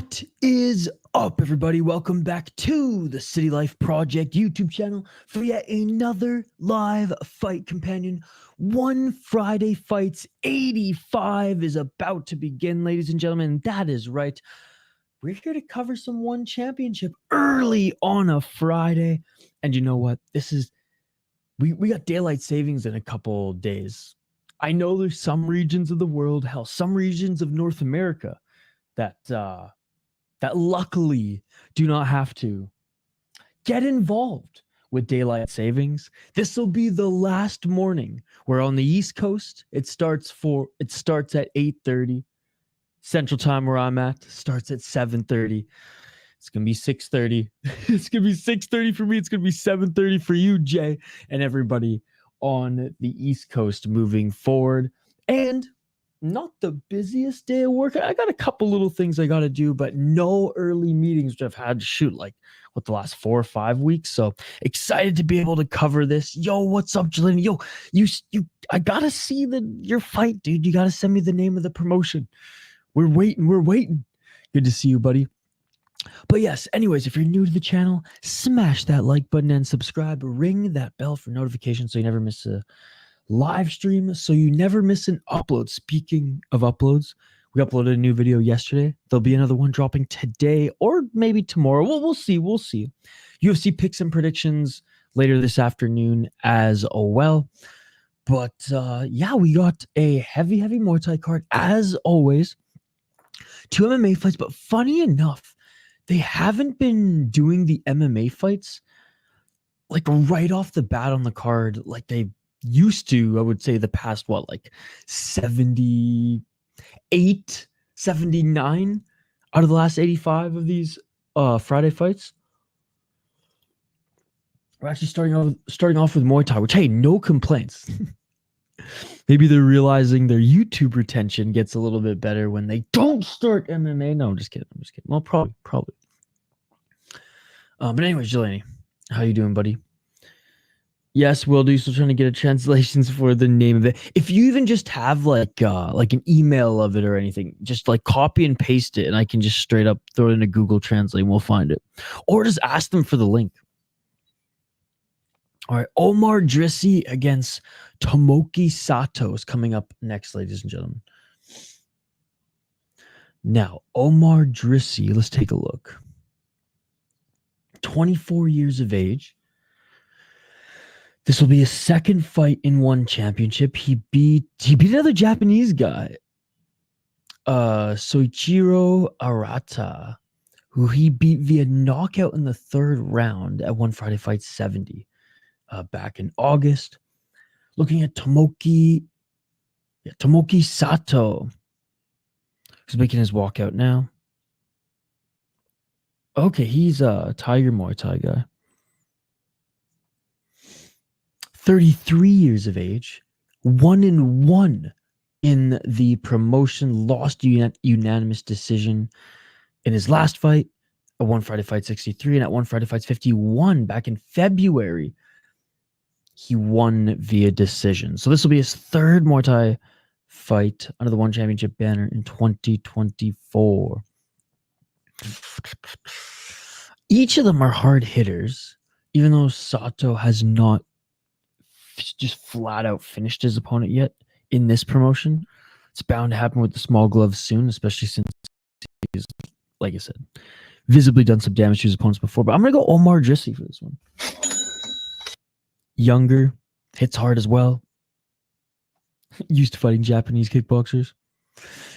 What is up, everybody? Welcome back to the City Life Project YouTube channel for yet another live fight companion. One Friday Fights 85 is about to begin, ladies and gentlemen. That is right. We're here to cover some One Championship early on a Friday. And you know what? We got daylight savings in a couple days. I know there's some regions of the world, hell, some regions of North America that luckily do not have to get involved with daylight savings. This will be the last morning where on the East Coast it starts at 8:30 Central Time, where I'm at starts at 7:30. It's gonna be 6:30. It's gonna be 6:30 for me. It's gonna be 7:30 for you, Jay, and everybody on the East Coast moving forward. And not the busiest day of work. I got a couple little things I got to do, but no early meetings, which I've had to shoot like the last 4 or 5 weeks. So excited to be able to cover this. Yo, what's up, Jelena? Yo, I gotta see your fight, dude. You gotta send me the name of the promotion. We're waiting. Good to see you, buddy. But yes, anyways, if you're new to the channel, smash that like button and subscribe. Ring that bell for notifications so you never miss a live stream, so you never miss an upload. Speaking of uploads, we uploaded a new video yesterday. There'll be another one dropping today or maybe tomorrow. Well, we'll see. UFC picks and predictions later this afternoon as well. But yeah, we got a heavy Muay Thai card as always. 2 MMA fights, but funny enough, they haven't been doing the MMA fights like right off the bat on the card like they used to. I would say the past 78, 79 out of the last 85 of these Friday fights. We're actually starting off with Muay Thai, which, hey, no complaints. Maybe they're realizing their YouTube retention gets a little bit better when they don't start MMA. No, I'm just kidding. Well, probably. But anyways, Jelani, how you doing, buddy? Yes, will do. Still trying to get a translations for the name of it. If you even just have like an email of it or anything, just like copy and paste it, and I can just straight up throw it into Google Translate and we'll find it. Or just ask them for the link. All right, Omar Drissi against Tomoki Sato is coming up next, ladies and gentlemen. Now, Omar Drissi, let's take a look. 24 years of age. This will be his second fight in One Championship. He beat another Japanese guy, Soichiro Arata, who he beat via knockout in the 3rd round at One Friday Fight 70 back in August. Looking at Tomoki Sato, who's making his walkout now. Okay, he's a Tiger Muay Thai guy. 33 years of age, 1-1 in the promotion, lost unanimous decision in his last fight at One Friday Fight 63, and at One Friday Fights 51 back in February, he won via decision. So this will be his 3rd Muay Thai fight under the One Championship banner in 2024. Each of them are hard hitters, even though Sato has not just flat out finished his opponent yet in this promotion. It's bound to happen with the small gloves soon, especially since he's, like I said, visibly done some damage to his opponents before. But I'm going to go Omar Drissi for this one. Younger, hits hard as well. Used to fighting Japanese kickboxers.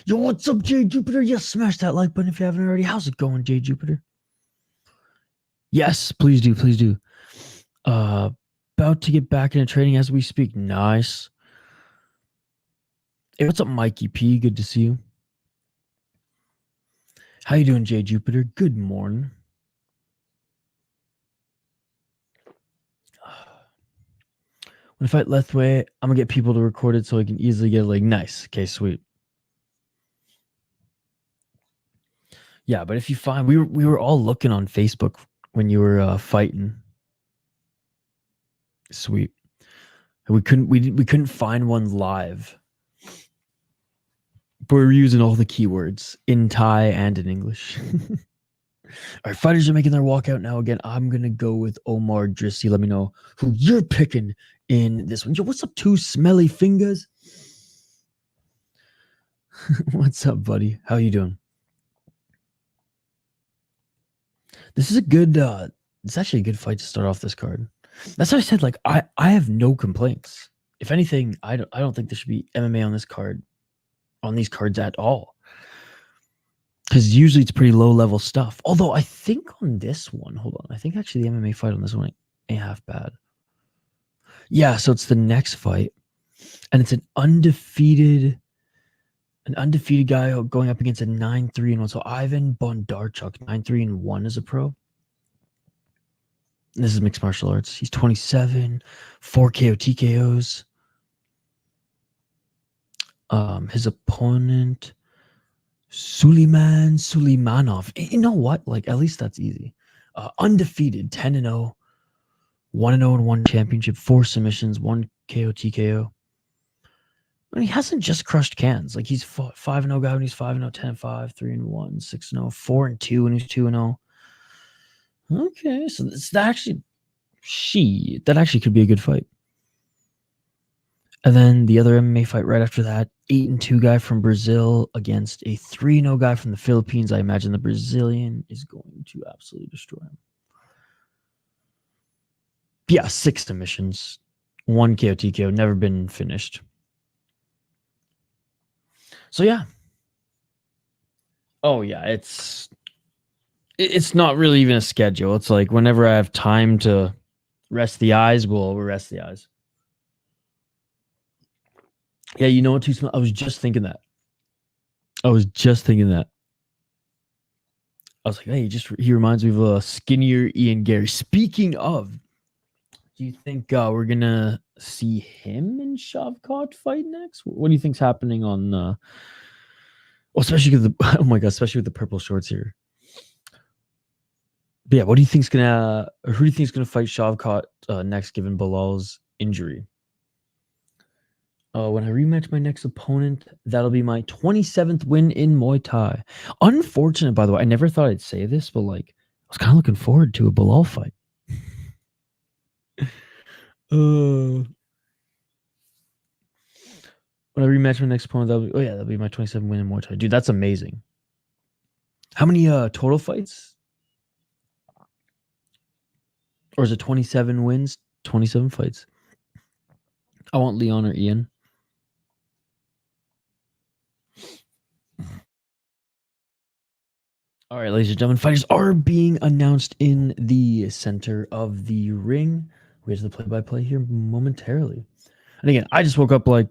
Yo, what's up, Jay Jupiter? Yes, smash that like button if you haven't already. How's it going, Jay Jupiter? Yes, please do. About to get back into training as we speak. Nice. Hey, what's up, Mikey P? Good to see you. How you doing, Jay Jupiter? Good morning. When I fight Thway, I'm gonna get people to record it so I can easily get it. Like, nice. Okay, sweet. Yeah, but if you find we were all looking on Facebook when you were fighting. Sweet. We couldn't find one live. But we're using all the keywords in Thai and in English. All right, fighters are making their walkout now. Again, I'm going to go with Omar, Drissi. Let me know who you're picking in this one. Yo, what's up, two smelly fingers? What's up, buddy? How you doing? This is a good, it's actually a good fight to start off this card. That's what I said. Like, I have no complaints. If anything, I don't think there should be MMA on this card, on these cards at all. Because usually it's pretty low level stuff. Although I think on this one, hold on, I think actually the MMA fight on this one ain't half bad. Yeah, so it's the next fight, and it's an undefeated guy going up against a 9-3-1. So Ivan Bondarchuk, 9-3-1 as a pro. This is mixed martial arts. He's 27, 4 KO TKOs. His opponent, Suleymanov. You know what? Like, at least that's easy. Undefeated, 10-0, 1-0 in one championship, 4 submissions, 1 KO TKO. I mean, he hasn't just crushed cans. Like, he's 5-0 guy when he's 5-0, 10-5, 3-1, 6-0, 4-2 when he's 2-0. Okay, so that actually could be a good fight. And then the other MMA fight right after that, 8-2 guy from Brazil against a 3-0 guy from the Philippines. I imagine the Brazilian is going to absolutely destroy him. Yeah, 6 submissions, 1 KO TKO, never been finished. So yeah. Oh yeah, it's not really even a schedule. It's like whenever I have time to rest the eyes, we'll rest the eyes. Yeah, you know what? I was just thinking that. I was like, hey, he reminds me of a skinnier Ian Gary. Speaking of, do you think we're gonna see him and Shavkat fight next? What do you think's happening on? Especially with especially with the purple shorts here. But yeah, who do you think's gonna fight Shavkat next, given Bilal's injury? When I rematch my next opponent, that'll be my 27th win in Muay Thai. Unfortunate, by the way. I never thought I'd say this, but like, I was kind of looking forward to a Bilal fight. When I rematch my next opponent, that'll be my 27th win in Muay Thai. Dude, that's amazing. How many total fights? Or is it 27 wins, 27 fights? I want Leon or Ian. All right, ladies and gentlemen, fighters are being announced in the center of the ring. We have the play-by-play here momentarily. And again, I just woke up like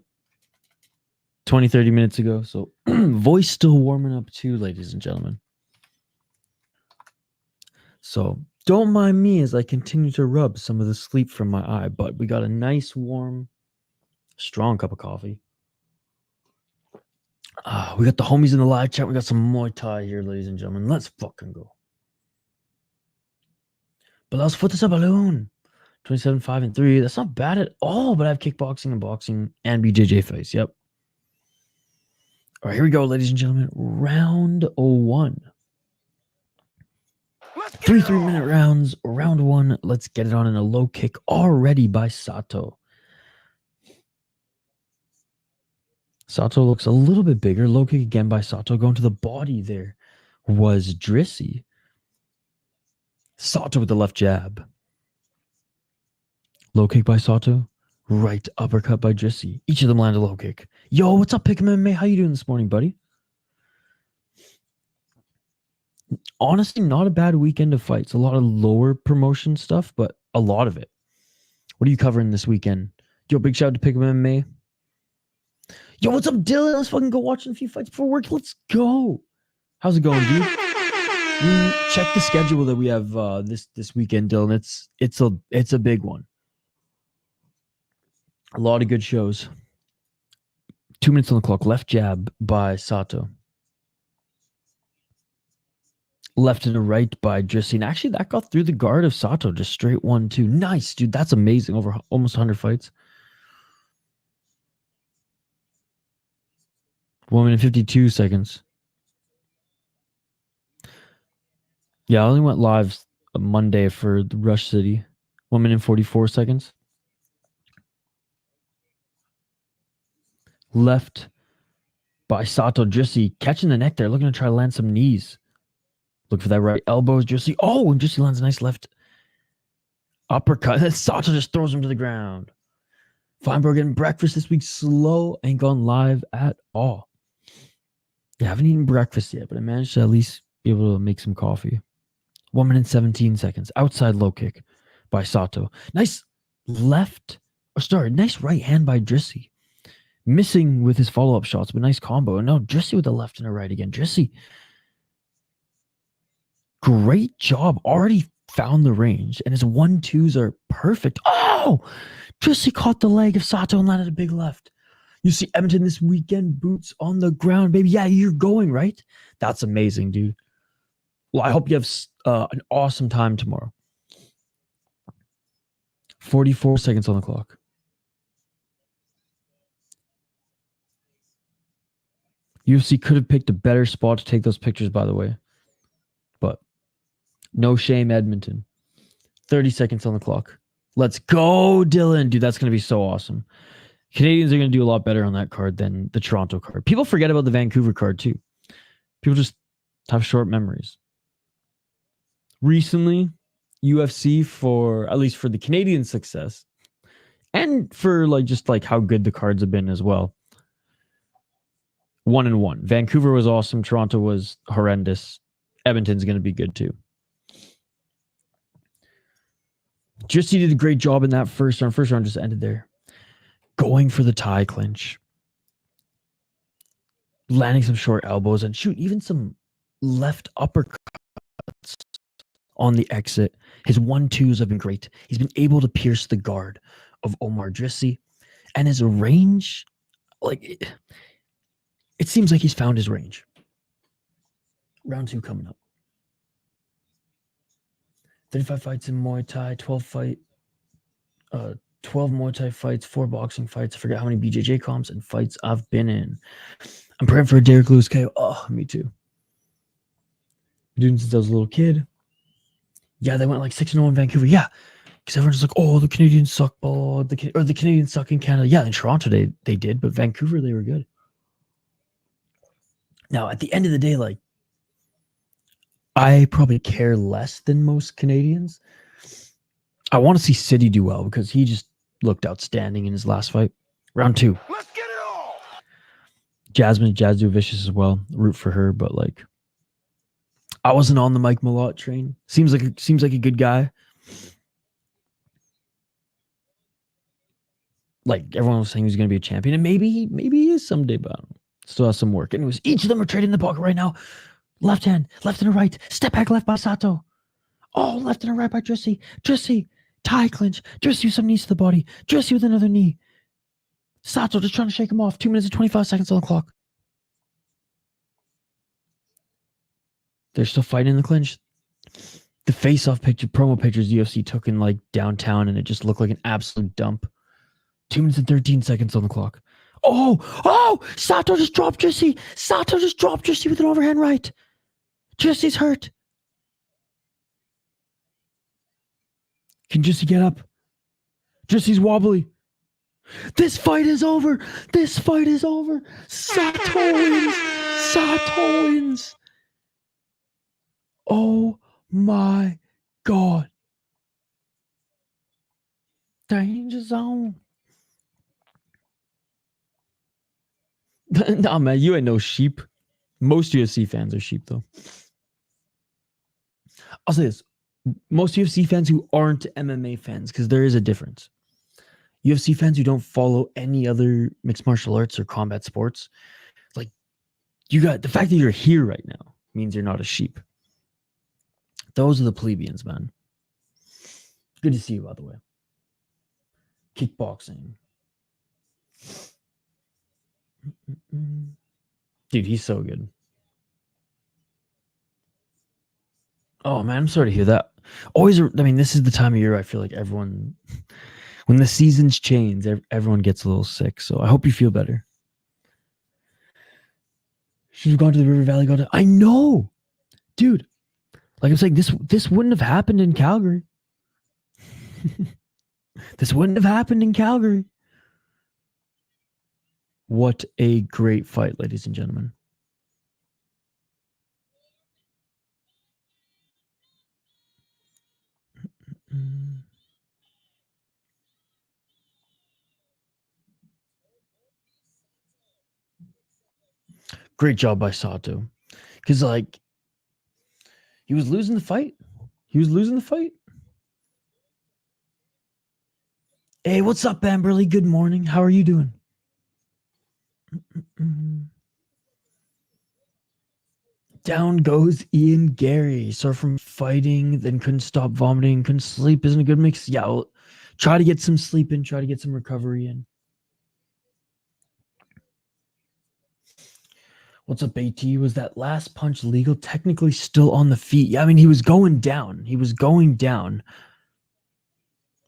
20, 30 minutes ago, so voice still warming up too, ladies and gentlemen. So don't mind me as I continue to rub some of the sleep from my eye, but we got a nice, warm, strong cup of coffee. We got the homies in the live chat. We got some Muay Thai here, ladies and gentlemen. Let's fucking go. But let's put this a balloon. 27, 5, and 3. That's not bad at all, but I have kickboxing and boxing and BJJ fights. Yep. All right, here we go, ladies and gentlemen. Round 1. 3 3-minute rounds. Round 1. Let's get it on in a low kick already by Sato. Sato looks a little bit bigger. Low kick again by Sato. Going to the body there was Drissi. Sato with the left jab. Low kick by Sato. Right uppercut by Drissi. Each of them landed a low kick. Yo, what's up, Pick'em MMA? How you doing this morning, buddy? Honestly, not a bad weekend of fights. A lot of lower promotion stuff, but a lot of it. What are you covering this weekend? Yo, big shout out to Pick'em MMA. Yo, what's up, Dylan? Let's fucking go watch a few fights before work. Let's go. How's it going, dude? Check the schedule that we have this weekend, Dylan. It's a big one. A lot of good shows. 2 minutes on the clock. Left jab by Sato. Left and a right by Drissi. And actually, that got through the guard of Sato. Just straight 1-2. Nice, dude. That's amazing. Over almost 100 fights. 1 minute 52 seconds. Yeah, I only went live Monday for the Rush City. 1 minute 44 seconds. Left by Sato. Drissi catching the neck there, looking to try to land some knees. Look for that right elbow. Drissi. Oh, and Drissi lands a nice left uppercut. And Sato just throws him to the ground. Feinberg getting breakfast this week. Slow. Ain't gone live at all. Yeah, I haven't eaten breakfast yet, but I managed to at least be able to make some coffee. 1 minute 17 seconds. Outside low kick by Sato. Nice left. Or sorry, nice right hand by Drissi. Missing with his follow-up shots, but nice combo. No, Drissi with the left and a right again. Drissi. Great job. Already found the range, and his 1-2s are perfect. Oh! Drissi caught the leg of Sato and landed a big left. You see Edmonton this weekend, boots on the ground, baby. Yeah, you're going, right? That's amazing, dude. Well, I hope you have an awesome time tomorrow. 44 seconds on the clock. UFC could have picked a better spot to take those pictures, by the way. But no shame, Edmonton. 30 seconds on the clock. Let's go, Dylan. Dude, that's going to be so awesome. Canadians are going to do a lot better on that card than the Toronto card. People forget about the Vancouver card, too. People just have short memories. Recently, UFC, for at least for the Canadian success, and for just how good the cards have been as well. 1-1. Vancouver was awesome. Toronto was horrendous. Edmonton's going to be good too. Drissi did a great job in that first round. First round just ended there. Going for the tie clinch. Landing some short elbows and shoot, even some left uppercuts on the exit. His 1-2s have been great. He's been able to pierce the guard of Omar Drissi. And his range, it seems like he's found his range. Round 2 coming up. 35 fights in Muay Thai, 12 Muay Thai fights, 4 boxing fights. I forget how many BJJ comps and fights I've been in. I'm praying for a Derek Lewis KO. Oh, me too. Been doing since I was a little kid. Yeah, they went 6-0 in Vancouver. Yeah, because everyone's just oh, the Canadians suck. Oh, the Canadians suck in Canada. Yeah, in Toronto they did, but Vancouver they were good. Now, at the end of the day, I probably care less than most Canadians. I want to see City do well because he just looked outstanding in his last fight. Round 2. Let's get it all. Jazz do vicious as well. Root for her, but I wasn't on the Mike Malott train. Seems like a good guy. Everyone was saying he was going to be a champion, and maybe he is someday, but still has some work. Anyways, each of them are trading the pocket right now. Left hand, left and a right. Step back left by Sato. Oh, left and a right by Drissi. Drissi, tie clinch. Drissi with some knees to the body. Drissi with another knee. Sato just trying to shake him off. 2 minutes and 25 seconds on the clock. They're still fighting in the clinch. The face-off promo pictures UFC took in downtown, and it just looked like an absolute dump. 2 minutes and 13 seconds on the clock. Oh! Sato just dropped Drissi. Sato just dropped Drissi with an overhand right. Drissi's hurt. Can Drissi get up? Drissi's wobbly. This fight is over. Sato wins. Oh my God. Danger zone. Nah, man, you ain't no sheep. Most UFC fans are sheep, though. I'll say this. Most UFC fans who aren't MMA fans, because there is a difference. UFC fans who don't follow any other mixed martial arts or combat sports, you got the fact that you're here right now means you're not a sheep. Those are the plebeians, man. Good to see you, by the way. Kickboxing. Dude, he's so good. Oh, man, I'm sorry to hear that. This is the time of year I feel like everyone, when the seasons change, everyone gets a little sick. So I hope you feel better. Should have gone to the River Valley. I know, dude. Like I'm saying, this wouldn't have happened in Calgary. This wouldn't have happened in Calgary. What a great fight, ladies and gentlemen. Great job by Sato. Because, like, he was losing the fight. Hey, what's up, Amberly? Good morning. How are you doing? Down goes Ian Gary. So from fighting, then couldn't stop vomiting, couldn't sleep. Isn't a good mix. Yeah, well, try to get some sleep in, try to get some recovery in. What's up, AT? Was that last punch legal? Technically still on the feet. Yeah, I mean, he was going down.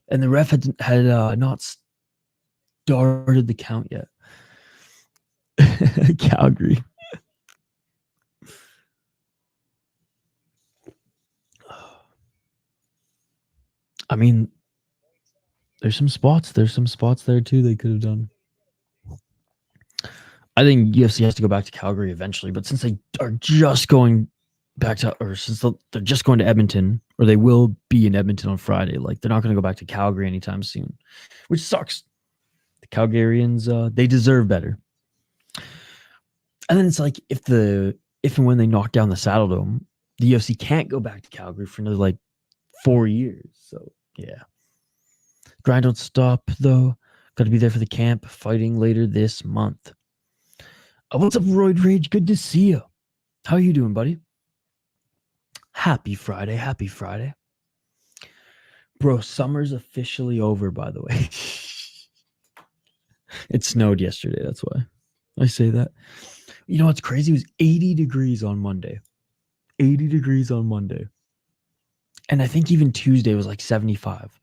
And the ref had not started the count yet. Calgary. I mean, there's some spots there too they could have done. I think UFC has to go back to Calgary eventually, but since they are just going back to, or since they're just going to Edmonton, or they will be in Edmonton on Friday, like they're not going to go back to Calgary anytime soon, which sucks. The Calgarians, they deserve better. And then it's like if and when they knock down the Saddle Dome, the UFC can't go back to Calgary for another like 4 years. So yeah, grind don't stop though. Got to be there for the camp, fighting later this month. What's up, Roid Rage? Good to see you. How are you doing, buddy? Happy Friday. Bro, summer's officially over, by the way. It snowed yesterday, that's why I say that. You know what's crazy? It was 80 degrees on Monday. 80 degrees on Monday. And I think even Tuesday was like 75.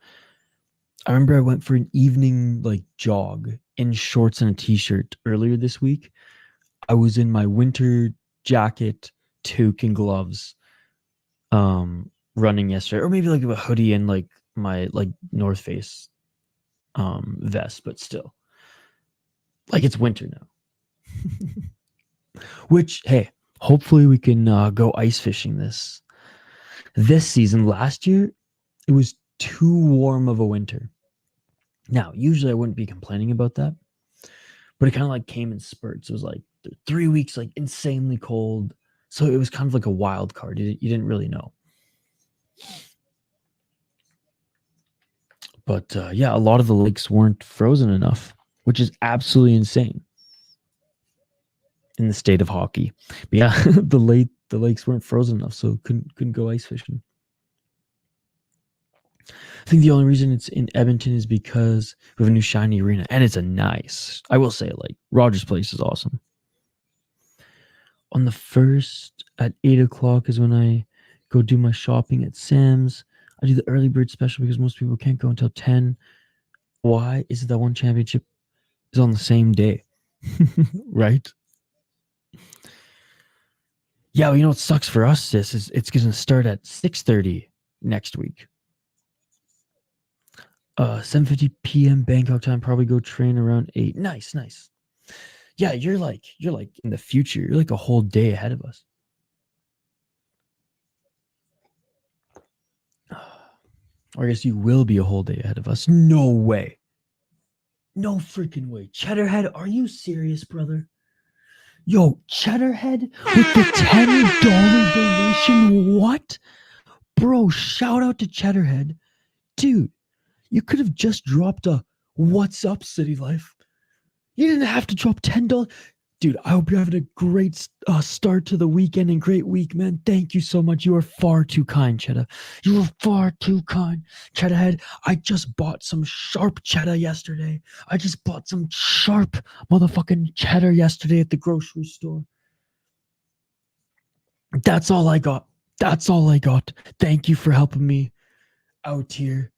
I remember I went for an evening like jog in shorts and a t-shirt earlier this week. I was in my winter jacket, toque, and gloves running yesterday, or maybe like a hoodie and like my like North Face vest, but still, like it's winter now. Which, hey, hopefully we can go ice fishing this season. Last year, it was too warm of a winter. Now, usually I wouldn't be complaining about that, but it kind of like came in spurts. It was like 3 weeks, like insanely cold. So it was kind of like a wild card. You didn't really know. But yeah, a lot of the lakes weren't frozen enough, which is absolutely insane in the state of hockey. But yeah, the lakes weren't frozen enough, so couldn't go ice fishing. I think the only reason it's in Edmonton is because we have a new shiny arena, and it's I will say, like, Rogers Place is awesome. On the 1st at 8 o'clock is when I go do my shopping at Sam's. I do the early bird special because most people can't go until 10. Why is it that one championship is on the same day? Right? Yeah, well, you know what sucks for us, sis, is it's going to start at 6:30 next week. 7:50 p.m. Bangkok time. Probably go train around 8. Nice. Yeah, you're like in the future. You're like a whole day ahead of us. Or I guess you will be a whole day ahead of us. No way. No freaking way. Cheddarhead, are you serious, brother? Yo, Cheddarhead with the $10 donation. What? Bro, shout out to Cheddarhead. Dude, you could have just dropped a "What's up, City Life." You didn't have to drop $10. Dude, I hope you're having a great start to the weekend and great week, man. Thank you so much. You are far too kind, Cheddar. You are far too kind. Cheddarhead, I just bought some sharp cheddar yesterday. I just bought some sharp motherfucking cheddar yesterday at the grocery store. That's all I got. Thank you for helping me out here.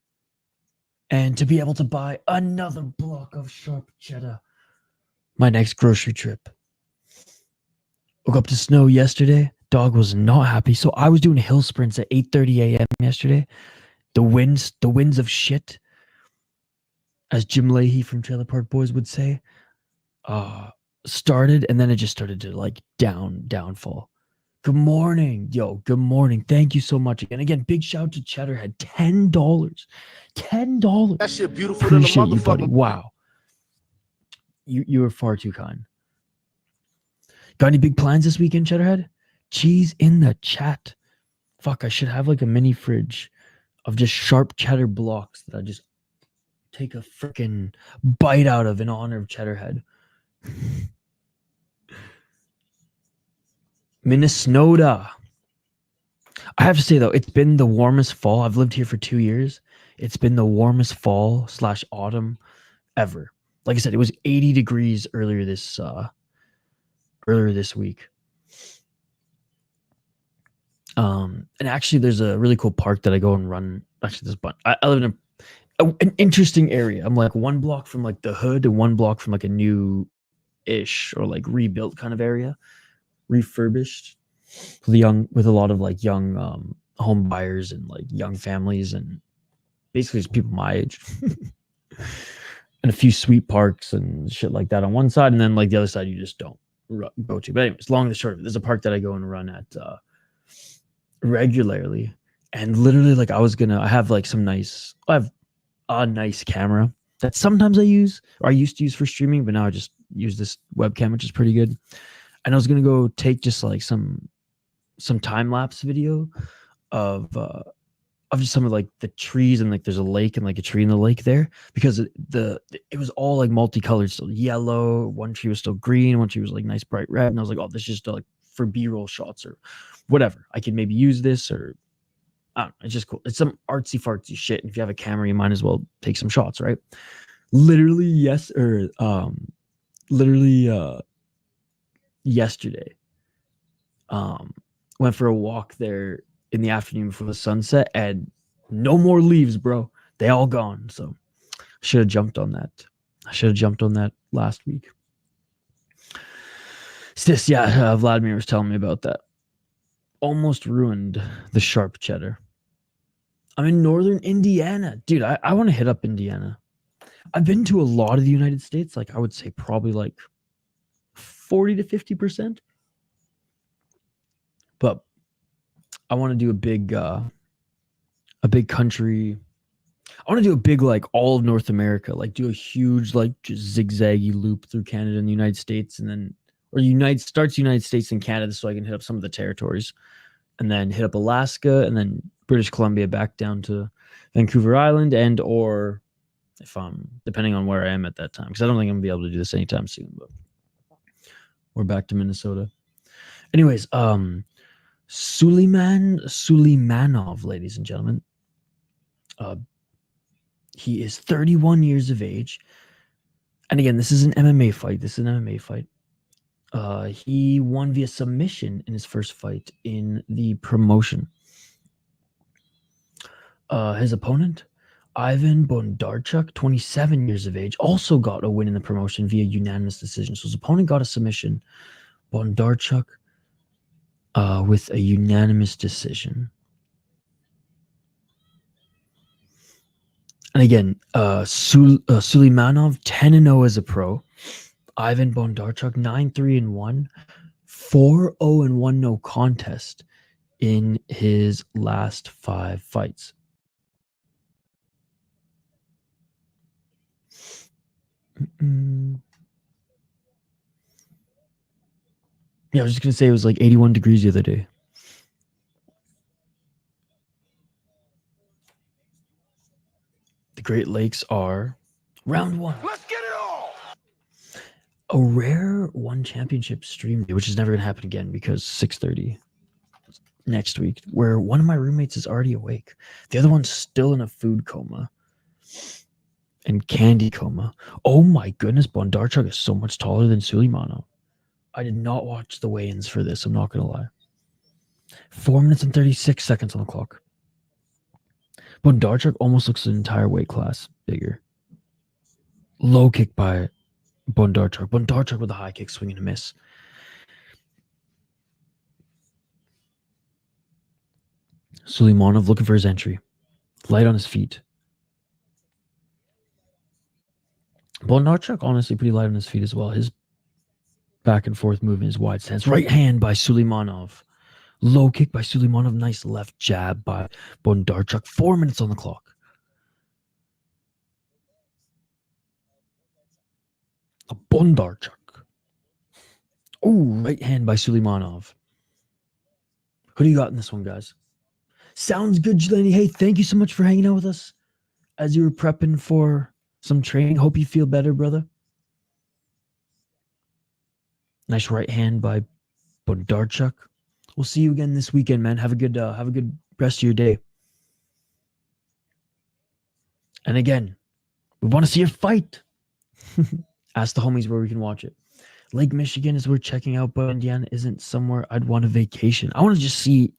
And to be able to buy another block of sharp cheddar my next grocery trip. Woke up to snow yesterday. Dog was not happy. So I was doing hill sprints at 8:30 a.m. yesterday. The winds of shit, as Jim Leahy from Trailer Park Boys would say, started, and then it just started to like downfall. Good morning, yo. Good morning. Thank you so much again. Again, big shout to Cheddarhead. $10. $10. That shit beautiful. Appreciate you, buddy. Wow. You were far too kind. Got any big plans this weekend, Cheddarhead? Cheese in the chat. Fuck, I should have like a mini fridge of just sharp cheddar blocks that I just take a freaking bite out of in honor of Cheddarhead. Minnesota. I have to say though, it's been the warmest fall. I've lived here for 2 years. It's been the warmest fall / autumn ever. Like I said, it was 80 degrees earlier this week. And actually, there's a really cool park that I go and run. Actually, I live in an interesting area. I'm like 1 block from like the hood and 1 block from like a new-ish or like rebuilt kind of area, refurbished with a lot of like young home buyers and like young families and basically just people my age. And a few sweet parks and shit like that on one side, and then like the other side you just don't go to. But anyways, long and short of it, there's a park that I go and run at regularly, and literally like I have like I have a nice camera that sometimes I use, or I used to use for streaming, but now I just use this webcam, which is pretty good. And I was gonna go take just like some time-lapse video of just some of like the trees, and like there's a lake and like a tree in the lake there, because it was all like multicolored, still yellow. One tree was still green, one tree was like nice bright red, and I was like, oh, this is just like for B-roll shots or whatever. I can maybe use this, or I don't know, it's just cool. It's some artsy fartsy shit. And if you have a camera, you might as well take some shots, right? Literally yesterday, went for a walk there in the afternoon before the sunset, and no more leaves, bro. They all gone. So I should have jumped on that last week. Vladimir was telling me about that. Almost ruined the sharp cheddar. I'm in northern Indiana. Dude, I want to hit up Indiana. I've been to a lot of the United States. Like I would say probably like 40 to 50%. But I want to do a big country. I want to do a big, like all of North America, like do a huge, like just zigzaggy loop through Canada and the United States, and then, or starts United States and Canada, so I can hit up some of the territories, and then hit up Alaska, and then British Columbia back down to Vancouver Island, and or if I'm, depending on where I am at that time, because I don't think I'm gonna be able to do this anytime soon, but we're back to Minnesota. Anyways, Suleymanov, ladies and gentlemen. He is 31 years of age. And again, this is an MMA fight. He won via submission in his first fight in the promotion. His opponent, Ivan Bondarchuk, 27 years of age, also got a win in the promotion via unanimous decision. So his opponent got a submission. Bondarchuk with a unanimous decision. And again, Suleymanov 10-0 as a pro. Ivan Bondarchuk 9-3-1, 4-0-1 no contest in his last 5 fights. Yeah, I was just gonna say it was like 81 degrees the other day. The Great Lakes are round 1. Let's get it all. A rare one championship stream day, which is never gonna happen again, because 6:30 next week, where one of my roommates is already awake. The other one's still in a food coma and candy coma. Oh my goodness, Bondarchuk is so much taller than Suleymanov. I did not watch the weigh-ins for this, I'm not gonna lie. 4 minutes and 36 seconds on the clock. Bondarchuk almost looks an entire weight class bigger. Low kick by Bondarchuk. Bondarchuk with a high kick, swing and a miss. Suleymanov looking for his entry. Light on his feet. Bondarchuk, honestly, pretty light on his feet as well. His back and forth movement is wide stance. Right hand by Suleymanov. Low kick by Suleymanov. Nice left jab by Bondarchuk. 4 minutes on the clock. Bondarchuk. Oh, right hand by Suleymanov. Who do you got in this one, guys? Sounds good, Jelani. Hey, thank you so much for hanging out with us as you were prepping for some training. Hope you feel better, brother. Nice right hand by Bondarchuk. We'll see you again this weekend, man. Have a good rest of your day. And again, we want to see a fight. Ask the homies where we can watch it. Lake Michigan is worth checking out, but Indiana isn't somewhere I'd want to vacation. I want to just see.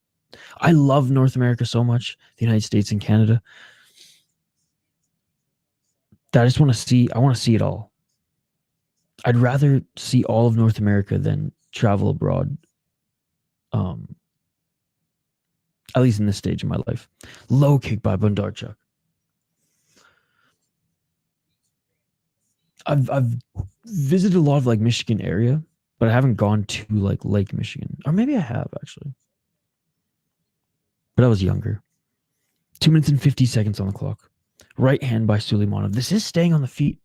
I love North America so much, the United States and Canada, that I just want to see. I want to see it all. I'd rather see all of North America than travel abroad. At least in this stage of my life. Low kick by Bondarchuk. I've visited a lot of like Michigan area, but I haven't gone to like Lake Michigan. Or maybe I have actually. But I was younger. 2 minutes and 50 seconds on the clock. Right hand by Suleymanov. This is staying on the feet.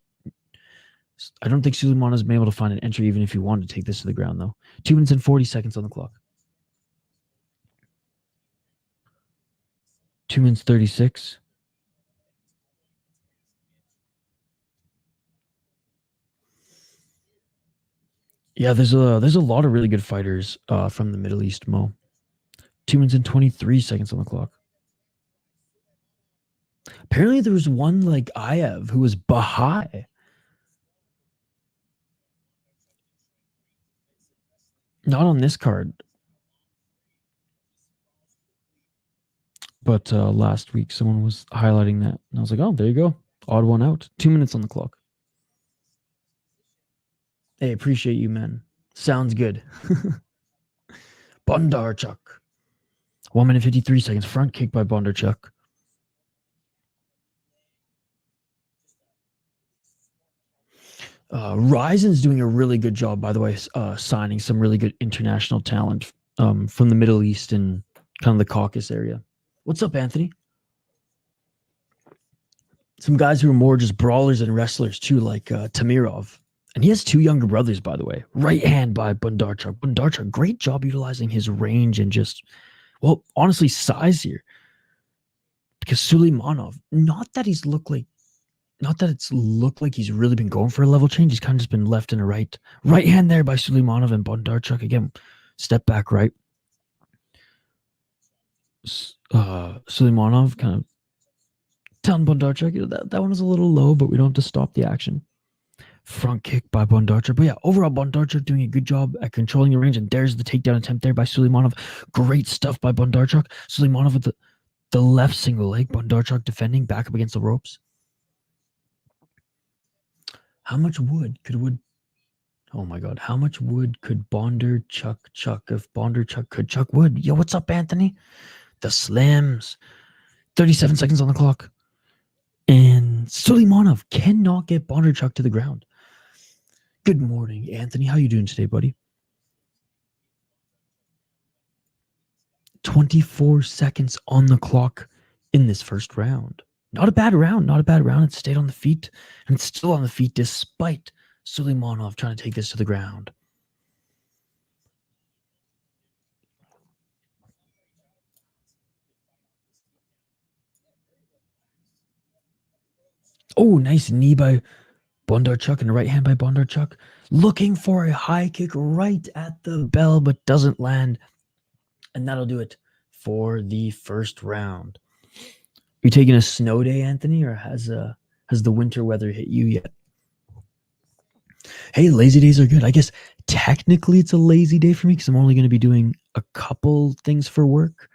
I don't think Suleymanov's been able to find an entry even if he wanted to take this to the ground though. 2 minutes and 40 seconds on the clock. 2 minutes 36. Yeah, there's a lot of really good fighters from the Middle East, Mo. 2 minutes and 23 seconds on the clock. Apparently there was one like Iev who was Baha'i. Not on this card. But last week someone was highlighting that. And I was like, oh, there you go. Odd one out. 2 minutes on the clock. Hey, appreciate you, man. Sounds good. Bondarchuk. 1 minute 53 seconds. Front kick by Bondarchuk. Ryzen's doing a really good job, by the way, signing some really good international talent from the Middle East and kind of the Caucasus area. What's up, Anthony? Some guys who are more just brawlers and wrestlers too, like Tamirov. And he has 2 younger brothers, by the way. Right hand by Bondarchuk. Bondarchuk, great job utilizing his range and just, well, honestly, size here. Because Suleymanov, not that it's looked like he's really been going for a level change. He's kind of just been left and a right. Right hand there by Suleymanov and Bondarchuk. Again, step back right. Suleymanov kind of telling Bondarchuk, that one was a little low, but we don't have to stop the action. Front kick by Bondarchuk. But yeah, overall, Bondarchuk doing a good job at controlling the range, and there's the takedown attempt there by Suleymanov. Great stuff by Bondarchuk. Suleymanov with the left single leg. Bondarchuk defending back up against the ropes. How much wood could Oh my God. How much wood could Bondarchuk chuck if Bondarchuk could chuck wood? Yo, what's up, Anthony? The Slims. 37 seconds on the clock. And Suleymanov cannot get Bondarchuk to the ground. Good morning, Anthony. How you doing today, buddy? 24 seconds on the clock in this first round. Not a bad round. It stayed on the feet, and it's still on the feet despite Suleymanov trying to take this to the ground. Oh, nice knee by Bondarchuk and a right hand by Bondarchuk. Looking for a high kick right at the bell, but doesn't land. And that'll do it for the first round. You taking a snow day, Anthony, or has the winter weather hit you yet? Hey, lazy days are good. I guess technically it's a lazy day for me because I'm only going to be doing a couple things for work.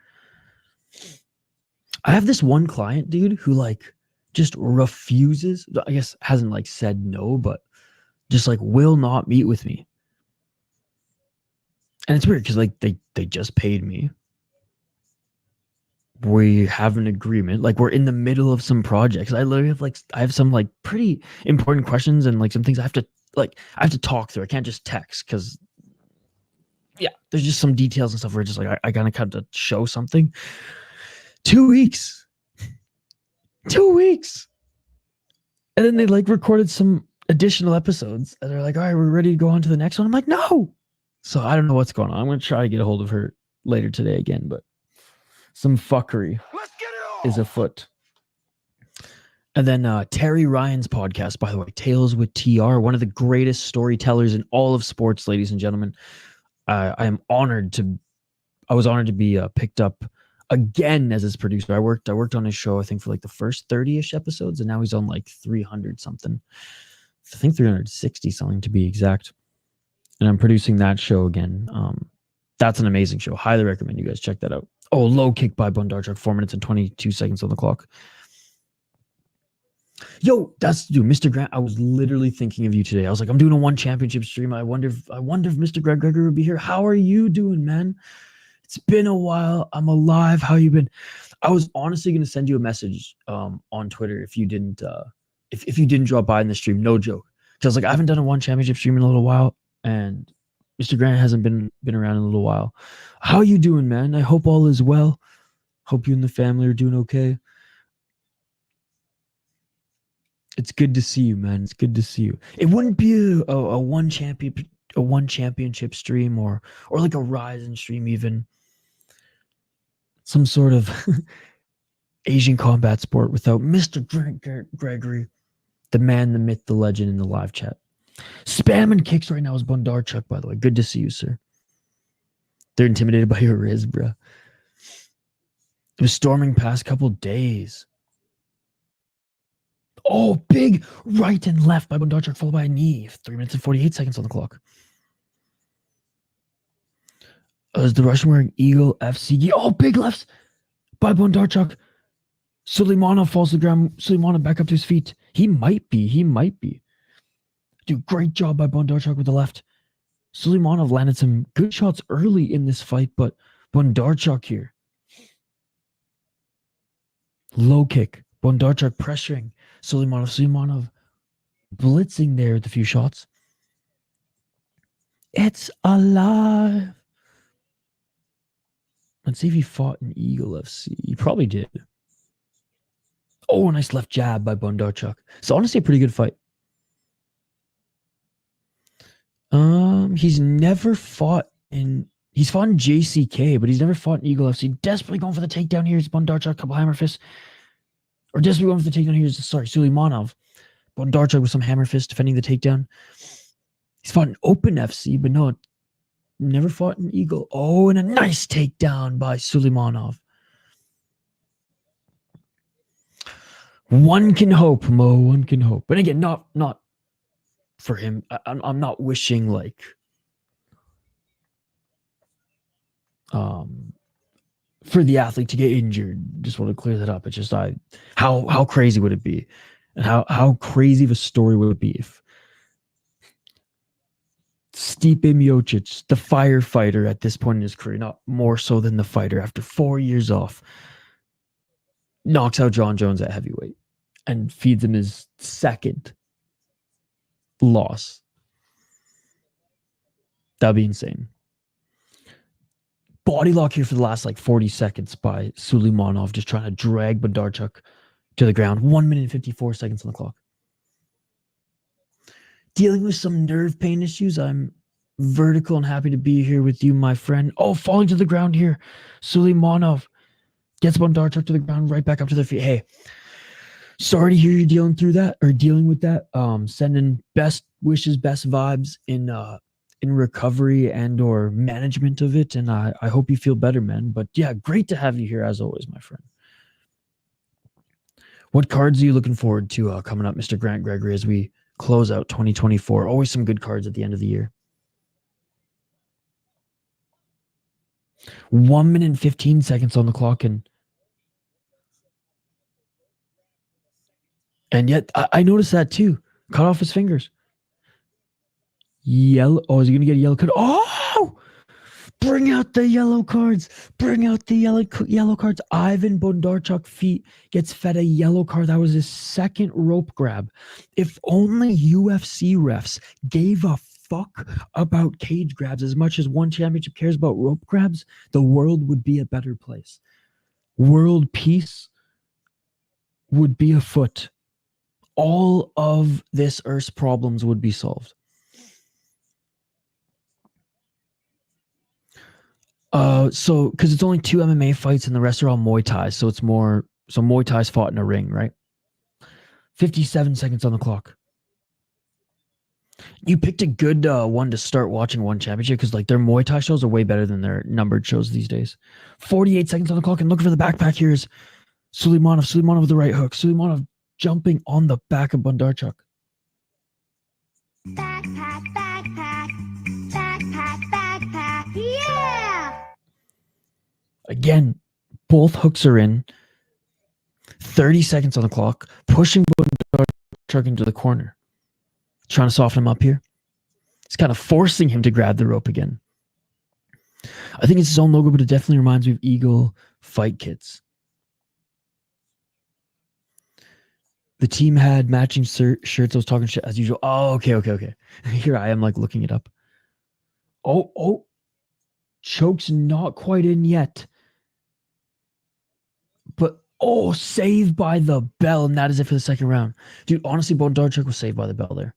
I have this one client, dude, who like just refuses. I guess hasn't like said no, but just like will not meet with me. And it's weird because like they just paid me. we have an agreement. Like, we're in the middle of some projects. I literally have I have some pretty important questions and some things I have to talk through. I can't just text because there's just some details and stuff where just I gotta kind of show something. 2 weeks. 2 weeks. And then they recorded some additional episodes and they're like, all right, we're ready to go on to the next one. I'm like, no. So I don't know what's going on. I'm going to try to get a hold of her later today again, but some fuckery is afoot. And then Terry Ryan's podcast, by the way, Tales with TR, one of the greatest storytellers in all of sports, ladies and gentlemen. I was honored to be picked up again as his producer. I worked on his show, I think, for the first 30-ish episodes, and now he's on 300 something. I think 360 something to be exact. And I'm producing that show again. That's an amazing show. Highly recommend you guys check that out. Oh, low kick by Bondarchuk, 4 minutes and 22 seconds on the clock. Yo, Mr. Grant. I was literally thinking of you today. I was like, I'm doing a one championship stream. I wonder if Mr. Greg Gregory would be here. How are you doing, man? It's been a while. I'm alive. How you been? I was honestly going to send you a message on Twitter if you didn't if you didn't drop by in the stream. No joke. Because I haven't done a one championship stream in a little while, and Mr. Grant hasn't been around in a little while. How you doing, man? I hope all is well. Hope you and the family are doing okay. It's good to see you, man. It's good to see you. It wouldn't be a one championship stream or a Ryzen stream even. Some sort of Asian combat sport without Mr. Gregory, the man, the myth, the legend in the live chat. Spamming kicks right now is Bondarchuk, by the way. Good to see you, sir. They're intimidated by your Riz, bro. It was storming past couple days. Oh, big right and left by Bondarchuk, followed by a knee. 3 minutes and 48 seconds on the clock. Is the Russian wearing Eagle FCG? Oh, big lefts by Bondarchuk. Suleymanov falls to the ground. Suleymanov back up to his feet. He might be. Dude, great job by Bondarchuk with the left. Suleymanov landed some good shots early in this fight, but Bondarchuk here. Low kick. Bondarchuk pressuring Suleymanov blitzing there with a few shots. It's alive. Let's see if he fought in Eagle FC. He probably did. Oh, a nice left jab by Bondarchuk. It's honestly a pretty good fight. He's never fought in... He's fought in JCK, but he's never fought in Eagle FC. Desperately going for the takedown here. It's Bondarchuk, couple hammer fists. Or desperately going for the takedown here is, Suleymanov. Bondarchuk with some hammer fists defending the takedown. He's fought in Open FC, but no, never fought in Eagle. Oh, and a nice takedown by Suleymanov. One can hope, Mo. One can hope. But again, not for him. I'm not wishing for the athlete to get injured. Just want to clear that up. It's just how crazy would it be? And how crazy of a story would it be if Stipe Miocic, the firefighter at this point in his career, not more so than the fighter, after 4 years off, knocks out John Jones at heavyweight and feeds him his second loss. That'd be insane. Body lock here for the last 40 seconds by Suleymanov, just trying to drag Bondarchuk to the ground. 1 minute and 54 seconds on the clock. Dealing with some nerve pain issues. I'm vertical and happy to be here with you, my friend. Oh, falling to the ground here. Suleymanov gets Bondarchuk to the ground, right back up to their feet. Hey, sorry to hear you're dealing with that. Sending best wishes, best vibes in recovery and or management of it. And I hope you feel better, man. But yeah, great to have you here as always, my friend. What cards are you looking forward to coming up, Mr. Grant Gregory, as we close out 2024? Always some good cards at the end of the year. 1 minute and 15 seconds on the clock. And yet I noticed that too. Cut off his fingers. Yellow. Oh, is he going to get a yellow card? Oh! Bring out the yellow cards. Bring out the yellow cards. Ivan Bondarchuk feet gets fed a yellow card. That was his second rope grab. If only UFC refs gave a fuck about cage grabs as much as one championship cares about rope grabs, the world would be a better place. World peace would be afoot. All of this Earth's problems would be solved. So because it's only 2 MMA fights and the rest are all Muay Thai, so it's more. So Muay Thai's fought in a ring, right? 57 seconds on the clock. You picked a good one to start watching one championship because like their Muay Thai shows are way better than their numbered shows these days. 48 seconds on the clock, and looking for the backpack here is Suleymanov. Suleymanov with the right hook. Suleymanov jumping on the back of Bondarchuk. Backpack, backpack, backpack, backpack, yeah! Again, both hooks are in. 30 seconds on the clock, pushing Bondarchuk into the corner. Trying to soften him up here. It's kind of forcing him to grab the rope again. I think it's his own logo, but it definitely reminds me of Eagle fight kits. The team had matching shirts. I was talking shit as usual. Oh, okay. Here I am, like looking it up. Oh. Choke's not quite in yet. But, saved by the bell, and that is it for the second round. Dude, honestly, Bondarchuk was saved by the bell there.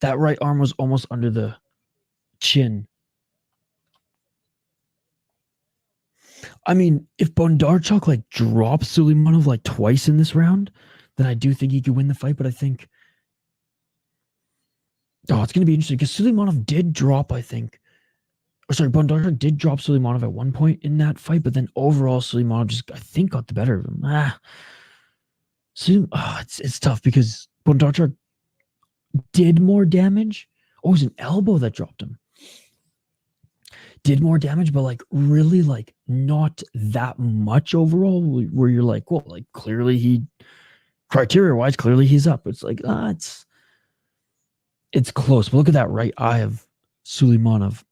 That right arm was almost under the chin. I mean, if Bondarchuk like drops Suleymanov like twice in this round, then I do think he could win the fight. But I think, it's going to be interesting because Suleymanov did drop, I think. Bondarchuk did drop Suleymanov at one point in that fight, but then overall Suleymanov just, I think, got the better of him. It's tough because Bondarchuk did more damage. It was an elbow that dropped him. Did more damage, but like really like not that much overall, where you're like, well, like clearly criteria-wise, clearly he's up. It's like, it's close. But look at that right eye of Suleymanov.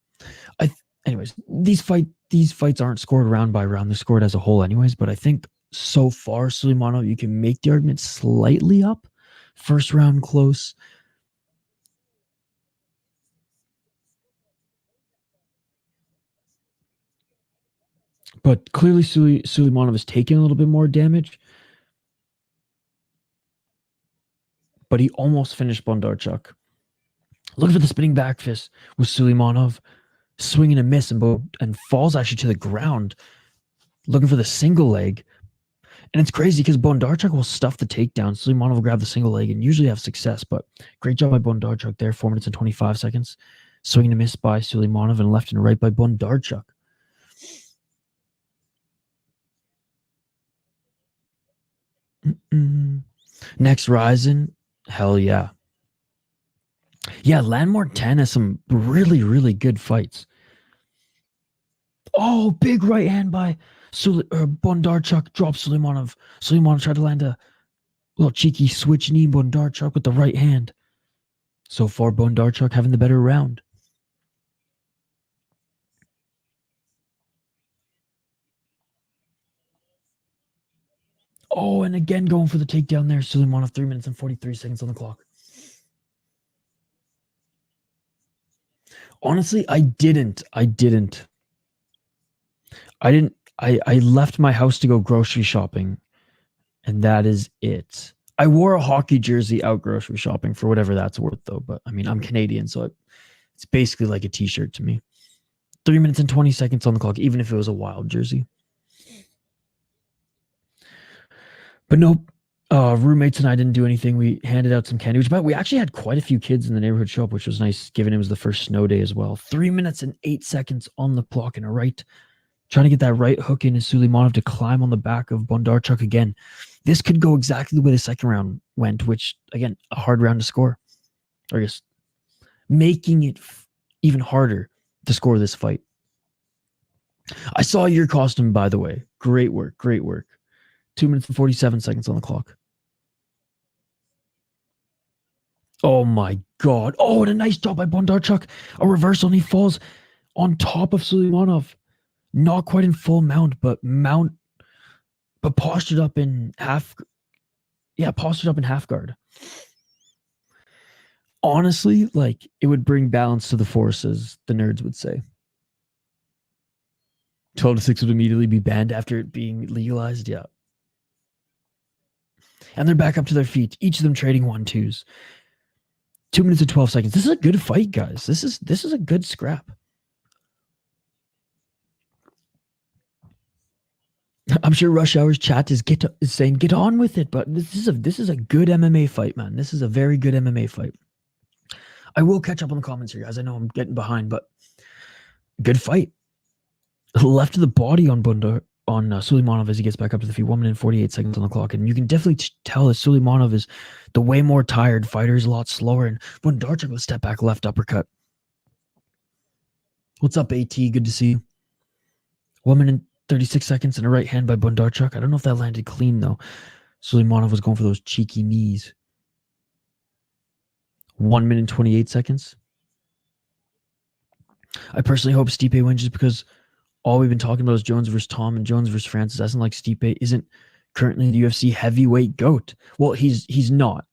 Anyways, these fights aren't scored round by round. They're scored as a whole anyways, but I think so far, Suleymanov, you can make the argument slightly up. First round close. But clearly Suleymanov has taken a little bit more damage. But he almost finished Bondarchuk. Looking for the spinning back fist with Suleymanov. Swing and a miss and falls actually to the ground. Looking for the single leg. And it's crazy because Bondarchuk will stuff the takedown. Suleymanov will grab the single leg and usually have success. But great job by Bondarchuk there. 4 minutes and 25 seconds. Swing and a miss by Suleymanov and left and right by Bondarchuk. Next Ryzen. Hell yeah. Yeah, Landmark 10 has some really, really good fights. Oh, big right hand by Bondarchuk. Drops Suleymanov. Suleymanov tried to land a little cheeky switch knee. Bondarchuk with the right hand. So far, Bondarchuk having the better round. Oh, and again going for the takedown there. Suleymanov, 3 minutes and 43 seconds on the clock. Honestly, I left my house to go grocery shopping, and that is it. I wore a hockey jersey out grocery shopping for whatever that's worth, though. But I mean, I'm Canadian, so it's basically like a t-shirt to me. 3 minutes and 20 seconds on the clock, even if it was a Wild jersey. But nope, roommates and I didn't do anything. We handed out some candy, but we actually had quite a few kids in the neighborhood show up, which was nice, given it was the first snow day as well. 3 minutes and 8 seconds on the clock and a right. Trying to get that right hook in is Suleymanov to climb on the back of Bondarchuk again. This could go exactly the way the second round went, which, again, a hard round to score. Or I guess making it even harder to score this fight. I saw your costume, by the way. Great work. 2 minutes and 47 seconds on the clock. Oh my God. Oh, and a nice job by Bondarchuk. A reversal and he falls on top of Suleymanov. Not quite in full mount, but postured up in half. Yeah, postured up in half guard. Honestly, like, it would bring balance to the forces, the nerds would say. 12 to 6 would immediately be banned after it being legalized. Yeah. And they're back up to their feet, each of them trading 1-2s. 2 minutes and 12 seconds. This is a good fight, guys. This is a good scrap. I'm sure Rush Hour's chat is saying get on with it, but this is a good MMA fight, man. This is a very good MMA fight. I will catch up on the comments here, guys. I know I'm getting behind, but good fight. Left to the body on Suleymanov as he gets back up to the feet. 1 minute and 48 seconds on the clock, and you can definitely tell that Suleymanov is the way more tired fighter. Is a lot slower, and Bondarchuk will step back left uppercut. What's up, AT? Good to see you. 1 minute 36 seconds and a right hand by Bondarchuk. I don't know if that landed clean, though. Suleymanov was going for those cheeky knees. 1 minute and 28 seconds. I personally hope Stipe wins just because all we've been talking about is Jones versus Tom and Jones versus Francis. That's not like Stipe isn't currently the UFC heavyweight GOAT. Well, he's not.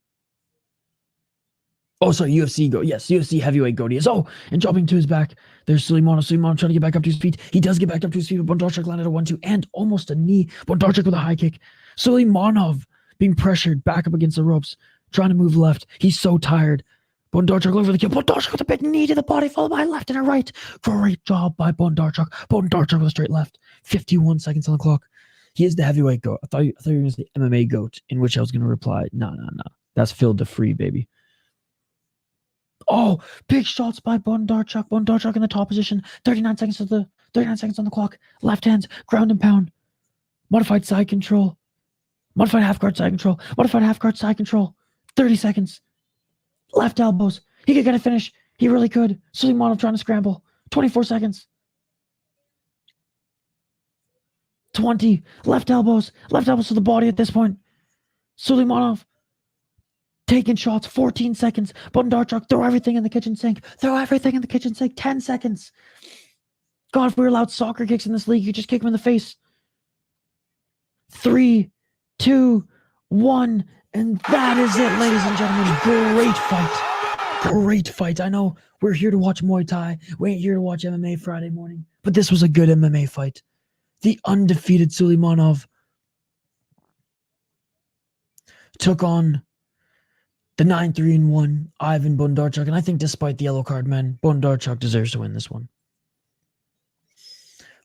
Oh, sorry, UFC GOAT. Yes, UFC heavyweight GOAT. He is. Oh, and dropping to his back. There's Suleymanov. Suleymanov trying to get back up to his feet. He does get back up to his feet, but Bondarchuk landed a 1-2 and almost a knee. Bondarchuk with a high kick. Suleymanov being pressured back up against the ropes, trying to move left. He's so tired. Bondarchuk looking for the kill. Bondarchuk with a big knee to the body, followed by a left and a right. Great job by Bondarchuk. Bondarchuk with a straight left. 51 seconds on the clock. He is the heavyweight GOAT. I thought you were going to say MMA GOAT, in which I was going to reply, no. That's Phil DeFree, baby. Oh, big shots by Bondarchuk. Bondarchuk in the top position. 39 seconds on the clock. Left hands, ground and pound. Modified side control. Modified half guard side control. Modified half guard side control. 30 seconds. Left elbows. He could get a finish. He really could. Suleymanov trying to scramble. 24 seconds. 20. Left elbows. Left elbows to the body at this point. Suleymanov taking shots. 14 seconds. Bondarchuk, throw everything in the kitchen sink. Throw everything in the kitchen sink. 10 seconds. God, if we were allowed soccer kicks in this league, you just kick him in the face. 3, 2, 1. And that is it, ladies and gentlemen. Great fight. Great fight. I know we're here to watch Muay Thai. We ain't here to watch MMA Friday morning. But this was a good MMA fight. The undefeated Suleymanov took on the 9-3-1 Ivan Bondarchuk. And I think despite the yellow card, man, Bondarchuk deserves to win this one.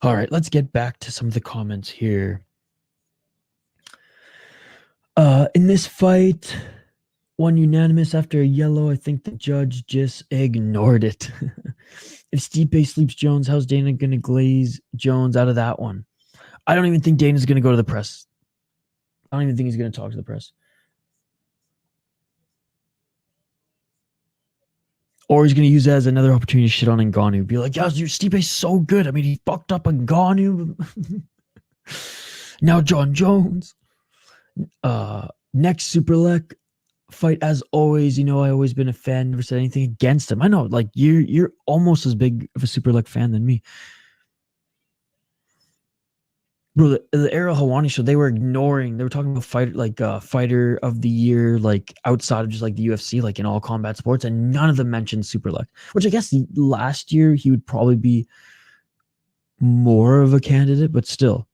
All right, let's get back to some of the comments here. In this fight, one unanimous after a yellow. I think the judge just ignored it. If Stipe sleeps Jones, how's Dana going to glaze Jones out of that one? I don't even think Dana's going to go to the press. I don't even think he's going to talk to the press. Or he's going to use that as another opportunity to shit on Ngannou. Be like, yeah, your Stipe's so good. I mean, he fucked up Ngannou. Now John Jones. Next Superlek fight, as always, you know, I always been a fan, never said anything against him. I know, like, you're almost as big of a Superlek fan than me. Bro, the Ariel Helwani show, they were talking about fighter of the year, like outside of just like the UFC, like in all combat sports, and none of them mentioned Superlek, which I guess last year he would probably be more of a candidate, but still.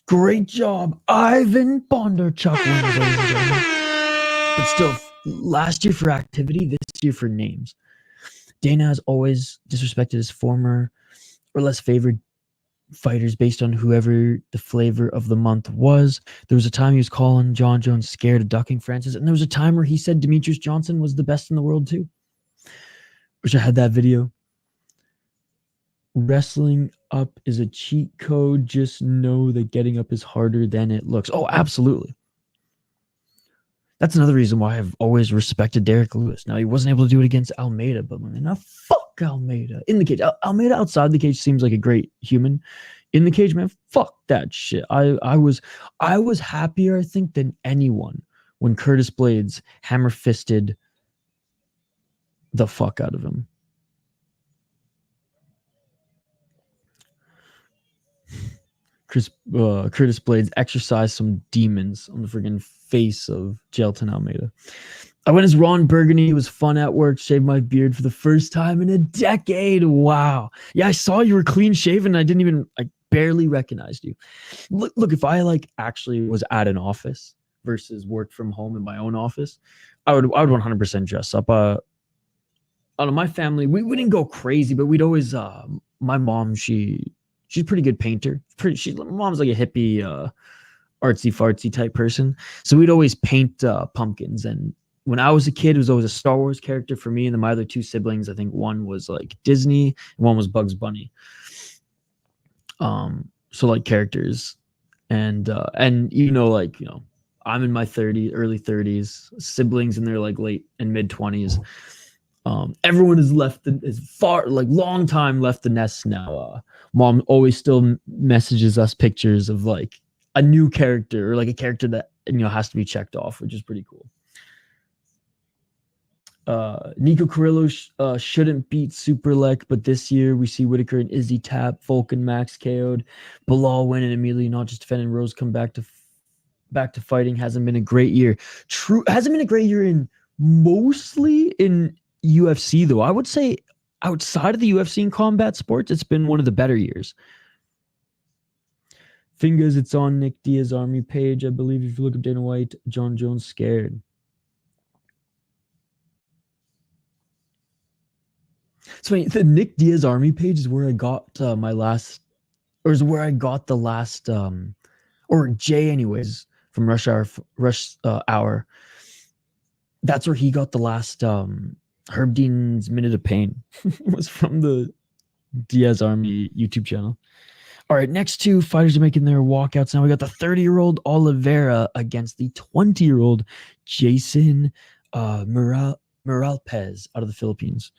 Great job, Ivan Bondarchuk wins, ladies and gentlemen. But still, last year for activity, this year for names. Dana has always disrespected his former or less favored fighters based on whoever the flavor of the month was. There was a time he was calling John Jones scared of ducking Francis, and there was a time where he said Demetrius Johnson was the best in the world too. Wish I had that video. Wrestling up is a cheat code. Just know that getting up is harder than it looks. Oh, absolutely. That's another reason why I've always respected Derek Lewis. Now, he wasn't able to do it against Almeida, but now fuck Almeida. In the cage. Almeida outside the cage seems like a great human. In the cage, man, fuck that shit. I was happier, I think, than anyone when Curtis Blades hammer-fisted the fuck out of him. Curtis Blades exercised some demons on the friggin' face of Jailton Almeida. I went as Ron Burgundy. It was fun at work. Shaved my beard for the first time in a decade. Wow. Yeah, I saw you were clean shaven. I barely recognized you. Look, if I like actually was at an office versus worked from home in my own office, I would 100% dress up. I don't know, my family, we didn't go crazy, but we'd always my mom, she's a pretty good painter. My mom's like a hippie artsy fartsy type person. So we'd always paint pumpkins. And when I was a kid, it was always a Star Wars character for me and then my other two siblings. I think one was like Disney and one was Bugs Bunny. So like characters and I'm in my early 30s, siblings in their like late and mid 20s. Everyone is long time left the nest now. Mom always still messages us pictures of like a new character or like a character that has to be checked off, which is pretty cool. Nico Carrillo shouldn't beat Superlek, but this year we see Whitaker and Izzy tap, Vulcan Max KO'd, Bilal win and immediately not just defend and Rose come back to fighting. Hasn't been a great year. True, hasn't been a great year in mostly in UFC though. I would say outside of the UFC and combat sports, it's been one of the better years. Fingers, it's on Nick Diaz Army page, I believe. If you look up Dana White, John Jones scared. So the Nick Diaz Army page is where I got the last, or Jay anyways, from Rush Hour. That's where he got the last Herb Dean's Minute of Pain. Was from the Diaz Army YouTube channel. All right, next two fighters are making their walkouts. Now we got the 30-year-old Oliveira against the 20-year-old Jason Moralpez out of the Philippines.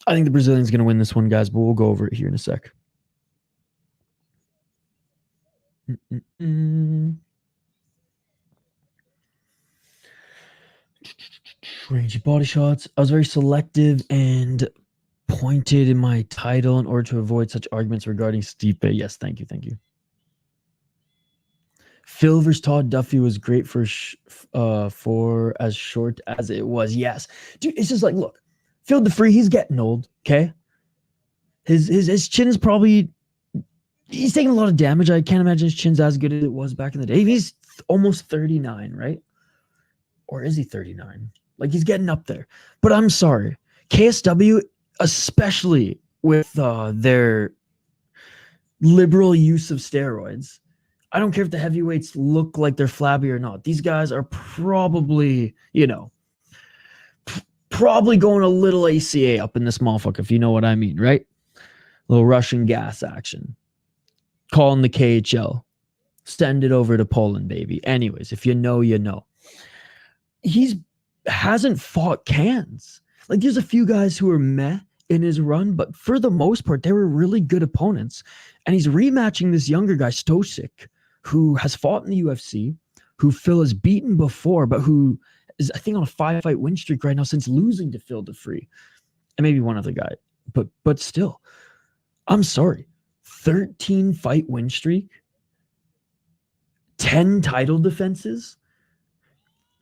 I think the Brazilian's going to win this one, guys, but we'll go over it here in a sec. Rangy body shots. I was very selective and pointed in my title in order to avoid such arguments regarding Stipe. Yes, thank you. Phil versus Todd Duffy was great for as short as it was. Yes, dude, it's just like, look, Phil DeFree, he's getting old. Okay, his chin is probably, he's taking a lot of damage. I can't imagine his chin's as good as it was back in the day. He's almost 39, right? Or is he 39? Like, he's getting up there. But I'm sorry, KSW, especially with their liberal use of steroids, I don't care if the heavyweights look like they're flabby or not. These guys are probably, probably going a little ACA up in this motherfucker, if you know what I mean, right? A little Russian gas action. Calling the KHL. Send it over to Poland, baby. Anyways, if you know, you know. Hasn't fought cans. Like, there's a few guys who are meh in his run, but for the most part, they were really good opponents. And he's rematching this younger guy, Stosik, who has fought in the UFC, who Phil has beaten before, but who is, I think, on a 5-fight win streak right now since losing to Phil DeFree. And maybe one other guy. But still, I'm sorry. 13-fight win streak, 10 title defenses,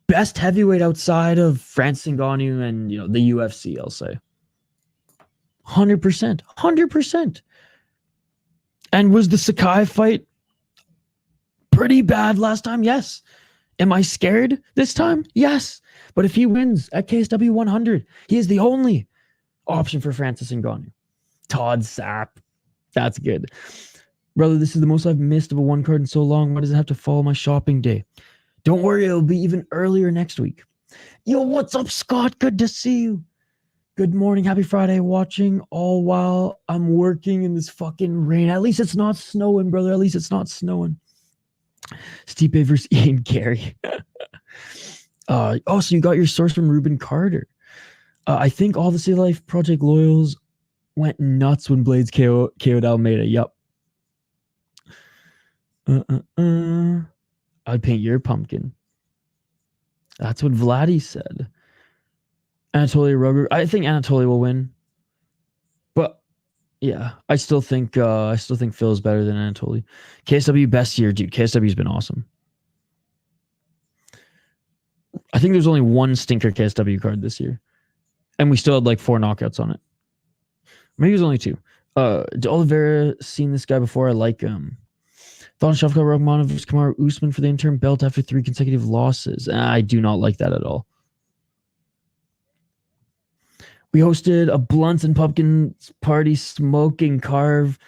best heavyweight outside of Francis Ngannou and the UFC, I'll say. 100%. And was the Sakai fight pretty bad last time? Yes. Am I scared this time? Yes. But if he wins at KSW 100, he is the only option for Francis Ngannou. Todd Sapp. That's good. Brother, this is the most I've missed of a one card in so long. Why does it have to follow my shopping day? Don't worry, it'll be even earlier next week. Yo, what's up, Scott? Good to see you. Good morning. Happy Friday. Watching all while I'm working in this fucking rain. At least it's not snowing, brother. At least it's not snowing. Stipe versus Ian Gary. So you got your source from Ruben Carter. I think all the City Life Project loyals went nuts when Blades KO'd Almeida. Yup. I'd paint your pumpkin. That's what Vladdy said. Anatoly Rugger. I think Anatoly will win. But Yeah, I still think Phil is better than Anatoly. KSW best year, dude. KSW's been awesome. I think there's only one stinker KSW card this year, and we still had like 4 knockouts on it. Maybe it was only 2. Did Oliveira seen this guy before? I like him. Thought Shafka Rogmanov versus Kamar Usman for the interim belt after 3 consecutive losses. I do not like that at all. We hosted a blunts and pumpkins party, smoking carve,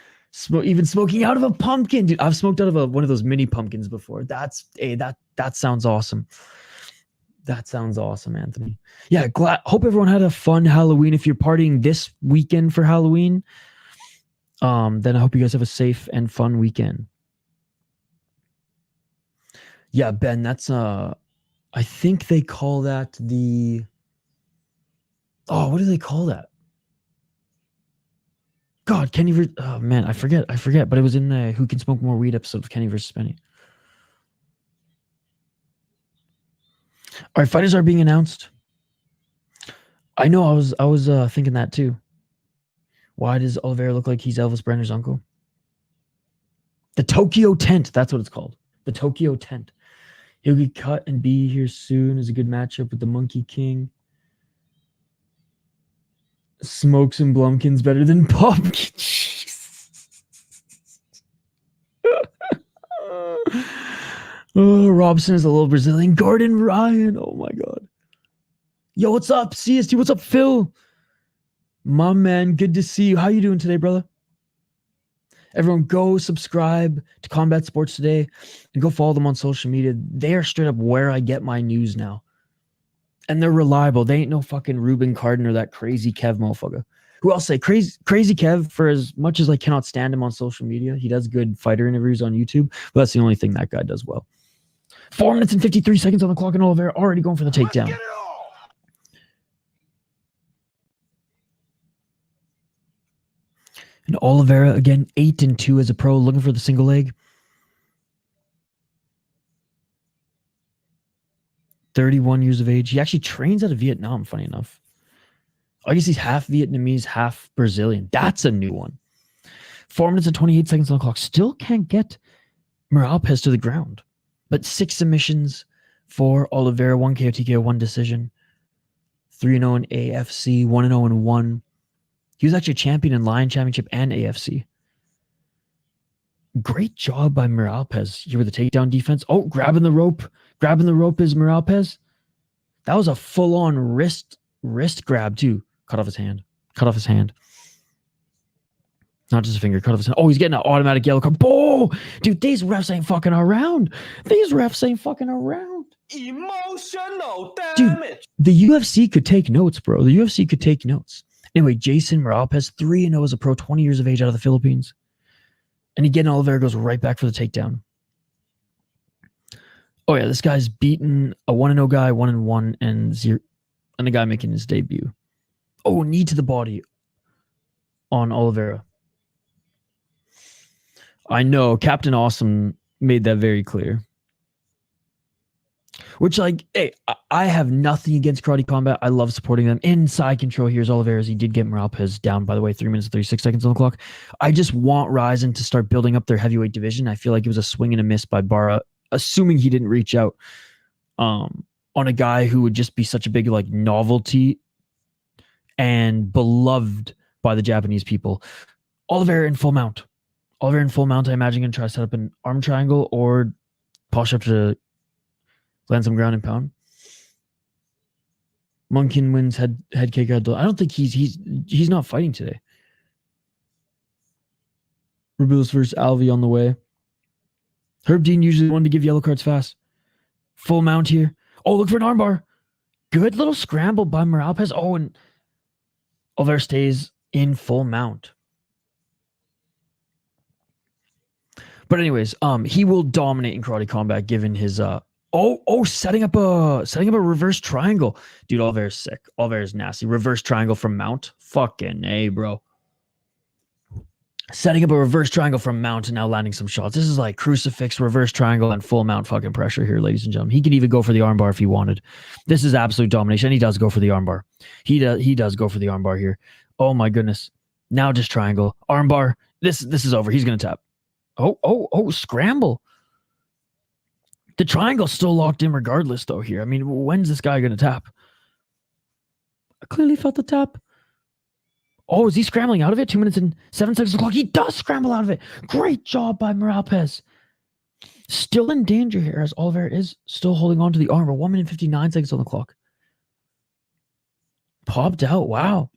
even smoking out of a pumpkin, dude. I've smoked out of one of those mini pumpkins before. That sounds awesome. That sounds awesome, Anthony. Yeah, hope everyone had a fun Halloween. If you're partying this weekend for Halloween, then I hope you guys have a safe and fun weekend. Yeah, Ben, that's I think they call that the what do they call that? God, Kenny oh man, I forget, but it was in the Who Can Smoke More Weed episode of Kenny versus Spenny. All right, fighters are being announced. I know, I was thinking that too. Why does Oliveira look like he's Elvis Brenner's uncle? The Tokyo Tent, that's what it's called. The Tokyo Tent. He'll get cut and be here soon. Is a good matchup with the Monkey King. Smokes and Blumpkins better than Pumpkin. Oh, Robson is a little Brazilian. Gordon Ryan. Oh my God. Yo, what's up, CST? What's up, Phil? My man, good to see you. How you doing today, brother? Everyone go subscribe to Combat Sports Today and go follow them on social media. They are straight up where I get my news now. And they're reliable. They ain't no fucking Ruben Cardin or that crazy Kev motherfucker. Who I'll say, crazy Kev, for as much as I cannot stand him on social media, he does good fighter interviews on YouTube, but that's the only thing that guy does well. 4 minutes and 53 seconds on the clock, and Oliveira already going for the takedown. And Oliveira, again, 8-2 as a pro, looking for the single leg. 31 years of age. He actually trains out of Vietnam, funny enough. I guess he's half Vietnamese, half Brazilian. That's a new one. 4 minutes and 28 seconds on the clock. Still can't get Moralpes to the ground. But 6 submissions for Oliveira. 1 KO, TKO, 1 decision. 3-0 in AFC. 1-0 in 1. He was actually a champion in Lion Championship and AFC. Great job by Moralpes here with the takedown defense. Oh, grabbing the rope. Grabbing the rope is Moralpes. That was a full-on wrist grab, too. Cut off his hand. Cut off his hand. Not just a finger. Cut off his hand. Oh, he's getting an automatic yellow card. Oh, dude, these refs ain't fucking around. These refs ain't fucking around. Emotional damage. Dude, the UFC could take notes, bro. The UFC could take notes. Anyway, Jason Moralpes, 3-0 as a pro, 20 years of age out of the Philippines. And again, Oliveira goes right back for the takedown. Oh, yeah, this guy's beaten a 1-0 guy, 1-1, and 0, and a guy making his debut. Oh, knee to the body on Oliveira. I know, Captain Awesome made that very clear. Which, like, hey, I have nothing against Karate Combat. I love supporting them. Inside control, here's Oliveira. He did get Moralpes down, by the way, 3 minutes and 36 seconds on the clock. I just want Ryzen to start building up their heavyweight division. I feel like it was a swing and a miss by Barra, assuming he didn't reach out on a guy who would just be such a big, like, novelty and beloved by the Japanese people. Oliveira in full mount. Oliveira in full mount, I imagine, going to try to set up an arm triangle or push up to land some ground and pound. Munkin wins head kick. I don't think he's not fighting today. Rubilis versus Alvey on the way. Herb Dean usually wanted to give yellow cards fast. Full mount here. Oh, look for an armbar. Good little scramble by Moralpes. Oh, and Oliveira stays in full mount. But anyways, he will dominate in Karate Combat given his setting up a reverse triangle. Dude, Oliveira's sick. Oliveira's nasty. Reverse triangle from mount. Fucking A, bro. Setting up a reverse triangle from mount and now landing some shots. This is like crucifix, reverse triangle, and full mount fucking pressure here, ladies and gentlemen. He could even go for the armbar if he wanted. This is absolute domination. And he does go for the armbar. He does go for the armbar here. Oh my goodness. Now just triangle. Armbar. This is over. He's going to tap. Oh, scramble. The triangle's still locked in regardless, though, here. I mean, when's this guy going to tap? I clearly felt the tap. Oh, is he scrambling out of it? 2 minutes and 7 seconds on the clock. He does scramble out of it. Great job by Moralpez. Still in danger here as Oliveira is still holding on to the arm. But 1 minute 59 seconds on the clock. Popped out. Wow.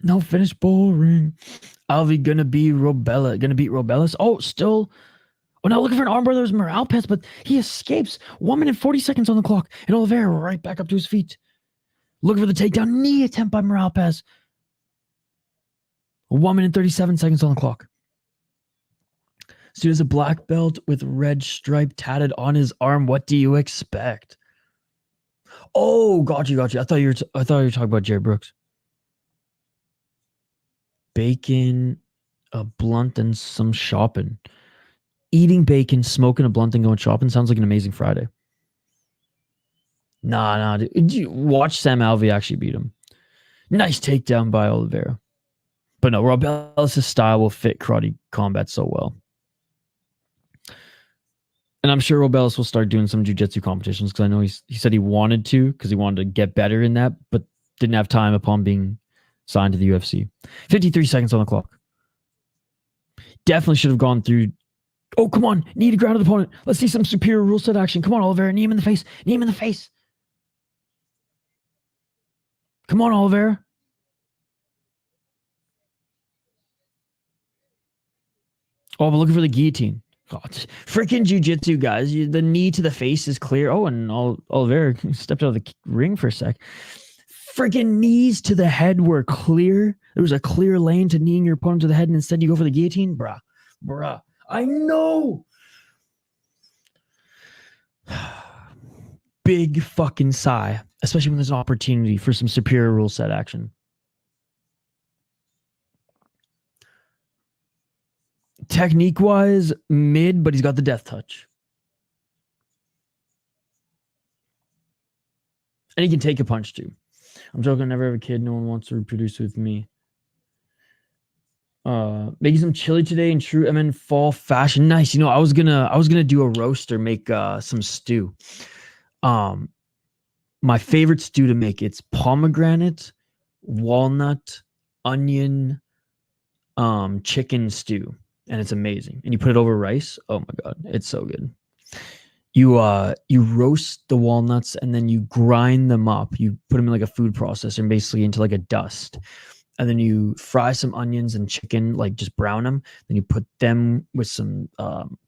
No finish. Boring. Alvi gonna be Robella. Gonna beat Robelis. Oh, still. Oh, now looking for an armbar. There's Moralpez, but he escapes. 1 minute 40 seconds on the clock. And Oliveira right back up to his feet. Looking for the takedown. Knee attempt by Moralpez. 1 minute 37 seconds on the clock. So he has a black belt with red stripe tatted on his arm. What do you expect? Oh, got you. I thought you were talking about Jerry Brooks. Bacon, a blunt, and some shopping. Eating bacon, smoking a blunt, and going shopping sounds like an amazing Friday. Nah. Dude, watch Sam Alvey actually beat him. Nice takedown by Oliveira. But no, Robelis' style will fit karate combat so well. And I'm sure Robelis will start doing some jiu-jitsu competitions because I know he said he wanted to because he wanted to get better in that, but didn't have time upon being signed to the UFC. 53 seconds on the clock. Definitely should have gone through. Oh, come on. Knee to ground of the opponent. Let's see some superior rule set action. Come on, Oliveira. Knee him in the face. Knee him in the face. Come on, Oliveira. Oh, but looking for the guillotine. God, freaking jiu-jitsu, guys. The knee to the face is clear. Oh, and Oliveira stepped out of the ring for a sec. Freaking knees to the head were clear. There was a clear lane to kneeing your opponent to the head, and instead you go for the guillotine? Bruh. I know. Big fucking sigh, especially when there's an opportunity for some superior rule set action. Technique-wise, mid, but he's got the death touch. And he can take a punch, too. I'm joking, I never have a kid. No one wants to reproduce with me. Making some chili today in true MN fall fashion. Nice. You know, I was gonna do a roast or make some stew. My favorite stew to make, it's pomegranate, walnut, onion, chicken stew. And it's amazing. And you put it over rice. Oh my God. It's so good. You roast the walnuts and then you grind them up. You put them in like a food processor and basically into like a dust. And then you fry some onions and chicken, like just brown them. Then you put them with some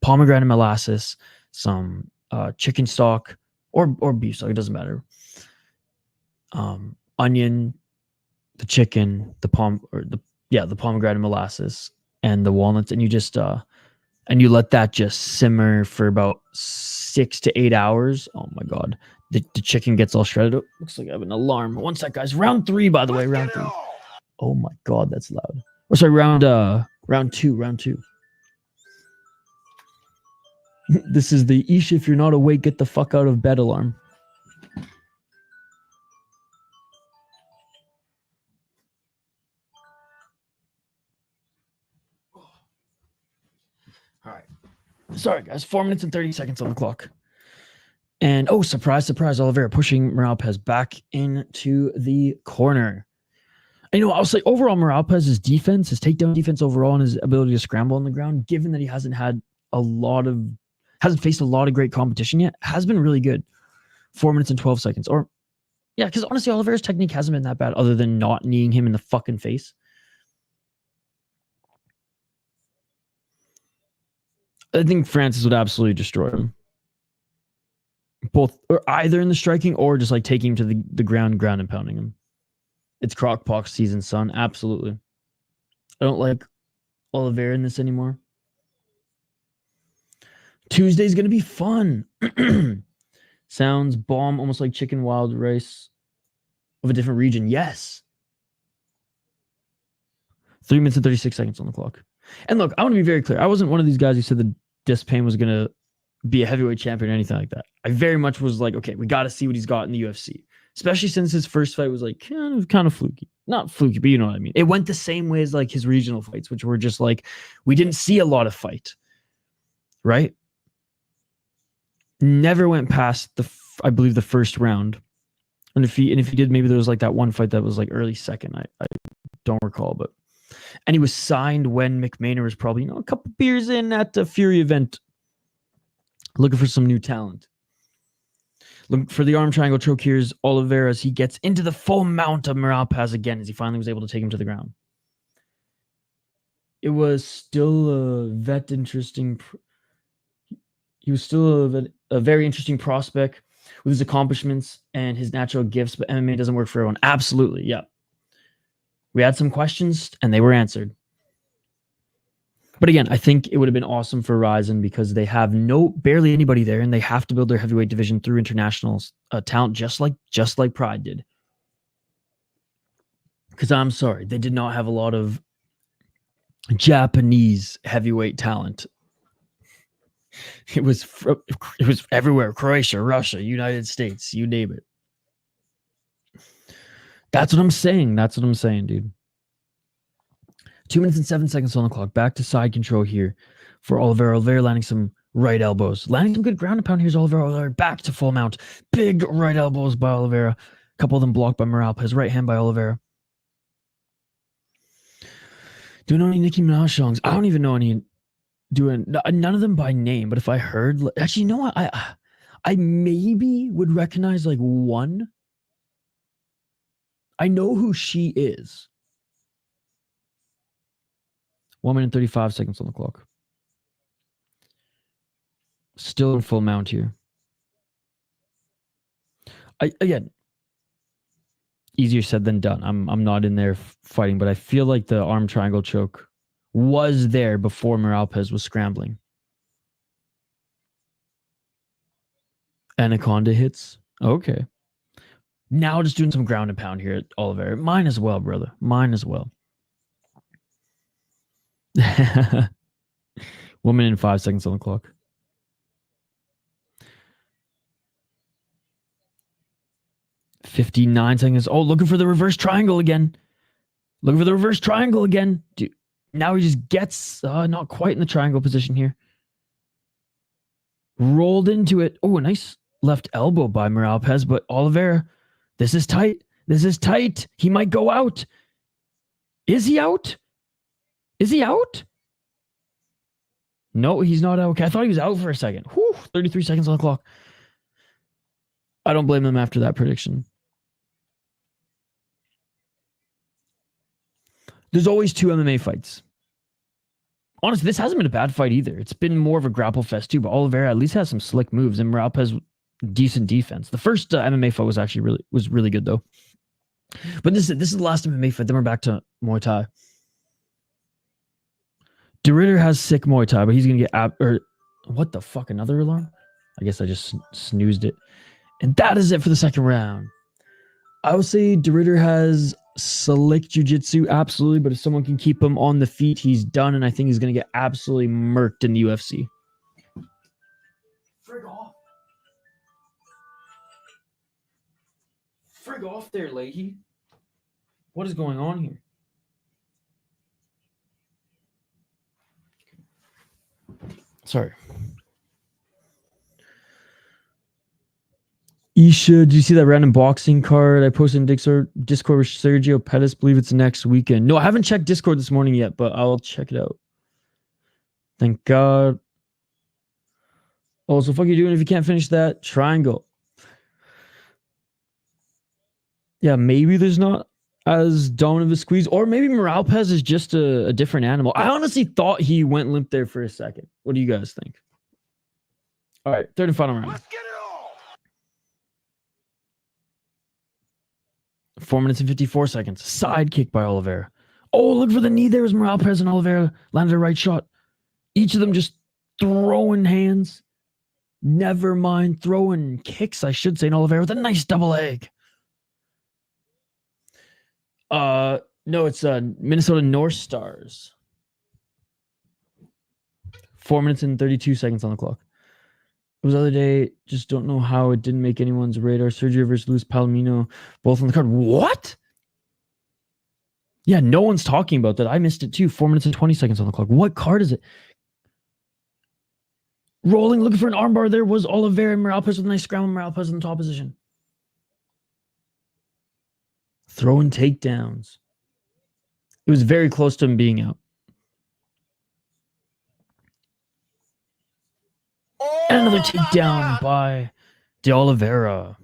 pomegranate molasses, some chicken stock or beef stock. It doesn't matter. Onion, the chicken, the pomegranate molasses, and the walnuts, and you just and you let that just simmer for about 6 to 8 hours. Oh my God, the chicken gets all shredded. Oh, looks like I have an alarm. One sec, guys. Round 3, by the way. Round 3. Oh my God, that's loud. Oh, sorry. Round two. This is the Ish, if you're not awake, get the fuck out of bed alarm. All right. Sorry, guys. 4 minutes and 30 seconds on the clock. And, oh, surprise, Oliveira pushing Moralpez back into the corner. And, you know, I'll say overall Moralpez's defense, his takedown defense overall, and his ability to scramble on the ground, given that he hasn't faced a lot of great competition yet, has been really good. 4 minutes and 12 seconds. Or, yeah, because honestly, Oliveira's technique hasn't been that bad other than not kneeing him in the fucking face. I think Francis would absolutely destroy him. Both, or either in the striking or just like taking him to the ground and pounding him. It's crockpox season, son. Absolutely. I don't like Oliveira in this anymore. Tuesday's going to be fun. Sounds bomb, almost like chicken wild rice of a different region. Yes. 3 minutes and 36 seconds on the clock. And look, I want to be very clear. I wasn't one of these guys who said that Despain was going to be a heavyweight champion or anything like that. I very much was like, okay, we got to see what he's got in the UFC. especially since his first fight was like kind of fluky. Not fluky, but you know what I mean. It went the same way as like his regional fights, which were just like we didn't see a lot of fight, right? Never went past I believe the first round, and if he did, maybe there was like that one fight that was like early second. I don't recall, but and he was signed when McMahon was probably a couple beers in at the Fury event, looking for some new talent. Look for the arm triangle choke. Here's Oliveira as he gets into the full mount of Morales again as he finally was able to take him to the ground. It was still a interesting. He was still a very interesting prospect with his accomplishments and his natural gifts, but MMA doesn't work for everyone. Absolutely, yeah. We had some questions and they were answered. But again, I think it would have been awesome for Rizin because they have barely anybody there, and they have to build their heavyweight division through international talent, just like Pride did. Because I'm sorry, they did not have a lot of Japanese heavyweight talent. It was everywhere: Croatia, Russia, United States, you name it. That's what I'm saying. That's what I'm saying, dude. 2 minutes and 7 seconds on the clock. Back to side control here for Oliveira. Oliveira landing some right elbows. Landing some good ground and pound. Here's Oliveira back to full mount. Big right elbows by Oliveira. A couple of them blocked by Morales. Right hand by Oliveira. Do you know any Nicki Minaj songs? I don't even know any. None of them by name, but if I heard, actually, you know what? I maybe would recognize like one. I know who she is. 1 minute 35 seconds on the clock. Still in full mount here. Again, easier said than done. I'm not in there fighting, but I feel like the arm triangle choke was there before Morales was scrambling. Anaconda hits. Okay. Now just doing some ground and pound here at Oliveira. Mine as well, brother. Mine as well. 1 minute and 5 seconds on the clock. $59 seconds. Oh, looking for the reverse triangle again. Looking for the reverse triangle again. Dude, now he just gets not quite in the triangle position here. Rolled into it. Oh, a nice left elbow by Morales, but Oliveira, this is tight. This is tight. He might go out. Is he out? Is he out? No, he's not out. Okay, I thought he was out for a second. Whew, 33 seconds on the clock. I don't blame them after that prediction. There's always two MMA fights. Honestly, this hasn't been a bad fight either. It's been more of a grapple fest too, but Oliveira at least has some slick moves, and Morales has decent defense. The first MMA fight was actually really good though. But this is the last MMA fight. Then we're back to Muay Thai. De Ridder has sick Muay Thai, but he's gonna get what the fuck? Another alarm? I guess I just snoozed it. And that is it for the second round. I would say De Ridder has slick jiu-jitsu, absolutely, but if someone can keep him on the feet, he's done, and I think he's gonna get absolutely murked in the UFC. Frig off. Frig off there, Leahy. What is going on here? Sorry. Isha, do you see that random boxing card I posted in Discord with Sergio Pettis? Believe it's next weekend. No, I haven't checked Discord this morning yet, but I'll check it out. Thank God. Oh, so fuck you doing if you can't finish that triangle? Yeah, maybe there's not as dominant of a squeeze, or maybe Morales is just a different animal. I honestly thought he went limp there for a second. What do you guys think? All right, third and final round. Let's get it on! 4 minutes and 54 seconds. Side kick by Oliveira. Oh, look for the knee there as Morales and Oliveira landed a right shot. Each of them just throwing hands. Never mind throwing kicks, I should say, in Oliveira with a nice double leg. No, it's Minnesota North Stars. 4 minutes and 32 seconds on the clock. was the other day. Just don't know how it didn't make anyone's radar. Sergio versus Luis Palomino, both on the card. What? Yeah, no one's talking about that. I missed it too. 4 minutes and 20 seconds on the clock. What card is it? Rolling, looking for an armbar. There was Oliveira and Morales with a nice scramble. Morales in the top position. Throwing takedowns. It was very close to him being out. And another takedown by De Oliveira.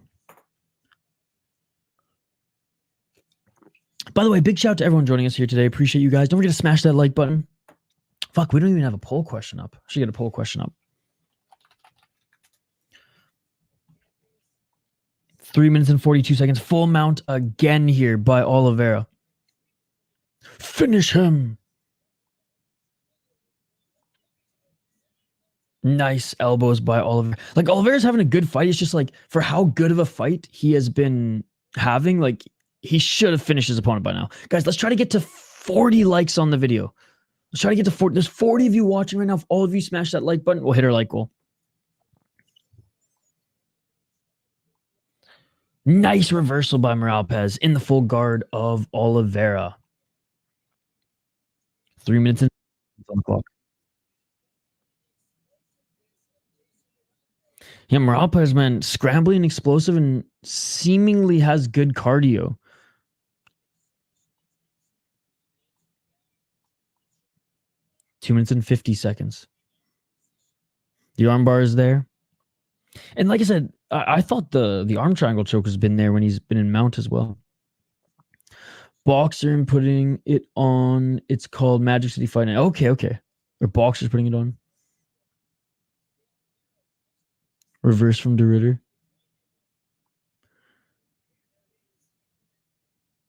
By the way, big shout out to everyone joining us here today. Appreciate you guys. Don't forget to smash that like button. Fuck, we don't even have a poll question up. I should get a poll question up. 3 minutes and 42 seconds. Full mount again here by Oliveira. Finish him. Nice elbows by Oliveira. Like, Oliveira's having a good fight. It's just like, for how good of a fight he has been having, like, he should have finished his opponent by now. Guys, let's try to get to 40 likes on the video. Let's try to get to 40. There's 40 of you watching right now. If all of you smash that like button, we'll hit our like goal. Nice reversal by Morales in the full guard of Oliveira. 3 minutes on the clock. Yeah, Morales, man, scrambling, explosive, and seemingly has good cardio. Two minutes and 50 seconds. The armbar is there. And like I said, I thought the arm triangle choke has been there when he's been in mount as well. Boxer and putting it on. It's called Magic City Fight Night. Okay. Or Boxer's putting it on. Reverse from De Ritter.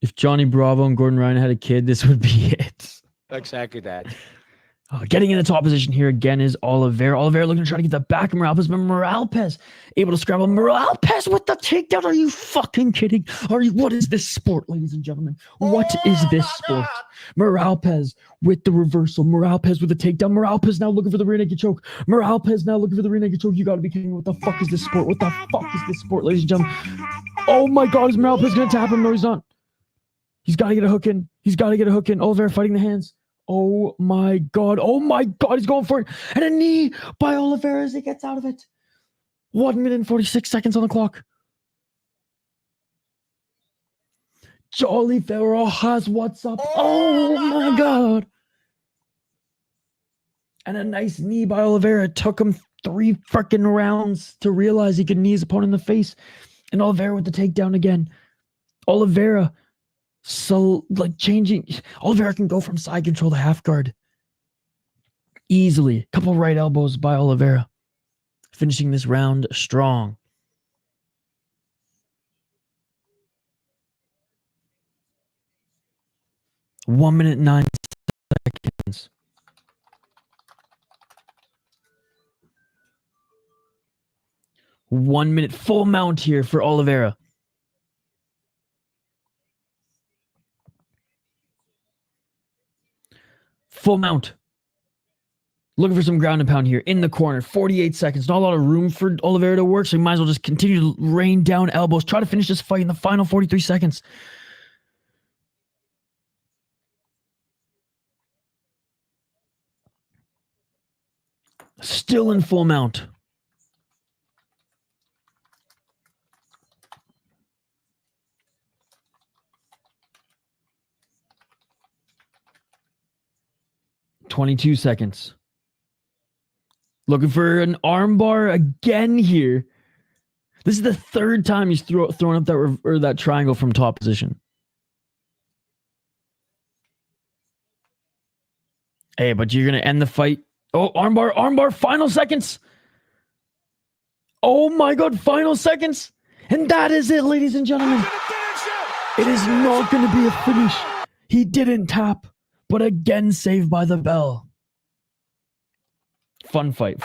If Johnny Bravo and Gordon Ryan had a kid, this would be it. Exactly that. Getting in the top position here again is Oliveira. Oliveira looking to try to get the back of Morales, but Morales able to scramble. Morales with the takedown. Are you fucking kidding? What is this sport, ladies and gentlemen? What is this sport? Morales with the reversal. Morales with the takedown. Morales now looking for the rear naked choke. Morales now looking for the rear naked choke. You gotta be kidding me. What the fuck is this sport? What the fuck is this sport, ladies and gentlemen? Oh my god, is Morales gonna tap him? No, he's not. He's gotta get a hook in. Oliveira fighting the hands. Oh my god, he's going for it. And a knee by Oliveira as he gets out of it. 1 minute and 46 seconds on the clock. Oliveira has what's up. Oh my god. And a nice knee by Oliveira. It took him 3 freaking rounds to realize he could knee his opponent in the face. And Oliveira with the takedown again. Oliveira. So, like, changing. Oliveira can go from side control to half guard easily. Couple right elbows by Oliveira. Finishing this round strong. One minute 9 seconds. One minute full mount here for Oliveira. Full mount. Looking for some ground and pound here in the corner. 48 seconds. Not a lot of room for Oliveira to work, so he might as well just continue to rain down elbows. Try to finish this fight in the final 43 seconds. Still in full mount. $22 seconds. Looking for an armbar again here. This is the third time he's thrown up that triangle from top position. Hey, but you're going to end the fight. Oh, armbar, final seconds. Oh my god, final seconds. And that is it, ladies and gentlemen. It is not going to be a finish. He didn't tap. But again, saved by the bell. Fun fight.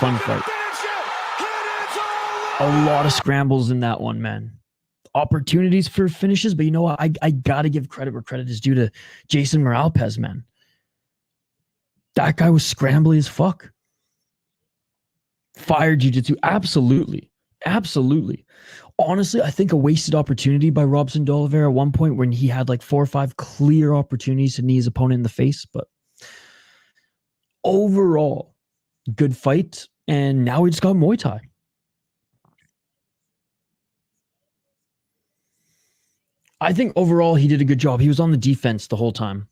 A lot of scrambles in that one, man. Opportunities for finishes, but you know what? I gotta give credit where credit is due to Jason Morales, man. That guy was scrambly as fuck. Fire jiu-jitsu. Absolutely. Absolutely. Honestly, I think a wasted opportunity by Robson de Oliveira at one point when he had like 4 or 5 clear opportunities to knee his opponent in the face. But overall, good fight. And now we just got Muay Thai. I think overall he did a good job. He was on the defense the whole time.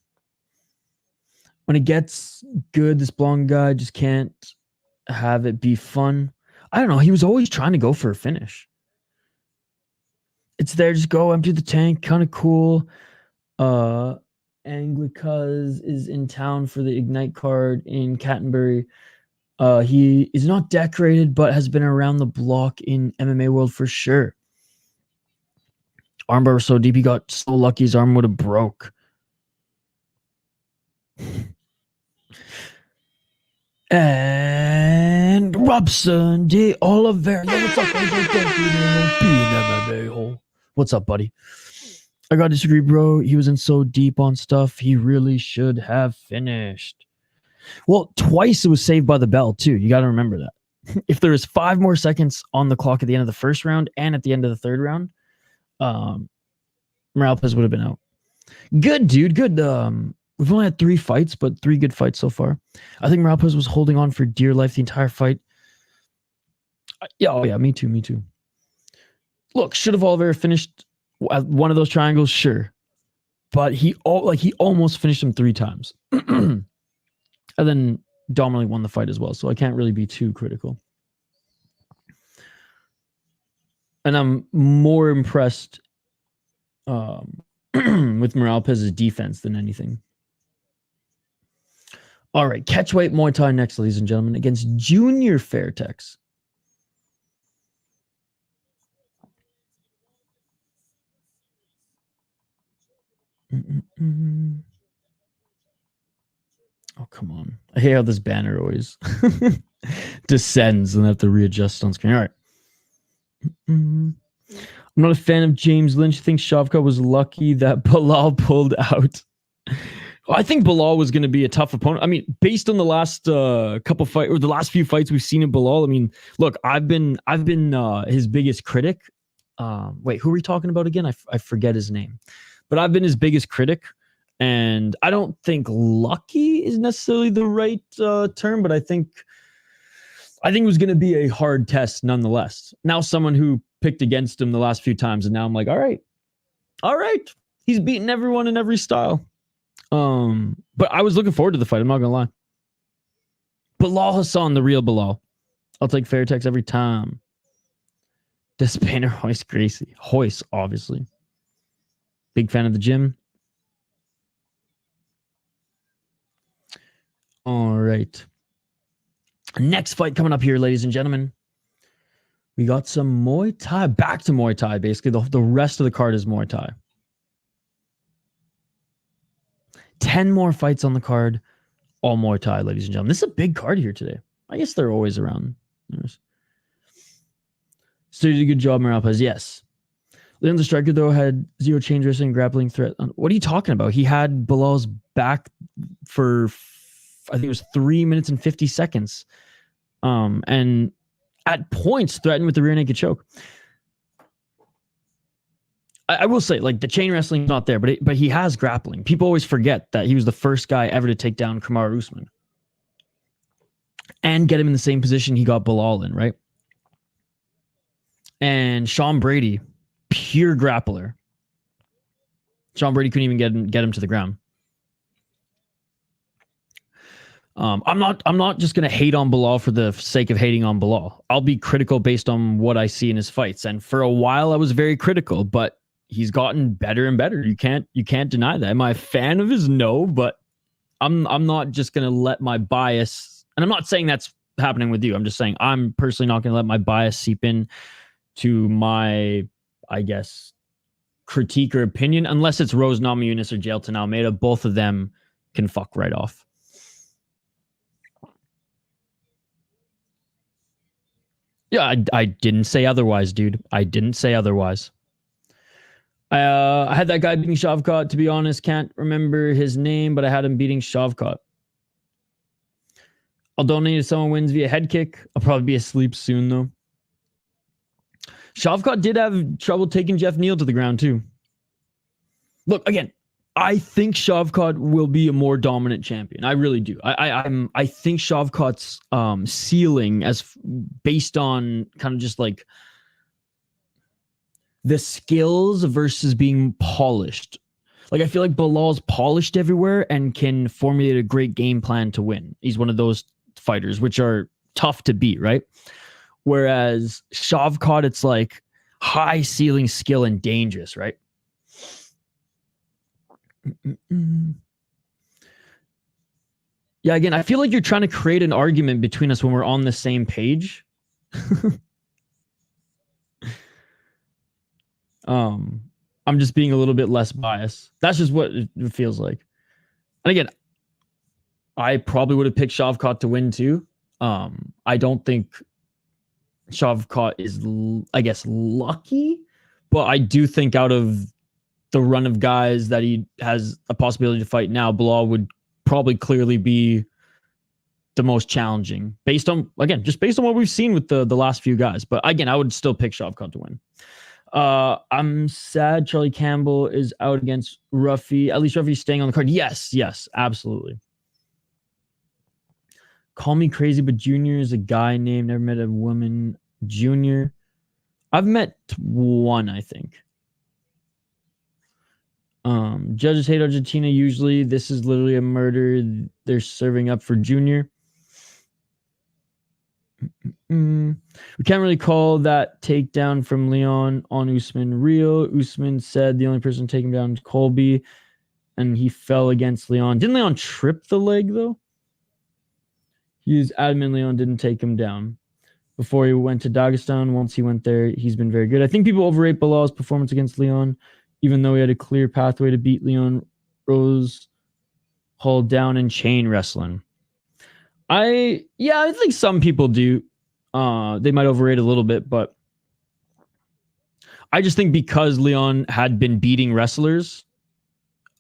When it gets good, this blonde guy just can't have it be fun. I don't know. He was always trying to go for a finish. It's there. Just go empty the tank. Kind of cool. Anglicuz is in town for the Ignite card in Cattenbury. He is not decorated, but has been around the block in MMA world for sure. Armbar was so deep, he got so lucky his arm would have broke. And Robson de Oliveira. What's up, buddy? I gotta disagree, bro. He was in so deep on stuff. He really should have finished. Well, twice it was saved by the bell, too. You gotta remember that. If there was 5 more seconds on the clock at the end of the first round and at the end of the third round, Morales would have been out. Good, dude. Good. We've only had 3 fights, but 3 good fights so far. I think Morales was holding on for dear life the entire fight. Yeah, oh yeah, me too, me too. Look, should have Oliveira finished one of those triangles? Sure. But he almost finished him 3 times. And then dominantly won the fight as well, so I can't really be too critical. And I'm more impressed with Morales' defense than anything. All right, catchweight Muay Thai next, ladies and gentlemen, against Junior Fairtex. Oh, come on. I hate how this banner always descends and I have to readjust on screen. All right. I'm not a fan of James Lynch. I think Shavkat was lucky that Bilal pulled out. I think Bilal was going to be a tough opponent. I mean, based on the last couple fights or the last few fights we've seen in Bilal, I mean, look, I've been his biggest critic. Wait, who are we talking about again? I forget his name, but I've been his biggest critic, and I don't think lucky is necessarily the right term, but I think it was going to be a hard test nonetheless. Now, someone who picked against him the last few times, and now I'm like, all right, he's beaten everyone in every style. But I was looking forward to the fight. I'm not gonna lie. Bilal Hassan, the real Bilal. I'll take Fairtex every time. Despainer Hoist Gracie. Hoist, obviously. Big fan of the gym. All right. Next fight coming up here, ladies and gentlemen. We got some Muay Thai. Back to Muay Thai, basically. The rest of the card is Muay Thai. 10 more fights on the card, all Muay Thai, ladies and gentlemen. This is a big card here today. I guess they're always around. So you did a good job, Morales. Yes. Leon the Striker, though, had 0 change wrestling grappling threat. What are you talking about? He had Bilal's back for, I think it was 3 minutes and 50 seconds. And at points threatened with the rear naked choke. I will say, like, the chain wrestling is not there, but he has grappling. People always forget that he was the first guy ever to take down Kamaru Usman and get him in the same position he got Bilal in, right? And Sean Brady, pure grappler. Sean Brady couldn't even get him to the ground. I'm not just gonna hate on Bilal for the sake of hating on Bilal. I'll be critical based on what I see in his fights, and for a while I was very critical, but he's gotten better and better. You can't deny that. Am I a fan of his? No, but I'm not just gonna let my bias, and I'm not saying that's happening with you. I'm just saying I'm personally not gonna let my bias seep in to my, I guess, critique or opinion, unless it's Rose Namajunas or Jailton Almeida. Both of them can fuck right off. Yeah, I didn't say otherwise, dude. I didn't say otherwise. I had that guy beating Shavkat. To be honest, can't remember his name, but I had him beating Shavkat. I'll donate if someone wins via head kick. I'll probably be asleep soon, though. Shavkat did have trouble taking Jeff Neal to the ground, too. Look, again, I think Shavkat will be a more dominant champion. I really do. I think Shavkat's ceiling, based on kind of just like the skills versus being polished. Like, I feel like Bilal's polished everywhere and can formulate a great game plan to win. He's one of those fighters, which are tough to beat, right? Whereas Shavkat, it's like high ceiling skill and dangerous, right? Yeah, again, I feel like you're trying to create an argument between us when we're on the same page. I'm just being a little bit less biased. That's just what it feels like. And again, I probably would have picked Shavkat to win too. I don't think Shavkat is, I guess, lucky, but I do think out of the run of guys that he has a possibility to fight now, Bilal would probably clearly be the most challenging based on, again, just based on what we've seen with the last few guys. But again, I would still pick Shavkat to win. I'm sad Charlie Campbell is out against Ruffy. At least Ruffy's staying on the card. Yes, absolutely. Call me crazy, but Junior is a guy named, never met a woman. Junior. I've met one, I think. Judges hate Argentina usually. This is literally a murder they're serving up for Junior. We can't really call that takedown from Leon on Usman real. Usman said the only person taking him down is Colby, and he fell against Leon. Didn't Leon trip the leg, though? He was adamant Leon didn't take him down. Before he went to Dagestan, once he went there, he's been very good. I think people overrate Bilal's performance against Leon, even though he had a clear pathway to beat Leon. Rose hauled down in chain wrestling. I think some people do. They might overrate a little bit, but I just think because Leon had been beating wrestlers,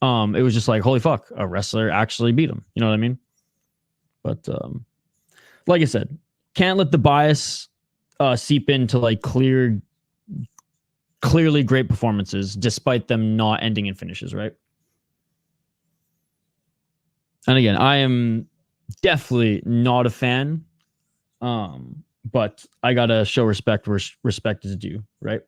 it was just like, holy fuck, a wrestler actually beat him. You know what I mean? But like I said, can't let the bias seep into like clearly great performances, despite them not ending in finishes, right? And again, I am definitely not a fan, but I gotta show respect where respect is due, right?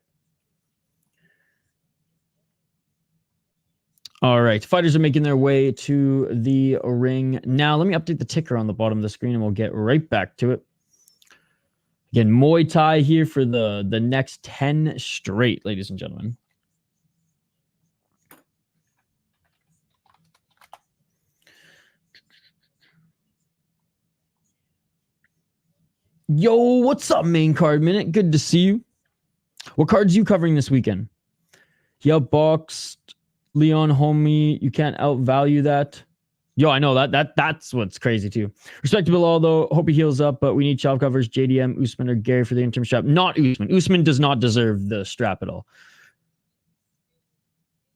All right, fighters are making their way to the ring now. Let me update the ticker on the bottom of the screen, and we'll get right back to it. Again, Muay Thai here for the next 10 straight, ladies and gentlemen. Yo, what's up, main card minute? Good to see you. What cards you covering this weekend? He outboxed Leon, homie. You can't outvalue that. Yo, I know that's what's crazy too. Respect to Bilal though. Hope he heals up, but we need shelf covers. JDM, Usman, or Gary for the interim strap. Not Usman. Usman does not deserve the strap at all.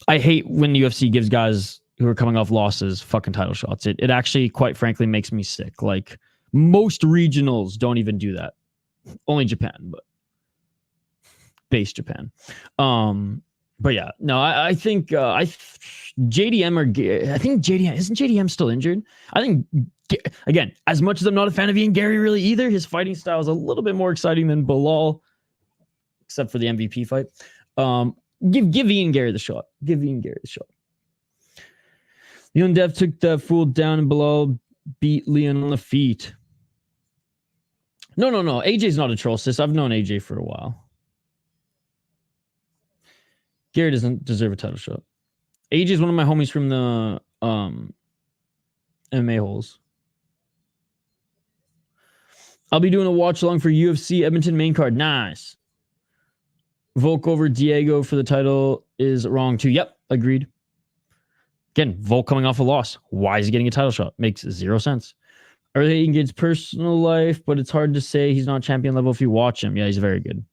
I hate when the UFC gives guys who are coming off losses fucking title shots. It actually, quite frankly, makes me sick. Like, most regionals don't even do that. Only Japan, but base Japan. But yeah, no, I think JDM I think JDM, isn't JDM still injured? I think, again, as much as I'm not a fan of Ian Gary really either, his fighting style is a little bit more exciting than Bilal, except for the MVP fight. Give Ian Gary the shot. Give Ian Gary the shot. Leon Dev took the fool down and Bilal beat Leon on the feet. No. AJ's not a troll, sis. I've known AJ for a while. Gary doesn't deserve a title shot. AJ is one of my homies from the MMA holes. I'll be doing a watch along for UFC Edmonton main card. Nice. Volk over Diego for the title is wrong too. Yep, agreed. Again, Volk coming off a loss. Why is he getting a title shot? Makes zero sense. Early engaged personal life, but it's hard to say he's not champion level if you watch him. Yeah, he's very good.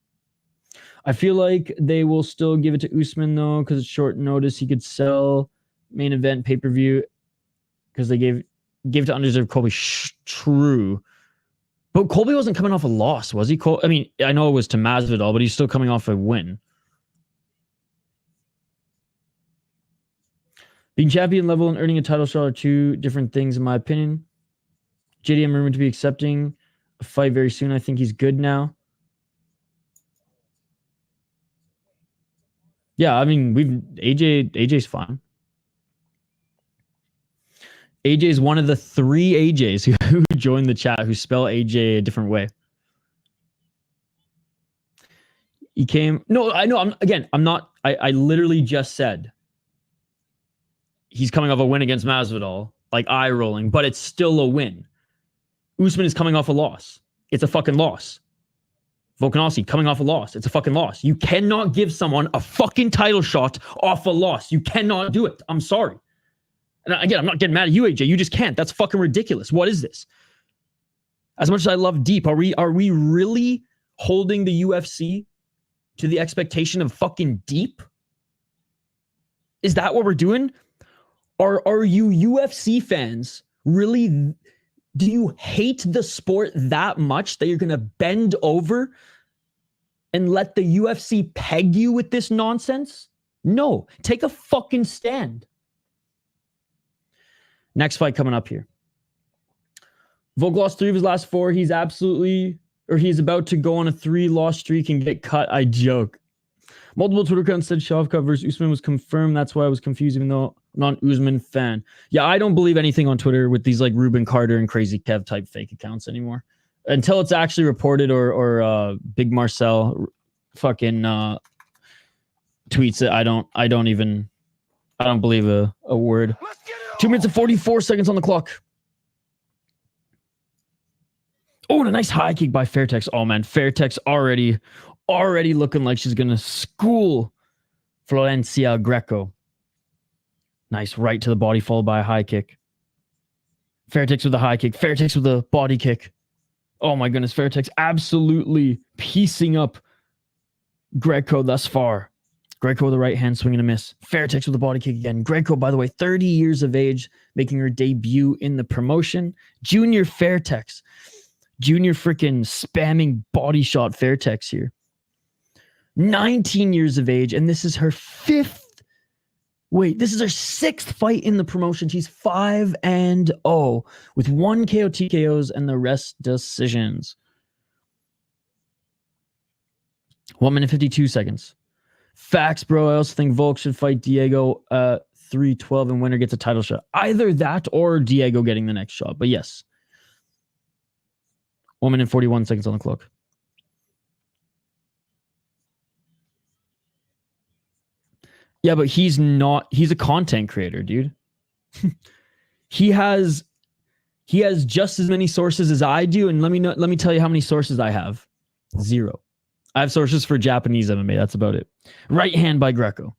I feel like they will still give it to Usman though, because it's short notice. He could sell main event pay-per-view because they gave to undeserved Colby. True. But Colby wasn't coming off a loss, was he? I mean, I know it was to Masvidal, but he's still coming off a win. Being champion level and earning a title shot are two different things, in my opinion. JDM rumored to be accepting a fight very soon. I think he's good now. Yeah, I mean, AJ's fine. AJ is one of the 3 AJs who joined the chat who spell AJ a different way. He came. No, I know. I'm not. I literally just said he's coming off a win against Masvidal, like eye rolling, but it's still a win. Usman is coming off a loss. It's a fucking loss. Volkanovski coming off a loss. It's a fucking loss. You cannot give someone a fucking title shot off a loss. You cannot do it. I'm sorry. And again, I'm not getting mad at you, AJ. You just can't. That's fucking ridiculous. What is this? As much as I love Deep, are we really holding the UFC to the expectation of fucking Deep? Is that what we're doing? Are you UFC fans really? Do you hate the sport that much that you're going to bend over and let the UFC peg you with this nonsense? No, take a fucking stand. Next fight coming up here. Volk lost 3 of his last 4. He's about to go on a 3-loss streak and get cut. I joke. Multiple Twitter accounts said Shavkat versus Usman was confirmed. That's why I was confused, even though I'm not an Usman fan. Yeah, I don't believe anything on Twitter with these like Ruben Carter and Crazy Kev type fake accounts anymore. Until it's actually reported or Big Marcel fucking tweets it. I don't believe a word. 2 minutes and 44 seconds on the clock. Oh, and a nice high kick by Fairtex. Oh man, Fairtex already looking like she's gonna school Florencia Greco. Nice right to the body, followed by a high kick. Fairtex with a high kick. Fairtex with a body kick. Oh my goodness, Fairtex absolutely piecing up Greco thus far. Greco with a right hand swing and a miss. Fairtex with a body kick again. Greco, by the way, 30 years of age, making her debut in the promotion. Junior Fairtex. Junior freaking spamming body shot Fairtex here. 19 years of age, and this is her 6th fight in the promotion. She's 5-0 with 1 KO, TKOs, and the rest decisions. 1 minute 52 seconds. Facts, bro. I also think Volk should fight Diego 3-12 and winner gets a title shot. Either that or Diego getting the next shot. But yes. 1 minute 41 seconds on the clock. Yeah, but he's a content creator, dude. He has just as many sources as I do, and let me tell you how many sources I have. 0. I have sources for Japanese MMA. That's about it. Right hand by Greco.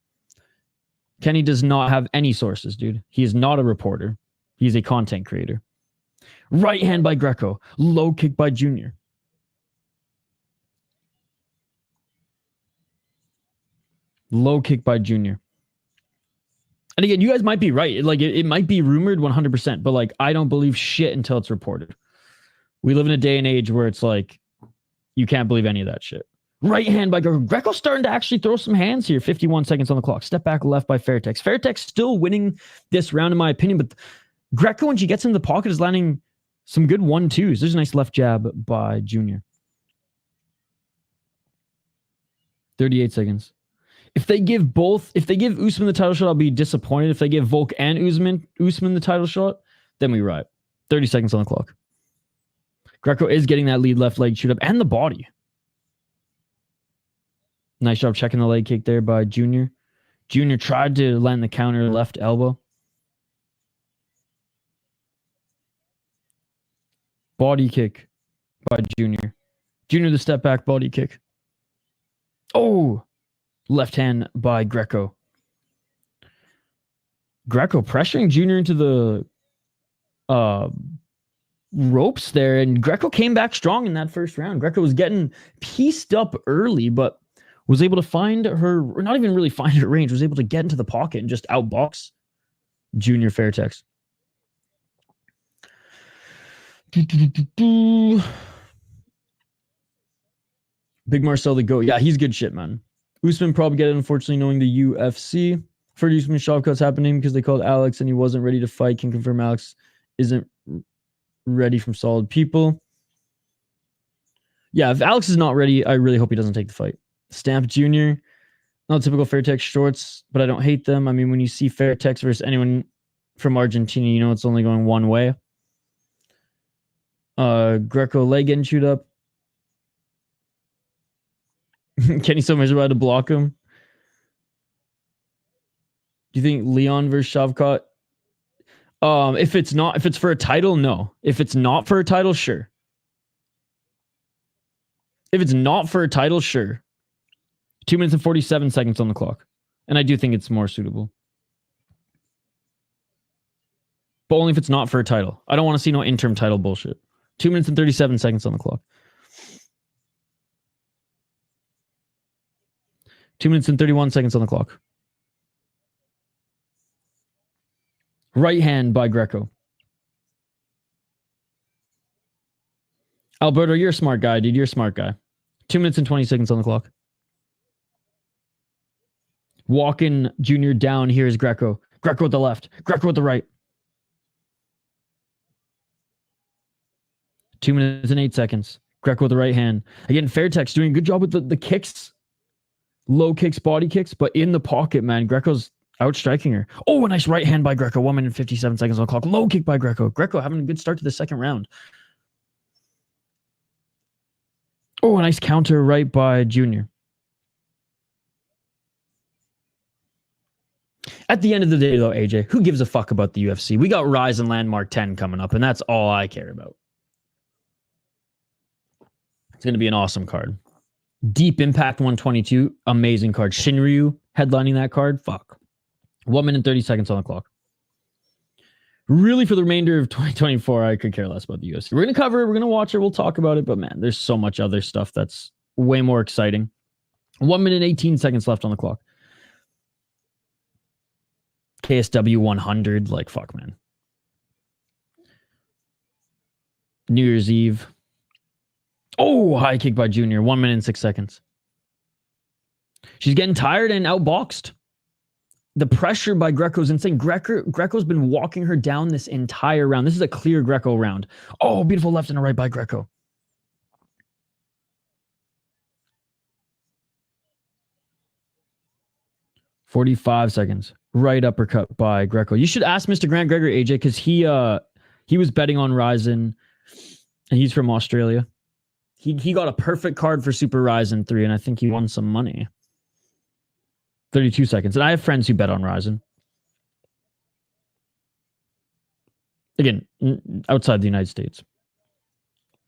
Kenny does not have any sources, dude. He is not a reporter. He's a content creator. Right hand by Greco. Low kick by Junior. Low kick by Junior. And again, you guys might be right. Like it might be rumored 100%, but like I don't believe shit until it's reported. We live in a day and age where it's like you can't believe any of that shit. Right hand by Greco. Greco's starting to actually throw some hands here. 51 seconds on the clock. Step back left by Fairtex. Fairtex still winning this round in my opinion, but Greco, when she gets in the pocket, is landing some good 1-2s. There's a nice left jab by Junior. 38 seconds. If they give Usman the title shot, I'll be disappointed. If they give Volk and Usman the title shot, then we ride. 30 seconds on the clock. Greco is getting that lead left leg shoot up and the body. Nice job checking the leg kick there by Junior. Junior tried to land the counter left elbow. Body kick by Junior. Junior the step back body kick. Oh, left hand by Greco. Greco pressuring Junior into the ropes there, and Greco came back strong in that first round. Greco was getting pieced up early, but was able to find her, or not even really find her range, was able to get into the pocket and just outbox Junior Fairtex. Big Marcel the GOAT. Yeah, he's good shit, man. Usman probably get it, unfortunately, knowing the UFC. For Usman, Shavkat's happening because they called Alex and he wasn't ready to fight. Can confirm Alex isn't ready from solid people. Yeah, if Alex is not ready, I really hope he doesn't take the fight. Stamp Jr., not typical Fairtex shorts, but I don't hate them. I mean, when you see Fairtex versus anyone from Argentina, you know it's only going one way. Greco leg getting chewed up. Kenny so miserable to block him. Do you think Leon versus Shavkat? If it's for a title, no. If it's not for a title, sure. If it's not for a title, sure. 2 minutes and 47 seconds on the clock. And I do think it's more suitable. But only if it's not for a title. I don't want to see no interim title bullshit. 2 minutes and 37 seconds on the clock. 2 minutes and 31 seconds on the clock. Right hand by Greco. Alberto, you're a smart guy, dude. You're a smart guy. 2 minutes and 20 seconds on the clock. Walking Jr. down. Here is Greco. Greco with the left. Greco with the right. 2 minutes and 8 seconds. Greco with the right hand. Again, Fairtex doing a good job with the kicks. Low kicks, body kicks, but in the pocket, man. Greco's outstriking her. Oh, a nice right hand by Greco. 1 minute and 57 seconds on the clock. Low kick by Greco. Greco having a good start to the second round. Oh, a nice counter right by Junior. At the end of the day, though, AJ, who gives a fuck about the UFC? We got Rise and Landmark 10 coming up, and that's all I care about. It's going to be an awesome card. Deep Impact 122, amazing card. Shinryu headlining that card, fuck. 1 minute and 30 seconds on the clock. Really, for the remainder of 2024, I could care less about the UFC. We're going to cover it, we're going to watch it, we'll talk about it, but man, there's so much other stuff that's way more exciting. 1 minute and 18 seconds left on the clock. KSW 100, like, fuck, man. New Year's Eve. Oh, high kick by Junior. 1 minute and 6 seconds. She's getting tired and outboxed. The pressure by Greco's insane. Greco's been walking her down this entire round. This is a clear Greco round. Oh, beautiful left and a right by Greco. .45 seconds. Right uppercut by Greco. You should ask Mr. Grant Gregory, AJ, because he was betting on Ryzen, and he's from Australia. He got a perfect card for Super Ryzen 3, and I think he won some money. 32 seconds. And I have friends who bet on Ryzen. Again, outside the United States.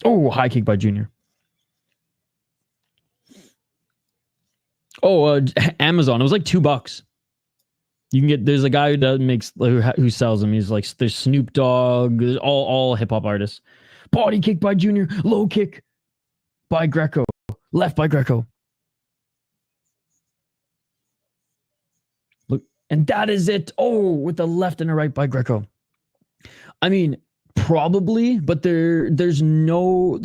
Oh, high kick by Junior. Oh, Amazon. It was like $2. You can get. There's a guy who sells them. He's like, there's Snoop Dogg. There's all hip hop artists. Body kick by Junior. Low kick by Greco. Left by Greco. Look, and that is it. Oh, with the left and the right by Greco. I mean, probably, but there's no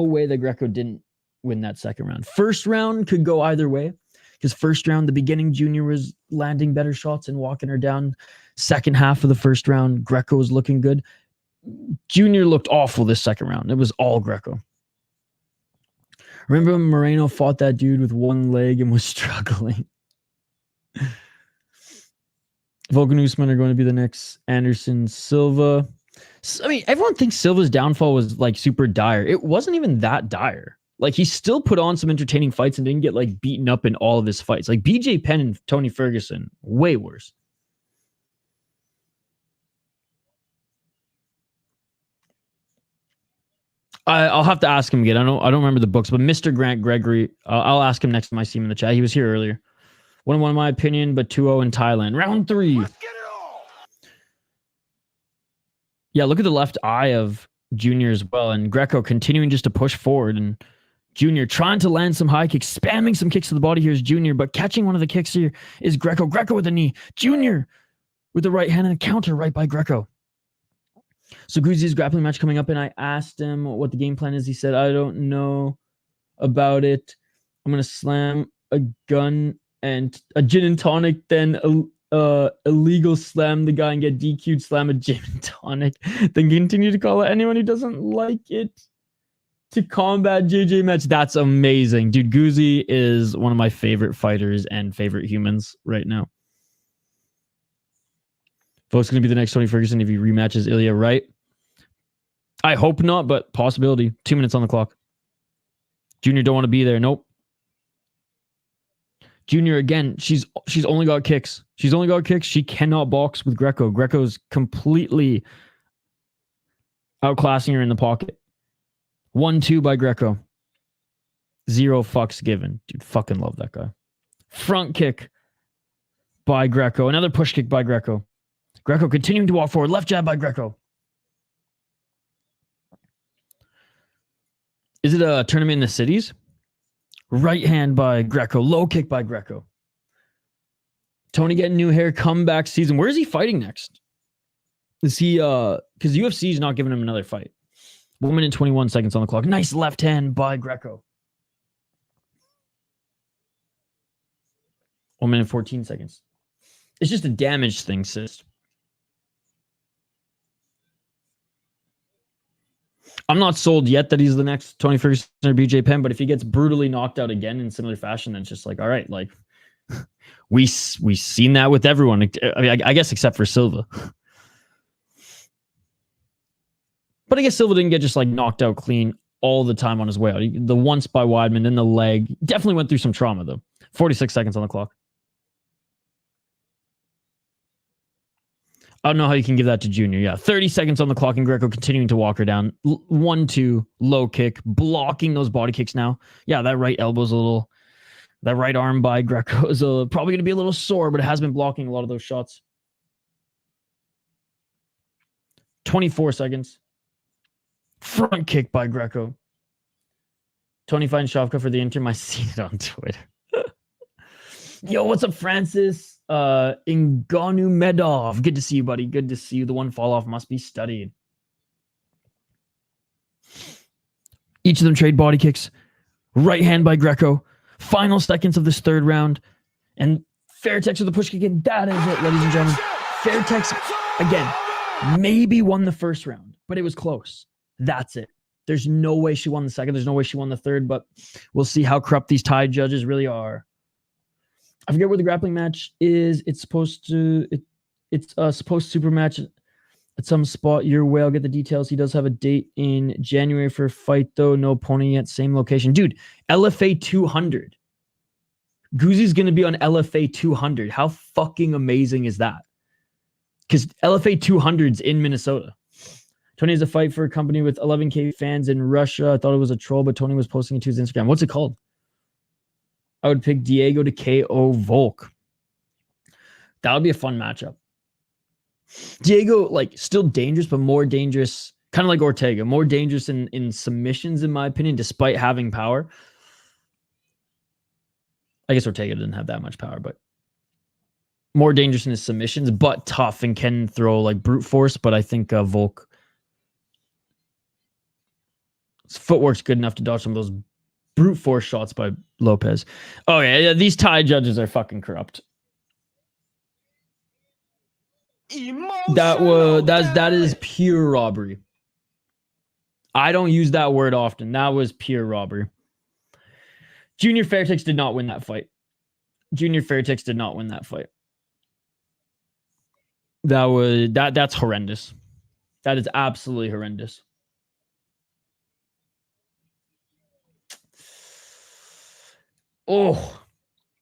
way that Greco didn't win that second round. First round could go either way. Because first round, the beginning, Junior was landing better shots and walking her down. Second half of the first round, Greco was looking good. Junior looked awful this second round. It was all Greco. Remember when Moreno fought that dude with one leg and was struggling? Volkan Usman are going to be the next Anderson Silva. I mean, everyone thinks Silva's downfall was like super dire. It wasn't even that dire. Like, he still put on some entertaining fights and didn't get like beaten up in all of his fights. Like BJ Penn and Tony Ferguson, way worse. I'll have to ask him again. I don't remember the books, but Mr. Grant Gregory, I'll ask him next time I see him in the chat. He was here earlier. 1-1 in my opinion, but 2-0 in Thailand. Round 3. Let's get it all. Yeah, look at the left eye of Junior as well, and Greco continuing just to push forward, and Junior trying to land some high kicks, spamming some kicks to the body. Here's Junior, but catching one of the kicks here is Greco. Greco with the knee. Junior with the right hand and a counter right by Greco. So Guzi's grappling match coming up, and I asked him what the game plan is. He said, I don't know about it. I'm gonna slam a gun and a gin and tonic, then illegal slam the guy and get DQ'd, slam a gin and tonic, then continue to call out anyone who doesn't like it to combat JJ match. That's amazing. Dude, Guzi is one of my favorite fighters and favorite humans right now. Vote's going to be the next Tony Ferguson if he rematches Ilya, right? I hope not, but possibility. 2 minutes on the clock. Junior don't want to be there. Nope. Junior, again, she's only got kicks. She's only got kicks. She cannot box with Greco. Greco's completely outclassing her in the pocket. 1-2 by Greco. 0 fucks given. Dude, fucking love that guy. Front kick by Greco. Another push kick by Greco. Greco continuing to walk forward. Left jab by Greco. Is it a tournament in the cities? Right hand by Greco. Low kick by Greco. Tony getting new hair. Comeback season. Where is he fighting next? Is he because UFC is not giving him another fight. 1 minute 21 seconds on the clock. Nice left hand by Greco. 1 minute 14 seconds. It's just a damage thing, sis. I'm not sold yet that he's the next Tony Ferguson or BJ Penn, but if he gets brutally knocked out again in similar fashion, then it's just like, all right, like we seen that with everyone. I mean, I guess except for Silva. But I guess Silva didn't get just like knocked out clean all the time on his way out. The once by Weidman, then the leg. Definitely went through some trauma though. 46 seconds on the clock. I don't know how you can give that to Junior. Yeah, 30 seconds on the clock and Greco continuing to walk her down. 1-2, low kick, blocking those body kicks now. Yeah, that right elbow's a little... That right arm by Greco is probably going to be a little sore, but it has been blocking a lot of those shots. 24 seconds. Front kick by Greco. Tony fighting Shavka for the interim. I seen it on Twitter. Yo, what's up, Francis? Ngannou Medov. Good to see you, buddy. Good to see you. The one fall off must be studied. Each of them trade body kicks. Right hand by Greco. Final seconds of this third round. And Fairtex with the push kick in. That is it, ladies and gentlemen. Fairtex, again, maybe won the first round, but it was close. That's it. There's no way she won the second. There's no way she won the third, but we'll see how corrupt these Thai judges really are. I forget where the grappling match is. It's supposed to super match at some spot your way. I'll get the details. He does have a date in January for a fight, though. No pony yet. Same location. Dude, LFA 200. Guzi's going to be on LFA 200. How fucking amazing is that? Because LFA 200's in Minnesota. Tony has a fight for a company with 11K fans in Russia. I thought it was a troll, but Tony was posting it to his Instagram. What's it called? I would pick Diego to KO Volk. That would be a fun matchup. Diego, like, still dangerous, but more dangerous, kind of like Ortega, more dangerous in submissions, in my opinion, despite having power. I guess Ortega didn't have that much power, but more dangerous in his submissions, but tough and can throw like brute force. But I think Volk, his footwork's good enough to dodge some of those brute force shots by Lopez. Oh yeah, these Thai judges are fucking corrupt. That is pure robbery. I don't use that word often. That was pure robbery. Junior Fairtex did not win that fight. Junior Fairtex did not win that fight. That's horrendous. That is absolutely horrendous. Oh,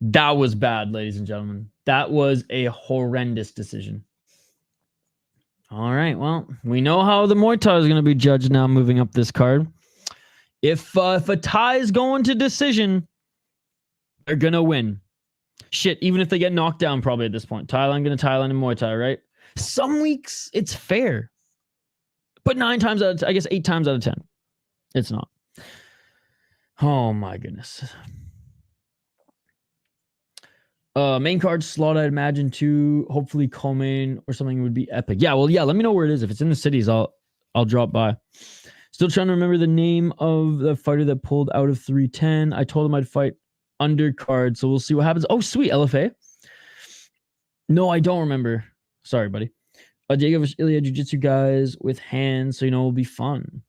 that was bad, ladies and gentlemen. That was a horrendous decision. All right, well, we know how the Muay Thai is going to be judged now moving up this card. If a Thai is going to decision, they're going to win. Shit, even if they get knocked down probably at this point. Thailand going to Thailand and Muay Thai, right? Some weeks it's fair. But 8 times out of 10, it's not. Oh my goodness. Main card slot, I'd imagine, too. Hopefully co-main or something would be epic. Yeah, well, yeah, let me know where it is. If it's in the cities, I'll drop by. Still trying to remember the name of the fighter that pulled out of 310. I told him I'd fight undercard, so we'll see what happens. Oh, sweet, LFA. No, I don't remember. Sorry, buddy. Diego vs. Ilya Jiu-Jitsu guys with hands, so it'll be fun.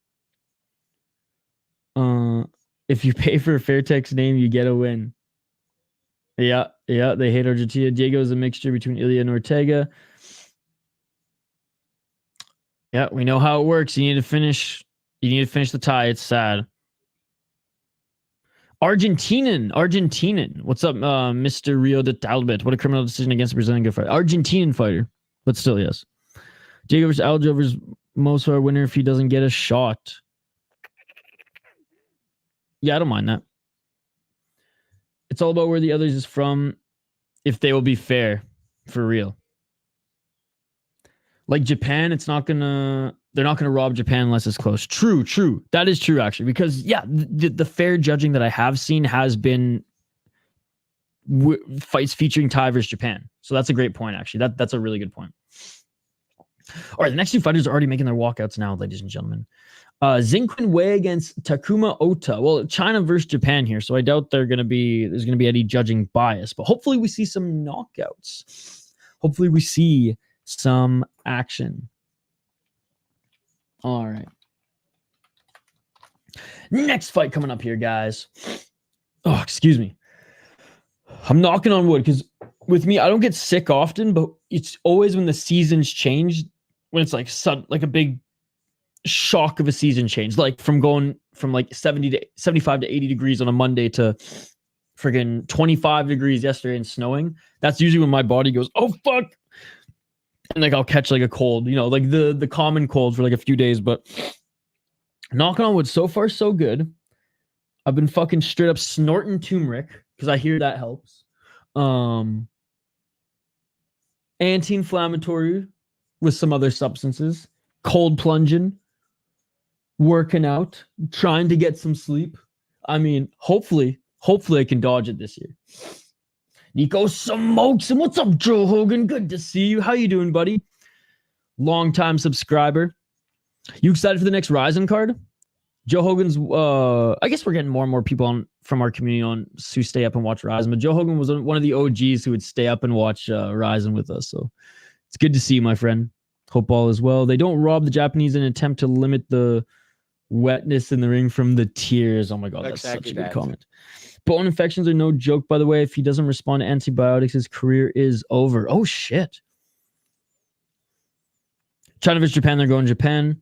If you pay for a Fairtex name, you get a win. Yeah, they hate Argentina. Diego is a mixture between Ilya and Ortega. Yeah, we know how it works. You need to finish the tie. It's sad. Argentinian. What's up, Mr. Rio de Talbot? What a criminal decision against a Brazilian good fighter. Argentinian fighter, but still, yes. Diego versus Aljo versus Mosar winner if he doesn't get a shot. Yeah, I don't mind that. It's all about where the others is from, if they will be fair, for real. Like Japan, they're not gonna rob Japan unless it's close. True. That is true, actually, because yeah, the fair judging that I have seen has been fights featuring Thai versus Japan. So that's a great point, actually. That's a really good point. All right, the next two fighters are already making their walkouts now, ladies and gentlemen. Xingqin Wei against Takuma Ota. Well, China versus Japan here, so I doubt there's gonna be any judging bias, but hopefully we see some knockouts. Hopefully we see some action. All right. Next fight coming up here, guys. Oh, excuse me. I'm knocking on wood because with me, I don't get sick often, but it's always when the seasons change, when it's like a big shock of a season change, like from going from like 75 to 80 degrees on a Monday to friggin' 25 degrees yesterday and snowing. That's usually when my body goes, oh fuck. And like I'll catch like a cold, like the common cold for like a few days. But knocking on wood, so far so good. I've been fucking straight up snorting turmeric because I hear that helps. Anti-inflammatory with some other substances. Cold plunging. Working out. Trying to get some sleep. I mean, hopefully I can dodge it this year. Nico Smokes, and what's up, Joe Hogan? Good to see you. How you doing, buddy? Long-time subscriber. You excited for the next Ryzen card? Joe Hogan's, I guess we're getting more and more people from our community who stay up and watch Ryzen, but Joe Hogan was one of the OGs who would stay up and watch Ryzen with us, so it's good to see you, my friend. Hope all is well. They don't rob the Japanese in an attempt to limit the wetness in the ring from the tears. Oh my God, that's such a good comment. Bone infections are no joke, by the way. If he doesn't respond to antibiotics, his career is over. Oh, shit. China vs. Japan, they're going Japan.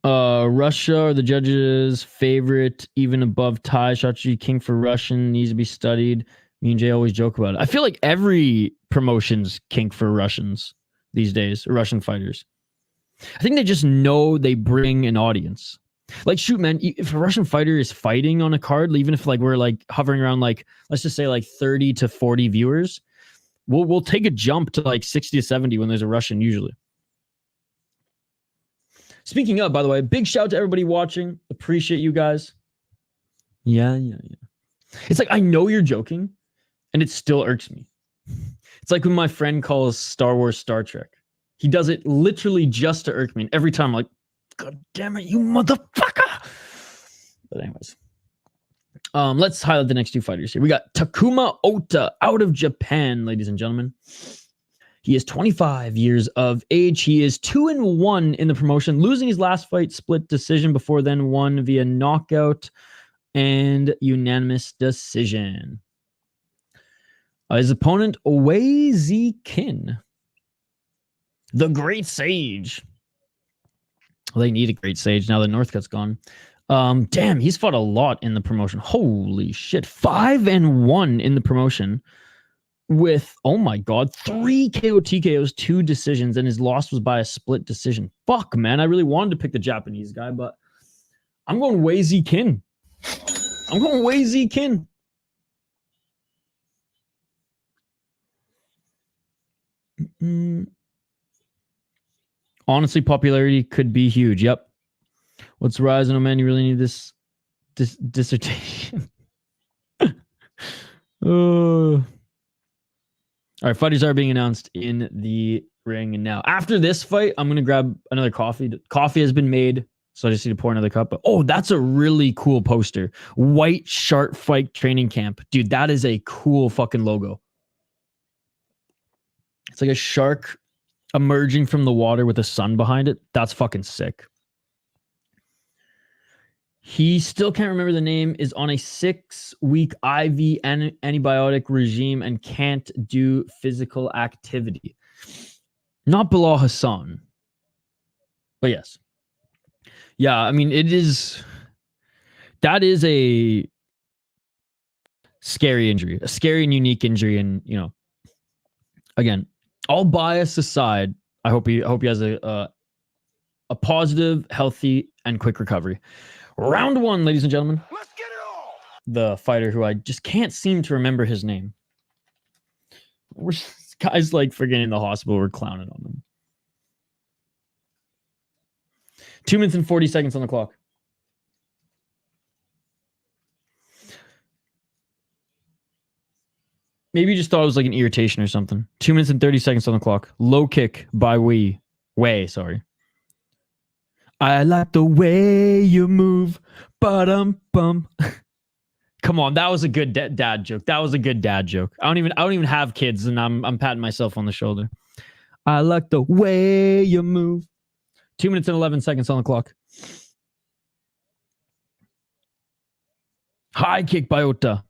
Russia are the judges' favorite, even above Thai. Shachi King for Russian needs to be studied. Me and Jay always joke about it. I feel like every promotion's kink for Russians these days, or Russian fighters. I think they just know they bring an audience. Like, shoot, man, if a Russian fighter is fighting on a card, even if like we're like hovering around like, let's just say like 30 to 40 viewers, we'll take a jump to like 60 to 70 when there's a Russian usually. Speaking of, by the way, big shout out to everybody watching. Appreciate you guys. Yeah. It's like, I know you're joking, and it still irks me. It's like when my friend calls Star Wars Star Trek. He does it literally just to irk me. And every time I'm like, God damn it, you motherfucker. But anyways. Let's highlight the next two fighters here. We got Takuma Ota out of Japan, ladies and gentlemen. He is 25 years of age. He is 2-1 in the promotion, losing his last fight split decision before then won via knockout and unanimous decision. His opponent, Wei Zikin, the Great Sage. Well, they need a Great Sage now that Northcut's gone. Damn, he's fought a lot in the promotion. Holy shit. 5-1 in the promotion with, oh my God, 3 KO TKOs, 2 decisions, and his loss was by a split decision. Fuck, man. I really wanted to pick the Japanese guy, but I'm going Wei Zikin. I'm going Wei Zikin. Honestly, popularity could be huge. Yep. What's Ryzen? Oh man, you really need this dissertation. All right, fighters are being announced in the ring now. After this fight, I'm gonna grab another coffee. Coffee has been made. So I just need to pour another cup. Oh, that's a really cool poster. White Shark Fight Training Camp. Dude, that is a cool fucking logo. It's like a shark emerging from the water with the sun behind it. That's fucking sick. He still can't remember the name, is on a 6-week IV antibiotic regime and can't do physical activity. Not Bilal Hassan. But yes. Yeah, I mean, that is a scary injury, a scary and unique injury. And, you know, again, all bias aside, I hope he has a positive, healthy, and quick recovery. Round 1, ladies and gentlemen. Let's get it on. The fighter who I just can't seem to remember his name. Guys like forgetting the hospital, we're clowning on them. 2 minutes and 40 seconds on the clock. Maybe you just thought it was like an irritation or something. 2 minutes and 30 seconds on the clock. Low kick by Way, sorry. I like the way you move. Bum. Come on, that was a good dad joke. That was a good dad joke. I don't even have kids, and I'm patting myself on the shoulder. I like the way you move. 2 minutes and 11 seconds on the clock. High kick by Ota.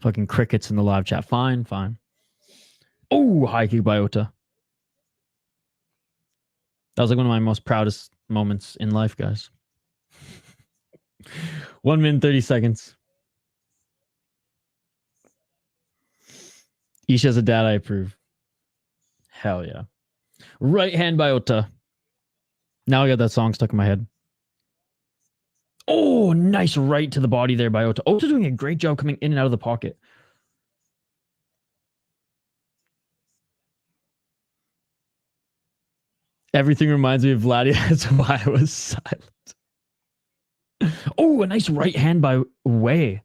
Fucking crickets in the live chat. Fine. Oh, high kick by Ota. That was like one of my most proudest moments in life, guys. 1 minute, 30 seconds. Isha's a dad I approve. Hell yeah. Right hand by Ota. Now I got that song stuck in my head. Oh, nice right to the body there by Ota. Ota's doing a great job coming in and out of the pocket. Everything reminds me of Vladdy. That's why I was silent. Oh, a nice right hand by Way.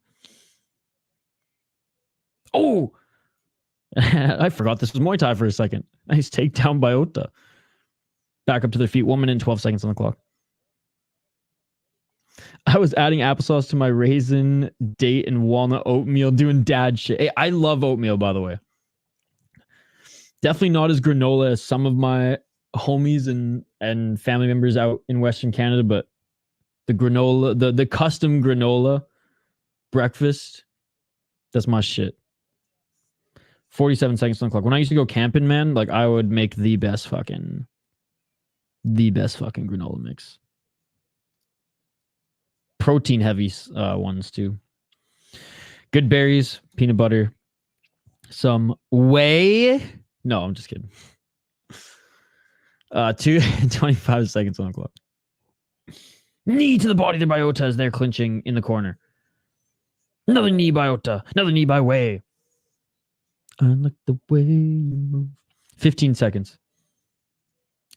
Oh, I forgot this was Muay Thai for a second. Nice takedown by Ota. Back up to their feet. 1 minute and 12 seconds on the clock. I was adding applesauce to my raisin, date, and walnut oatmeal, doing dad shit. Hey, I love oatmeal, by the way. Definitely not as granola as some of my homies and family members out in Western Canada, but the granola, the custom granola breakfast, that's my shit. 47 seconds on the clock. When I used to go camping, man, like I would make the best fucking granola mix. Protein heavy ones too. Good berries, peanut butter, some whey. No, I'm just kidding. 25 seconds on the clock. Knee to the body there by Ota as they're clinching in the corner. Another knee by Ota. Another knee by Way. I like the way you move. 15 seconds.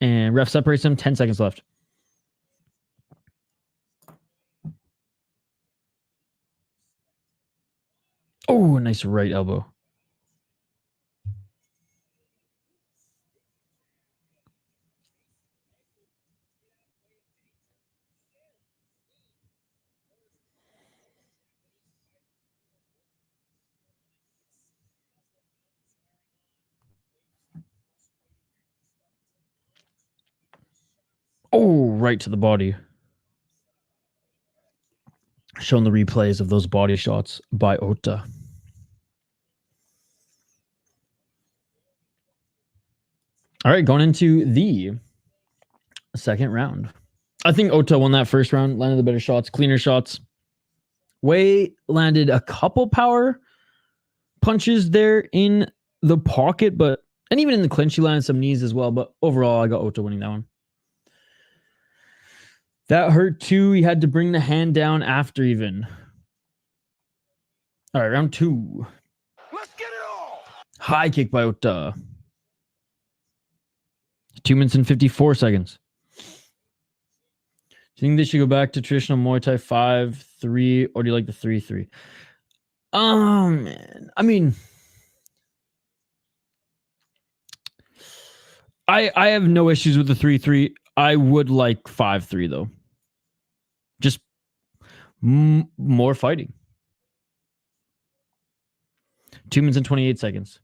And ref separates them. 10 seconds left. Oh, a nice right elbow. Oh, right to the body. Showing the replays of those body shots by Ota. All right, going into the second round. I think Ota won that first round, landed the better shots, cleaner shots. Way landed a couple power punches there in the pocket, and even in the clinch, he landed some knees as well. But overall, I got Ota winning that one. That hurt too. He had to bring the hand down after even. All right, round 2. Let's get it on. High kick by Ota. 2 minutes and 54 seconds. Do you think they should go back to traditional Muay Thai 5-3, or do you like the 3-3? Man. I mean, I have no issues with the 3-3. I would like 5-3 though. Just more fighting. 2 minutes and 28 seconds.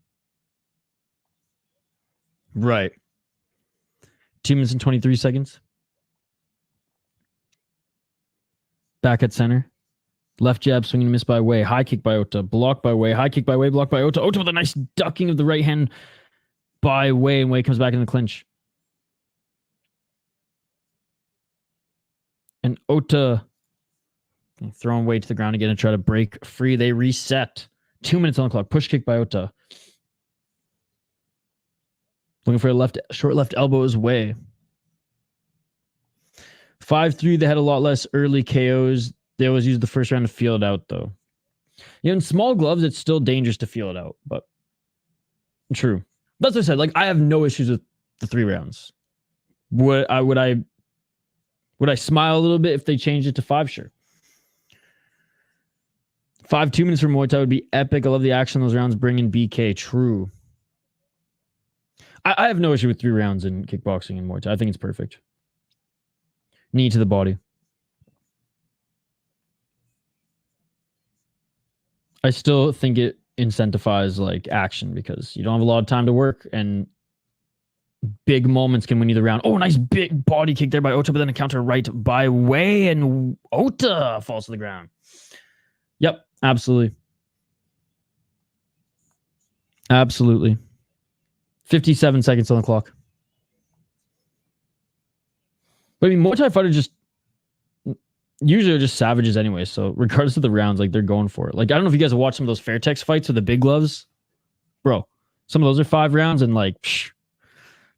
Right. 2 minutes and 23 seconds. Back at center. Left jab, swinging and miss by Way. High kick by Ota. Blocked by Way. High kick by Way. Blocked by Ota. Ota with a nice ducking of the right hand by Way. And Way comes back in the clinch. And Ota throwing Way to the ground again and try to break free. They reset. 2 minutes on the clock. Push kick by Ota. Looking for a short left elbow is Way. 5-3. They had a lot less early KOs. They always use the first round to feel it out, though. In small gloves, it's still dangerous to feel it out, but true. That's what I said. Like, I have no issues with the 3 rounds. Would I smile a little bit if they changed it to 5? Sure. 5 2 minutes for Muay Thai would be epic. I love the action in those rounds. Bring in BK. True. I have no issue with 3 rounds in kickboxing and Muay Thai. I think it's perfect. Knee to the body. I still think it incentivizes like action because you don't have a lot of time to work and big moments can win you the round. Oh, nice big body kick there by Ota, but then a counter right by Way and Ota falls to the ground. Yep, absolutely. Absolutely. 57 seconds on the clock. But I mean, Muay Thai fighters usually are just savages anyway, so regardless of the rounds, like, they're going for it. Like, I don't know if you guys have watched some of those Fairtex fights with the big gloves. Bro, some of those are 5 rounds and, like,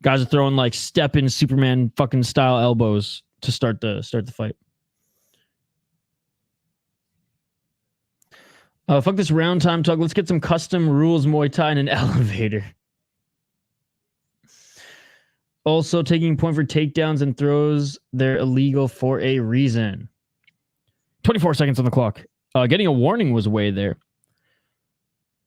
guys are throwing, like, step-in Superman fucking style elbows to start the fight. Fuck this round time talk. Let's get some custom rules Muay Thai in an elevator. Also, taking point for takedowns and throws, they're illegal for a reason. 24 seconds on the clock. Getting a warning was Way there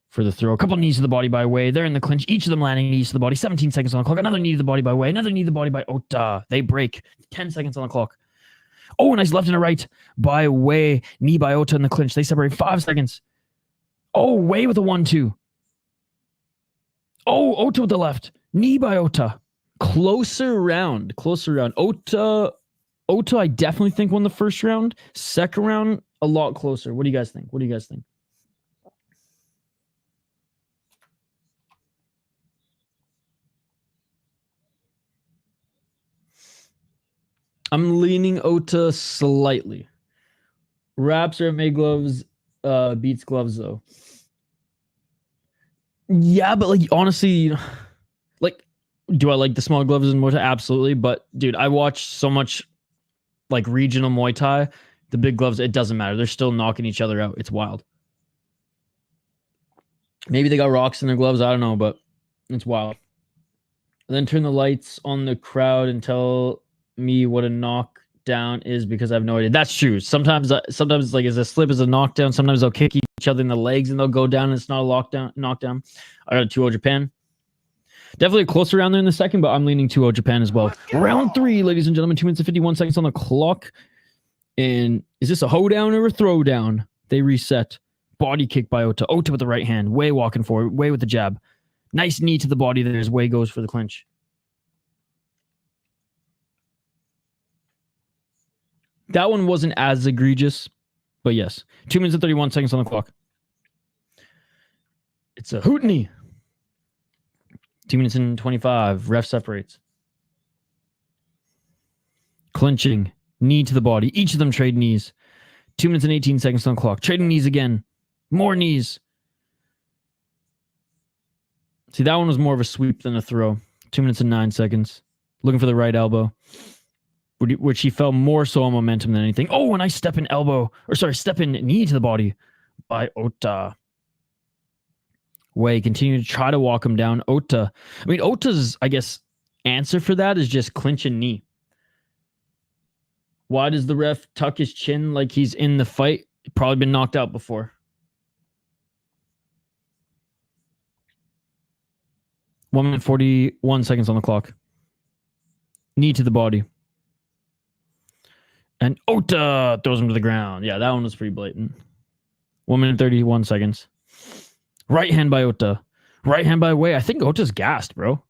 for the throw. A couple knees to the body by Way. They're in the clinch. Each of them landing knees to the body. 17 seconds on the clock. Another knee to the body by Way. Another knee to the body by Ota. They break. 10 seconds on the clock. Oh, nice left and a right by Way. Knee by Ota in the clinch. They separate. 5 seconds. Oh, Way with a 1-2. Oh, Ota with the left. Knee by Ota. Closer round. Ota, I definitely think won the first round. Second round, a lot closer. What do you guys think? I'm leaning Ota slightly. Wraps or made gloves, beats gloves though. Yeah, but like honestly, like, do I like the small gloves in Muay Thai? Absolutely. But dude, I watch so much like regional Muay Thai. The big gloves, it doesn't matter. They're still knocking each other out. It's wild. Maybe they got rocks in their gloves. I don't know, but it's wild. And then turn the lights on the crowd and tell me what a knockdown is because I have no idea. That's true. Sometimes it's like, is a slip is a knockdown. Sometimes they'll kick each other in the legs and they'll go down and it's not a knockdown. I got a 2-0 Japan. Definitely a closer round there in the second, but I'm leaning 2-0 Japan as well. Round 3, ladies and gentlemen, 2 minutes and 51 seconds on the clock. And is this a hoedown or a throwdown? They reset. Body kick by Ota. Ota with the right hand. Way walking forward. Way with the jab. Nice knee to the body there as Way goes for the clinch. That one wasn't as egregious, but yes. 2 minutes and 31 seconds on the clock. It's a hootney. 2 minutes and 25. Ref separates. Clinching. Knee to the body. Each of them trade knees. 2 minutes and 18 seconds on the clock. Trading knees again. More knees. See, that one was more of a sweep than a throw. 2 minutes and 9 seconds. Looking for the right elbow, which he felt more so on momentum than anything. Oh, a nice step in knee to the body by Ota. Way continue to try to walk him down. Ota. I mean, Ota's, I guess, answer for that is just clinch and knee. Why does the ref tuck his chin like he's in the fight? Probably been knocked out before. 1 minute 41 seconds on the clock. Knee to the body. And Ota throws him to the ground. Yeah, that one was pretty blatant. 1 minute 31 seconds. Right hand by Ota. Right hand by Way. I think Ota's gassed, bro.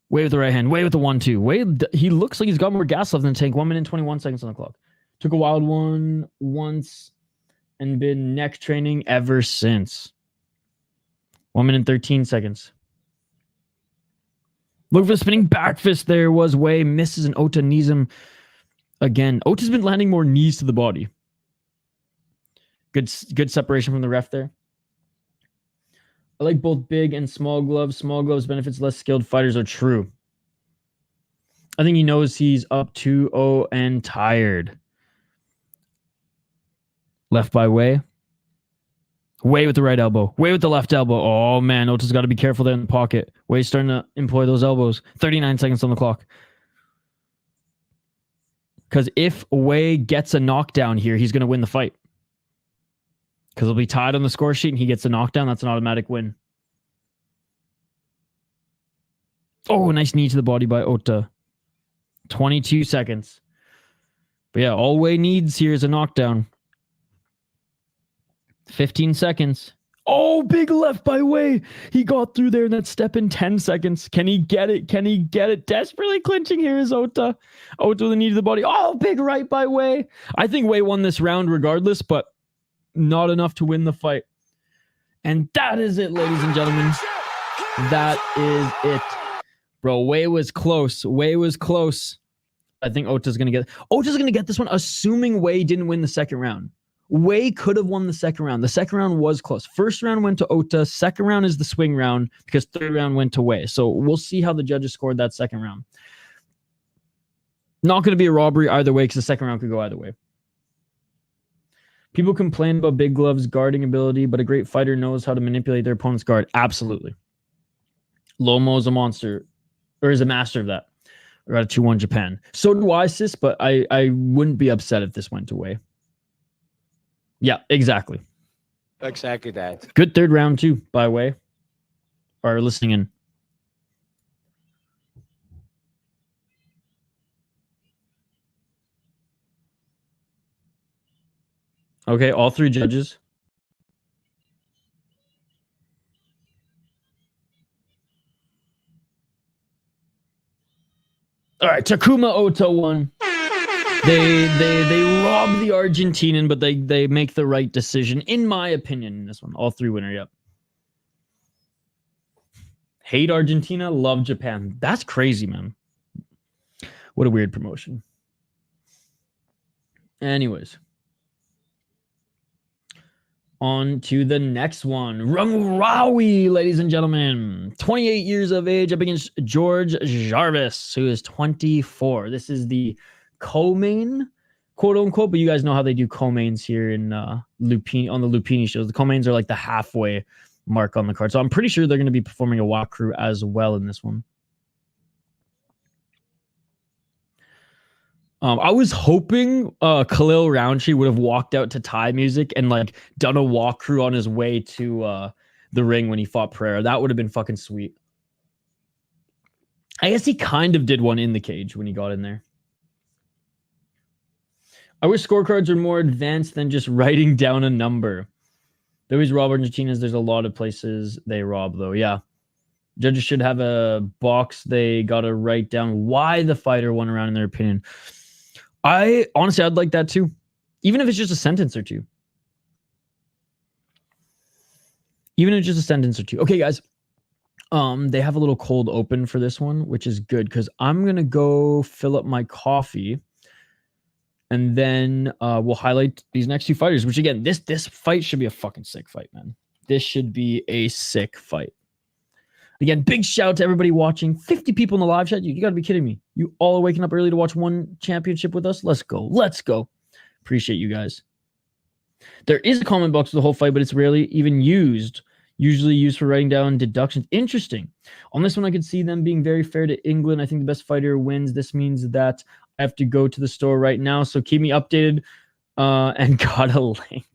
Way with the right hand. Way with the 1-2. Way, he looks like he's got more gas left in the tank. 1 minute 21 seconds on the clock. Took a wild one once and been neck training ever since. 1 minute 13 seconds. Look for the spinning back fist there was Way. Misses and Ota knees him again. Ota's been landing more knees to the body. Good separation from the ref there. I like both big and small gloves. Small gloves benefits less skilled fighters are true. I think he knows he's up 2-0 and tired. Left by Way. Way with the right elbow. Way with the left elbow. Oh, man. Ota's got to be careful there in the pocket. Way's starting to employ those elbows. 39 seconds on the clock. Because if Way gets a knockdown here, he's going to win the fight. Because he'll be tied on the score sheet and he gets a knockdown. That's an automatic win. Oh, nice knee to the body by Ota. 22 seconds. But yeah, all Way needs here is a knockdown. 15 seconds. Oh, big left by Way. He got through there in that step in 10 seconds. Can he get it? Can he get it? Desperately clinching here is Ota. Ota with the knee to the body. Oh, big right by Way. I think Way won this round regardless, but not enough to win the fight. And that is it, ladies and gentlemen. That is it. Bro, Way was close. Way was close. I think Ota's going to get this one, assuming Way didn't win the second round. Way could have won the second round. The second round was close. First round went to Ota. Second round is the swing round because third round went to Way. So we'll see how the judges scored that second round. Not going to be a robbery either way because the second round could go either way. People complain about big gloves guarding ability, but a great fighter knows how to manipulate their opponent's guard. Absolutely. Lomo is a monster, or is a master of that. We got a 2-1 Japan. So do I, sis, but I wouldn't be upset if this went away. Yeah, exactly. Exactly that. Good third round too, by the way. Or listening in. Okay, all three judges. All right, Takuma Ota won. They rob the Argentinian, but they make the right decision, in my opinion, in this one. All three winner, yep. Hate Argentina, love Japan. That's crazy, man. What a weird promotion. Anyways. On to the next one. Rungrawee, ladies and gentlemen. 28 years of age up against George Jarvis, who is 24. This is co-main, quote unquote, but you guys know how they do co-mains here in Lumpinee, on the Lumpinee shows. The co-mains are like the halfway mark on the card. So I'm pretty sure they're going to be performing a walkthrough as well in this one. I was hoping Khalil Roundtree would have walked out to Thai music and like done a walkthrough on his way to the ring when he fought Pereira. That would have been fucking sweet. I guess he kind of did one in the cage when he got in there. I wish scorecards are more advanced than just writing down a number. They always rob Argentinas. There's a lot of places they rob, though. Yeah. Judges should have a box. They got to write down why the fighter won around in their opinion. I'd like that too. Even if it's just a sentence or two. Even if it's just a sentence or two. Okay, guys. They have a little cold open for this one, which is good because I'm going to go fill up my coffee. And then we'll highlight these next two fighters, which again, this fight should be a fucking sick fight, man. This should be a sick fight. Again, big shout out to everybody watching. 50 people in the live chat. You got to be kidding me. You all are waking up early to watch one championship with us. Let's go. Let's go. Appreciate you guys. There is a comment box for the whole fight, but it's rarely even used. Usually used for writing down deductions. Interesting. On this one, I could see them being very fair to England. I think the best fighter wins. This means that I have to go to the store right now. So keep me updated and got a link.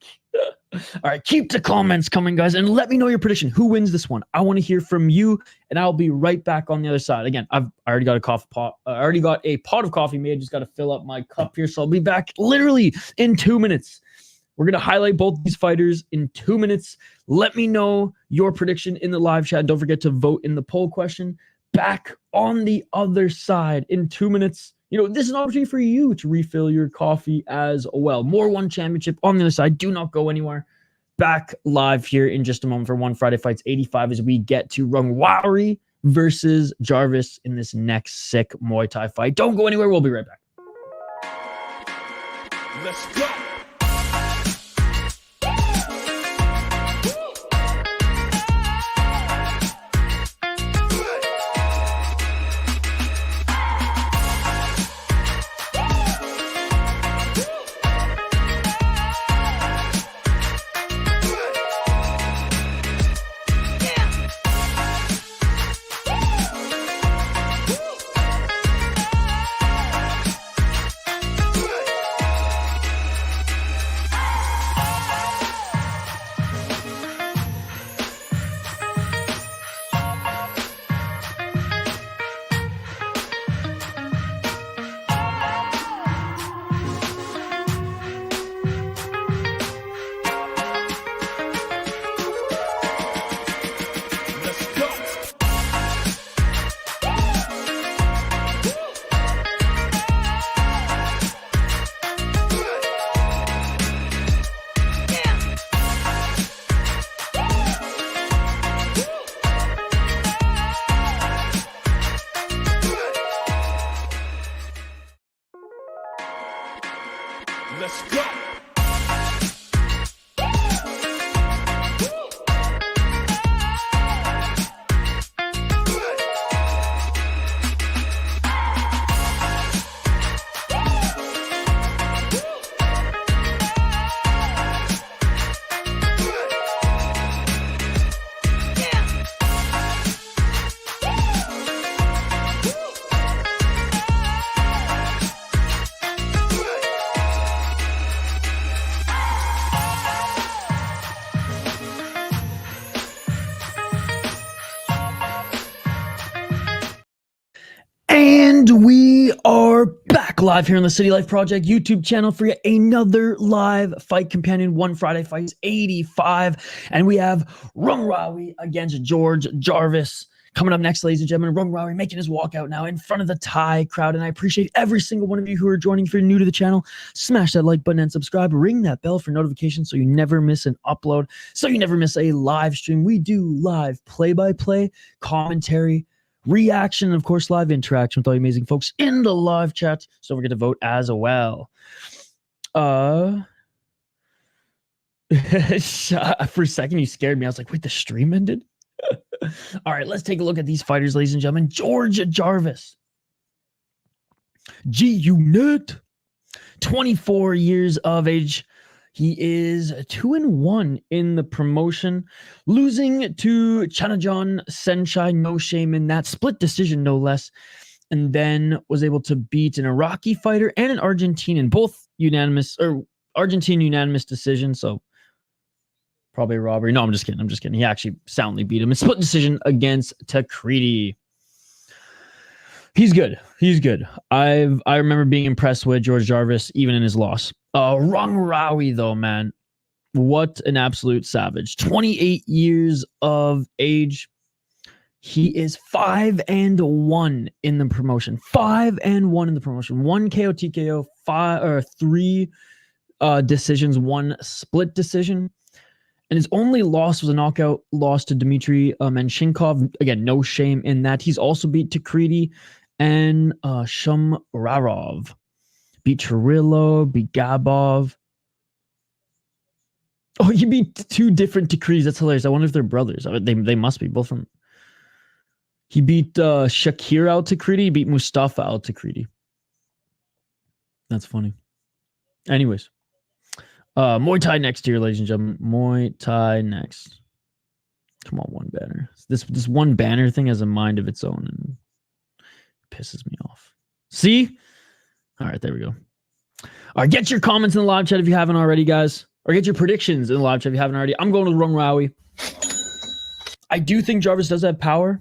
All right, keep the comments coming, guys, and let me know your prediction. Who wins this one? I want to hear from you, and I'll be right back on the other side. Again, I already got a coffee pot. I already got a pot of coffee made. I just got to fill up my cup here, so I'll be back literally in 2 minutes. We're going to highlight both these fighters in 2 minutes. Let me know your prediction in the live chat. Don't forget to vote in the poll question. Back on the other side in 2 minutes. You know, this is an opportunity for you to refill your coffee as well. More One Championship on the other side. Do not go anywhere. Back live here in just a moment for One Friday Fights 85 as we get to Rungrawee versus Jarvis in this next sick Muay Thai fight. Don't go anywhere. We'll be right back. Let's go. Let's go. And we are back live here on the City Life Project YouTube channel for yet another live fight companion, One Friday Fights 85. And we have Rungrawee against Jarvis. Coming up next, ladies and gentlemen, Rungrawee making his walkout now in front of the Thai crowd. And I appreciate every single one of you who are joining. If you're new to the channel, smash that like button and subscribe. Ring that bell for notifications so you never miss an upload, so you never miss a live stream. We do live play-by-play, commentary, reaction, and of course, live interaction with all you amazing folks in the live chat. So don't forget to vote as well. For a second, you scared me. I was like, wait, the stream ended? All right, let's take a look at these fighters, ladies and gentlemen. Jarvis. G-Unit. 24 years of age. He is 2-1 in the promotion, losing to Chanajon Senshai, no shame in that, split decision no less, and then was able to beat an Iraqi fighter and an Argentinian, both unanimous, or Argentine unanimous decision, so probably a robbery. No, I'm just kidding. He actually soundly beat him in split decision against Takriti. He's good. I remember being impressed with Jarvis even in his loss. Rungrawee, though, man, what an absolute savage. 28 years of age. He is 5-1 in the promotion. 5-1 in the promotion. 1 KO TKO, 3 decisions, 1 split decision. And his only loss was a knockout loss to Dmitry Menshinkov. Again, no shame in that. He's also beat Takriti and Shumrarov. Beat Chirillo, beat Gabov. Oh, he beat 2 different Takritis. That's hilarious. I wonder if they're brothers. They must be both from. He beat Shakir Al Takriti, beat Mustafa Al Takriti. That's funny. Anyways. Muay Thai next year, ladies and gentlemen. Muay Thai next. Come on, one banner. This one banner thing has a mind of its own and pisses me off. See? All right, there we go. All right, get your comments in the live chat if you haven't already, guys. or get your predictions in the live chat if you haven't already. I'm going with Rungrawee. I do think Jarvis does have power.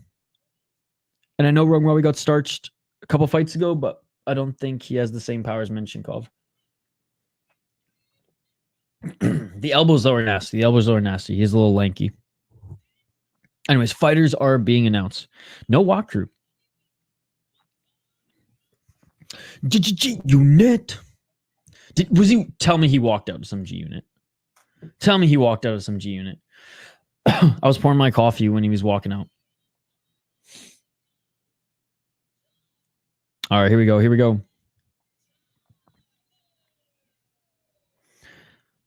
And I know Rungrawee got starched a couple fights ago, but I don't think he has the same power as Minshenkov. The elbows though are nasty. He's a little lanky. Anyways, fighters are being announced. No walkthrough. G unit. Tell me he walked out of some G unit. Tell me he walked out of some G unit. I was pouring my coffee when he was walking out. All right, here we go.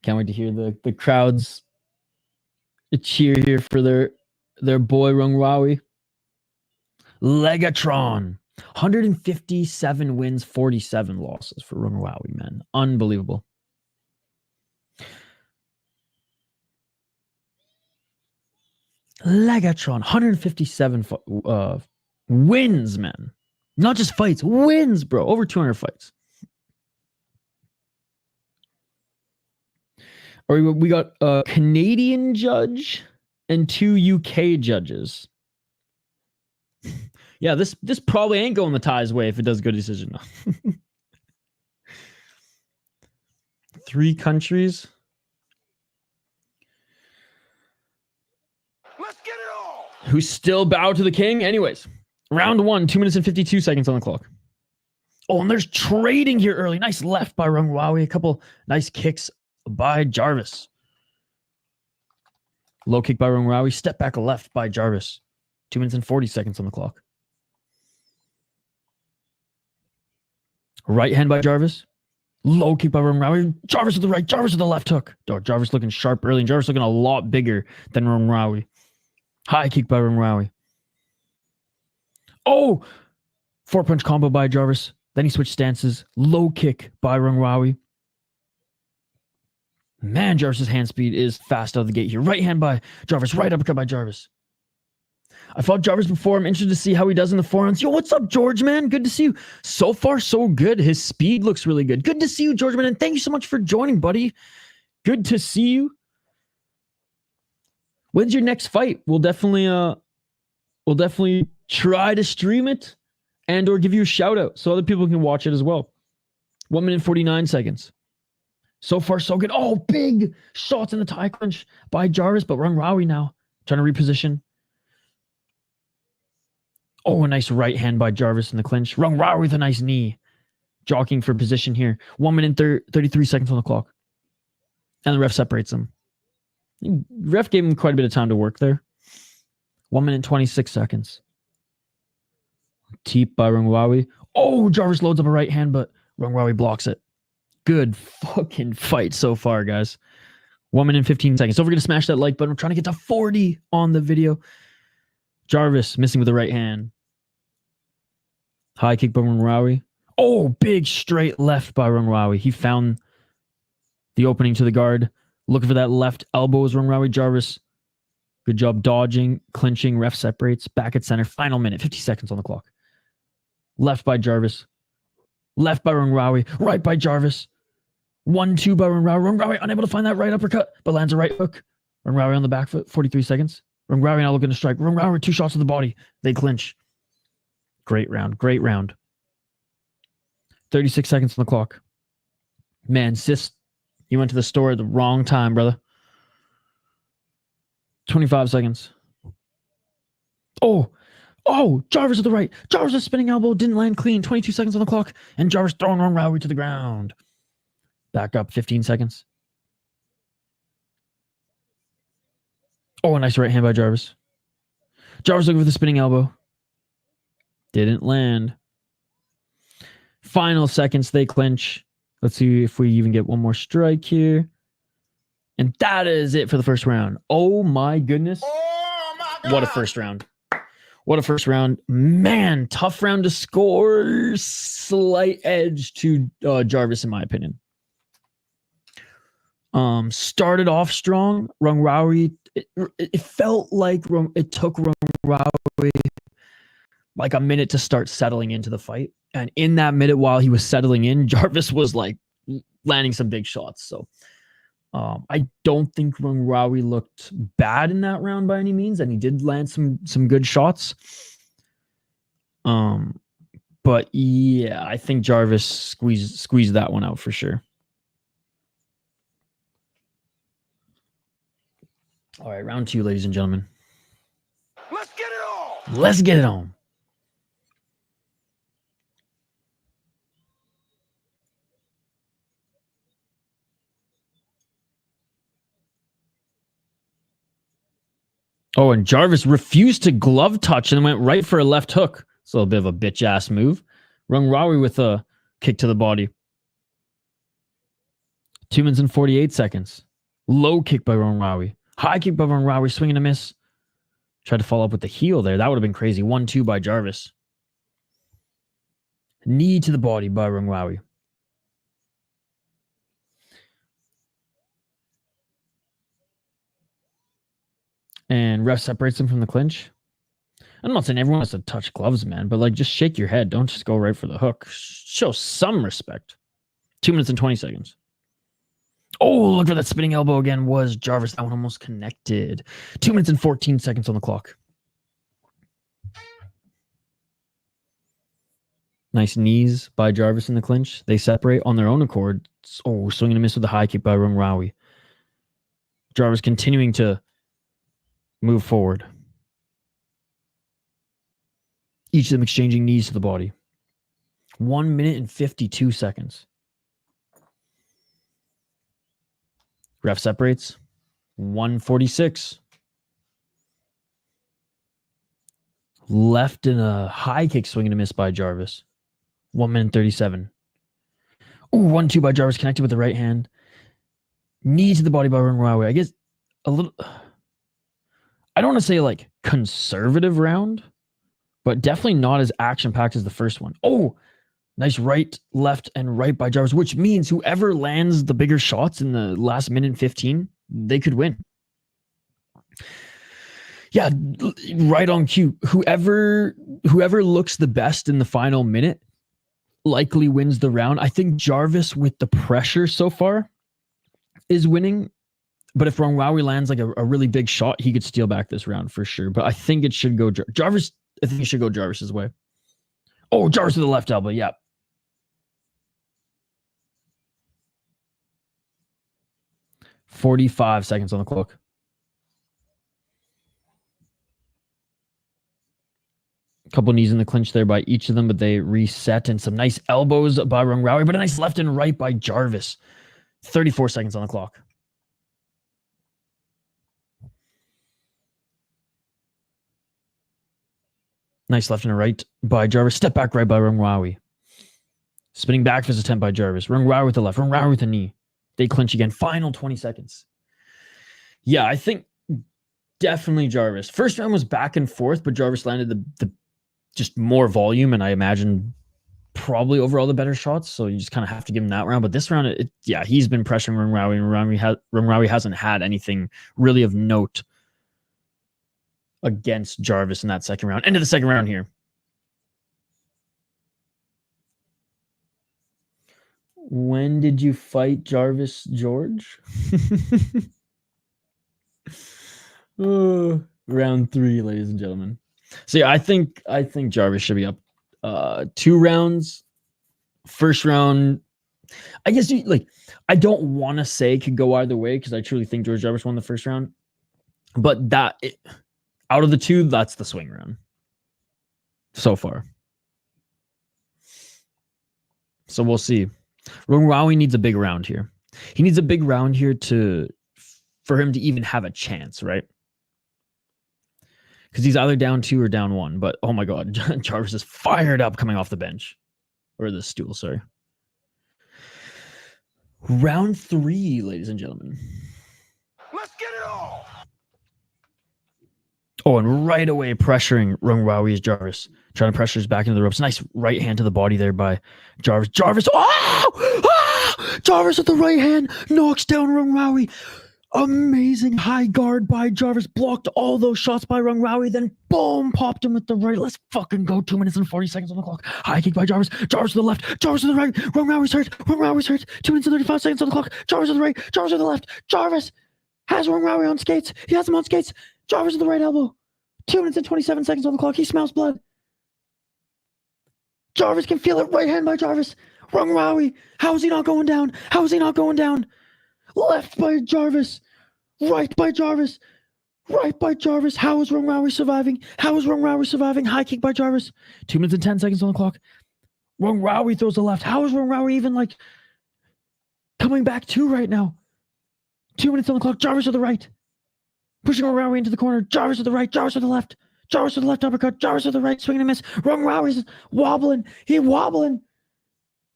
Can't wait to hear the crowds cheer here for their boy Rungrawee. Legatron. 157 wins, 47 losses for Rungrawee, man. Unbelievable. Legatron. 157 wins, man. Not just fights, wins, bro. Over 200 fights. Or we got a Canadian judge and 2 UK judges. Yeah, this probably ain't going the Thai's way if it does good decision. 3 countries. Let's get it all. Who still bow to the king? Anyways, round 1, 2 minutes and 52 seconds on the clock. Oh, and there's trading here early. Nice left by Rungrawee. A couple nice kicks by Jarvis. Low kick by Rungrawee. Step back left by Jarvis. 2 minutes and 40 seconds on the clock. Right hand by Jarvis. Low kick by Rungrawee. Jarvis with the right. Jarvis with the left hook. Oh, Jarvis looking sharp early. And Jarvis looking a lot bigger than Rungrawee. High kick by Rungrawee. Oh! 4-punch combo by Jarvis. Then he switched stances. Low kick by Rungrawee. Man, Jarvis's hand speed is fast out of the gate here. Right hand by Jarvis. Right uppercut by Jarvis. I fought Jarvis before. I'm interested to see how he does in the forehands. Yo, what's up, George, man? Good to see you. So far, so good. His speed looks really good. Good to see you, George, man. And thank you so much for joining, buddy. Good to see you. When's your next fight? We'll definitely try to stream it and or give you a shout out so other people can watch it as well. 1 minute 49 seconds. So far, so good. Oh, big shots in the Thai clinch by Jarvis, but Rungrawee now trying to reposition. Oh, a nice right hand by Jarvis in the clinch. Rungrawee with a nice knee. Jockeying for position here. 1 minute 33 seconds on the clock. And the ref separates them. Ref gave him quite a bit of time to work there. 1 minute 26 seconds. Teep by Rungrawee. Oh, Jarvis loads up a right hand, but Rungrawee blocks it. Good fucking fight so far, guys. 1 minute 15 seconds. Don't forget to smash that like button. We're trying to get to 40 on the video. Jarvis missing with the right hand. High kick by Rungrawee. Oh, big straight left by Rungrawee. He found the opening to the guard. Looking for that left elbow is Rungrawee. Jarvis. Good job dodging, clinching. Ref separates. Back at center. Final minute. 50 seconds on the clock. Left by Jarvis. Left by Rungrawee. Right by Jarvis. 1-2 by Rungrawee. Rungrawee unable to find that right uppercut, but lands a right hook. Rungrawee on the back foot. 43 seconds. Rungrawee now looking to strike. Rungrawee 2 shots to the body. They clinch. Great round. Great round. 36 seconds on the clock. Man, sis, you went to the store at the wrong time, brother. 25 seconds. Oh, Jarvis to the right. Jarvis a spinning elbow. Didn't land clean. 22 seconds on the clock. And Jarvis throwing Rungrawee to the ground. Back up 15 seconds. Oh, a nice right hand by Jarvis. Jarvis looking for the spinning elbow. Didn't land. Final seconds, they clinch. Let's see if we even get one more strike here. And that is it for the first round. Oh my goodness. Oh my God. What a first round. What a first round. Man, tough round to score. Slight edge to Jarvis, in my opinion. Started off strong. Rungrawee, it felt like it took Rungrawee like a minute to start settling into the fight. And in that minute while he was settling in, Jarvis was like landing some big shots. So I don't think Rungrawee looked bad in that round by any means, and he did land some good shots. But yeah, I think Jarvis squeezed that one out for sure. All right, round 2, ladies and gentlemen. Let's get it on. Let's get it on. Oh, and Jarvis refused to glove touch and went right for a left hook. It's a little bit of a bitch-ass move. Rungrawee with a kick to the body. 2 minutes and 48 seconds. Low kick by Rungrawee. High kick by Rungrawee, swing and a miss. Tried to follow up with the heel there. That would have been crazy. 1-2 by Jarvis. Knee to the body by Rungrawee. And ref separates him from the clinch. I'm not saying everyone has to touch gloves, man, but like just shake your head. Don't just go right for the hook. Show some respect. 2 minutes and 20 seconds. Oh, look for that spinning elbow again. Was Jarvis. That one almost connected. 2 minutes and 14 seconds on the clock. Nice knees by Jarvis in the clinch. They separate on their own accord. Oh, swing and a miss with the high kick by Rungrawee. Jarvis continuing to move forward. Each of them exchanging knees to the body. 1 minute and 52 seconds. Ref separates. 146. Left in a high kick, swing and a miss by Jarvis. 1 minute 37. Ooh, 1-2 by Jarvis, connected with the right hand. Knee to the body by Rungrawee. I guess a little... I don't want to say like conservative round, but definitely not as action-packed as the first one. Oh, nice right, left, and right by Jarvis, which means whoever lands the bigger shots in the last minute 15, they could win. Yeah, right on cue. Whoever looks the best in the final minute likely wins the round. I think Jarvis, with the pressure so far, is winning. But if Rungrawee lands like a really big shot, he could steal back this round for sure. But I think it should go Jarvis. I think it should go Jarvis's way. Oh, Jarvis with the left elbow. Yeah. "45 seconds on the clock. A couple knees in the clinch there by each of them, but they reset, and some nice elbows by Rungrawee, but a nice left and right by Jarvis. 34 seconds on the clock. Nice left and a right by Jarvis. Step back right by Rungrawee. Spinning back fist attempt by Jarvis. Rungrawee with the left. Rungrawee with the knee. They clinch again. Final 20 seconds. Yeah, I think definitely Jarvis. First round was back and forth, but Jarvis landed the just more volume, and I imagine probably overall the better shots. So you just kind of have to give him that round. But this round, yeah, he's been pressuring Rungrawee, and Rungrawee hasn't had anything really of note against Jarvis in that second round. End of the second round here. When did you fight Jarvis, George? Round 3, ladies and gentlemen. So yeah, I think Jarvis should be up 2 rounds. First round, I guess I don't want to say could go either way because I truly think George Jarvis won the first round. But out of the 2, that's the swing round so far. So we'll see. Rungrawee needs a big round here. He needs a big round here for him to even have a chance, right? Because he's either down 2 or down 1. But oh my God, Jarvis is fired up coming off the bench. Or the stool, sorry. Round 3, ladies and gentlemen. Let's get it on. Oh, and right away pressuring Rungrawee is Jarvis. Trying to pressure his back into the ropes. Nice right hand to the body there by Jarvis. Jarvis, Jarvis with the right hand knocks down Rungrawee. Amazing high guard by Jarvis. Blocked all those shots by Rungrawee. Then boom, popped him with the right. Let's fucking go. 2 minutes and 40 seconds on the clock. High kick by Jarvis. Jarvis to the left. Jarvis to the right. Rungrawee's hurt. Rungrawee's hurt. 2 minutes and 35 seconds on the clock. Jarvis to the right. Jarvis to the left. Jarvis has Rungrawee on skates. He has him on skates. Jarvis to the right elbow. 2 minutes and 27 seconds on the clock. He smells blood. Jarvis can feel it. Right hand by Jarvis. Rungrawee. How is he not going down? How is he not going down? Left by Jarvis. Right by Jarvis. Right by Jarvis. How is Rungrawee surviving? How is Rungrawee surviving? High kick by Jarvis. 2 minutes and 10 seconds on the clock. Rungrawee throws the left. How is Rungrawee even like coming back to right now? 2 minutes on the clock. Jarvis to the right. Pushing Rungrawee into the corner. Jarvis to the right. Jarvis to the left. Jarvis to the left uppercut. Jarvis to the right. Swing and a miss. Rungrawee's wobbling. He wobbling.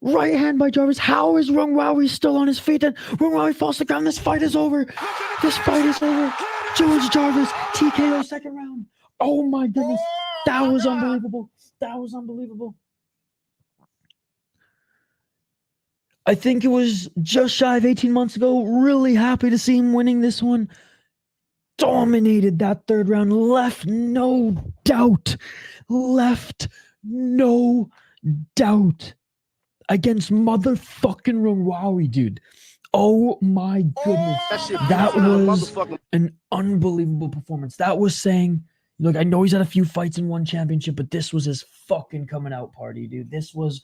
Right hand by Jarvis. How is Rungrawee still on his feet? And Rungrawee falls to the ground. This fight is over. This fight is over. George Jarvis, TKO second round. Oh my goodness. That was unbelievable. That was unbelievable. I think it was just shy of 18 months ago. Really happy to see him winning this one. Dominated that third round. Left no doubt. Left no doubt. Against motherfucking Rungrawee, dude. Oh my goodness. That was an unbelievable performance. That was saying, look, I know he's had a few fights and one championship, but this was his fucking coming out party, dude. This was,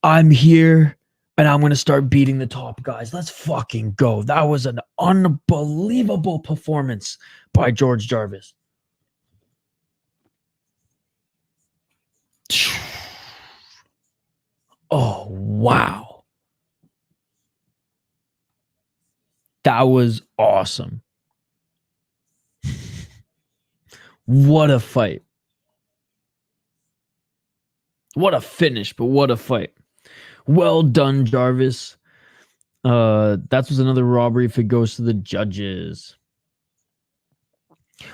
I'm here and I'm going to start beating the top guys. Let's fucking go. That was an unbelievable performance by George Jarvis. Oh, wow. That was awesome. What a fight. What a finish, but what a fight. Well done, Jarvis. That was another robbery if it goes to the judges.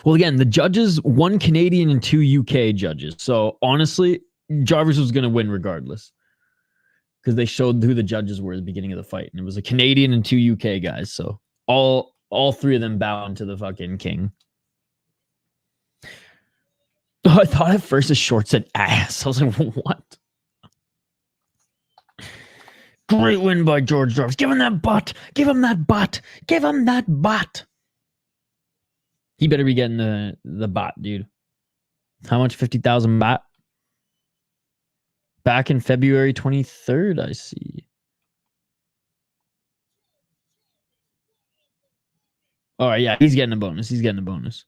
Well, again, the judges, 1 Canadian and 2 UK judges. So, honestly, Jarvis was going to win regardless. Because they showed who the judges were at the beginning of the fight. And it was a Canadian and 2 UK guys. So all 3 of them bowing to the fucking king. I thought at first his short said ass. I was like, what? Great win by George Jarvis. Give him that butt. Give him that butt. Give him that butt. He better be getting the bot, dude. How much? 50,000 baht? Back in February 23rd, I see. All right, yeah, he's getting a bonus. He's getting a bonus.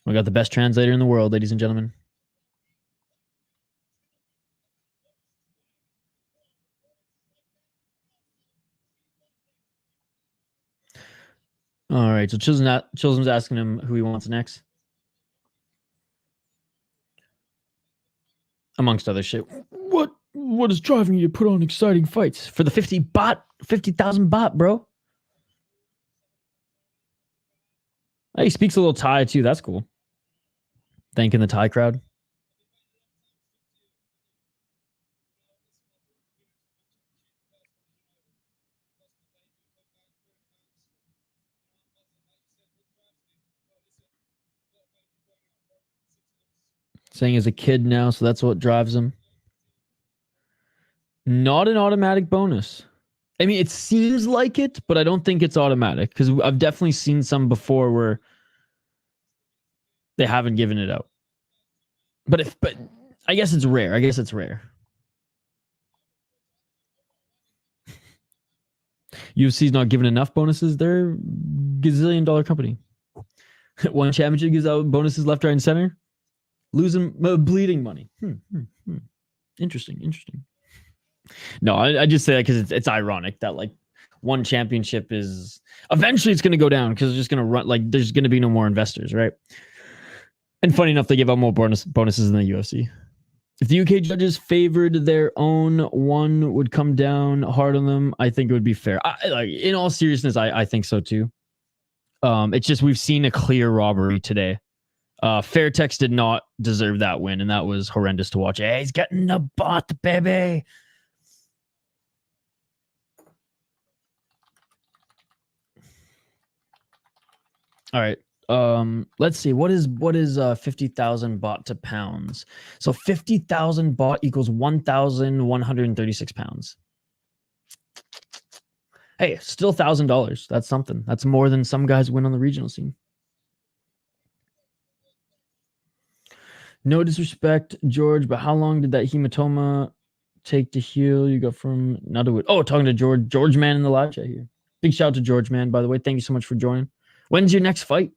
We got the best translator in the world, ladies and gentlemen. All right, so Chilson's asking him who he wants next. Amongst other shit. What is driving you to put on exciting fights? For the 50,000 baht, bro. Hey, he speaks a little Thai too. That's cool. Thanking the Thai crowd. Saying he's a kid now, so that's what drives him. Not an automatic bonus. I mean, it seems like it, but I don't think it's automatic because I've definitely seen some before where they haven't given it out. But I guess it's rare. I guess it's rare. UFC's not giving enough bonuses. They're a gazillion-dollar company. One championship gives out bonuses left, right, and center. Losing, bleeding money. Interesting. No, I just say that because it's ironic that like one championship is eventually it's going to go down because it's just going to run like there's going to be no more investors, right? And funny enough, they give out more bonuses than the UFC. If the UK judges favored their own, one would come down hard on them. I think it would be fair. Like in all seriousness, I think so too. It's just we've seen a clear robbery today. Fairtex did not deserve that win, and that was horrendous to watch. Hey, he's getting a bot, baby. All right. Let's see. What is 50,000 baht to pounds? So 50,000 baht equals 1,136 pounds. Hey, still $1,000. That's something. That's more than some guys win on the regional scene. No disrespect, George, but how long did that hematoma take to heal? You got from Nadawood. Oh, talking to George Man in the live chat here. Big shout out to George Man, by the way. Thank you so much for joining. When's your next fight?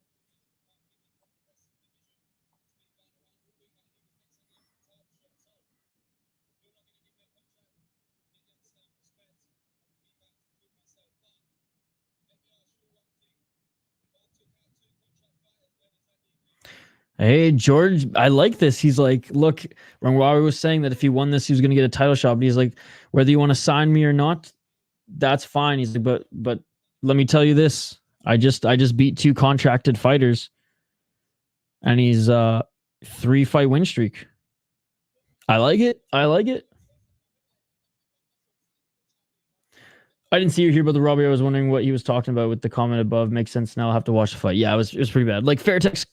Hey, George, I like this. He's like, look, Rungrawee was saying that if he won this, he was going to get a title shot. But he's like, whether you want to sign me or not, that's fine. He's like, but let me tell you this. I just beat 2 contracted fighters. And he's 3-fight win streak. I like it. I like it. I didn't see you here, but the Robbie, I was wondering what he was talking about with the comment above. Makes sense now. I'll have to watch the fight. Yeah, it was pretty bad. Like Fairtex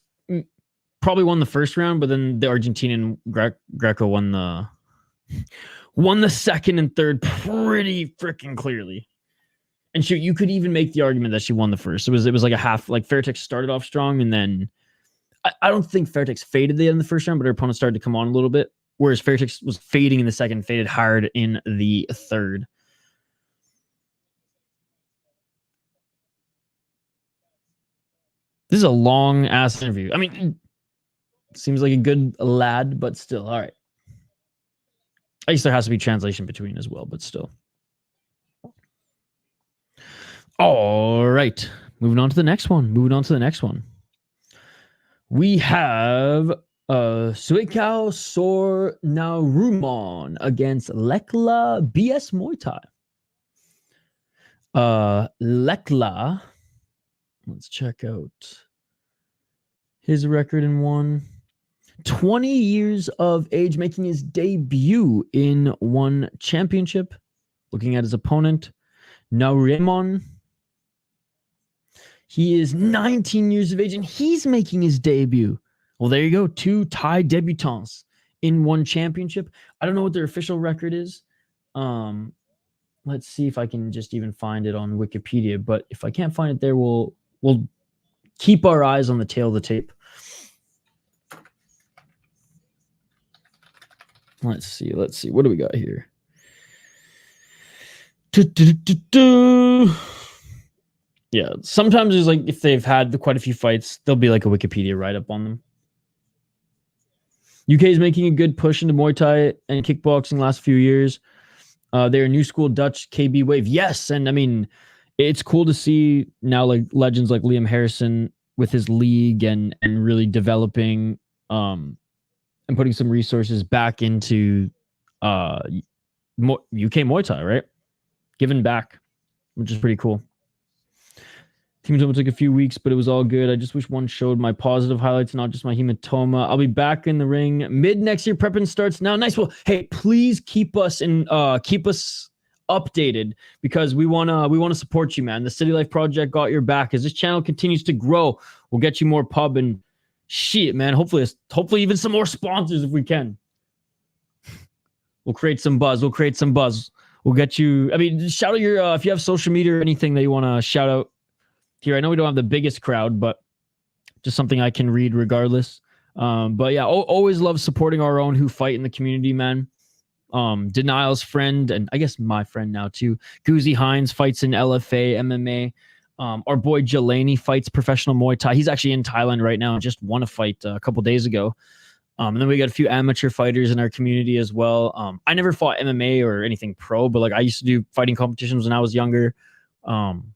probably won the first round, but then the Argentinian Greco won the second and third pretty freaking clearly. And shoot, you could even make the argument that she won the first. It was like a half. Like Fairtex started off strong, and then I don't think Fairtex faded in the first round, but her opponent started to come on a little bit. Whereas Fairtex was fading in the second, faded hard in the third. This is a long ass interview. I mean, seems like a good lad, but still, all right. I guess there has to be translation between as well, but still. All right. Moving on to the next one. We have Sueakhao Sornarumon against Lekkla BS Muay Thai. Lekkla, let's check out his record in one. 20 years of age, making his debut in one championship. Looking at his opponent, Nauremon. He is 19 years of age, and he's making his debut. Well, there you go. 2 Thai debutants in one championship. I don't know what their official record is. Let's see if I can just even find it on Wikipedia. But if I can't find it there, we'll keep our eyes on the tail of the tape. Let's see. What do we got here? Yeah, sometimes there's like, if they've had quite a few fights, there'll be like a Wikipedia write-up on them. UK is making a good push into Muay Thai and kickboxing last few years. They're a new school Dutch KB wave. Yes, and I mean, it's cool to see now like legends like Liam Harrison with his league and really developing and putting some resources back into UK Muay Thai, right? Giving back, which is pretty cool. Hematoma took a few weeks, but it was all good. I just wish one showed my positive highlights, not just my hematoma. I'll be back in the ring mid next year. Prepping starts now. Nice. Well, hey, please keep us updated because we wanna support you, man. The City Life Project got your back. As this channel continues to grow, we'll get you more pub and shit, man. Hopefully even some more sponsors if we can. We'll create some buzz. We'll get you. I mean, shout out your if you have social media or anything that you want to shout out here. I know we don't have the biggest crowd, but just something I can read regardless. But yeah, always love supporting our own who fight in the community, man. Denial's friend, and I guess my friend now too. Goozy Hines fights in LFA, MMA. Our boy Jelani fights professional Muay Thai. He's actually in Thailand right now and just won a fight a couple days ago. And then we got a few amateur fighters in our community as well. I never fought MMA or anything pro, but like I used to do fighting competitions when I was younger.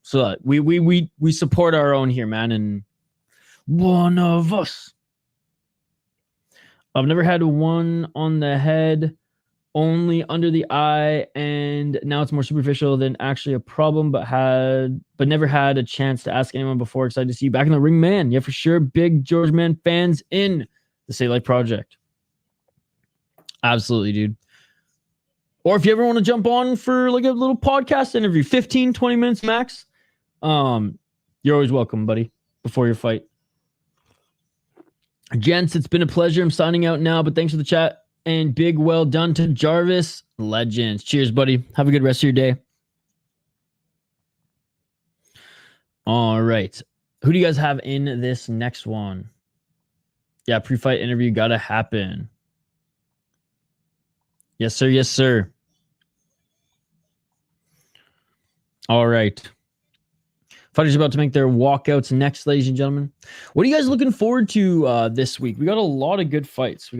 So we support our own here, man, and one of us. I've never had one on the head, only under the eye, and now it's more superficial than actually a problem, but never had a chance to ask anyone before. Excited to see you back in the ring, man. Yeah, for sure. Big George Man fans in the Say Life Project. Absolutely, dude. Or if you ever want to jump on for like a little podcast interview, 15, 20 minutes max, you're always welcome, buddy. before your fight. Gents, it's been a pleasure. I'm signing out now, but thanks for the chat. And big well done to Jarvis. Legends. Cheers, buddy. Have a good rest of your day. All right. Who do you guys have in this next one? Yeah, pre-fight interview gotta happen. Yes, sir. Yes, sir. All right. Fighters about to make their walkouts next, ladies and gentlemen. What are you guys looking forward to this week? We got a lot of good fights. All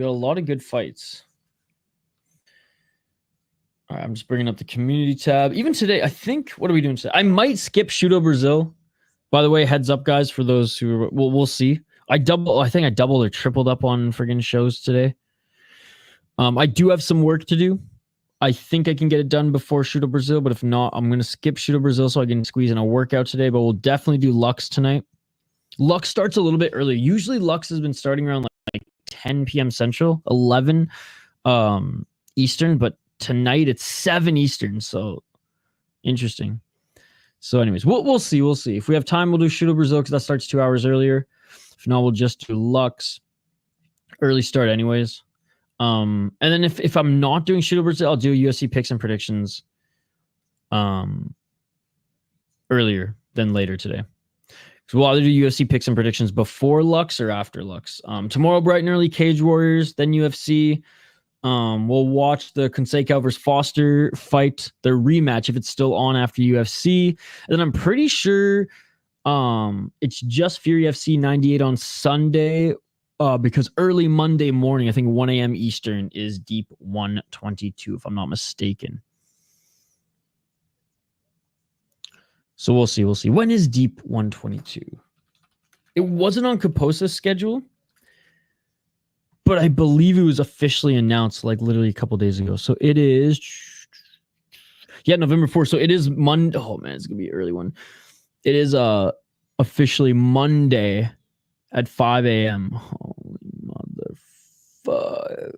right, I'm just bringing up the community tab. Even today, I think, what are we doing today? I might skip Shudo Brazil. By the way, heads up, guys, for those who are, we'll see. I think I doubled or tripled up on friggin' shows today. I do have some work to do. I think I can get it done before Shudo Brazil, but if not, I'm going to skip Shudo Brazil so I can squeeze in a workout today, but we'll definitely do Lux tonight. Lux starts a little bit earlier. Usually Lux has been starting around like 10 p.m. Central, 11 Eastern, but tonight it's 7 Eastern, so interesting. So anyways, we'll see. If we have time, we'll do Shudo Brazil because that starts 2 hours earlier. If not, we'll just do Lux. Early start anyways. And then if I'm not doing Shudo Brazil, I'll do UFC picks and predictions earlier than later today. So we'll either do UFC picks and predictions before Lux or after Lux. Tomorrow, bright and early, Cage Warriors, then UFC. We'll watch the Sueakhao versus Foster fight, the rematch, if it's still on after UFC. And then I'm pretty sure it's just Fury FC 98 on Sunday. Because early Monday morning, I think 1 a.m. Eastern is Deep 122, if I'm not mistaken. So we'll see. When is Deep 122? It wasn't on Kaposa's schedule, but I believe it was officially announced like literally a couple days ago. So it is, November 4th. So it is Monday. Oh man, it's gonna be an early one. It is officially Monday at 5 a.m. Holy motherfuck.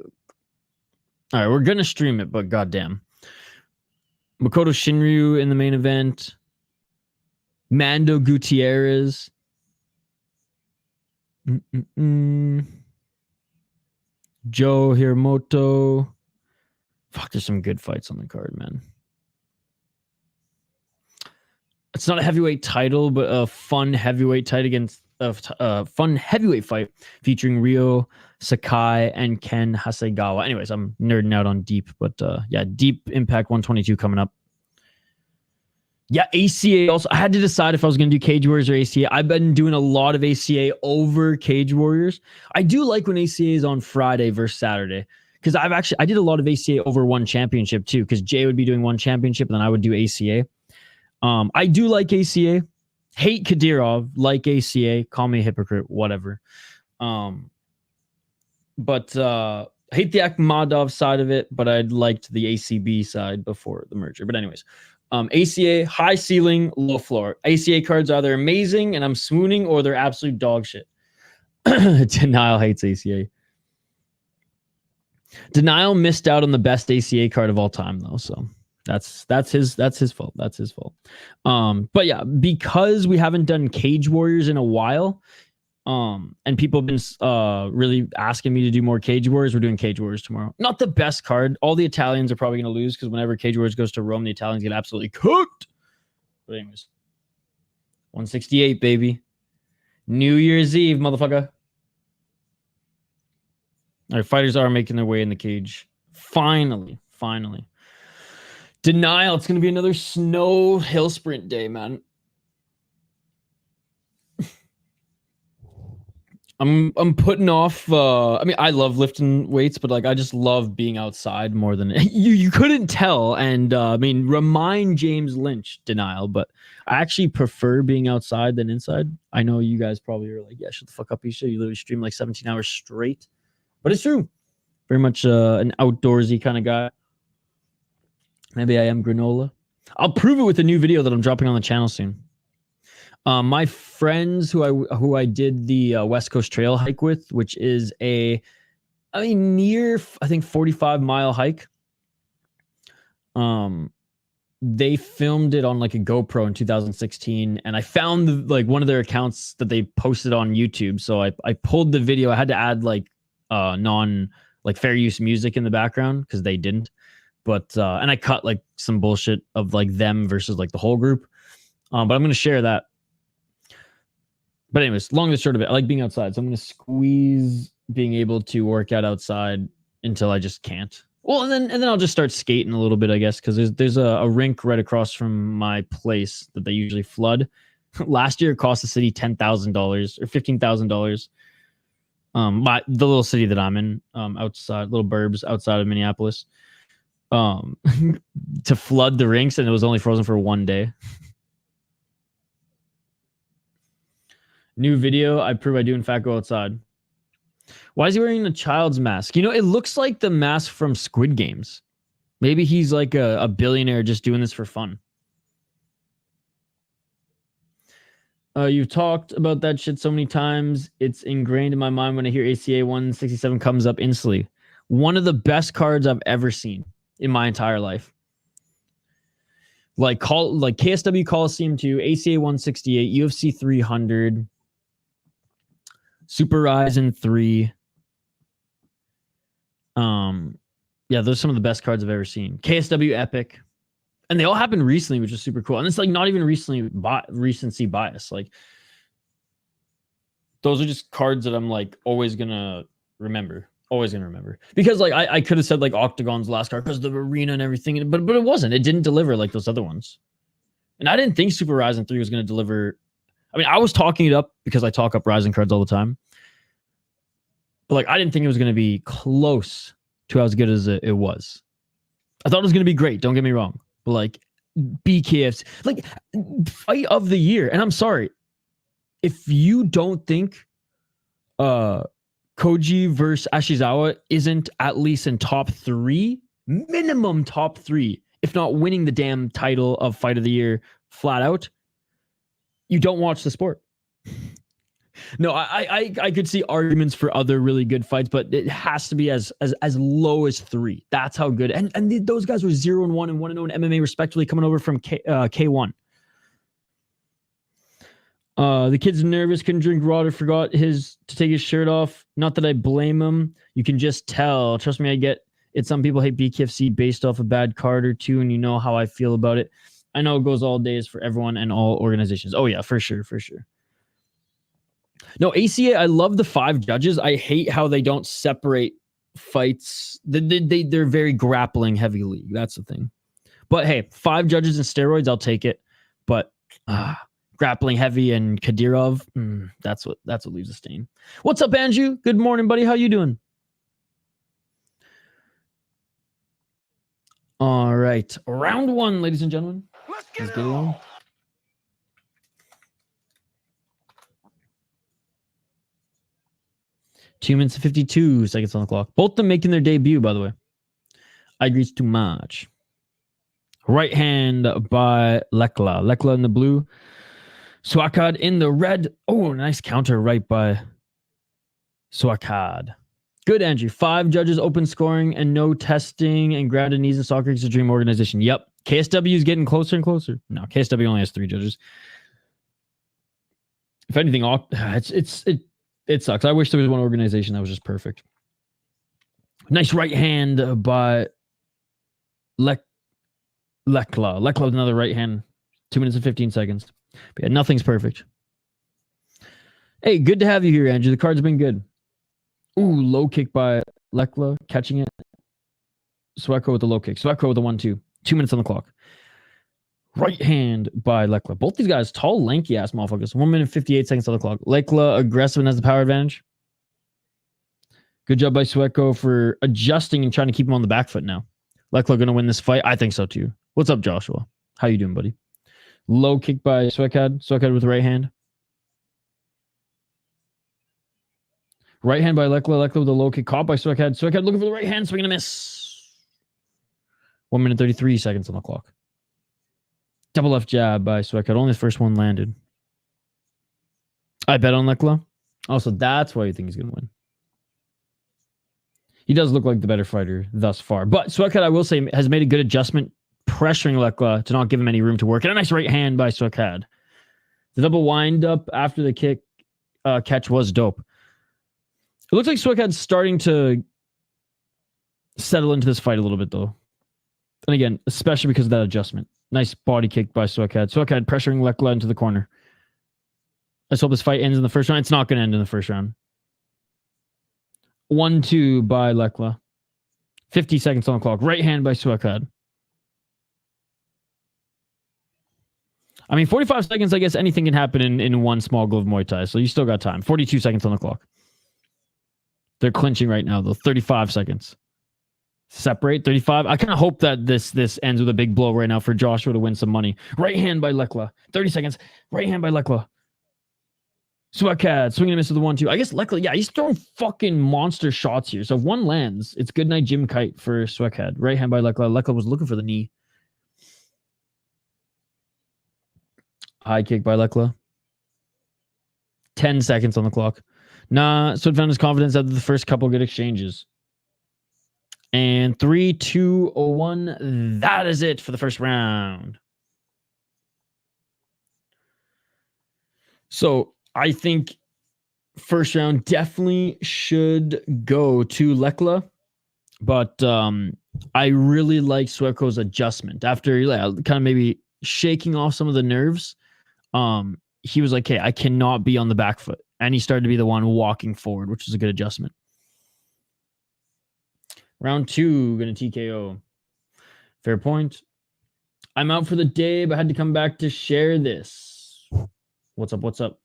All right, we're going to stream it, but goddamn. Makoto Shinryu in the main event. Mando Gutierrez. Joe Hiromoto. Fuck, there's some good fights on the card, man. It's not a heavyweight title, but a fun heavyweight title against fun heavyweight fight featuring Ryo Sakai and Ken Hasegawa. Anyways, I'm nerding out on Deep, but yeah, Deep Impact 122 coming up. Yeah, ACA also. I had to decide if I was going to do Cage Warriors or ACA. I've been doing a lot of ACA over Cage Warriors. I do like when ACA is on Friday versus Saturday because I did a lot of ACA over one championship too because Jay would be doing one championship and then I would do ACA. I do like ACA. Hate Kadyrov, like ACA. Call me a hypocrite, whatever. But hate the Akhmadov side of it, but I liked the ACB side before the merger. But anyways, ACA, high ceiling, low floor. ACA cards are either amazing and I'm swooning or they're absolute dog shit. Denial hates ACA. Denial missed out on the best ACA card of all time, though, so... That's his fault. But yeah, because we haven't done Cage Warriors in a while, and people have been really asking me to do more Cage Warriors, we're doing Cage Warriors tomorrow. Not the best card. All the Italians are probably going to lose because whenever Cage Warriors goes to Rome, the Italians get absolutely cooked. But anyways, 168, baby. New Year's Eve, motherfucker. All right, fighters are making their way in the cage. Finally. Denial. It's going to be another snow hill sprint day, man. I'm putting off. I mean, I love lifting weights, but like I just love being outside more than you couldn't tell. And I mean, remind James Lynch, Denial, but I actually prefer being outside than inside. I know you guys probably are like, yeah, shut the fuck up, Isha. You literally stream like 17 hours straight, but it's true. Very much an outdoorsy kind of guy. Maybe I am granola. I'll prove it with a new video that I'm dropping on the channel soon. My friends who I did the West Coast Trail hike with, which is near, I think 45-mile hike. they filmed it on like a GoPro in 2016, and I found like one of their accounts that they posted on YouTube. So I pulled the video. I had to add like non like fair use music in the background because they didn't. But and I cut like some bullshit of like them versus like the whole group. But I'm gonna share that. But anyways, long and short of it, I like being outside. So I'm gonna squeeze being able to work out outside until I just can't. Well, and then I'll just start skating a little bit, I guess, because there's a rink right across from my place that they usually flood. Last year, it cost the city $10,000 or $15,000. The little city that I'm in, outside, little burbs outside of Minneapolis, to flood the rinks, and it was only frozen for 1 day. New video, I prove I do in fact go outside. Why is he wearing a child's mask? You know, it looks like the mask from Squid Games. Maybe he's like a billionaire just doing this for fun. You've talked about that shit so many times. It's ingrained in my mind when I hear ACA 167 comes up instantly. One of the best cards I've ever seen in my entire life. Like KSW Coliseum 2, ACA 168, UFC 300, Super Ryzen 3. Yeah, those are some of the best cards I've ever seen. KSW Epic. And they all happened recently, which is super cool. And it's like not even recency bias. Like those are just cards that I'm like always gonna remember. Always gonna remember. Because like I could have said like Octagon's last card because of the arena and everything, but it wasn't. It didn't deliver like those other ones. And I didn't think Super Ryzen 3 was gonna deliver. I mean, I was talking it up because I talk up Ryzen cards all the time. But like I didn't think it was gonna be close to as good as it was. I thought it was gonna be great, don't get me wrong. But like BKFs, like fight of the year. And I'm sorry, if you don't think Koji versus Ashizawa isn't at least in top 3, minimum top 3, if not winning the damn title of fight of the year flat out, you don't watch the sport. No, I could see arguments for other really good fights, but it has to be as low as 3. That's how good. And those guys were 0-1 and 1-0 in MMA respectively, coming over from K1. The kid's nervous, couldn't drink water, forgot to take his shirt off. Not that I blame him. You can just tell. Trust me, I get it. Some people hate BKFC based off a bad card or two, and you know how I feel about it. I know it goes all days for everyone and all organizations. Oh yeah, for sure, for sure. No, ACA, I love the 5 judges. I hate how they don't separate fights. They're very grappling heavy league. That's the thing. But hey, 5 judges and steroids, I'll take it. But grappling heavy and Kadyrov, that's what leaves a stain. What's up, Andrew? Good morning, buddy. How you doing? All right. Round 1, ladies and gentlemen. Let's get it on. 2 minutes and 52 seconds on the clock. Both of them making their debut, by the way. I agrees too much. Right hand by Lekkla. Lekkla in the blue. Sueakhao in the red. Oh, nice counter right by Sueakhao. Good, Andrew. 5 judges, open scoring, and no testing, and grounded knees in soccer is a dream organization. Yep. KSW is getting closer and closer. No, KSW only has 3 judges. If anything, it sucks. I wish there was one organization that was just perfect. Nice right hand by Lekkla. Lekkla with another right hand. 2 minutes and 15 seconds. But yeah, nothing's perfect. Hey, good to have you here, Andrew. The card's been good. Ooh, low kick by Lekkla, catching it. Sueakhao with the low kick. Sueakhao with the 1-2. 2 minutes on the clock. Right hand by Lekkla. Both these guys, tall, lanky ass motherfuckers. 1 minute 58 seconds on the clock. Lekkla aggressive and has the power advantage. Good job by Sueakhao for adjusting and trying to keep him on the back foot now. Lekkla going to win this fight? I think so too. What's up, Joshua? How you doing, buddy? Low kick by Sueakhao. Sueakhao with the right hand. Right hand by Lekkla. Lekkla with a low kick. Caught by Sueakhao. Sueakhao looking for the right hand. Swing and a miss. 1 minute 33 seconds on the clock. Double left jab by Sueakhao. Only the first one landed. I bet on Lekkla. Also, that's why you think he's going to win. He does look like the better fighter thus far. But Sueakhao, I will say, has made a good adjustment pressuring Lekkla to not give him any room to work. And a nice right hand by Sueakhao. The double wind up after the kick catch was dope. It looks like Sueakhao's starting to settle into this fight a little bit, though. And again, especially because of that adjustment. Nice body kick by Sueakhao. Sueakhao pressuring Lekkla into the corner. Let's hope this fight ends in the first round. It's not going to end in the first round. 1-2 by Lekkla. 50 seconds on the clock. Right hand by Sueakhao. I mean, 45 seconds, I guess anything can happen in one small glove Muay Thai, so you still got time. 42 seconds on the clock. They're clinching right now, though. 35 seconds. Separate, 35. I kind of hope that this ends with a big blow right now for Joshua to win some money. Right hand by Lekkla. 30 seconds. Right hand by Lekkla. Sueakhao swinging and miss with the 1-2. I guess Lekkla, yeah, he's throwing fucking monster shots here. So if one lands, it's good night Jim Kite for Sueakhao. Right hand by Lekkla. Lekkla was looking for the knee. High kick by Lekkla. 10 seconds on the clock. Nah, so found his confidence after the first couple good exchanges. And 3, 2, 1. That is it for the first round. So I think first round definitely should go to Lekkla. But I really like Sueakhao's adjustment. After kind of maybe shaking off some of the nerves, he was like, hey, I cannot be on the back foot. And he started to be the one walking forward, which is a good adjustment. Round 2, going to TKO. Fair point. I'm out for the day, but had to come back to share this. What's up? What's up?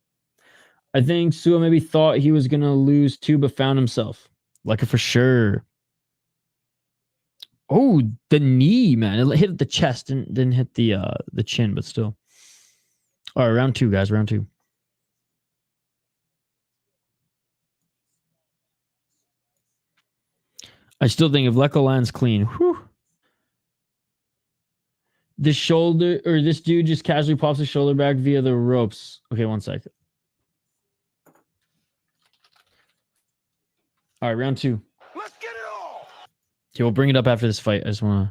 I think Sua maybe thought he was going to lose too, but found himself. Like it for sure. Oh, the knee, man. It hit the chest, didn't hit the chin, but still. All right, round 2, guys. Round 2. I still think if Lekkla lands clean, whew. This shoulder, or this dude just casually pops his shoulder back via the ropes. Okay, 1 second. All right, round 2. Let's get it all. Okay, we'll bring it up after this fight. I just want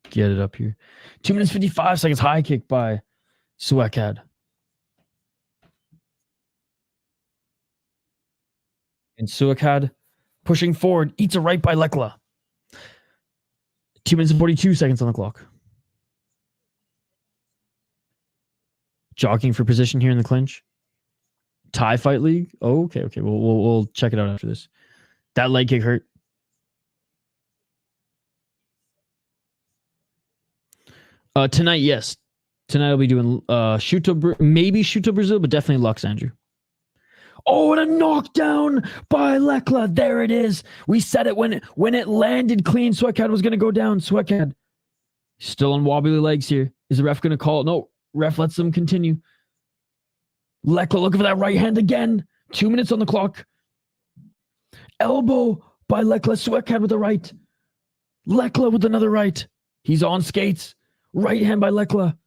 to get it up here. 2 minutes, 55 seconds. High kick by Sueakhao. And Sueakhao pushing forward, eats a right by Lekkla. 2 minutes and 42 seconds on the clock. Jockeying for position here in the clinch. Thai Fight League. Oh, okay. We'll check it out after this. That leg kick hurt. Tonight, yes. Tonight I'll be doing maybe Shuto Brazil, but definitely Lux, Andrew. Oh, and a knockdown by Lekkla. There it is. We said it when it landed clean. Sueakhao was going to go down. Sueakhao still on wobbly legs here. Is the ref going to call it? No. Ref lets them continue. Lekkla looking for that right hand again. 2 minutes on the clock. Elbow by Lekkla. Sueakhao with the right. Lekkla with another right. He's on skates. Right hand by Lekkla.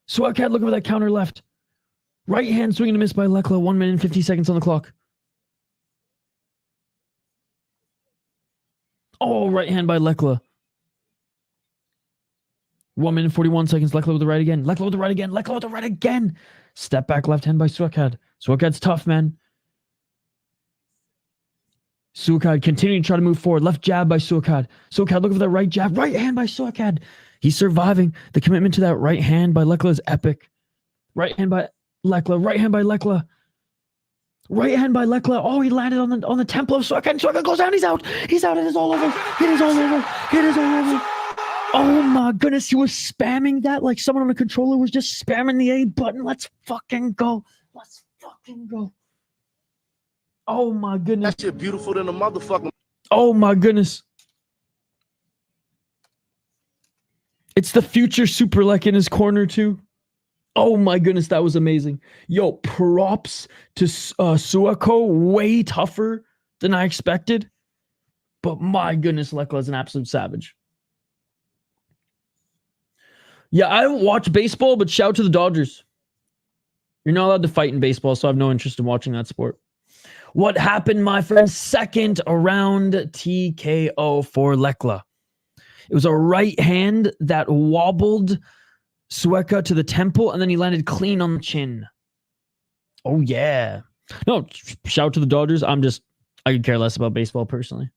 Sueakhao looking for that counter left. Right hand swing and a miss by Lekkla. 1 minute and 50 seconds on the clock. Oh, right hand by Lekkla. 1 minute and 41 seconds. Lekkla with the right again. Lekkla with the right again. Lekkla with the right again. Step back left hand by Sueakhao. Sueakhao's tough, man. Sueakhao continuing to try to move forward. Left jab by Sueakhao. Sueakhao looking for that right jab. Right hand by Sueakhao. He's surviving. The commitment to that right hand by Lekkla is epic. Right hand by Lekkla. Right hand by Lekkla. Right hand by Lekkla. Oh, he landed on the temple of Sueakhao. Sueakhao goes down. He's out. He's out. It is all over. It is all over. It is all over. Oh my goodness. He was spamming that like someone on a controller was just spamming the A button. Let's fucking go. Let's fucking go. Oh my goodness. That shit beautiful than a motherfucker. Oh my goodness. It's the future Super Lek in his corner too. Oh my goodness, that was amazing. Yo, props to Sueakhao. Way tougher than I expected. But my goodness, Lekkla is an absolute savage. Yeah, I don't watch baseball, but shout out to the Dodgers. You're not allowed to fight in baseball, so I have no interest in watching that sport. What happened, my friend? Second round TKO for Lekkla. It was a right hand that wobbled Sueakhao to the temple, and then he landed clean on the chin. Oh, yeah. No, shout out to the Dodgers. I could care less about baseball personally.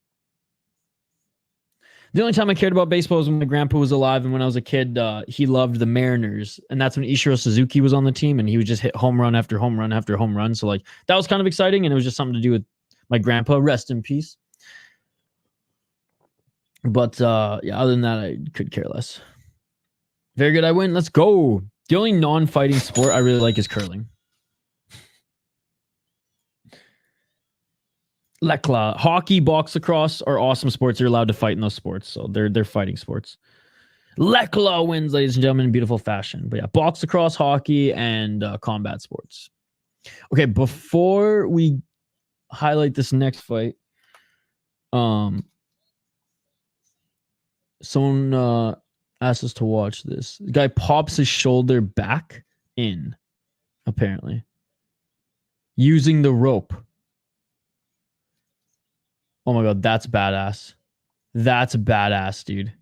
The only time I cared about baseball was when my grandpa was alive, and when I was a kid, he loved the Mariners, and that's when Ichiro Suzuki was on the team, and he would just hit home run after home run after home run. So like that was kind of exciting, and it was just something to do with my grandpa. Rest in peace. But yeah, other than that, I could care less. Very good. I win. Let's go. The only non-fighting sport I really like is curling. Lekkla, hockey, box lacrosse are awesome sports. You're allowed to fight in those sports, so they're fighting sports. Lekkla wins, ladies and gentlemen, in beautiful fashion. But yeah, box lacrosse, hockey, and combat sports. Okay, before we highlight this next fight, someone asked us to watch this. The guy pops his shoulder back in, apparently, using the rope. Oh my God, that's badass. That's badass, dude.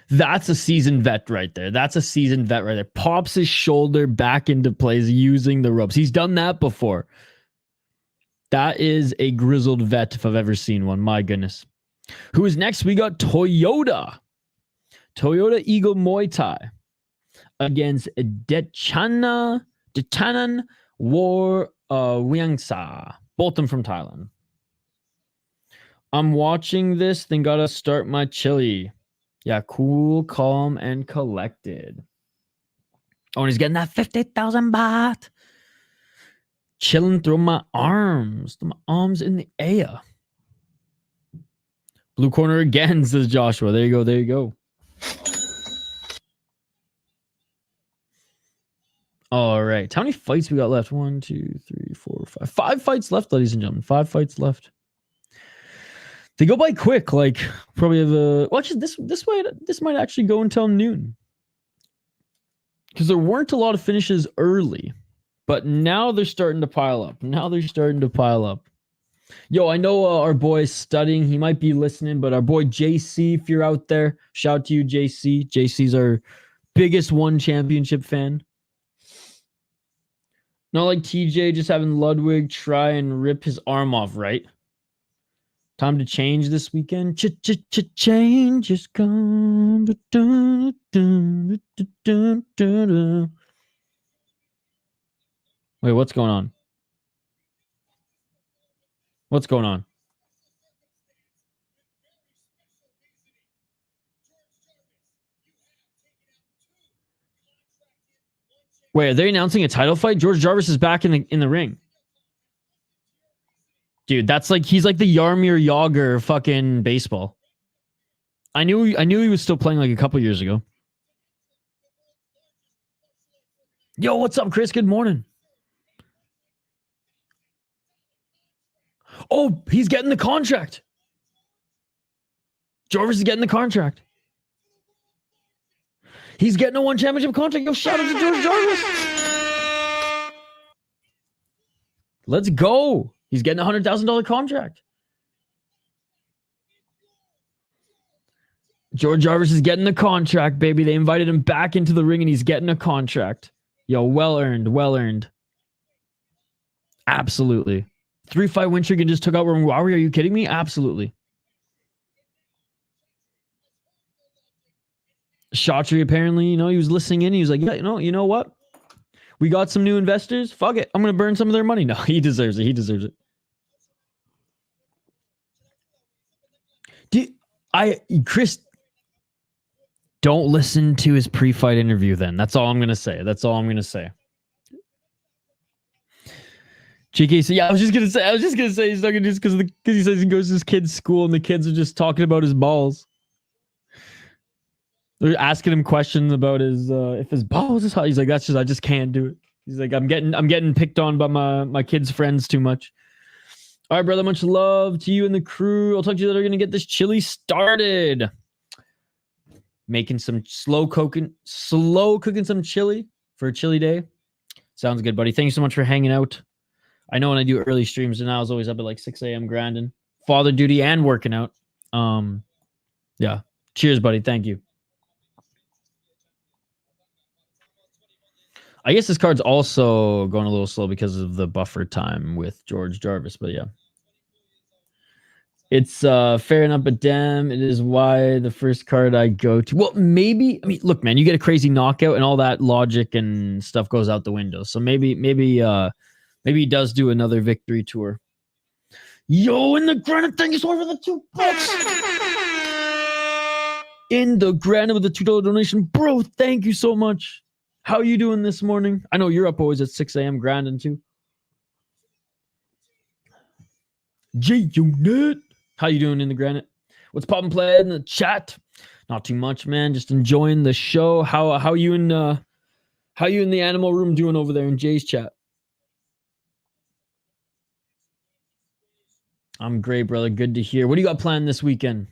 That's a seasoned vet right there. That's a seasoned vet right there. Pops his shoulder back into place using the ropes. He's done that before. That is a grizzled vet if I've ever seen one. My goodness. Who is next? We got Toyota. Toyota Eagle Muay Thai against Detchanan War Wiangsa. Both of them from Thailand. I'm watching this, then gotta start my chili. Yeah, cool, calm, and collected. Oh, and he's getting that 50,000 baht. Chilling through my arms. Through my arms in the air. Blue corner again, says Joshua. There you go, there you go. All right. How many fights we got left? 1, 2, 3, 4, 5. 5 fights left, ladies and gentlemen. 5 fights left. They go by quick. Like probably have a. Well, actually, this might actually go until noon. Because there weren't a lot of finishes early, but now they're starting to pile up. Yo, I know our boy's studying. He might be listening, but our boy JC, if you're out there, shout out to you, JC. JC's our biggest one championship fan. Not like TJ just having Ludwig try and rip his arm off, right? Time to change this weekend. Change is come. Wait, what's going on? What's going on? Wait, are they announcing a title fight? George Jarvis is back in the ring. Dude, that's like he's like the Yarmir Yager fucking baseball. I knew he was still playing like a couple years ago. Yo, what's up, Chris? Good morning. Oh, he's getting the contract. Jarvis is getting the contract. He's getting a one championship contract. Yo, shout out to George Jarvis. Let's go. He's getting a $100,000 contract. George Jarvis is getting the contract, baby. They invited him back into the ring and he's getting a contract. Yo, well earned, well earned. Absolutely. 3-5 win streak and just took out Rungrawee. Are you kidding me? Absolutely. Shotri apparently, he was listening in. He was like, yeah, you know what? We got some new investors. Fuck it. I'm going to burn some of their money. No, he deserves it. He deserves it. Chris, don't listen to his pre-fight interview then. That's all I'm going to say. GK, so yeah, I was just gonna say he's not gonna do this because he says he goes to his kid's school and the kids are just talking about his balls. They're asking him questions about his if his balls is hot. He's like, I just can't do it. He's like, I'm getting picked on by my kids' friends too much. All right, brother, much love to you and the crew. I'll talk to you later. Gonna get this chili started. Making some slow cooking some chili for a chili day. Sounds good, buddy. Thank you so much for hanging out. I know when I do early streams, and I was always up at like 6 a.m. grinding, father duty and working out. Yeah. Cheers, buddy. Thank you. I guess this card's also going a little slow because of the buffer time with George Jarvis, but yeah. It's fair enough, but damn, it is why the first card I go to. Well, maybe, I mean, look, man, you get a crazy knockout and all that logic and stuff goes out the window. So maybe he does do another victory tour. Yo, in the granite, thank you so much for the $2. In the granite with the $2 donation, bro. Thank you so much. How are you doing this morning? I know you're up always at 6 a.m. grinding too. J-Unit. How you doing in the granite? What's poppin' play in the chat? Not too much, man. Just enjoying the show. How you in the animal room doing over there in Jay's chat? I'm great, brother. Good to hear. What do you got planned this weekend?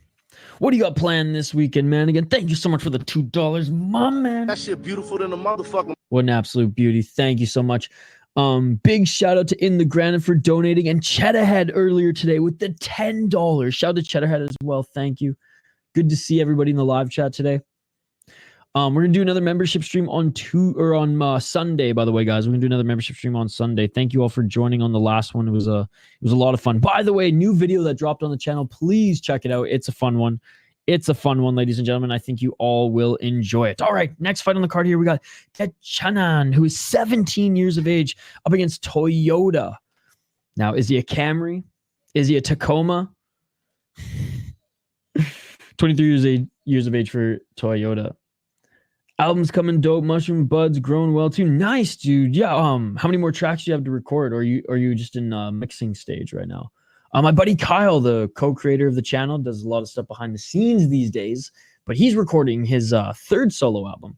What do you got planned this weekend, man? Again, thank you so much for the $2, my man. That shit beautiful than a motherfucker. What an absolute beauty. Thank you so much. Big shout out to In the Granite for donating, and Cheddahead earlier today with the $10. Shout out to Cheddahead as well. Thank you. Good to see everybody in the live chat today. We're gonna do another membership stream on Sunday. By the way, guys, we're gonna do another membership stream on Sunday. Thank you all for joining on the last one. It was a lot of fun. By the way, new video that dropped on the channel. Please check it out. It's a fun one. It's a fun one, ladies and gentlemen. I think you all will enjoy it. All right, next fight on the card here, we got Detchanan, who is 17 years of age, up against Toyota. Now, is he a Camry? Is he a Tacoma? 23 years of age for Toyota. Album's coming dope. Mushroom buds growing well too. Nice, dude. Yeah. How many more tracks do you have to record? Or are you just in mixing stage right now? My buddy Kyle, the co-creator of the channel, does a lot of stuff behind the scenes these days, but he's recording his third solo album.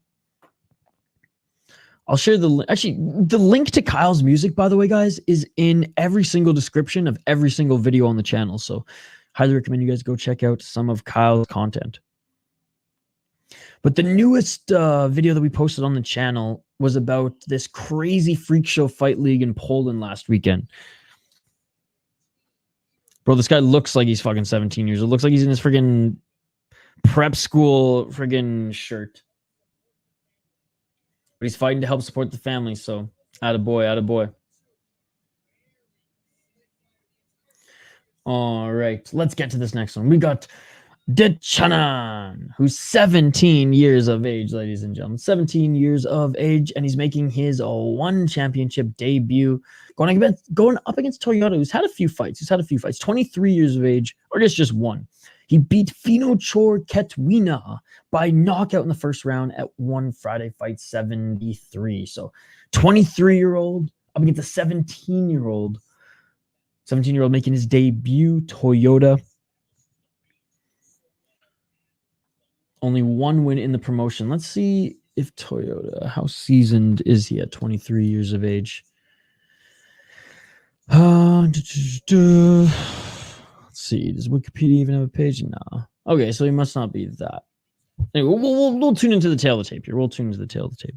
I'll share the link to Kyle's music, by the way, guys, is in every single description of every single video on the channel. So highly recommend you guys go check out some of Kyle's content. But the newest video that we posted on the channel was about this crazy freak show fight league in Poland last weekend. Bro, this guy looks like he's fucking 17 years old. Looks like he's in his friggin' prep school friggin' shirt. But he's fighting to help support the family, so attaboy, attaboy. All right, let's get to this next one. We got Detchanan, who's 17 years of age, ladies and gentlemen. 17 years of age, and he's making his one championship debut, going up against Toyota, who's had a few fights. 23 years of age, or I guess just one. He beat Finochor Ketwina by knockout in the first round at one Friday Fight 73. So 23-year-old up against a 17-year-old. 17-year-old making his debut, Toyota. Only one win in the promotion. Let's see if Toyota, how seasoned is he at 23 years of age? Let's see. Does Wikipedia even have a page? Nah. Okay, so he must not be that. Anyway, we'll tune into the tail of the tape here. We'll tune into the tail of the tape.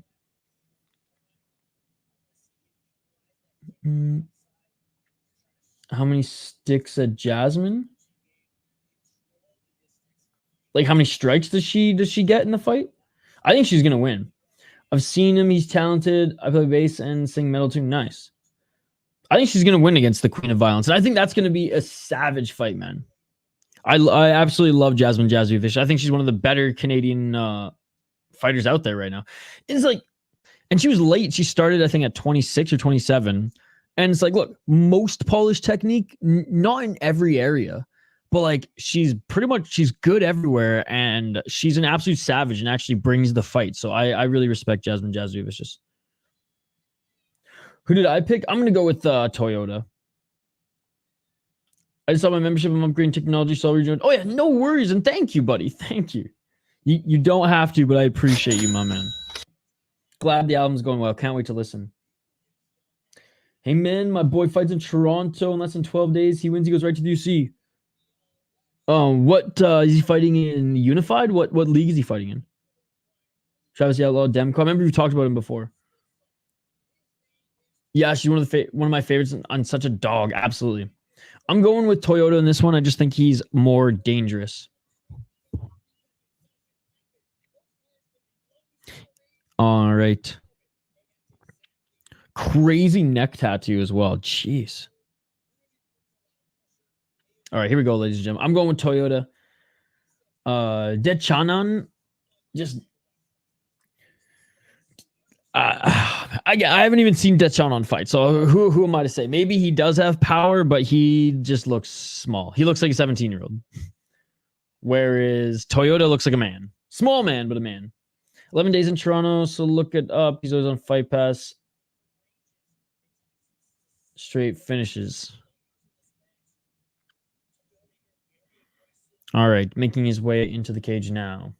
How many sticks at Jasmine? Like, how many strikes does she get in the fight? I think she's gonna win. I've seen him. He's talented. I play bass and sing metal too. Nice. I think she's gonna win against the Queen of Violence, and I think that's gonna be a savage fight, man. I absolutely love Jasmine Jaszovic. I think she's one of the better Canadian fighters out there right now. It's like, and she was late. She started, I think, at 26 or 27, and it's like, look, most Polish technique, not in every area. But like she's good everywhere, and she's an absolute savage and actually brings the fight. So I really respect Jasmine Jaszovic. Who did I pick? I'm gonna go with Toyota. I just saw my membership. I'm upgrading technology, so I'll rejoin. Oh yeah, no worries, and thank you, buddy. Thank you. You don't have to, but I appreciate you, my man. Glad the album's going well. Can't wait to listen. Hey man, my boy fights in Toronto in less than 12 days. He wins. He goes right to the UC. What is he fighting in? Unified? What league is he fighting in? Travis the Outlaw Demko. I remember you talked about him before. Yeah, she's one of my favorites on such a dog. Absolutely. I'm going with Toyota in this one. I just think he's more dangerous. All right. Crazy neck tattoo as well. Jeez. All right, here we go, ladies and gentlemen. I'm going with Toyota. Detchanan, just I haven't even seen Detchanan fight, so who am I to say? Maybe he does have power, but he just looks small. He looks like a 17-year-old. Whereas Toyota looks like a man. Small man, but a man. 11 days in Toronto, so look it up. He's always on Fight Pass. Straight finishes. All right, making his way into the cage now.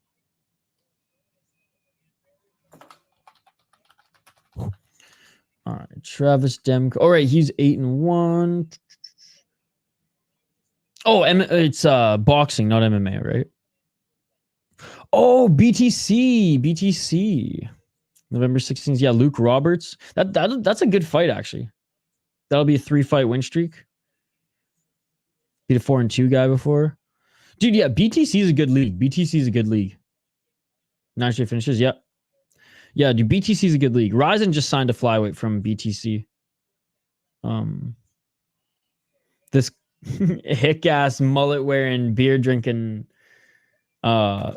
All right, Travis Demko. All right, he's 8-1. Oh, it's boxing, not MMA, right? Oh, BTC. November 16th. Yeah, Luke Roberts. That's a good fight, actually. That'll be a 3-fight win streak. Beat a 4-2 guy before. Dude, yeah, BTC is a good league. 9 straight finishes, yeah. Yeah, dude, BTC is a good league. Ryzen just signed a flyweight from BTC. This hick-ass, mullet-wearing, beer-drinking hoser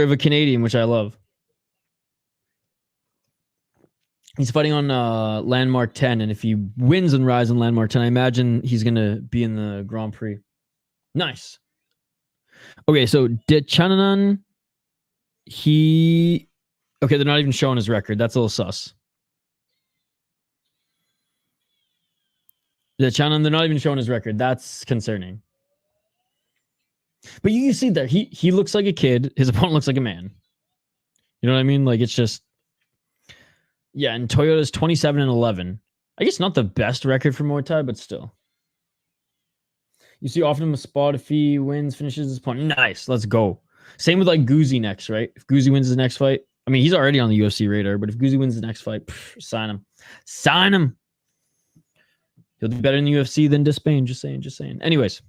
of a Canadian, which I love. He's fighting on Landmark 10, and if he wins on Ryzen Landmark 10, I imagine he's going to be in the Grand Prix. Nice. Okay, so Detchanan, okay, they're not even showing his record. That's a little sus. Detchanan, they're not even showing his record. That's concerning. But you can see there, he looks like a kid. His opponent looks like a man. You know what I mean? Like, it's just... Yeah, and Toyota's 27-11. I guess not the best record for Muay Thai, but still. You see often him a spot if he wins, finishes his opponent. Nice, let's go. Same with like Guzi next, right? If Guzi wins his next fight, I mean, he's already on the UFC radar, but if Guzi wins the next fight, sign him. Sign him. He'll do better in the UFC than Despain. Just saying. Anyways.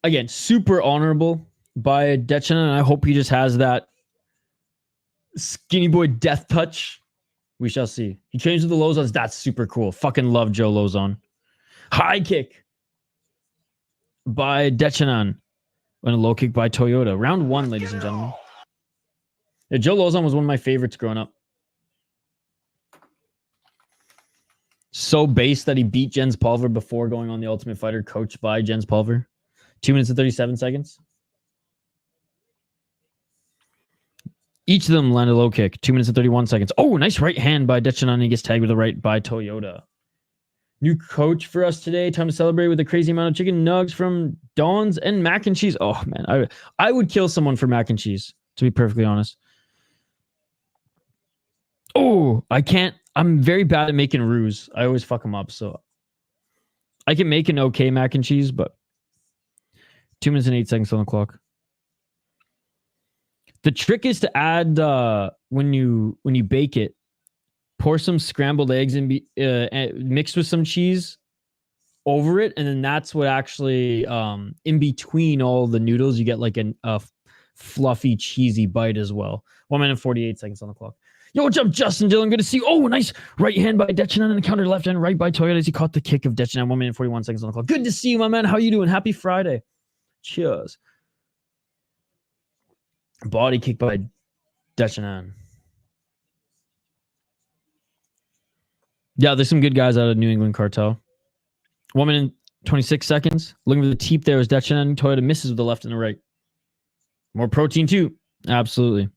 Again, super honorable by Detchanan, and I hope he just has that skinny boy death touch. We shall see. He changed to the Lozons. That's super cool. Fucking love Joe Lozon. High kick by Detchanan. And a low kick by Toyota. Round 1, ladies and gentlemen. Yeah, Joe Lozon was one of my favorites growing up. So base that he beat Jens Pulver before going on The Ultimate Fighter, coached by Jens Pulver. 2 minutes and 37 seconds. Each of them landed a low kick. 2 minutes and 31 seconds. Oh, nice right hand by Detchanan. He gets tagged with a right by Toyota. New coach for us today. Time to celebrate with a crazy amount of chicken nugs from Don's and mac and cheese. Oh, man. I would kill someone for mac and cheese, to be perfectly honest. Oh, I can't. I'm very bad at making roux. I always fuck them up, so I can make an okay mac and cheese, but 2 minutes and 8 seconds on the clock. The trick is to add when you bake it, pour some scrambled eggs and mixed with some cheese over it, and then that's what actually in between all the noodles you get like a fluffy cheesy bite as well. 1 minute and 48 seconds on the clock. Yo, what's up, Justin Dillon? Good to see you. Oh, nice right hand by Detchanan and a counter left hand right by Toyota as he caught the kick of Detchanan. 1 minute and 41 seconds on the clock. Good to see you, my man. How you doing? Happy Friday. Cheers. Body kick by Detchanan. Yeah, there's some good guys out of New England Cartel. 1 minute and 26 seconds. Looking for the teep there is Detchanan. Toyota misses with the left and the right. More protein too. Absolutely.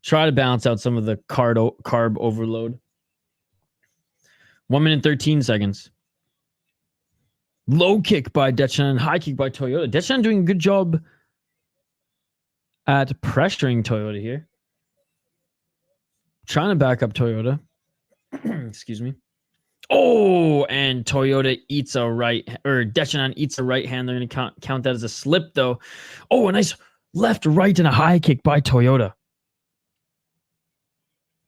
Try to balance out some of the carb overload. 1 minute and 13 seconds. Low kick by Detchanan. High kick by Toyota. Detchanan doing a good job at pressuring Toyota here. Trying to back up Toyota. Excuse me. Oh, and Toyota eats a right, or Detchanan eats a right hand. They're going to count that as a slip, though. Oh, a nice left, right, and a high kick by Toyota.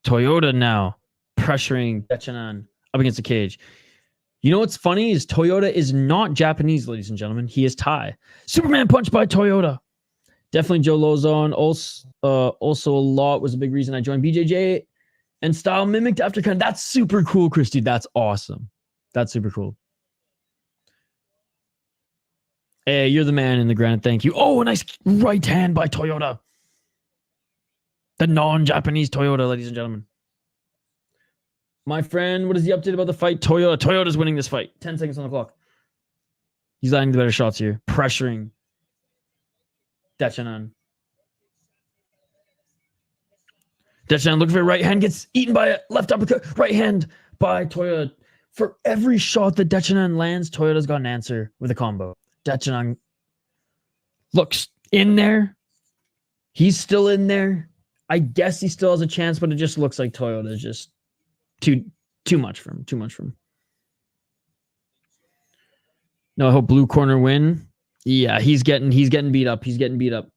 Toyota now pressuring Detchanan. up against the cage. You know what's funny is Toyota is not Japanese, ladies and gentlemen. He is Thai. Superman punch by Toyota. Definitely Joe Lozon. Also a lot was a big reason I joined BJJ. And style mimicked after kind. That's super cool, Christy. That's awesome. That's super cool. Hey, you're the man in the granite. Thank you. Oh, a nice right hand by Toyota. The non-Japanese Toyota, ladies and gentlemen. My friend, what is the update about the fight? Toyota's winning this fight. 10 seconds on the clock. He's landing the better shots here. Pressuring Detchanan. Detchanan looking for a right hand. Gets eaten by a left uppercut. Right hand by Toyota. For every shot that Detchanan lands, Toyota's got an answer with a combo. Detchanan looks in there. He's still in there. I guess he still has a chance, but it just looks like Toyota is just too much for him. Too much for him. No, I hope blue corner win. Yeah, he's getting beat up. He's getting beat up.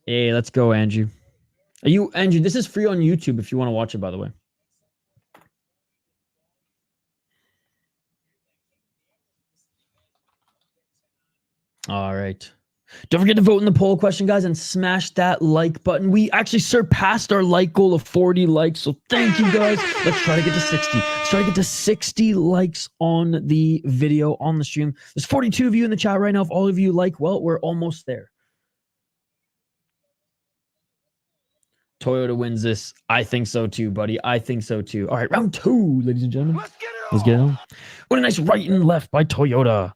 Hey, let's go, Andrew. Andrew, this is free on YouTube if you want to watch it, by the way. All right. Don't forget to vote in the poll question, guys, and smash that like button. We actually surpassed our like goal of 40 likes, so thank you, guys. Let's try to get to 60. Let's try to get to 60 likes on the video, on the stream. There's 42 of you in the chat right now. If all of you like, well, we're almost there. Toyota wins this. I think so too, buddy. I think so too. All right, round 2, ladies and gentlemen. Let's get it on. What a nice right and left by Toyota.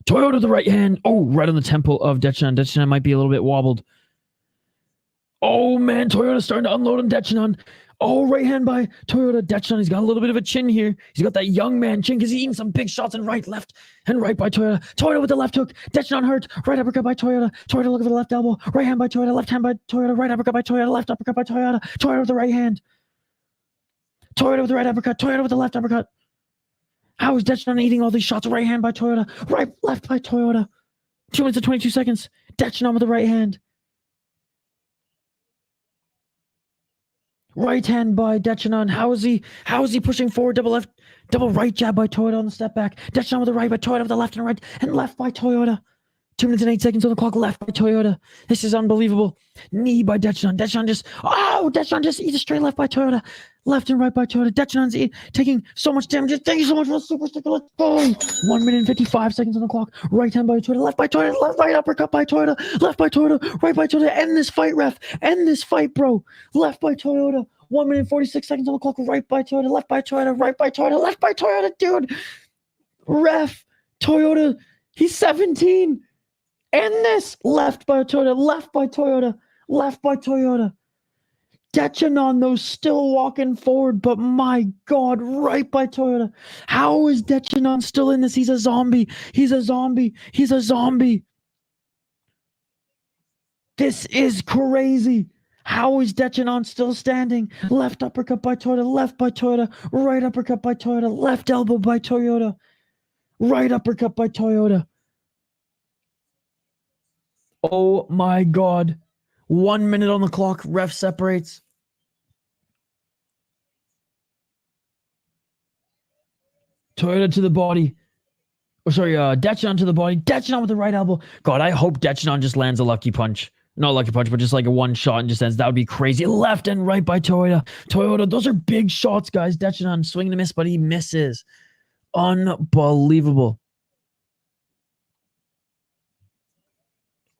Toyota the right hand. Oh, right on the temple of Detchanan. Detchanan might be a little bit wobbled. Oh, man. Toyota's starting to unload on Detchanan. Oh, right hand by Toyota. Detchanan, he's got a little bit of a chin here. He's got that young man chin because he's eating some big shots and right, left, and right by Toyota. Toyota with the left hook. Detchanan hurt. Right uppercut by Toyota. Toyota looking for the left elbow. Right hand by Toyota. Left hand by Toyota. Right uppercut by Toyota. Left uppercut by Toyota. Toyota with the right hand. Toyota with the right uppercut. Toyota with the left uppercut. How is Detchanan eating all these shots? Right hand by Toyota. Right, left by Toyota. 2 minutes and 22 seconds. Detchanan with the right hand. Right hand by Detchanan. How is he pushing forward? Double right jab by Toyota on the step back. Detchanan with the right by Toyota with the left and right. And left by Toyota. 2 minutes and 8 seconds on the clock. Left by Toyota. This is unbelievable. Knee by Detchanan. Detchanan just eats a straight left by Toyota. Left and right by Toyota. Detchanan's taking so much damage. Thank you so much for the super sticker. Let's go. 1 minute and 55 seconds on the clock. Right hand by Toyota. Left by Toyota. Left right uppercut by Toyota. Left by Toyota. Right by Toyota. End this fight, ref. End this fight, bro. Left by Toyota. 1 minute and 46 seconds on the clock. Right by Toyota. Left by Toyota. Right by Toyota. Left by Toyota, dude. Ref. Toyota. He's 17. End this. Left by Toyota. Left by Toyota. Left by Toyota. Detchanan, though, still walking forward, but my God, right by Toyota. How is Detchanan still in this? He's a zombie. He's a zombie. He's a zombie. This is crazy. How is Detchanan still standing? Left uppercut by Toyota. Left by Toyota. Right uppercut by Toyota. Left elbow by Toyota. Right uppercut by Toyota. Oh my God. 1 minute on the clock. Ref separates. Toyota to the body. Oh, sorry, Detchanan to the body. Detchanan with the right elbow. God, I hope Detchanan just lands a lucky punch. Not a lucky punch, but just like a one shot and just ends. That would be crazy. Left and right by Toyota. Toyota, those are big shots, guys. Detchanan swinging to miss, but he misses. Unbelievable.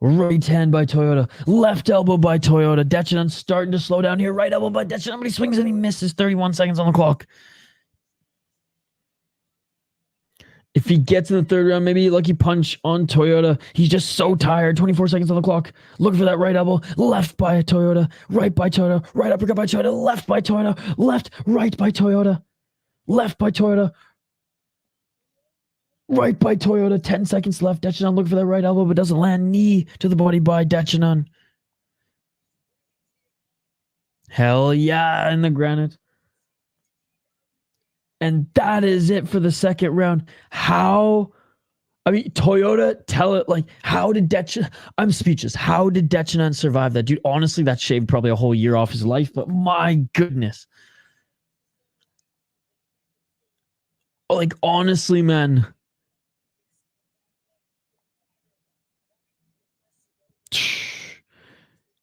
Right hand by Toyota. Left elbow by Toyota. Detchanan starting to slow down here. Right elbow by Detchanan, but he swings and he misses. 31 seconds on the clock. If he gets in the third round, maybe a lucky punch on Toyota. He's just so tired. 24 seconds on the clock. Looking for that right elbow. Left by Toyota. Right by Toyota. Right uppercut by Toyota. Left by Toyota. Left, right by Toyota. Left by Toyota. Right by Toyota. 10 seconds left. Detchanan looking for that right elbow, but doesn't land. Knee to the body by Detchanan. Hell yeah, in the granite. And that is it for the second round. Toyota, tell it, like, how did Detchanan, I'm speechless. How did Detchanan survive that? Dude, honestly, that shaved probably a whole year off his life, but my goodness. like honestly, man.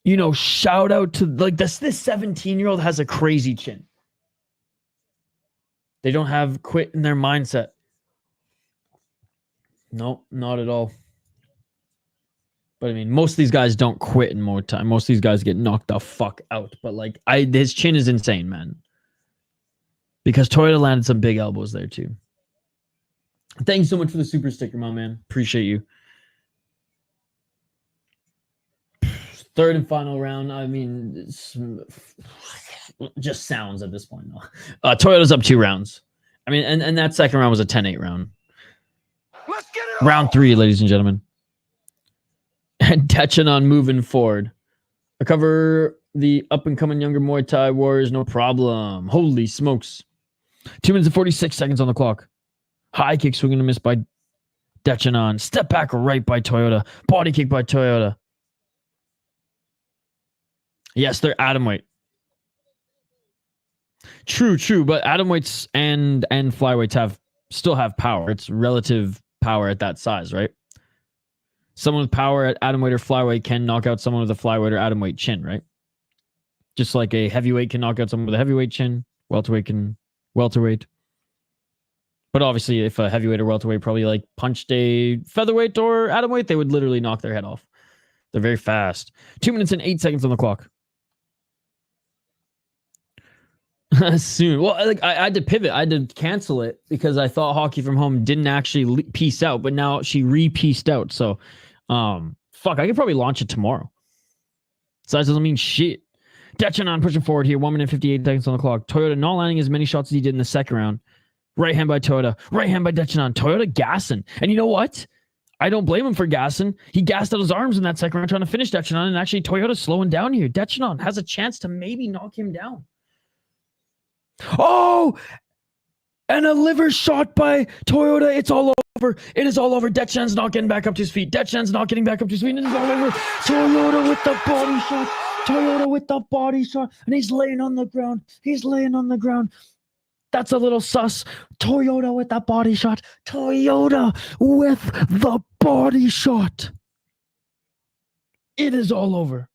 You know, shout out to like this 17-year-old has a crazy chin. They don't have quit in their mindset. No, not at all. But I mean, most of these guys don't quit in Muay Thai. Most of these guys get knocked the fuck out. But like, his chin is insane, man. Because Toyota landed some big elbows there too. Thank you so much for the super sticker, my man. Appreciate you. Third and final round. I mean, it's just sounds at this point. No. Toyota's up 2 rounds. I mean, and that second round was a 10-8 round. Let's get it Round 3, ladies and gentlemen. And Detchanan moving forward. I cover the up-and-coming younger Muay Thai warriors, no problem. Holy smokes. 2 minutes and 46 seconds on the clock. High kick swinging and miss by Detchanan. Step back right by Toyota. Body kick by Toyota. Yes, they're Atomweight. True, but Atomweights and Flyweights still have power. It's relative power at that size, right? Someone with power at Atomweight or Flyweight can knock out someone with a Flyweight or Atomweight chin, right? Just like a heavyweight can knock out someone with a heavyweight chin, welterweight can welterweight. But obviously, if a heavyweight or welterweight probably like punched a featherweight or Atomweight, they would literally knock their head off. They're very fast. 2 minutes and 8 seconds on the clock. Soon. Well, like I had to pivot. I had to cancel it because I thought Hockey from Home didn't actually piece out, but now she re-pieced out. So, fuck, I could probably launch it tomorrow. So that doesn't mean shit. Detchanan pushing forward here. 1 minute 58 seconds on the clock. Toyota not landing as many shots as he did in the second round. Right hand by Toyota. Right hand by Detchanan. Toyota gassing. And you know what? I don't blame him for gassing. He gassed out his arms in that second round trying to finish Detchanan, and actually Toyota's slowing down here. Detchanan has a chance to maybe knock him down. Oh, and a liver shot by Toyota. It's all over. It is all over. Detchanan's not getting back up to his feet. Detchanan's not getting back up to his feet. It is all over. Toyota with the body shot. Toyota with the body shot. And he's laying on the ground. He's laying on the ground. That's a little sus. Toyota with the body shot. Toyota with the body shot. It is all over.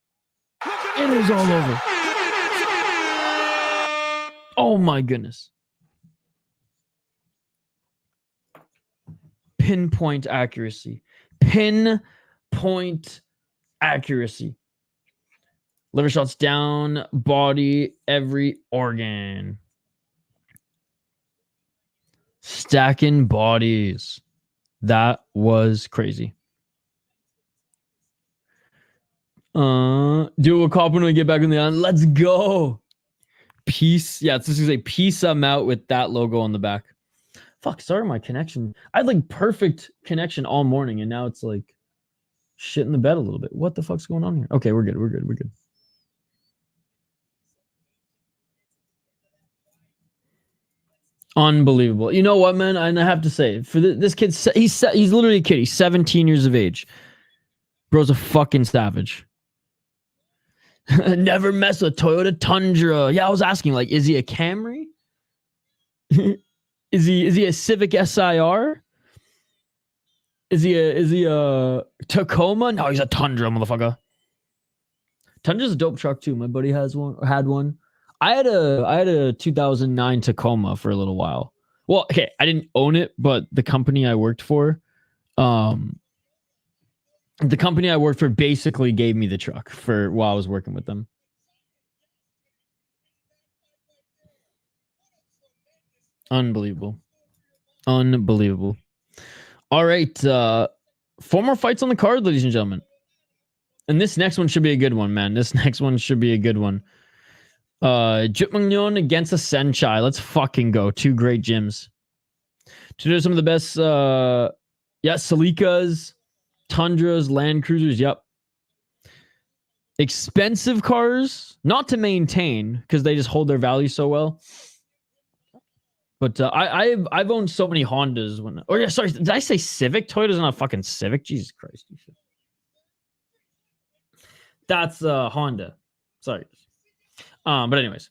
It is all over. Oh my goodness. Pinpoint accuracy. Pinpoint accuracy. Liver shots down, body, every organ. Stacking bodies. That was crazy. Do a cop when we get back on the island. Let's go. Peace. Yeah, it's just gonna say peace. I'm out with that logo on the back. Fuck, sorry, my connection. I had like perfect connection all morning, and now it's like shit in the bed a little bit. What the fuck's going on here? Okay, we're good. We're good. We're good. Unbelievable. You know what, man? And I have to say, for this kid, he's literally a kid. He's 17 years of age. Bro's a fucking savage. Never mess with Toyota Tundra. Yeah, I was asking, like, is he a Camry? Is he a Civic SIR? Is he a Tacoma? No, he's a Tundra, motherfucker. Tundra's a dope truck too. My buddy had one. I had a 2009 Tacoma for a little while. Well, okay, I didn't own it, but the company I worked for, basically gave me the truck for while I was working with them. Unbelievable. Unbelievable. All right. 4 more fights on the card, ladies and gentlemen. And this next one should be a good one, man. This next one should be a good one. Jutmangnon against a Senchai. Let's fucking go. 2 great gyms. Two of some of the best Celica's, Tundras, Land Cruisers. Yep. Expensive cars, not to maintain because they just hold their value so well. But I've owned so many Hondas sorry, did I say Civic? Toyota's not a fucking Civic. Jesus Christ. That's Honda. Sorry. But anyways.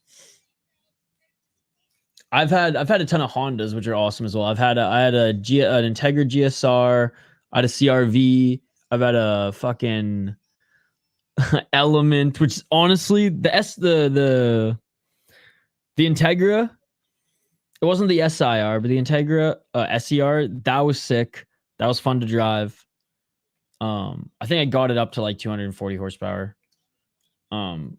I've had a ton of Hondas, which are awesome as well. I had an Integra GSR, I had a CRV, I've had a fucking Element, which honestly the Integra, it wasn't the SIR, but the Integra SER, that was sick. That was fun to drive. I think I got it up to like 240 horsepower. And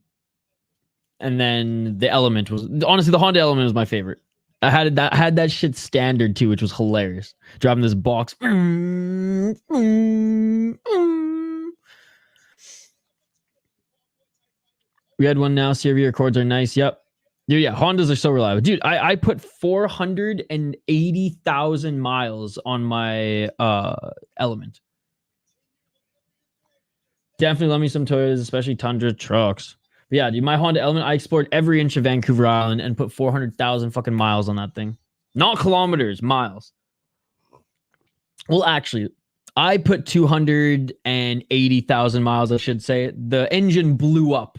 then the Element was honestly the Honda Element was my favorite. I had that shit standard too, which was hilarious. Driving this box. We had one now. CRV records are nice. Yep. Yeah, Hondas are so reliable. Dude, I put 480,000 miles on my Element. Definitely love me some Toyotas, especially Tundra trucks. But yeah, dude, my Honda Element, I explored every inch of Vancouver Island and put 400,000 fucking miles on that thing. Not kilometers, miles. Well, actually, I put 280,000 miles, I should say. The engine blew up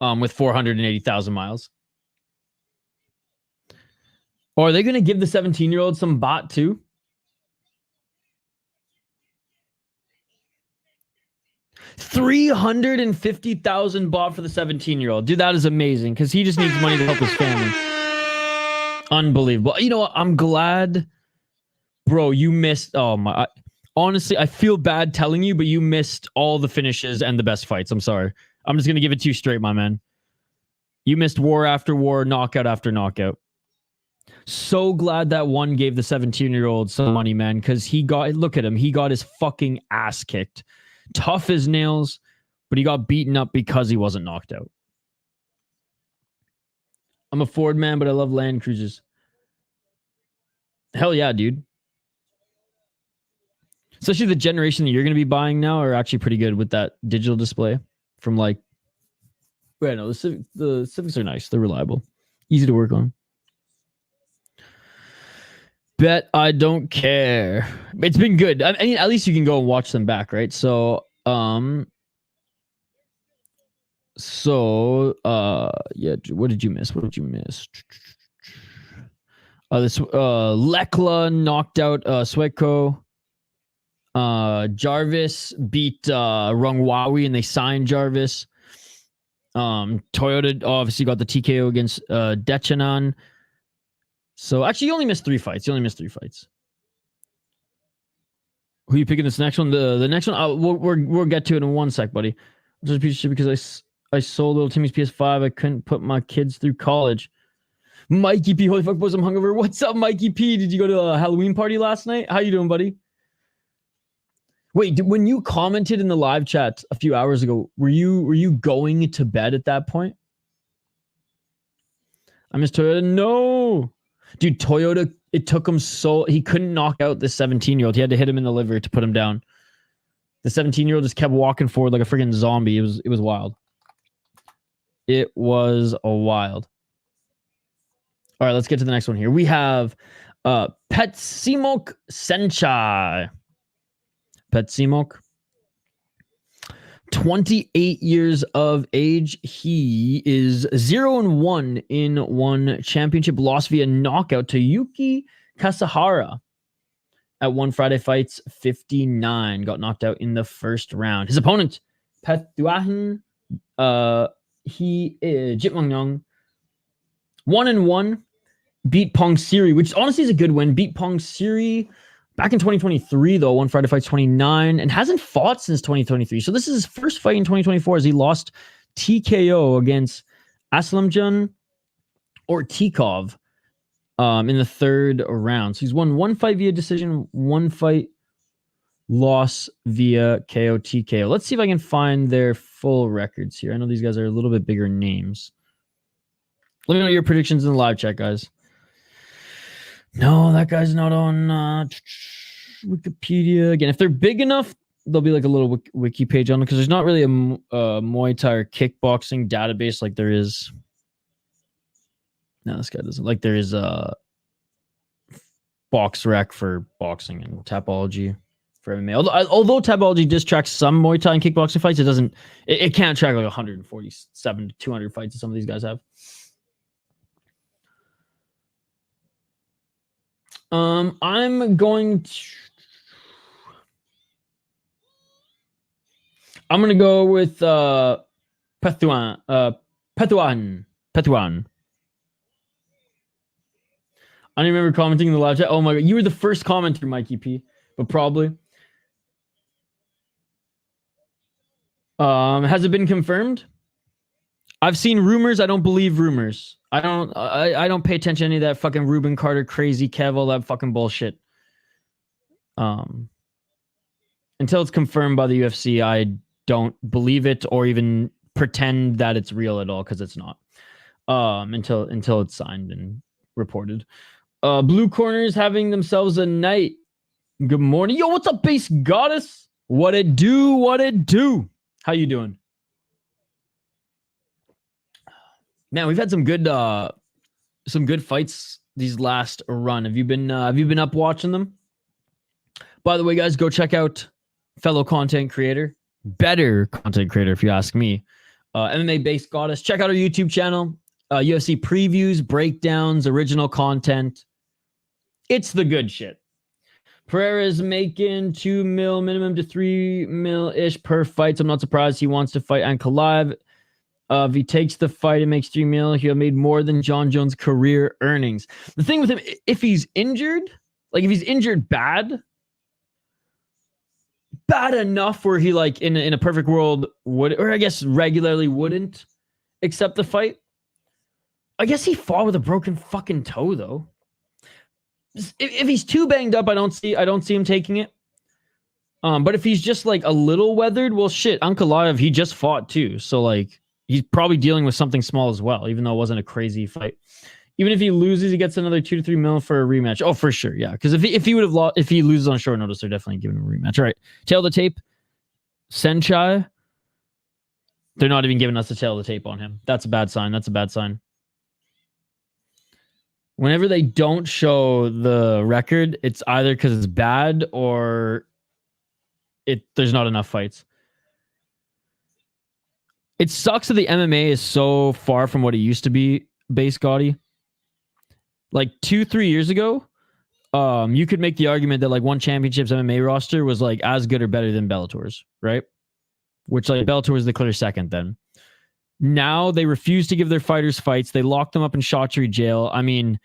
with 480,000 miles. Or are they going to give the 17-year-old some bot too? $350,000 bought for the 17-year-old. Dude, that is amazing because he just needs money to help his family. Unbelievable. You know what? I'm glad, bro, you missed. Oh my. Honestly, I feel bad telling you, but you missed all the finishes and the best fights. I'm sorry. I'm just going to give it to you straight, my man. You missed war after war, knockout after knockout. So glad that one gave the 17-year-old some money, man, because he got, look at him. He got his fucking ass kicked. Tough as nails, but he got beaten up because he wasn't knocked out. I'm a Ford man, but I love Land Cruisers. Hell yeah, dude. Especially the generation that you're going to be buying now are actually pretty good with that digital display from like, wait, no, the Civics are nice. They're reliable. Easy to work on. Bet I don't care. It's been good. I mean, at least you can go and watch them back, right? So, yeah, what did you miss? This Lekkla knocked out Sueakhao. Jarvis beat Rungrawee and they signed Jarvis. Toyota obviously got the TKO against Detchanan. So actually, you only missed 3 fights. Who are you picking this next one? The next one, we'll get to it in one sec, buddy. I'm just a piece of shit because I sold little Timmy's PS5. I couldn't put my kids through college. Mikey P, holy fuck, boys, I'm hungover. What's up, Mikey P? Did you go to a Halloween party last night? How you doing, buddy? Wait, when you commented in the live chat a few hours ago, were you going to bed at that point? I miss Toyota. No. Dude, Toyota, it took him he couldn't knock out the 17-year-old. He had to hit him in the liver to put him down. The 17-year-old just kept walking forward like a freaking zombie. It was wild. It was a wild. All right, let's get to the next one here. We have Petsimok Senchai. Petsimok. 28 years of age. He is 0-1 in one championship, lost via knockout to Yuki Kasahara at One Friday Fights 59. Got knocked out in the first round. His opponent, Pethuahin, he is Jitmangyong. 1-1. Beat Pong Siri, which honestly is a good win. Beat Pong Siri back in 2023, though, One Friday Fights 29, and hasn't fought since 2023. So this is his first fight in 2024 as he lost TKO against Aslamjan Ortikov in the third round. So he's won 1 fight via decision, 1 fight loss via KO TKO. Let's see if I can find their full records here. I know these guys are a little bit bigger names. Let me know your predictions in the live chat, guys. No, that guy's not on Wikipedia. Again, if they're big enough, there'll be like a little wiki page on it because there's not really a Muay Thai or kickboxing database like there is. No, this guy doesn't. Like there is a box rec for boxing and Tapology for MMA. Although Tapology does track some Muay Thai and kickboxing fights, it doesn't. It can't track like 147 to 200 fights that some of these guys have. I'm going to go with Pethuahin. Pethuahin. I don't remember commenting in the live chat. Oh my god, you were the first commenter, Mikey P. But probably. Has it been confirmed? I've seen rumors. I don't believe rumors. I don't pay attention to any of that fucking Ruben Carter, crazy Kev, all that fucking bullshit. Until it's confirmed by the UFC, I don't believe it or even pretend that it's real at all, because it's not. Until it's signed and reported. Blue Corners having themselves a night. Good morning. Yo, what's up, Base Goddess? What it do? What it do? How you doing? Man, we've had some good fights these last run. Have you been up watching them? By the way, guys, go check out fellow content creator, better content creator if you ask me, MMA Based Goddess. Check out our YouTube channel, UFC previews, breakdowns, original content. It's the good shit. Pereira's making $2 mil minimum to $3 mil ish per fight. So I'm not surprised he wants to fight Ankalaev. If he takes the fight and makes $3 mil, he'll made more than John Jones' career earnings. The thing with him, if he's injured, like if he's injured bad enough where he like in a perfect world would, or I guess regularly wouldn't accept the fight. I guess he fought with a broken fucking toe though. If he's too banged up, I don't see him taking it. But if he's just like a little weathered, well, shit, Ankalaev, he just fought too, so like he's probably dealing with something small as well, even though it wasn't a crazy fight. Even if he loses, he gets another $2 to $3 mil for a rematch. Oh, for sure, yeah. Because if he would have lost, if he loses on short notice, they're definitely giving him a rematch. All right, tail the tape. Senchai, they're not even giving us the tail of the tape on him. That's a bad sign. That's a bad sign. Whenever they don't show the record, it's either because it's bad or there's not enough fights. It sucks that the MMA is so far from what it used to be, Base Gotti. Like 2-3 years ago, you could make the argument that like One Championship's MMA roster was like as good or better than Bellator's, right? Which like Bellator was the clear second then. Now they refuse to give their fighters fights. They lock them up in Shottery jail. I mean,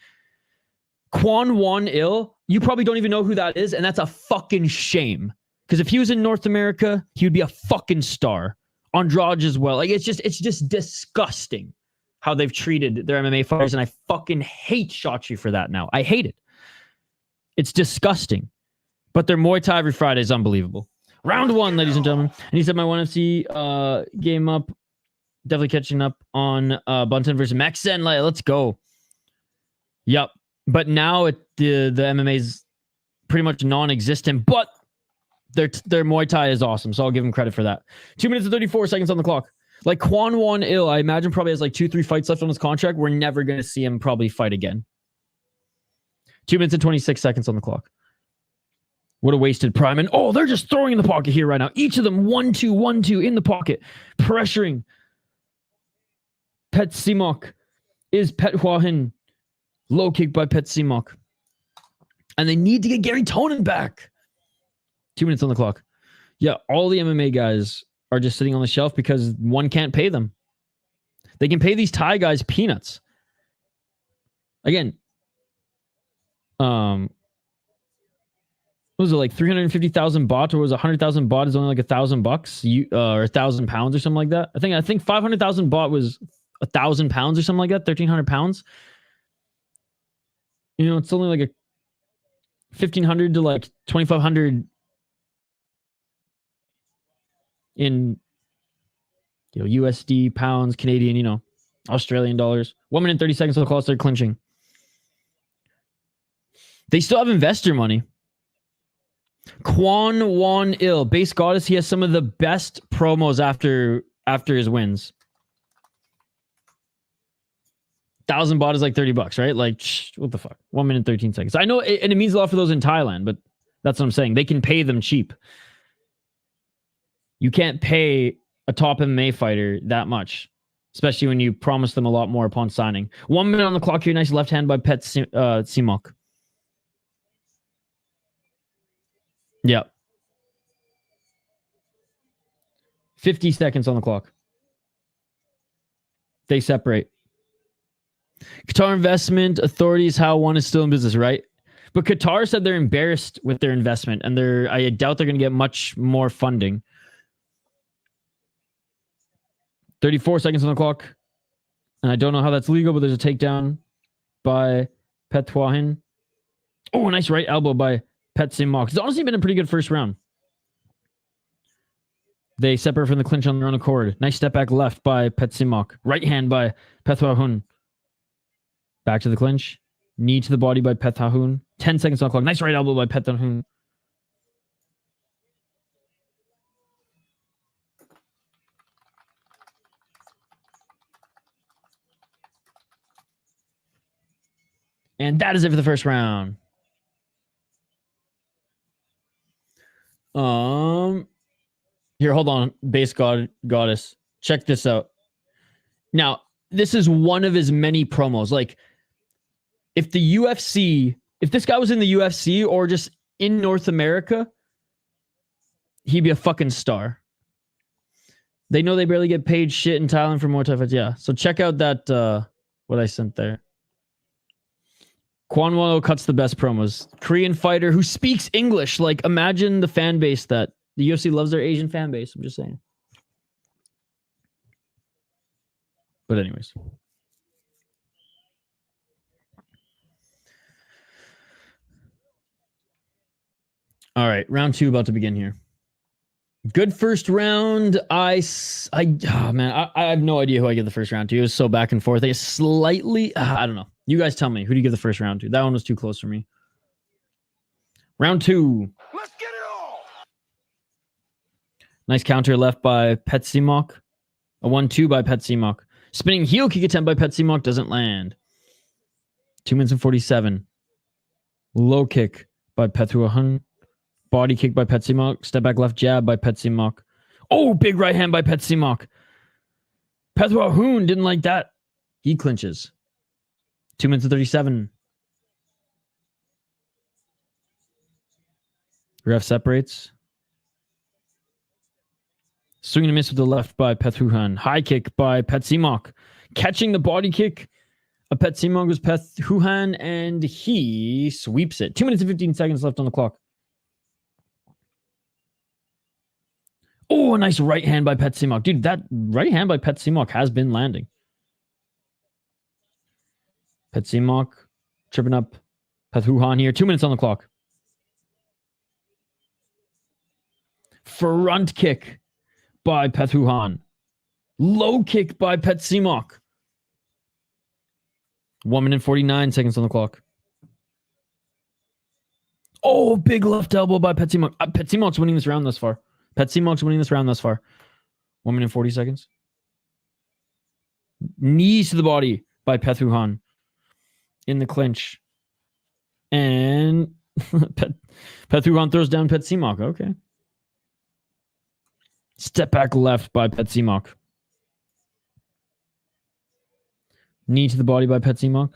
Quan Wan Il, you probably don't even know who that is, and that's a fucking shame. Because if he was in North America, he would be a fucking star. Andrade as well. Like it's just disgusting how they've treated their MMA fighters, and I fucking hate Shottery for that now. I hate it. It's disgusting. But their Muay Thai every Friday is unbelievable. Round one, ladies and gentlemen. And he said my 1FC game up. Definitely catching up on Bunton versus Maxen. Let's go. Yep. But now the MMA is pretty much non-existent, but their Muay Thai is awesome, so I'll give him credit for that. 2 minutes and 34 seconds on the clock. Like Quan Wan Il, I imagine probably has like 2-3 fights left on his contract. We're never going to see him probably fight again. 2 minutes and 26 seconds on the clock. What a wasted prime. And oh, they're just throwing in the pocket here right now. Each of them 1-2, 1-2 in the pocket. Pressuring. Petsimok is Pethuahin. Low kick by Petsimok. And they need to get Gary Tonin back. 2 minutes on the clock. Yeah, all the MMA guys are just sitting on the shelf because one can't pay them. They can pay these Thai guys peanuts. Again, what was it, like 350,000 baht, or was 100,000 baht is only like $1,000 or 1,000 pounds or something like that? I think 500,000 baht was 1,000 pounds or something like that, 1,300 pounds. You know, it's only like a 1,500 to like 2,500 in, you know, USD, pounds, Canadian, you know, Australian dollars. 1 minute 30 seconds on the clock, they're clinching. They still have investor money. Quan Wan Il, Base Goddess, he has some of the best promos after his wins. 1,000 baht is like $30, right? Like, what the fuck? 1 minute 13 seconds. I know, and it means a lot for those in Thailand, but that's what I'm saying. They can pay them cheap. You can't pay a top MMA fighter that much, especially when you promise them a lot more upon signing. 1 minute on the clock here. Nice left hand by Petsimok. Yep. 50 seconds on the clock. They separate. Qatar Investment Authorities, how one is still in business, right? But Qatar said they're embarrassed with their investment, and I doubt they're going to get much more funding. 34 seconds on the clock. And I don't know how that's legal, but there's a takedown by Pethuahin. Oh, a nice right elbow by Petsimok. It's honestly been a pretty good first round. They separate from the clinch on their own accord. Nice step back left by Petsimok. Right hand by Pethuahin. Back to the clinch. Knee to the body by Pethuahin. 10 seconds on the clock. Nice right elbow by Pethuahin. And that is it for the first round. Here, hold on, base goddess. Check this out. Now, this is one of his many promos. Like, if this guy was in the UFC or just in North America, he'd be a fucking star. They know they barely get paid shit in Thailand for Muay Thai fights. Yeah. So check out that, what I sent there. Kwanwano cuts the best promos. Korean fighter who speaks English. Like, imagine the fan base that the UFC loves their Asian fan base. I'm just saying. But anyways. All right, round 2 about to begin here. Good first round. I have no idea who I give the first round to. It was so back and forth. I slightly, I don't know. You guys tell me. Who do you give the first round to? That one was too close for me. Round 2. Let's get it all. Nice counter left by Petsimok. A 1-2 by Petsimok. Spinning heel kick attempt by Petsimok doesn't land. 2 minutes and 47. Low kick by Pethuahin. Body kick by Petsimok. Step back left jab by Petsimok. Oh, big right hand by Petsimok. Pethuahin didn't like that. He clinches. 2 minutes and 37. Ref separates. Swing and a miss with the left by Pethuahin. High kick by Petsimok. Catching the body kick of Petsimok was Pethuahin, and he sweeps it. 2 minutes and 15 seconds left on the clock. Oh, a nice right hand by Petsimok. Dude, that right hand by Petsimok has been landing. Petsimok tripping up Pethuahin here. 2 minutes on the clock. Front kick by Pethuahin. Low kick by Petsimok. 1 minute 49 seconds on the clock. Oh, big left elbow by Petsimok. Petsimok's winning this round thus far. 1 minute 40 seconds. Knees to the body by Pethuahin in the clinch. And Pethuahin throws down Petsimok. Okay. Step back left by Petsimok. Knee to the body by Petsimok.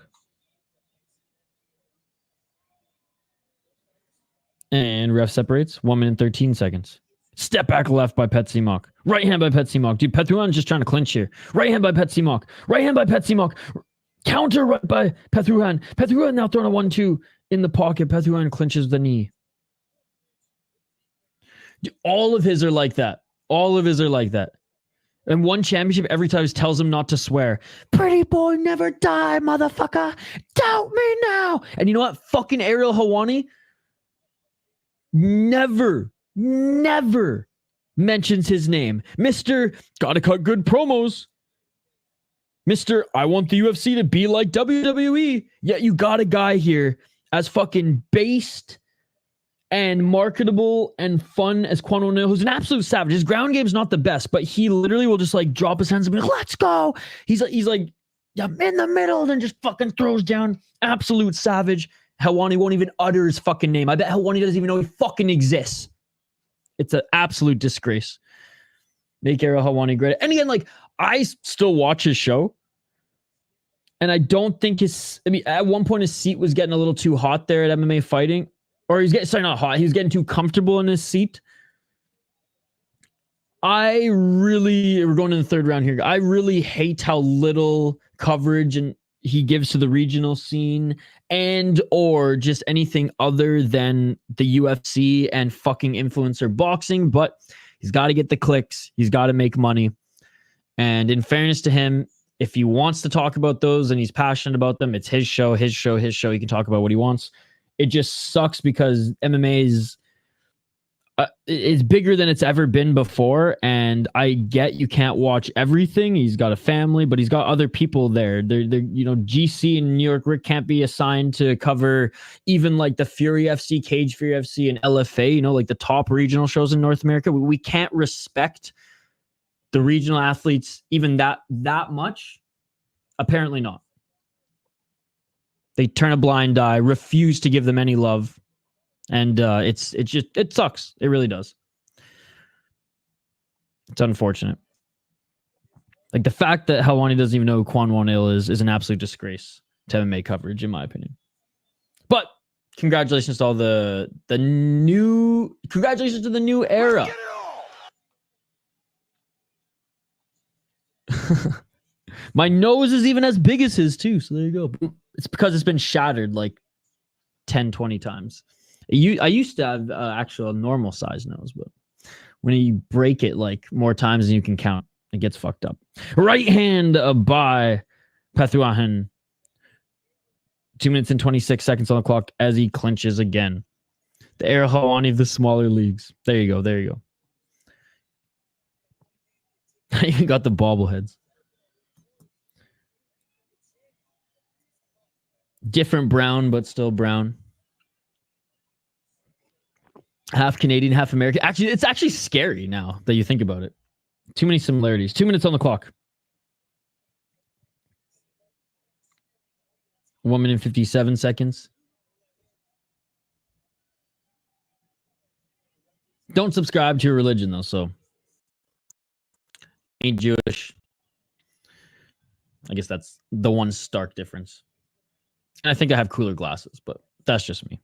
And ref separates. 1 minute 13 seconds. Step back left by Petsimok. Right hand by Petsimok. Dude, Pethuahin's just trying to clinch here. Right hand by Petsimok. Right hand by Petsimok. Counter right by Pethuahin. Pethuahin now throwing a 1-2 in the pocket. Pethuahin clinches the knee. Dude, all of his are like that. And one championship every time tells him not to swear. Pretty boy never die, motherfucker. Doubt me now. And you know what? Fucking Ariel Helwani never mentions his name. Mr. Gotta cut good promos. Mr. I want the UFC to be like WWE. Yet you got a guy here as fucking based and marketable and fun as Kwon O'Neill, who's an absolute savage. His ground game's not the best, but he literally will just like drop his hands and be like, let's go. He's like, I'm in the middle, and then just fucking throws down. Absolute savage. Helwani won't even utter his fucking name. I bet Helwani doesn't even know he fucking exists. It's an absolute disgrace. Make Ariel Helwani great. And again, like, I still watch his show. And I don't think at one point his seat was getting a little too hot there at MMA fighting. Or he's getting, sorry, not hot. He was getting too comfortable in his seat. We're going in the third round here. I really hate how little coverage he gives to the regional scene and or just anything other than the UFC and fucking influencer boxing. But he's got to get the clicks. He's got to make money. And in fairness to him, if he wants to talk about those and he's passionate about them, it's his show. He can talk about what he wants. It just sucks because MMA is bigger than it's ever been before. And I get you can't watch everything. He's got a family, but he's got other people there. They're GC in New York, Rick can't be assigned to cover even like the Fury FC, Cage Fury FC, and LFA, like the top regional shows in North America. We can't respect the regional athletes even that much. Apparently not. They turn a blind eye, refuse to give them any love. And it sucks. It really does. It's unfortunate. Like the fact that Helwani doesn't even know who Kwan Won-Il is an absolute disgrace to MMA coverage, in my opinion. But congratulations to all congratulations to the new era. My nose is even as big as his too, so there you go. It's because it's been shattered like 10, 20 times. I used to have actual normal size nose, but when you break it like more times than you can count, it gets fucked up. Right hand by Pethuahin. 2 minutes and 26 seconds on the clock as he clinches again. The Air Helwani of the smaller leagues. There you go. I even got the bobbleheads. Different brown, but still brown. Half Canadian, half American. Actually, it's actually scary now that you think about it. Too many similarities. 2 minutes on the clock. 1 minute and 57 seconds. Don't subscribe to your religion, though, so. Ain't Jewish. I guess that's the one stark difference. And I think I have cooler glasses, but that's just me.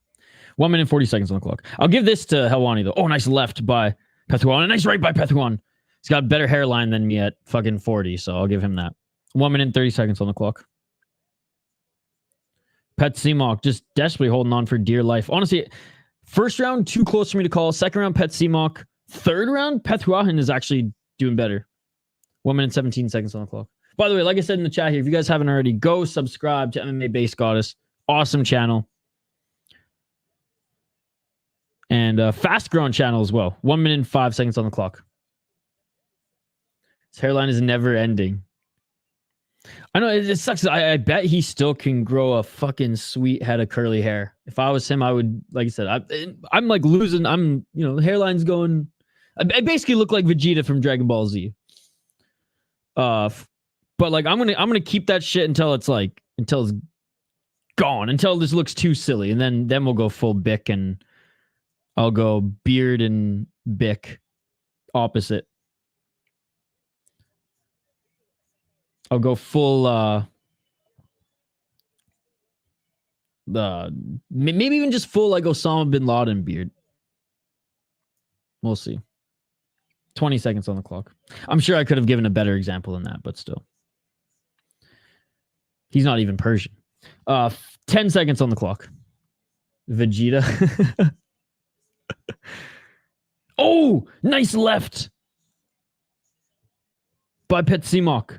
1 minute and 40 seconds on the clock. I'll give this to Helwani, though. Oh, nice left by Pethuahin. Nice right by Pethuahin. He's got a better hairline than me at fucking 40, so I'll give him that. 1 minute and 30 seconds on the clock. Petsimok just desperately holding on for dear life. Honestly, first round, too close for me to call. Second round, Petsimok. Third round, Pethuahin is actually doing better. 1 minute and 17 seconds on the clock. By the way, like I said in the chat here, if you guys haven't already, go subscribe to MMA Base Goddess. Awesome channel. And fast growing channel as well. 1 minute and 5 seconds on the clock. His hairline is never ending. I know it sucks. I bet he still can grow a fucking sweet head of curly hair. If I was him, I would, like I said, I'm like losing. The hairline's going. I basically look like Vegeta from Dragon Ball Z. But like I'm gonna keep that shit until it's gone, until this looks too silly, and then we'll go full Bic, and I'll go beard and Bic opposite. I'll go full maybe even just full like Osama bin Laden beard. We'll see. 20 seconds on the clock. I'm sure I could have given a better example than that, but still. He's not even Persian. 10 seconds on the clock. Vegeta. Oh, nice left by Petsimok.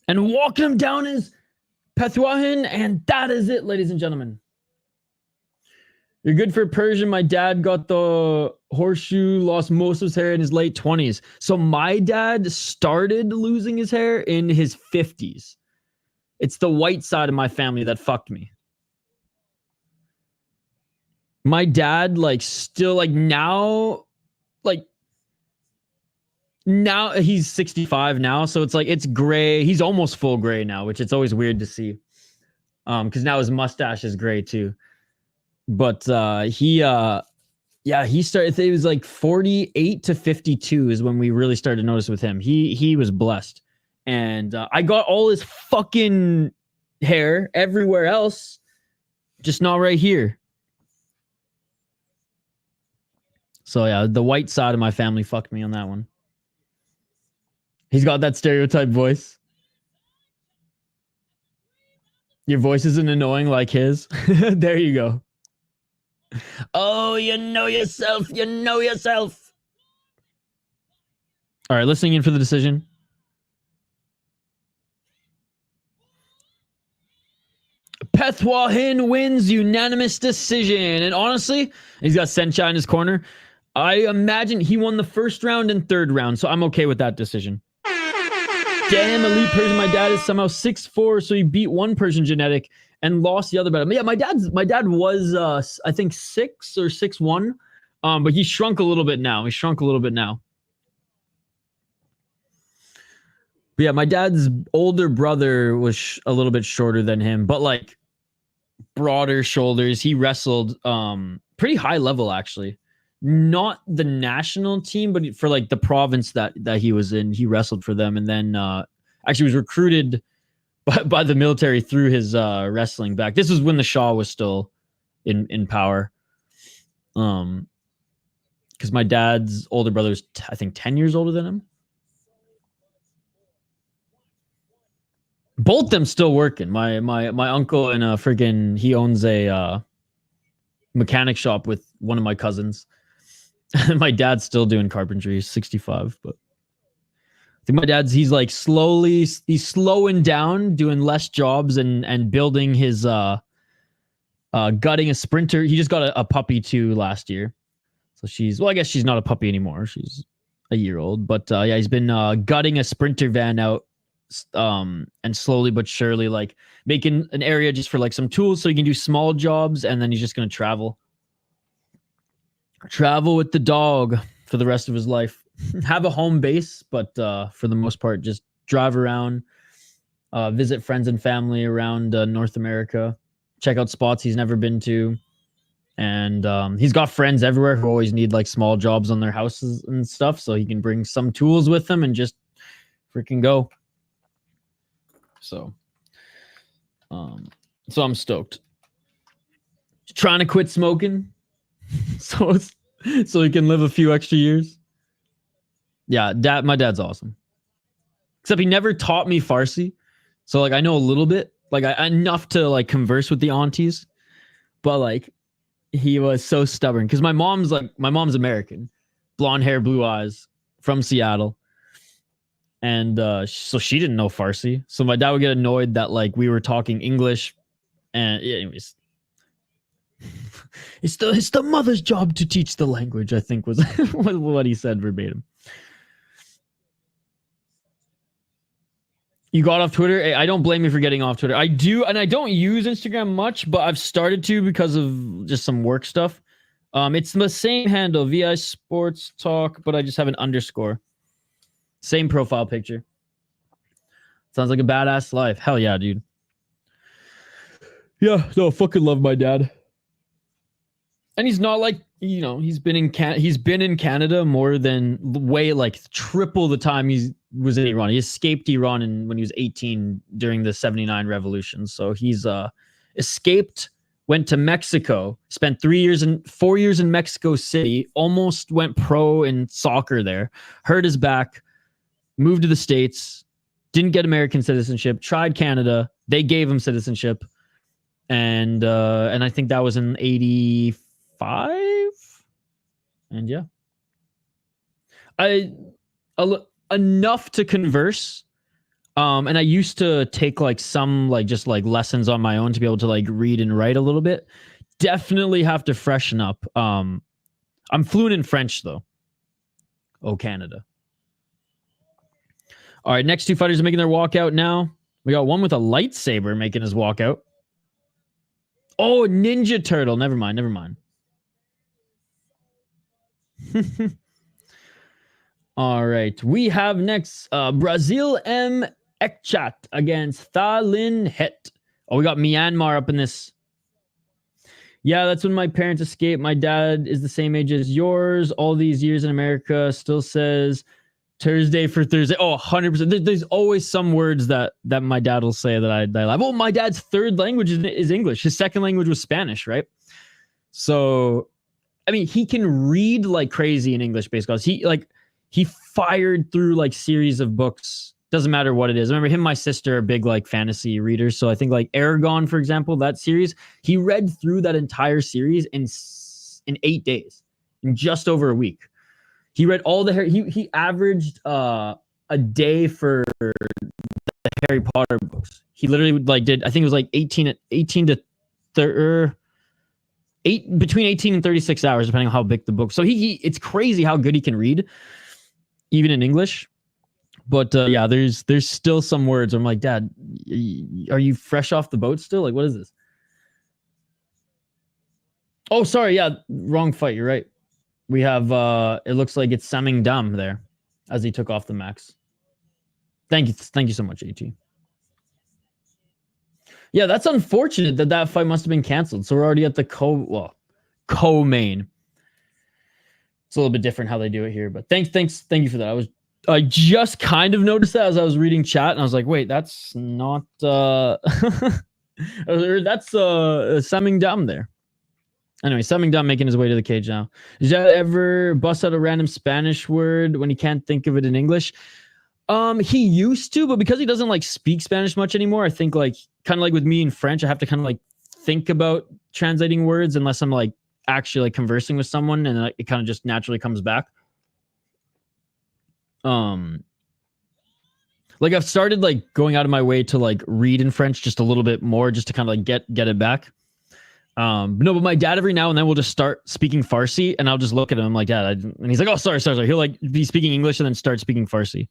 And walking him down is Pethuahin, and that is it, ladies and gentlemen. You're good for Persian. My dad got the horseshoe, lost most of his hair in his late 20s. So my dad started losing his hair in his 50s. It's the white side of my family that fucked me. My dad, now he's 65 now, so it's gray. He's almost full gray now, which it's always weird to see. Because now his mustache is gray too. But he started. It was like 48 to 52 is when we really started to notice with him. He was blessed, and I got all his fucking hair everywhere else, just not right here. So yeah, the white side of my family fucked me on that one. He's got that stereotype voice. Your voice isn't annoying like his. There you go. Oh, you know yourself. You know yourself. All right, listening in for the decision. Pethuahin wins unanimous decision. And honestly, he's got Sencha in his corner. I imagine he won the first round and third round, so I'm okay with that decision. Damn, elite Persian. My dad is somehow 6'4", so he beat one Persian genetic and lost the other battle. Yeah, my dad was I think 6 or 6'1", but he shrunk a little bit now. But yeah, my dad's older brother was a little bit shorter than him, but like broader shoulders. He wrestled pretty high level actually. Not the national team, but for like the province that he was in, he wrestled for them, and then actually was recruited by the military through his wrestling back. This was when the Shah was still in power. Because my dad's older brother is I think 10 years older than him. Both them still working. My uncle and friggin' he owns a mechanic shop with one of my cousins. My dad's still doing carpentry. He's 65, but I think my dad's he's slowing down, doing less jobs and building his gutting a sprinter. He just got a puppy too last year. So I guess she's not a puppy anymore. She's a year old, but yeah, he's been gutting a sprinter van out and slowly but surely like making an area just for like some tools so he can do small jobs, and then he's just going to travel with the dog for the rest of his life. Have a home base, but for the most part just drive around, visit friends and family around North America, check out spots he's never been to, and he's got friends everywhere who always need like small jobs on their houses and stuff, so he can bring some tools with him and just freaking go. So I'm stoked. Trying to quit smoking so he can live a few extra years. Yeah, my dad's awesome. Except he never taught me Farsi. So like I know a little bit, like enough to like converse with the aunties, but like he was so stubborn because my mom's American, blonde hair, blue eyes, from Seattle. And so she didn't know Farsi. So my dad would get annoyed that like we were talking English. And anyways, it's the mother's job to teach the language, I think was what he said verbatim. You got off Twitter? Hey, I don't blame you for getting off Twitter. I do, and I don't use Instagram much, but I've started to because of just some work stuff. It's the same handle, VI Sports Talk, but I just have an underscore. Same profile picture. Sounds like a badass life. Hell yeah, dude. Yeah, no, fucking love my dad. And he's not like, you know, he's been in Canada more than way like triple the time he was in Iran. He escaped Iran when he was 18 during the 79 revolution. So he's escaped, went to Mexico, spent 4 years in Mexico City, almost went pro in soccer there, hurt his back, moved to the States, didn't get American citizenship, tried Canada, they gave him citizenship, and I think that was in 85. And yeah, enough to converse. And I used to take like some like just like lessons on my own to be able to like read and write a little bit. Definitely have to freshen up. I'm fluent in French though. Oh, Canada. All right, next two fighters are making their walkout now. We got one with a lightsaber making his walkout. Oh, Ninja Turtle. Never mind. All right. We have next Brazil M. Ekchat against Thalin Het. Oh, we got Myanmar up in this. Yeah, that's when my parents escaped. My dad is the same age as yours. All these years in America, still says Thursday for Thursday. Oh, 100%. There's always some words that my dad will say that I like. Well, my dad's third language is English. His second language was Spanish, right? So I mean, he can read like crazy in English baseball. He fired through like series of books. Doesn't matter what it is. I remember him and my sister are big like fantasy readers. So I think like Aragon, for example, that series, he read through that entire series in 8 days, in just over a week. He read all the he averaged a day for the Harry Potter books. He literally like did, I think it was like 18 to 30, between 18 and 36 hours, depending on how big the book. So it's crazy how good he can read, even in English. But yeah, there's still some words where I'm like, Dad, are you fresh off the boat still? Like, what is this? Oh, sorry. Yeah, wrong fight. You're right. We have, it looks like it's Samingdam there as he took off the max. Thank you so much, AT. Yeah, that's unfortunate that fight must have been canceled. So we're already at the co-main. It's a little bit different how they do it here, but thank you for that. I just kind of noticed that as I was reading chat, and I was like, wait, that's not that's Samingdam there. Anyway, Samingdam making his way to the cage now. Did you ever bust out a random Spanish word when he can't think of it in English? He used to, but because he doesn't like speak Spanish much anymore, I think like kind of like with me in French, I have to kind of like think about translating words unless I'm like actually like conversing with someone, and it kind of just naturally comes back. Like I've started like going out of my way to like read in French just a little bit more, just to kind of like get it back. But my dad every now and then will just start speaking Farsi, and I'll just look at him. I'm like, Dad, and he's like, oh, sorry. He'll like be speaking English and then start speaking Farsi.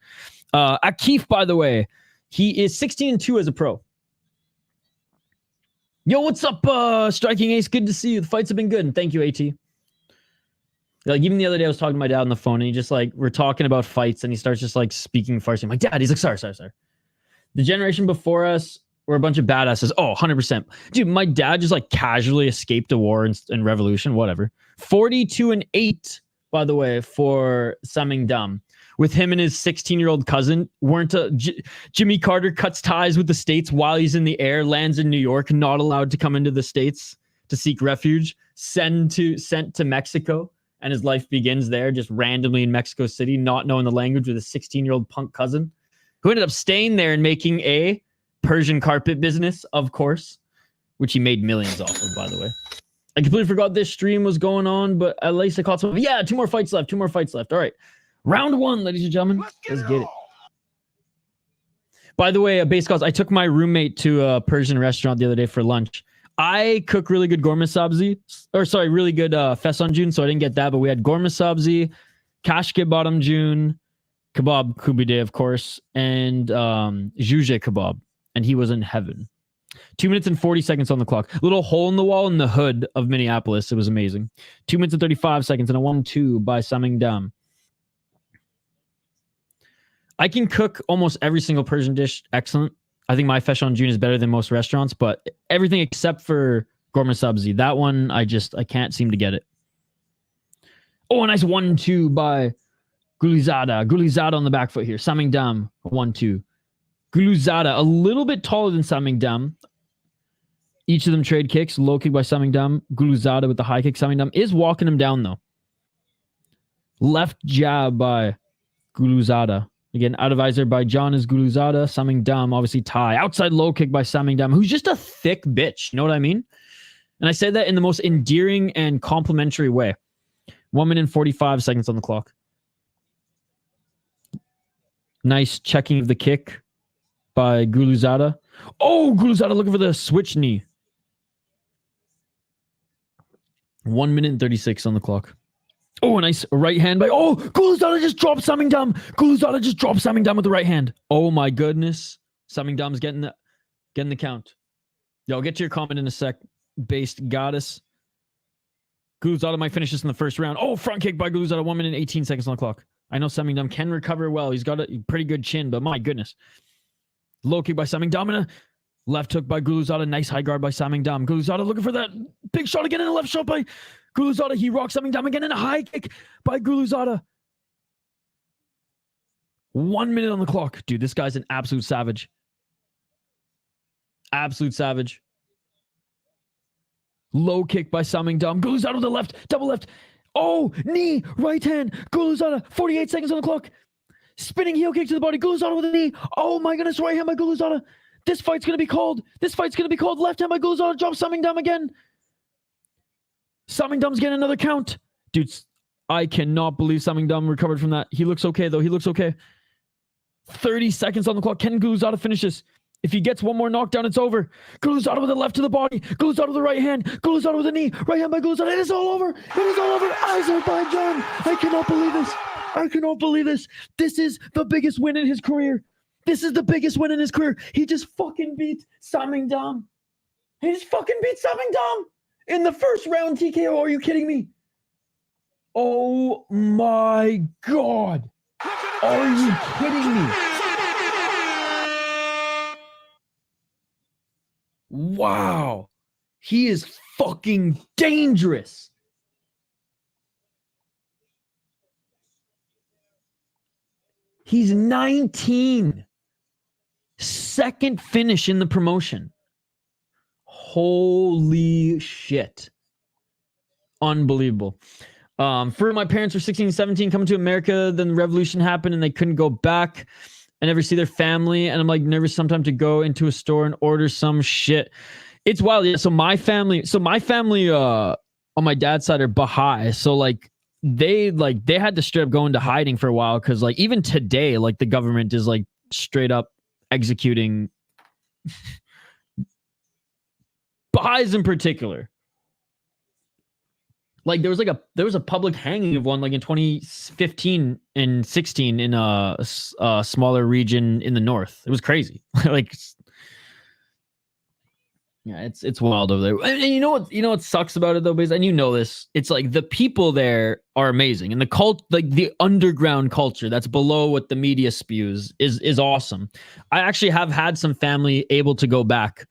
Akif, by the way, he is 16-2 as a pro. Yo, what's up, Striking Ace? Good to see you. The fights have been good, and thank you, AT. Like even the other day, I was talking to my dad on the phone, and he just like, we're talking about fights, and he starts just like speaking Farsi. I'm like, Dad, he's like, sorry. The generation before us were a bunch of badasses. Oh, 100%. Dude, my dad just like casually escaped a war and revolution, whatever. 42-8, by the way, for Samingdam. With him and his 16-year-old cousin, Jimmy Carter cuts ties with the States while he's in the air, lands in New York, not allowed to come into the States to seek refuge, sent to Mexico. And his life begins there, just randomly in Mexico City, not knowing the language, with a 16-year-old punk cousin who ended up staying there and making a Persian carpet business, of course, which he made millions off of, by the way. I completely forgot this stream was going on, but at least I caught some. Yeah, 2 more fights left. All right. Round 1, ladies and gentlemen. Let's get it. By the way, base calls, I took my roommate to a Persian restaurant the other day for lunch. I cook really good gourmet sabzi, really good fesan jun, so I didn't get that, but we had gourmet sabzi, kashke bottom jun, kebab kubide, of course, and juje kebab, and he was in heaven. 2 minutes and 40 seconds on the clock. Little hole in the wall in the hood of Minneapolis. It was amazing. 2 minutes and 35 seconds and a 1-2 by Samingdam. I can cook almost every single Persian dish excellent. I think my fesan jun is better than most restaurants, but everything except for gourmet sabzi. That one, I can't seem to get it. Oh, a nice 1-2 by Guluzada. Guluzada on the back foot here. Samingdam, 1-2. Guluzada, a little bit taller than Samingdam. Each of them trade kicks. Low kick by Samingdam. Guluzada with the high kick. Samingdam is walking him down, though. Left jab by Guluzada. Again, out of Azerbaijan is Guluzada. Samingdam, obviously Thai. Outside low kick by Samingdam, who's just a thick bitch. You know what I mean? And I say that in the most endearing and complimentary way. 1 minute and 45 seconds on the clock. Nice checking of the kick by Guluzada. Oh, Guluzada looking for the switch knee. 1 minute and 36 on the clock. Oh, a nice right hand by... Oh, Guluzada just dropped Samingdam. Guluzada just dropped Samingdam with the right hand. Oh, my goodness. Samingdam's getting the count. Yo, I'll get to your comment in a sec. Based goddess. Guluzada might finish this in the first round. Oh, front kick by Guluzada. 1 minute and 18 seconds on the clock. I know Samingdam can recover well. He's got a pretty good chin, but my goodness. Low kick by Samingdam and a left hook by Guluzada. Nice high guard by Samingdam. Guluzada looking for that big shot again, and a left shot by Guluzada. He rocks Samingdam again, and a high kick by Guluzada. 1 minute on the clock. Dude, this guy's an absolute savage. Absolute savage. Low kick by Samingdam. Guluzada with the left. Double left. Oh, knee. Right hand. Guluzada. 48 seconds on the clock. Spinning heel kick to the body. Guluzada with a knee. Oh my goodness. Right hand by Guluzada. This fight's going to be called. This fight's going to be called. Left hand by Guluzada. Drops Samingdam again. Samingdam's getting another count. Dudes, I cannot believe Samingdam recovered from that. He looks okay, though. He looks okay. 30 seconds on the clock. Can Guluzada finish this? If he gets one more knockdown, it's over. Guluzada with the left to the body. Guluzada with the right hand. Guluzada with the knee. Right hand by Guluzada. It is all over. It is all over. Azerbaijan. I cannot believe this. I cannot believe this. This is the biggest win in his career. This is the biggest win in his career. He just fucking beat Samingdam. He just fucking beat Samingdam in the first round TKO. Are you kidding me? Oh my God. Are you kidding me? Wow. He is fucking dangerous. He's 19. Second finish in the promotion. Holy shit. Unbelievable. For my parents were 16 and 17 coming to America. Then the revolution happened and they couldn't go back and never see their family. And I'm like nervous sometimes to go into a store and order some shit. It's wild. Yeah. So my family on my dad's side are Baha'i. So like they had to straight up go into hiding for a while. Cause like even today, like the government is like straight up executing Baha'is in particular. Like there was a public hanging of one like in 2015 and 16 in a smaller region in the north. It was crazy. Like, yeah, it's wild over there. And you know what sucks about it though, because and you know this, it's like the people there are amazing, and the underground culture that's below what the media spews is awesome. I actually have had some family able to go back.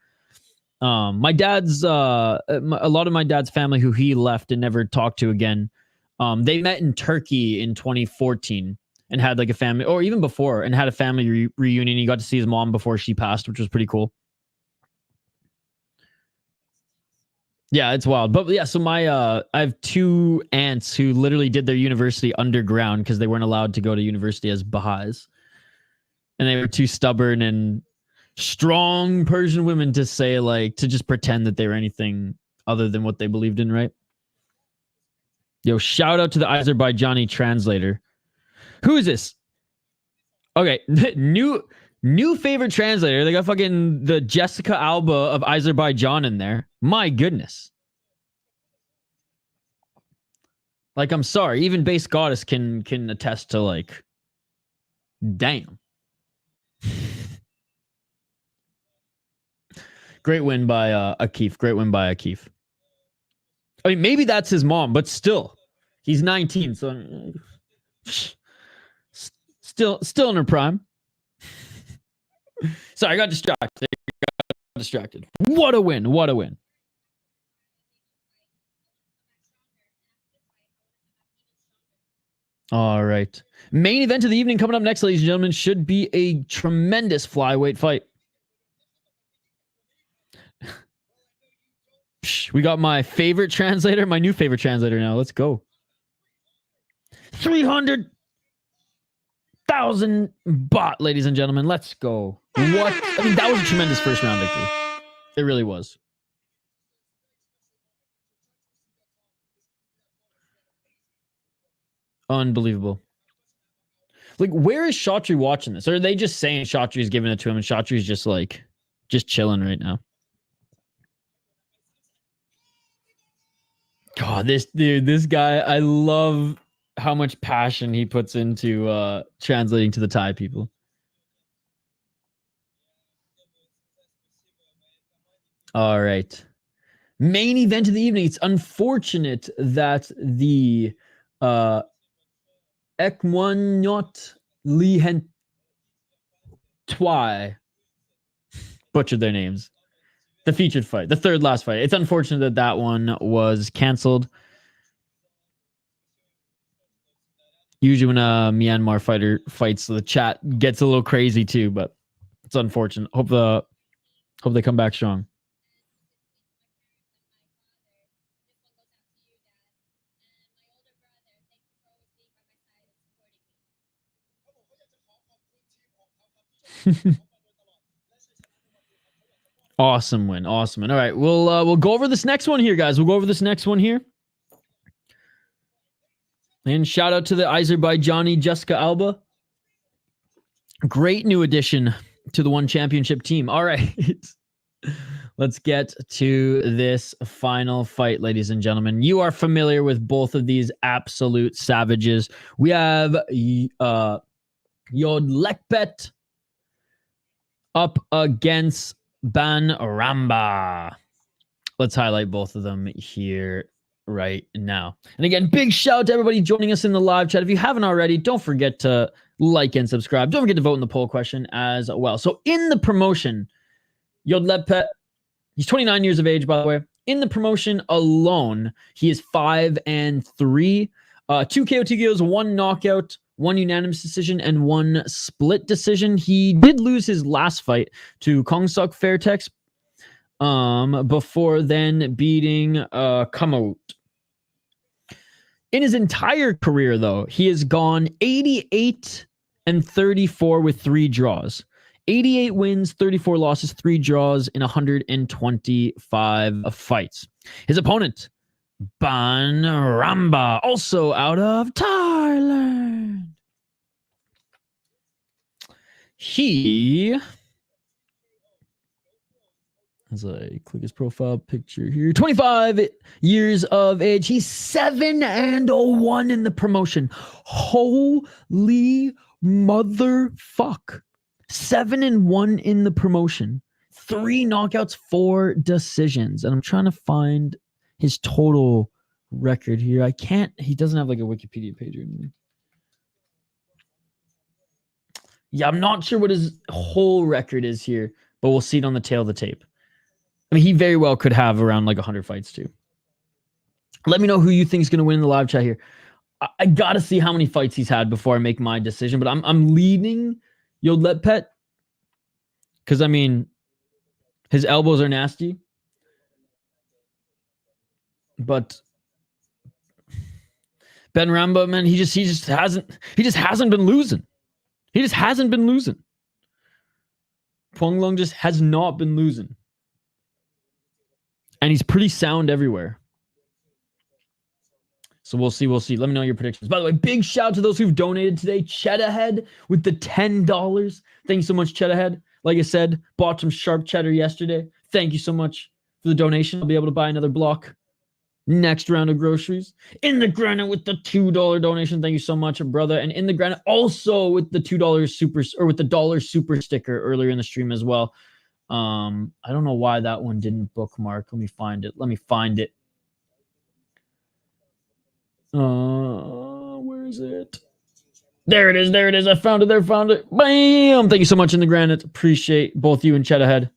My dad's a lot of my dad's family who he left and never talked to again. They met in Turkey in 2014 and had like a family, or even before, and had a family reunion. He got to see his mom before she passed, which was pretty cool. Yeah, it's wild. But yeah, so I have two aunts who literally did their university underground because they weren't allowed to go to university as Baha'is, and they were too stubborn and strong Persian women to say, like, to just pretend that they were anything other than what they believed in, right? Yo, shout out to the Azerbaijani translator. Who is this? Okay, new favorite translator. They got fucking the Jessica Alba of Azerbaijan in there. My goodness. Like, I'm sorry, even Base Goddess can attest to, like, damn. Great win by Akif. Great win by Akif. I mean, maybe that's his mom, but still, he's 19, so still in her prime. Sorry, I got distracted. What a win! What a win! All right, main event of the evening coming up next, ladies and gentlemen, should be a tremendous flyweight fight. We got my favorite translator, my new favorite translator now. Let's go. 300,000 baht, ladies and gentlemen. Let's go. What? I mean, that was a tremendous first round victory. It really was. Unbelievable. Like, where is Chaudhry watching this? Or are they just saying Chaudhry's giving it to him and Chaudhry's just like, just chilling right now? God, this guy, I love how much passion he puts into translating to the Thai people. All right. Main event of the evening. It's unfortunate that the Ekmuanyot Lihen Thway butchered their names. The featured fight, the third last fight. It's unfortunate that one was canceled. Usually when a Myanmar fighter fights, the chat gets a little crazy too, but it's unfortunate. Hope they come back strong. Awesome win. Awesome win. All right. We'll go over this next one here, guys. We'll go over this next one here. And shout out to the Azerbaijani Jessica Alba. Great new addition to the One Championship team. All right. Let's get to this final fight, ladies and gentlemen. You are familiar with both of these absolute savages. We have Yodlekpet up against Banramba. Let's highlight both of them here right now. And again, big shout out to everybody joining us in the live chat. If you haven't already, don't forget to like and subscribe. Don't forget to vote in the poll question as well. So in the promotion, Yodlekpet, he's 29 years of age, by the way. In the promotion alone, he is 5-3. 2 KO, 2 KOs, 1 knockout, 1 unanimous decision, and 1 split decision. He did lose his last fight to Kongsuk Fairtex before then beating Kamot. In his entire career, though, he has gone 88-34 with 3 draws. 88 wins, 34 losses, 3 draws in 125 fights. His opponent, Banramba, also out of Thailand. He, as I click his profile picture here, 25 years of age. He's 7-1 in the promotion. Holy motherfuck. 7-1 in the promotion. 3 knockouts, 4 decisions. And I'm trying to find his total record here. I can't, he doesn't have like a Wikipedia page or anything. Yeah, I'm not sure what his whole record is here, but we'll see it on the tail of the tape. I mean, he very well could have around like 100 fights too. Let me know who you think is going to win in the live chat here. I got to see how many fights he's had before I make my decision, but I'm leaning Yodlekpet because, I mean, his elbows are nasty. But Banramba, man, he just hasn't been losing. He just hasn't been losing. Puengluang just has not been losing. And he's pretty sound everywhere. So we'll see. Let me know your predictions. By the way, big shout out to those who've donated today. Cheddar with the $10. Thank you so much, Cheddar. Like I said, bought some sharp cheddar yesterday. Thank you so much for the donation. I'll be able to buy another block next round of groceries. In the granite with the $2 donation. Thank you so much, brother. And in the granite also with the $2 super, or with the $1 super sticker earlier in the stream as well. I don't know why that one didn't bookmark. Let me find it. Where is it? There it is. I found it. Bam! Thank you so much in the granite. Appreciate both you and Cheddar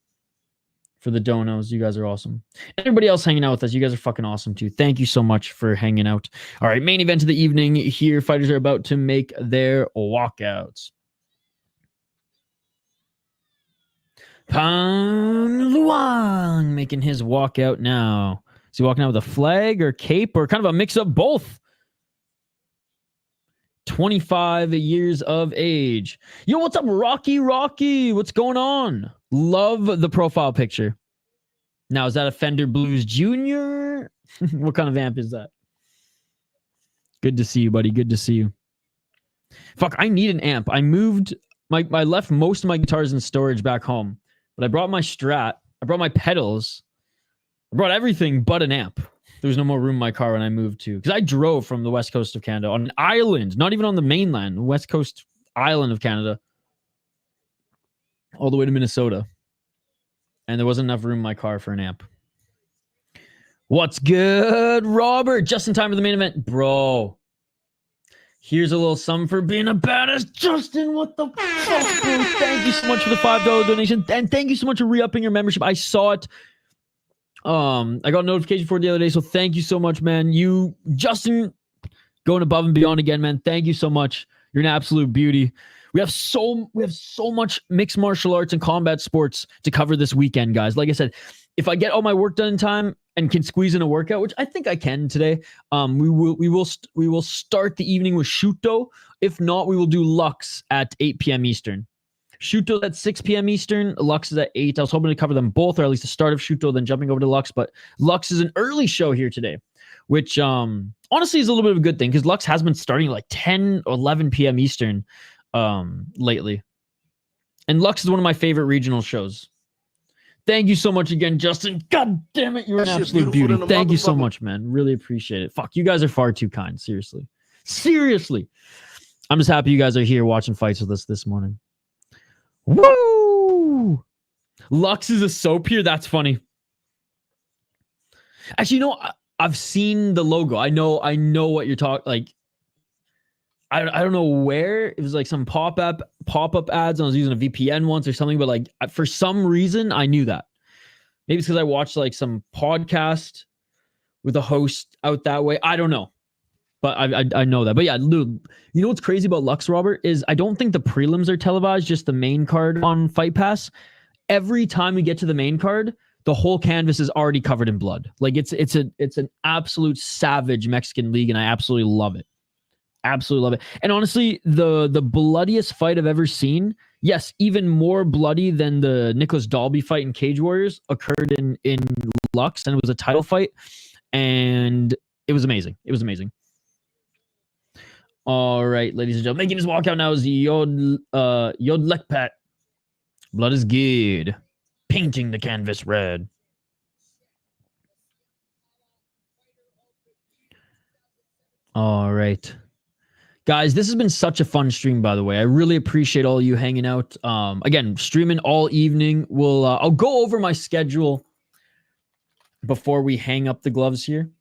for the donos. You guys are awesome. Everybody else hanging out with us, you guys are fucking awesome too. Thank you so much for hanging out. All right, main event of the evening here. Fighters are about to make their walkouts. Puengluang making his walkout now. Is he walking out with a flag or cape or kind of a mix of both? 25 years of age. Yo, what's up, Rocky? What's going on? Love the profile picture. Now, is that a Fender Blues Junior? What kind of amp is that? Good to see you, buddy. Good to see you. Fuck, I need an amp. I moved I left most of my guitars in storage back home, but I brought my Strat. I brought my pedals. I brought everything but an amp. There was no more room in my car when I moved to, because I drove from the west coast of Canada on an island, not even on the mainland, west coast island of Canada, all the way to Minnesota. And there wasn't enough room in my car for an amp. What's good, Robert? Just in time for the main event. Bro, here's a little sum for being a badass. Justin, what the fuck, bro? Thank you so much for the $5 donation. And thank you so much for re-upping your membership. I saw it. I got a notification for it the other day, so thank you so much, man. You, Justin, going above and beyond again, man. Thank you so much. You're an absolute beauty. We have so much mixed martial arts and combat sports to cover this weekend, guys. Like I said, if I get all my work done in time and can squeeze in a workout, which I think I can today, we will start the evening with Shuto. If not, we will do Lux at 8 p.m. Eastern. Shuto at 6 p.m. Eastern. Lux is at 8. I was hoping to cover them both, or at least the start of Shuto, then jumping over to Lux. But Lux is an early show here today, which honestly is a little bit of a good thing because Lux has been starting like 10 or 11 p.m. Eastern lately. And Lux is one of my favorite regional shows. Thank you so much again, Justin. God damn it, you're an absolute beauty. Thank you so much, man. Really appreciate it. Fuck, you guys are far too kind. Seriously. Seriously. I'm just happy you guys are here watching fights with us this morning. Woo! Lux is a soap here. That's funny. Actually, you know, I've seen the logo. I know what you're talking. Like, I don't know where it was. Like some pop-up ads. I was using a VPN once or something, but like for some reason I knew that. Maybe it's because I watched like some podcast with a host out that way. I don't know. But I know that. But yeah, you know what's crazy about Lux, Robert, is I don't think the prelims are televised, just the main card on Fight Pass. Every time we get to the main card, the whole canvas is already covered in blood. Like it's an absolute savage Mexican league, and I absolutely love it. Absolutely love it. And honestly, the bloodiest fight I've ever seen, yes, even more bloody than the Nicholas Dalby fight in Cage Warriors, occurred in Lux, and it was a title fight, and it was amazing. It was amazing. All right, ladies and gentlemen, making his walkout now is the Yodlekpet. Blood is good. Painting the canvas red. All right. Guys, this has been such a fun stream, by the way. I really appreciate all you hanging out. Again, streaming all evening. I'll go over my schedule before we hang up the gloves here.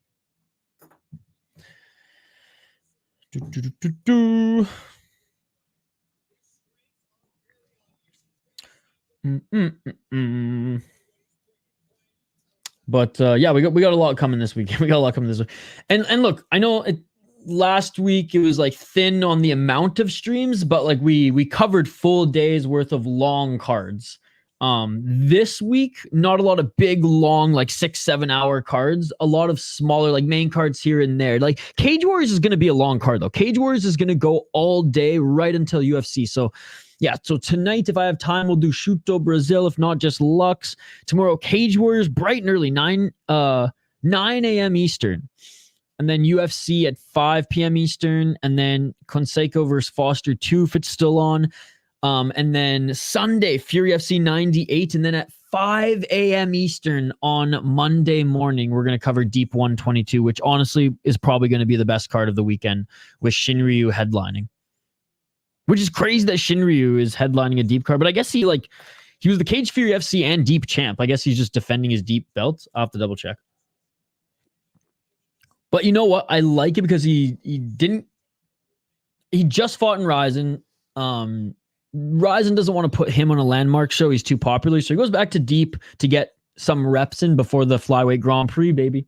But yeah, we got a lot coming this week. We got a lot coming this week. And look, I know last week it was like thin on the amount of streams, but like we covered full days worth of long cards. This week, not a lot of big, long, like 6-7 hour cards, a lot of smaller, like main cards here and there. Like Cage Warriors is going to be a long card though. Cage Warriors is going to go all day right until UFC. So yeah, so tonight, if I have time, we'll do Shuto Brazil. If not, just Lux. Tomorrow, Cage Warriors, bright and early, 9 a.m. Eastern. And then UFC at 5 p.m. Eastern. And then Conseco versus Foster 2, if it's still on. And then Sunday, Fury FC 98. And then at 5 a.m. Eastern on Monday morning, we're going to cover Deep 122, which honestly is probably going to be the best card of the weekend with Shinryu headlining. Which is crazy that Shinryu is headlining a Deep card. But I guess he was the Cage Fury FC and Deep champ. I guess he's just defending his Deep belt. I'll have to double check. But you know what? I like it because he just fought in Ryzen. Ryzen doesn't want to put him on a landmark show. He's too popular. So he goes back to Deep to get some reps in before the Flyweight Grand Prix, baby.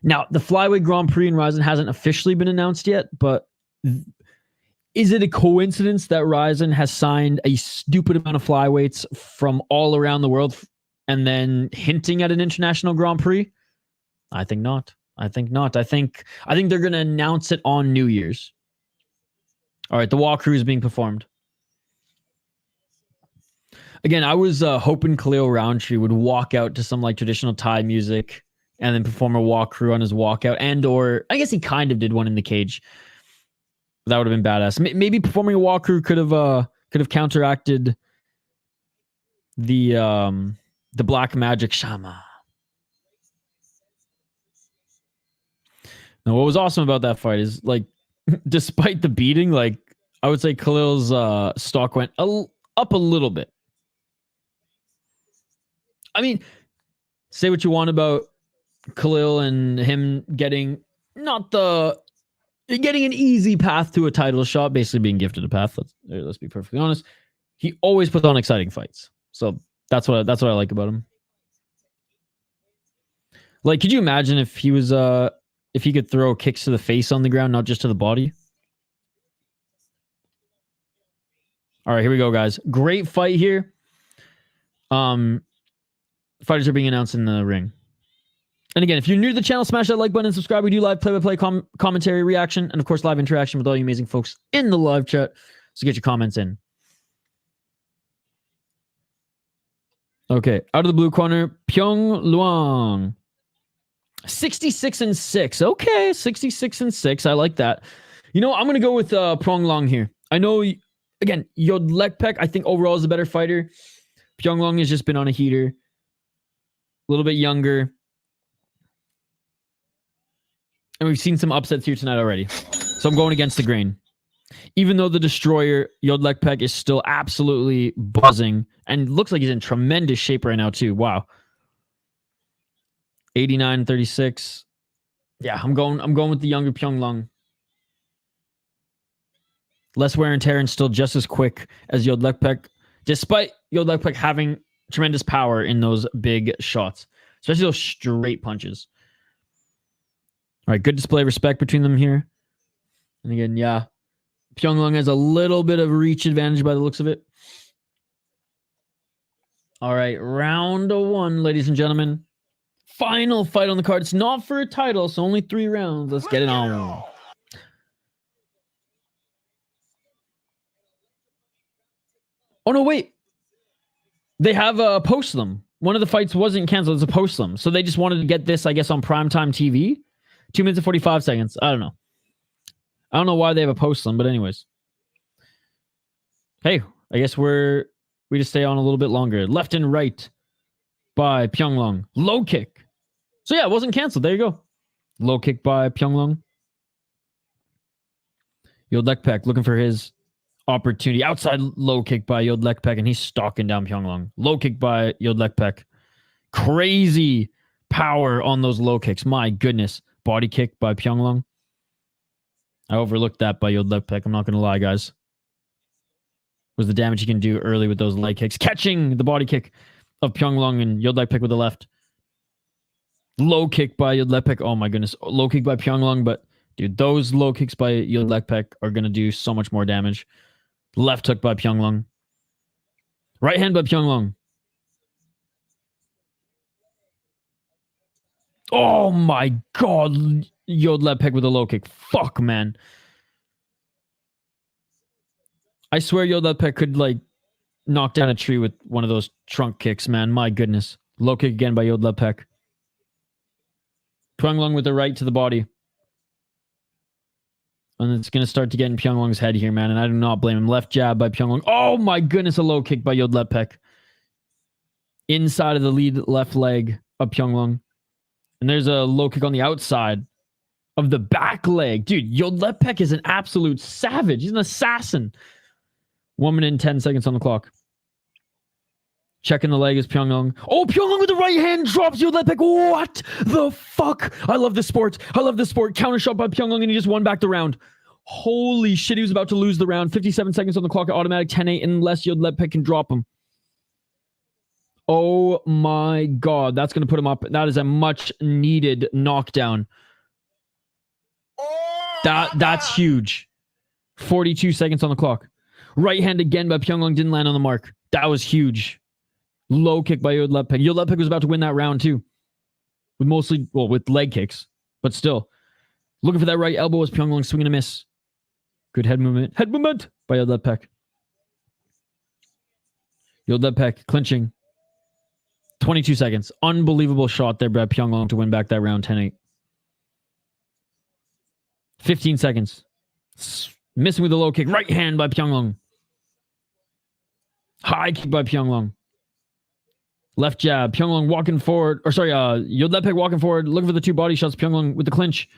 Now, the Flyweight Grand Prix in Ryzen hasn't officially been announced yet, but is it a coincidence that Ryzen has signed a stupid amount of flyweights from all around the world and then hinting at an international Grand Prix? I think not. I think they're going to announce it on New Year's. All right, the walkthrough is being performed. Again, I was hoping Khalil Roundtree would walk out to some like traditional Thai music and then perform a walkthrough on his walkout, or I guess he kind of did one in the cage. That would have been badass. Maybe performing a walkthrough could have counteracted the black magic Shama. Now, what was awesome about that fight is like, despite the beating, like I would say Khalil's stock went up a little bit. I mean, say what you want about Khalil and him getting getting an easy path to a title shot, basically being gifted a path. Let's be perfectly honest. He always puts on exciting fights. So that's what I like about him. Like, could you imagine if he was if he could throw kicks to the face on the ground, not just to the body? All right, here we go, guys. Great fight here. Fighters are being announced in the ring. And again, if you're new to the channel, smash that like button and subscribe. We do live play-by-play commentary, reaction, and of course, live interaction with all you amazing folks in the live chat. So get your comments in. Okay, out of the blue corner, Puengluang. 66-6. Okay, 66-6. I like that. You know, I'm going to go with Puengluang here. I know, again, Yodlekpet, I think overall is a better fighter. Puengluang has just been on a heater. A little bit younger. And we've seen some upsets here tonight already. So I'm going against the grain. Even though the destroyer, Yodlekpet, is still absolutely buzzing. And looks like he's in tremendous shape right now, too. Wow. 89-36. Yeah, I'm going with the younger Puengluang. Less wear and tear and still just as quick as Yodlekpet, despite Yodlekpet having tremendous power in those big shots, especially those straight punches. All right, good display of respect between them here. And again, yeah, Puengluang has a little bit of reach advantage by the looks of it. All right, round 1, ladies and gentlemen. Final fight on the card. It's not for a title, so only 3 rounds. Let's get it on. Oh, no, wait. They have a post them. One of the fights wasn't canceled. It's a post them. So they just wanted to get this, I guess, on primetime TV. 2 minutes and 45 seconds. I don't know. I don't know why they have a post them, but anyways. Hey, I guess we just stay on a little bit longer. Left and right by Puengluang. Low kick. So yeah, it wasn't canceled. There you go. Low kick by Puengluang. Yodlekpet looking for his opportunity. Outside low kick by Yodlekpet, and he's stalking down Puengluang. Low kick by Yodlekpet. Crazy power on those low kicks. My goodness. Body kick by Puengluang. I overlooked that by Yodlekpet. I'm not going to lie, guys. Was the damage he can do early with those leg kicks. Catching the body kick of Puengluang and Yodlekpet with the left. Low kick by Yodlekpet. Oh my goodness. Low kick by Puengluang, but dude, those low kicks by Yodlekpet are going to do so much more damage. Left hook by Puengluang. Right hand by Puengluang. Oh my god. Yodlekpet with a low kick. Fuck, man. I swear Yodlekpet could, like, knock down a tree with one of those trunk kicks, man. My goodness. Low kick again by Yodlekpet. Puengluang with the right to the body. And it's going to start to get in Puengluang's head here, man. And I do not blame him. Left jab by Puengluang. Oh my goodness, a low kick by Yodlekpet. Inside of the lead left leg of Puengluang. And there's a low kick on the outside of the back leg. Dude, Yodlekpet is an absolute savage. He's an assassin. 1 minute and 10 seconds on the clock. Checking the leg is Puengluang. Oh, Puengluang with the right hand drops Yodlekpet. What the fuck? I love this sport. I love this sport. Counter shot by Puengluang, and he just won back the round. Holy shit, he was about to lose the round. 57 seconds on the clock. Automatic 10-8 unless Yodlekpet can drop him. Oh my god. That's going to put him up. That is a much needed knockdown. That's huge. 42 seconds on the clock. Right hand again by Puengluang didn't land on the mark. That was huge. Low kick by Yodlekpet. Yodlekpet was about to win that round too. With leg kicks. But still. Looking for that right elbow as Puengluang swinging a miss. Good head movement. Head movement by Yodlekpet. Yodlekpet clinching. 22 seconds. Unbelievable shot there by Puengluang to win back that round 10-8. 15 seconds. Missing with a low kick. Right hand by Puengluang. High kick by Puengluang. Left jab. Puengluang walking forward. Yodlekpet walking forward. Looking for the 2 body shots. Puengluang with the clinch.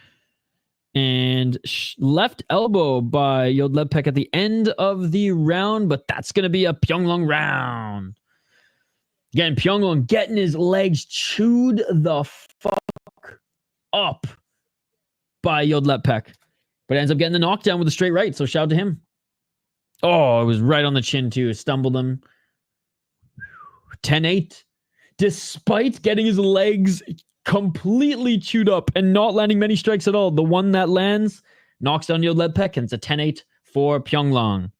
And left elbow by Yodlekpet at the end of the round. But that's going to be a Puengluang round. Again, Puengluang getting his legs chewed the fuck up by Yodlekpet. But ends up getting the knockdown with a straight right. So shout out to him. Oh, it was right on the chin too. Stumbled him. 10-8. Despite getting his legs completely chewed up and not landing many strikes at all, the one that lands knocks down Yodlekpet, and it's a 10-8 for Puengluang.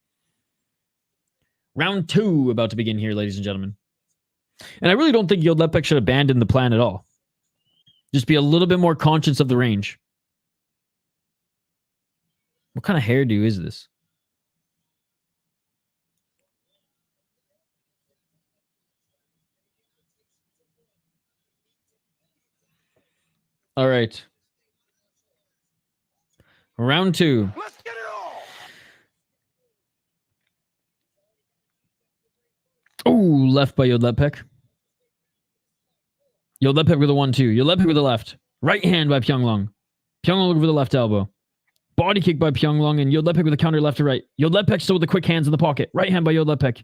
Round 2 about to begin here, ladies and gentlemen. And I really don't think Yodlekpet should abandon the plan at all. Just be a little bit more conscious of the range. What kind of hairdo is this? All right. Round 2. Let's get it on. Oh, left by Yodlekpet. Yodlekpet with a 1-2. Yodlekpet with the left. Right hand by Puengluang. Puengluang over the left elbow. Body kick by Puengluang and Yodlekpet with a counter left to right. Yodlekpet still with the quick hands in the pocket. Right hand by Yodlekpet.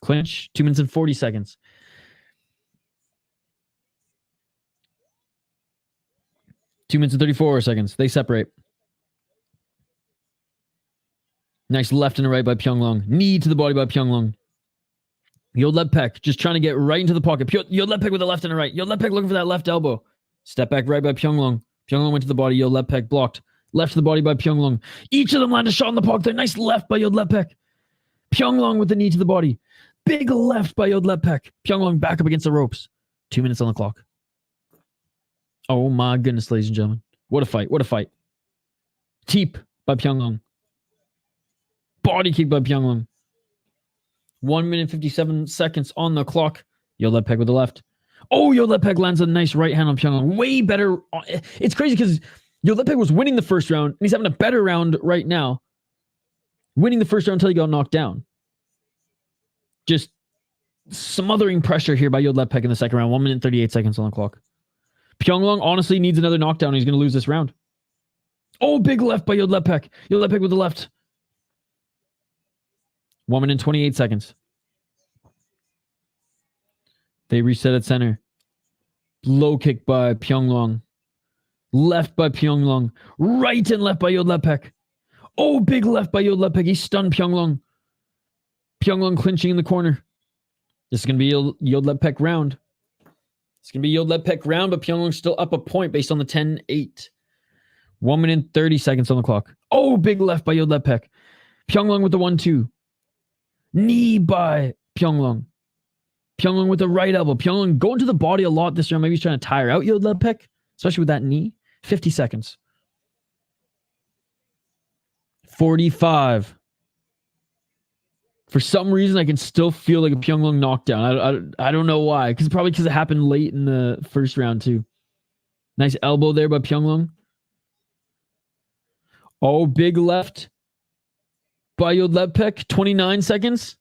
Clinch. 2 minutes and 40 seconds. Two minutes and 34 seconds. They separate. Nice left and a right by Puengluang. Knee to the body by Puengluang. Yodlekpet just trying to get right into the pocket. Yodlekpet with a left and a right. Yodlekpet looking for that left elbow. Step back right by Puengluang. Puengluang went to the body. Yodlekpet blocked. Left to the body by Puengluang. Each of them landed a shot in the pocket there. Nice left by Yodlekpet. Puengluang with the knee to the body. Big left by Yodlekpet. Puengluang back up against the ropes. 2 minutes on the clock. Oh my goodness, ladies and gentlemen. What a fight. What a fight. Teep by Puengluang. Body kick by Puengluang. 1 minute 57 seconds on the clock. Yodlekpet with the left. Oh, Yodlekpet lands a nice right hand on Puengluang. Way better. It's crazy because Yodlekpet was winning the first round, and he's having a better round right now. Winning the first round until he got knocked down. Just smothering pressure here by Yodlekpet in the second round. 1 minute 38 seconds on the clock. Puengluang honestly needs another knockdown. He's going to lose this round. Oh, big left by Yodlekpet. Yodlekpet with the left. 1 minute 28 seconds. They reset at center. Low kick by Puengluang. Left by Puengluang. Right and left by Yodlekpet. Oh, big left by Yodlekpet. He stunned Puengluang. Puengluang clinching in the corner. This is going to be Yodlekpet round. It's going to be Yodlekpet round, but Puengluang's still up a point based on the 10-8. 1 minute 30 seconds on the clock. Oh, big left by Yodlekpet. Puengluang with the 1-2. Knee by Puengluang. Puengluang with the right elbow. Puengluang going to the body a lot this round. Maybe he's trying to tire out Yodlekpet, especially with that knee. 50 seconds. 45. For some reason, I can still feel like a Puengluang knockdown. I don't know why. Probably because it happened late in the first round too. Nice elbow there by Puengluang. Oh, big left by Yodlekpet. 29 seconds.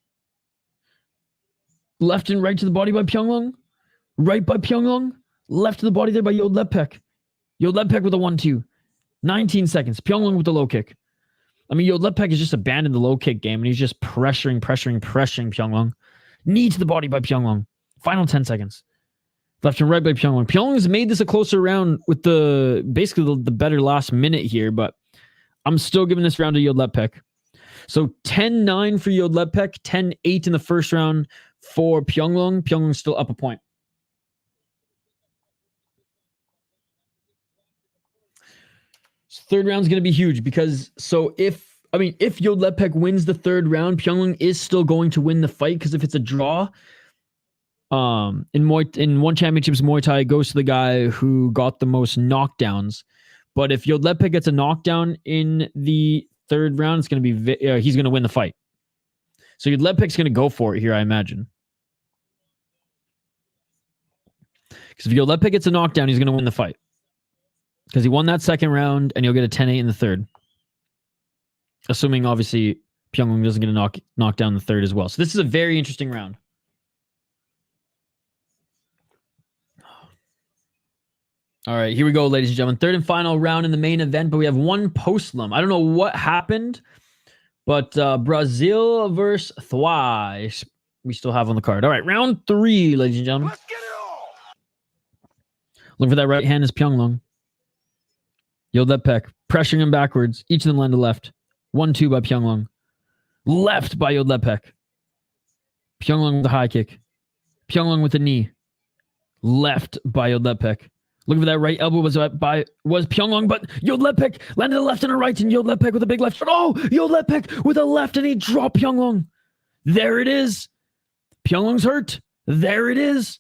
Left and right to the body by Puengluang. Right by Puengluang. Left to the body there by Yodlekpet. Yodlekpet with a 1-2. 19 seconds. Puengluang with the low kick. I mean, Yodlekpet has just abandoned the low kick game, and he's just pressuring Puengluang. Knee to the body by Puengluang. Final 10 seconds. Left and right by Puengluang. Puengluang has made this a closer round with basically the better last minute here, but I'm still giving this round to Yodlekpet. So 10-9 for Yodlekpet, 10-8 in the first round for Puengluang. Puengluang's still up a point. Third round is going to be huge because if Yodlekpet wins the third round, Puengluang is still going to win the fight, because if it's a draw, in one championships Muay Thai, it goes to the guy who got the most knockdowns. But if Yodlekpet gets a knockdown in the third round, it's going to be he's going to win the fight. So Yodlekpet's going to go for it here, I imagine. Because if Yodlekpet gets a knockdown, he's going to win the fight. Because he won that second round, and he'll get a 10-8 in the third. Assuming, obviously, Puengluang doesn't get a knock down the third as well. So this is a very interesting round. All right, here we go, ladies and gentlemen. Third and final round in the main event, but we have one post-lum. I don't know what happened, but Brazil versus Thway we still have on the card. All right, round 3, ladies and gentlemen. Let's get it on. Look for that right hand is Puengluang. Yodlekpet pressuring him backwards. Each of them land to left. 1-2 by Puengluang. Left by Yodlekpet. Puengluang with the high kick. Puengluang with the knee. Left by Yodlekpet. Looking for that right elbow was Puengluang, but Yodlekpet landed a left and a right, and Yodlekpet with a big left. Oh, Yodlekpet with a left, and he dropped Puengluang. There it is. Puengluang's hurt. There it is.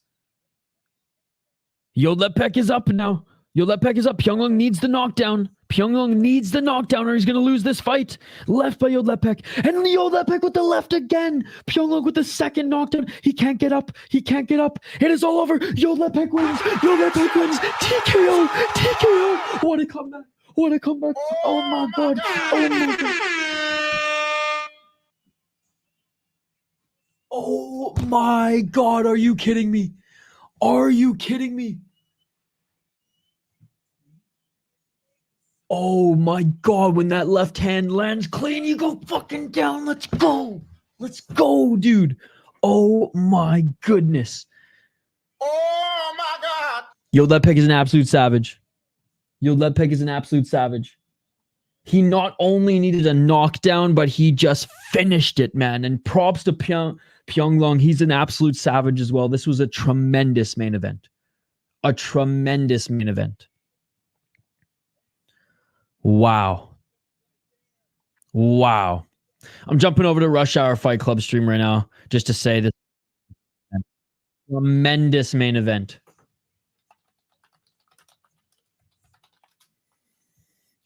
Yodlekpet is up now. Yodlekpet is up. Puengluang needs the knockdown. Puengluang needs the knockdown or he's going to lose this fight. Left by Yodlekpet. And Yodlekpet with the left again. Puengluang with the second knockdown. He can't get up. He can't get up. It is all over. Yodlekpet wins. Yodlekpet wins. TKO. TKO. What a comeback. What a comeback. Oh my God. Oh my God. Oh my God. Are you kidding me? Are you kidding me? Oh my God, when that left hand lands clean, you go fucking down. Let's go. Let's go, dude. Oh my goodness. Oh my God. Yodlekpet is an absolute savage. Yodlekpet is an absolute savage. He not only needed a knockdown, but he just finished it, man. And props to Puengluang. He's an absolute savage as well. This was a tremendous main event. A tremendous main event. Wow. Wow. I'm jumping over to Rush Hour Fight Club stream right now just to say this. Tremendous main event.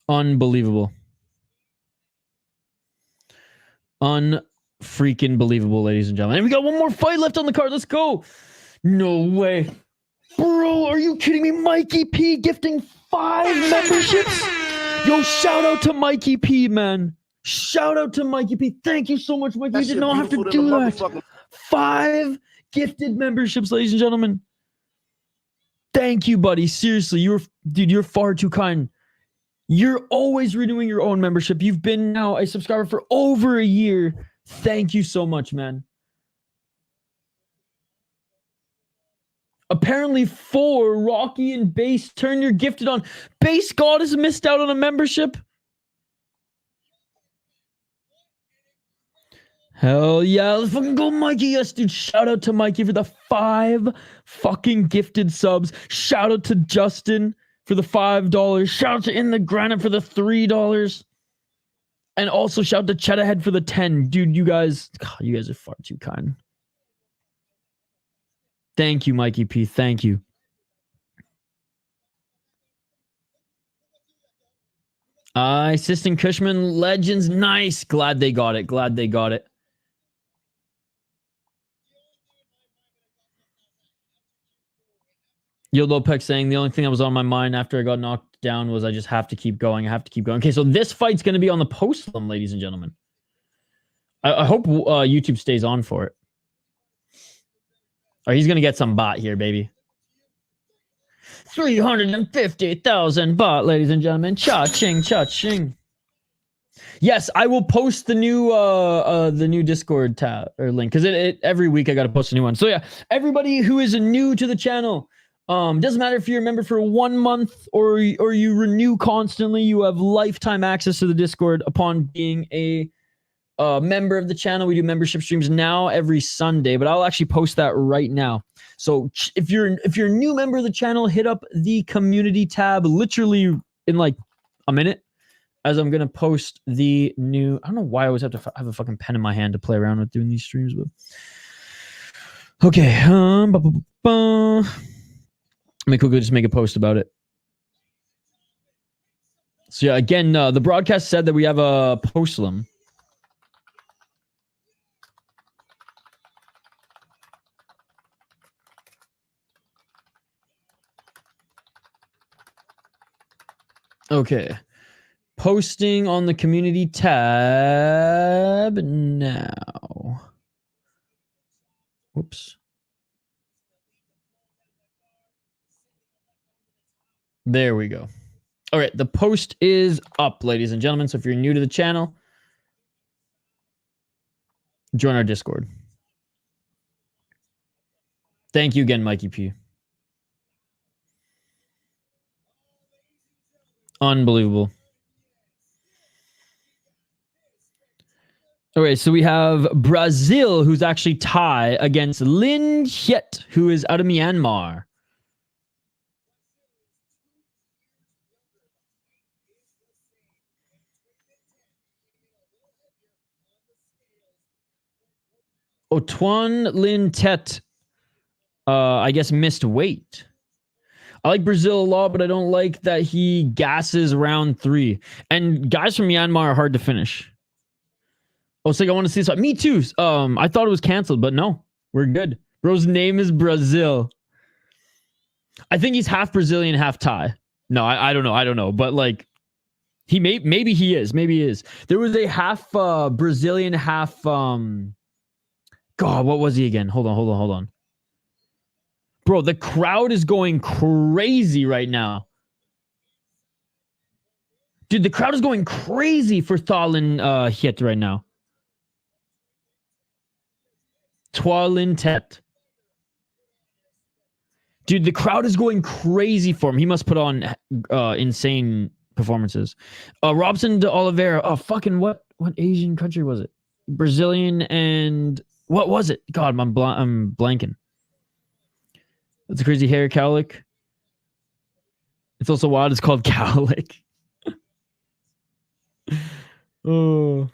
Unbelievable. Unfreaking believable, ladies and gentlemen. And we got one more fight left on the card. Let's go. No way. Bro, are you kidding me? Mikey P gifting 5 memberships. Yo, shout out to Mikey P, man. Shout out to Mikey P. Thank you so much, Mikey. You did not have to do that. 5 gifted memberships, ladies and gentlemen. Thank you, buddy. Seriously, you're far too kind. You're always renewing your own membership. You've been now a subscriber for over a year. Thank you so much, man. Apparently 4, Rocky and Base turn you're gifted on. Base God has missed out on a membership. Hell yeah. Let's fucking go, Mikey. Yes, dude. Shout out to Mikey for the 5 fucking gifted subs. Shout out to Justin for the $5. Shout out to In the Granite for the $3. And also shout out to Cheddar for the 10. Dude, you guys are far too kind. Thank you, Mikey P. Thank you. Assistant Cushman Legends. Nice. Glad they got it. Glad they got it. Yodlekpet saying the only thing that was on my mind after I got knocked down was I just have to keep going. I have to keep going. Okay, so this fight's going to be on the post-lum, ladies and gentlemen. I hope YouTube stays on for it. Or he's going to get some bot here, baby. 350,000 bot, ladies and gentlemen. Cha-ching, cha-ching. Yes, I will post the new Discord tab or link because it every week I got to post a new one. So yeah, everybody who is new to the channel, doesn't matter if you're a member for 1 month or you renew constantly, you have lifetime access to the Discord upon being a member of the channel. We do membership streams now every Sunday, but I'll actually post that right now. So if you're a new member of the channel, hit up the community tab literally in like a minute as I'm gonna post the new. I don't know why I always have to have a fucking pen in my hand to play around with doing these streams, but okay. Make Google just make a post about it. So yeah, again, the broadcast said that we have a post-lum. Okay. Posting on the community tab now. Whoops. There we go. All right. The post is up, ladies and gentlemen. So if you're new to the channel, join our Discord. Thank you again, Mikey P. Unbelievable. Okay, so we have Brazil, who's actually Thai, against Htet, who is out of Myanmar. Htet, I guess, missed weight. I like Brazil a lot, but I don't like that he gasses round 3. And guys from Myanmar are hard to finish. Oh, it's like I want to see this fight. Me too. I thought it was canceled, but no, we're good. Bro's name is Brazil. I think he's half Brazilian, half Thai. No, I don't know. I don't know. But like, maybe he is. Maybe he is. There was a half Brazilian, half God, what was he again? Hold on. Bro, the crowd is going crazy right now. Dude, the crowd is going crazy for Thway Htet right now. Thway Htet. Dude, the crowd is going crazy for him. He must put on insane performances. Robson de Oliveira. Oh, fucking what Asian country was it? Brazilian and what was it? God, I'm blanking. That's a crazy hair cowlick. It's also wild. It's called cowlick. Oh.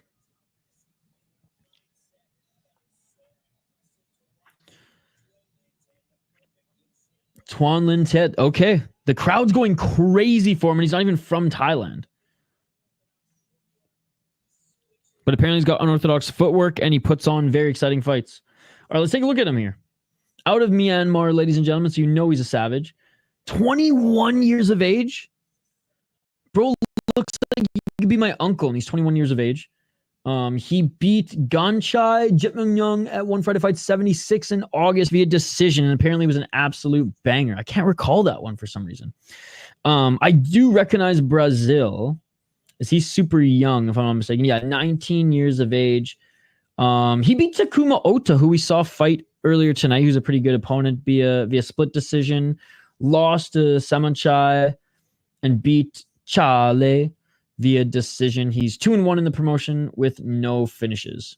Thway Htet. Okay. The crowd's going crazy for him, and he's not even from Thailand. But apparently he's got unorthodox footwork, and he puts on very exciting fights. All right, let's take a look at him here. Out of Myanmar, ladies and gentlemen, so you know he's a savage. 21 years of age. Bro looks like he could be my uncle, and he's 21 years of age. He beat Ganchai Jitmyeong at one fight 76 in August via decision, and apparently was an absolute banger. I can't recall that one for some reason. I do recognize Brazil. Is he super young, if I'm not mistaken? Yeah, 19 years of age. He beat Takuma Ota, who we saw fight earlier tonight. He was a pretty good opponent via split decision. Lost to Samanchai and beat Chale via decision. He's 2-1 in the promotion with no finishes.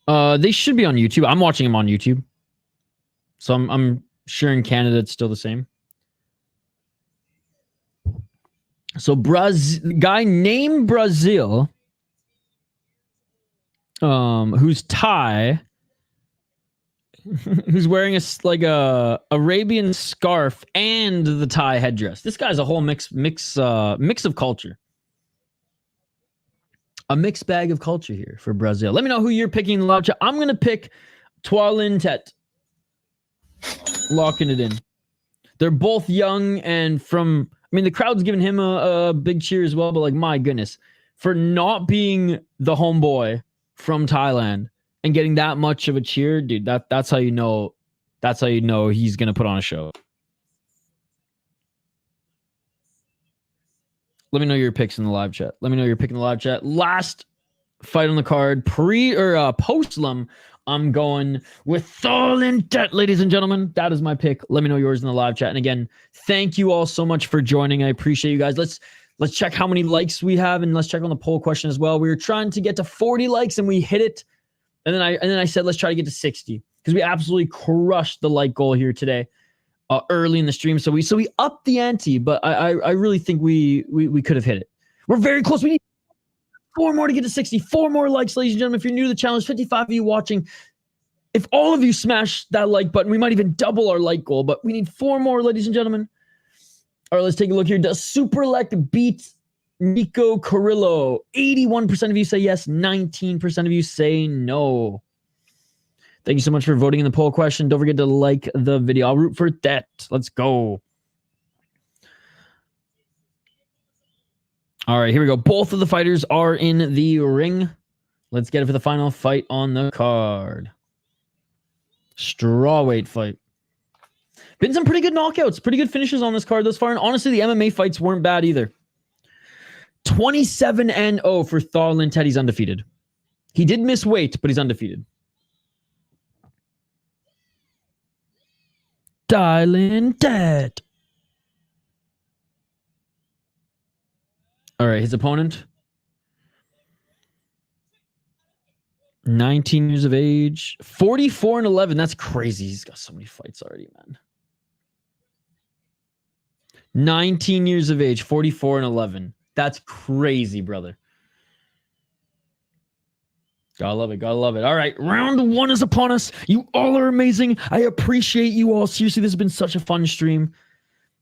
They should be on YouTube. I'm watching him on YouTube. So I'm sure in Canada it's still the same. So guy named Brazil, who's Thai, who's wearing a Arabian scarf and the Thai headdress. This guy's a whole mix of culture. A mixed bag of culture here for Brazil. Let me know who you're picking in the live chat. I'm going to pick Thway Htet. Locking it in. They're both young and from... I mean, the crowd's giving him a big cheer as well, but like, my goodness. For not being the homeboy from Thailand and getting that much of a cheer, dude, that's how you know he's going to put on a show. Let me know your picks in the live chat. Last fight on the card, post-lum, I'm going with Thway Htet, ladies and gentlemen. That is my pick. Let me know yours in the live chat. And again, thank you all so much for joining. I appreciate you guys. Let's check how many likes we have, and let's check on the poll question as well. We were trying to get to 40 likes and we hit it. And then I said let's try to get to 60 because we absolutely crushed the like goal here today. Early in the stream. So we upped the ante, but I really think we could have hit it. We're very close. We need 4 more to get to 60. 4 more likes, ladies and gentlemen. If you're new to the channel, there's 55 of you watching. If all of you smash that like button, we might even double our like goal, but we need 4 more, ladies and gentlemen. All right, let's take a look here. Does Superlek beat Nico Carrillo? 81% of you say yes. 19% of you say no. Thank you so much for voting in the poll question. Don't forget to like the video. I'll root for that. Let's go. All right, here we go. Both of the fighters are in the ring. Let's get it for the final fight on the card. Strawweight fight. Been some pretty good knockouts, pretty good finishes on this card thus far. And honestly, the MMA fights weren't bad either. 27-0 for Thway Htet. He's undefeated. He did miss weight, but he's undefeated. Thway Htet. All right, his opponent. 19 years of age. 44-11. That's crazy. He's got so many fights already, man. 19 years of age. 44-11. That's crazy, brother. Gotta love it. Gotta love it. All right. Round 1 is upon us. You all are amazing. I appreciate you all. Seriously, this has been such a fun stream.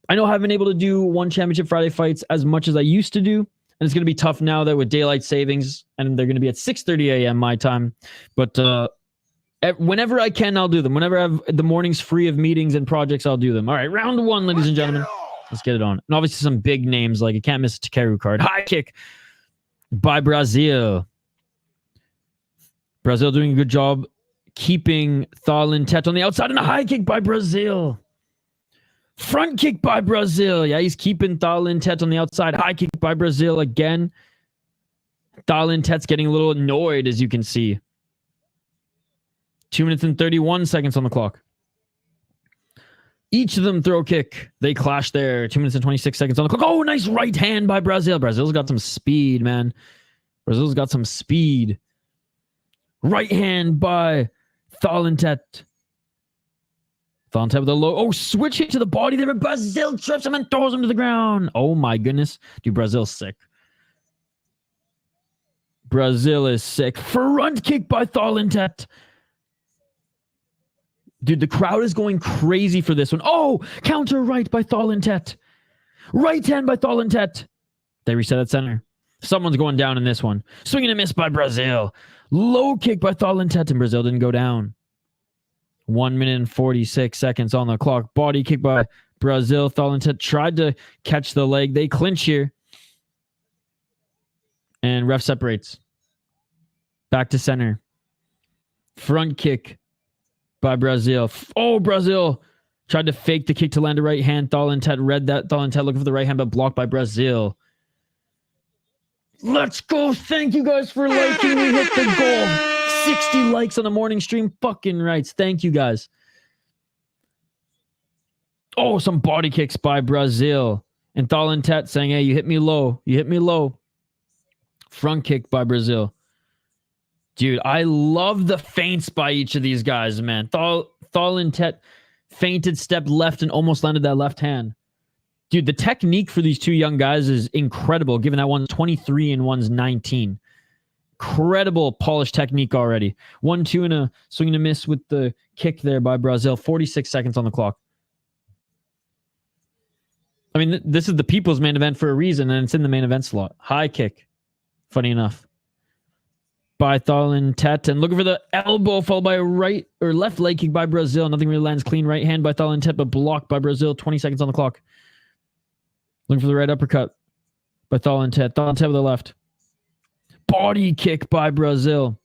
I know I haven't been able to do one Championship Friday fights as much as I used to do. And it's going to be tough now that with daylight savings, and they're going to be at 6:30 a.m. my time. But whenever I can, I'll do them. Whenever I have the mornings free of meetings and projects, I'll do them. All right. Round 1, ladies and gentlemen. Let's get it on. And obviously some big names, like I can't miss a Takeru card. High kick by Brazil. Brazil doing a good job keeping Htet on the outside, and a high kick by Brazil. Front kick by Brazil. Yeah, he's keeping Htet on the outside. High kick by Brazil again. Htet's getting a little annoyed, as you can see. 2 minutes and 31 seconds on the clock. Each of them throw a kick. They clash there. 2 minutes and 26 seconds on the clock. Oh, nice right hand by Brazil. Brazil's got some speed, man. Brazil's got some speed. Right hand by Htet. Htet with a low. Oh, switch hit to the body there. But Brazil trips him and throws him to the ground. Oh, my goodness. Dude, Brazil's sick. Brazil is sick. Front kick by Htet. Dude, the crowd is going crazy for this one. Oh, counter right by Htet. Right hand by Htet. They reset at center. Someone's going down in this one. Swing and a miss by Brazil. Low kick by Htet, and Brazil didn't go down. 1 minute and 46 seconds on the clock. Body kick by Brazil. Htet tried to catch the leg. They clinch here. And ref separates. Back to center. Front kick by Brazil. Oh, Brazil tried to fake the kick to land a right hand. Htet read that. Htet looking for the right hand, but blocked by Brazil. Let's go. Thank you guys for liking. We hit the goal. 60 likes on the morning stream. Fucking rights. Thank you guys. Oh, some body kicks by Brazil. And Htet saying, hey, you hit me low. You hit me low. Front kick by Brazil. Dude, I love the feints by each of these guys, man. Htet feinted, stepped left, and almost landed that left hand. Dude, the technique for these two young guys is incredible, given that one's 23 and one's 19. Incredible polished technique already. 1-2 and a swing and a miss with the kick there by Brazil. 46 seconds on the clock. I mean, this is the people's main event for a reason, and it's in the main event slot. High kick. Funny enough. By Htet, and looking for the elbow, followed by a right or left leg kick by Brazil. Nothing really lands clean. Right hand by Htet, but blocked by Brazil. 20 seconds on the clock. Looking for the right uppercut by Htet. Htet with the left. Body kick by Brazil.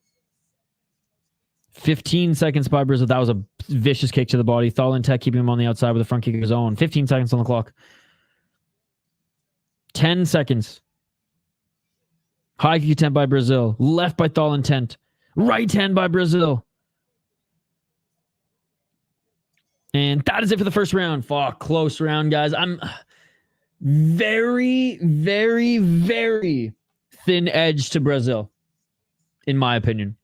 15 seconds by Brazil. That was a vicious kick to the body. Htet keeping him on the outside with a front kick of his own. 15 seconds on the clock. 10 seconds. High kick attempt by Brazil. Left by Htet. Right hand by Brazil. And that is it for the first round. Fuck, close round, guys. I'm very, very, very thin edge to Brazil, in my opinion.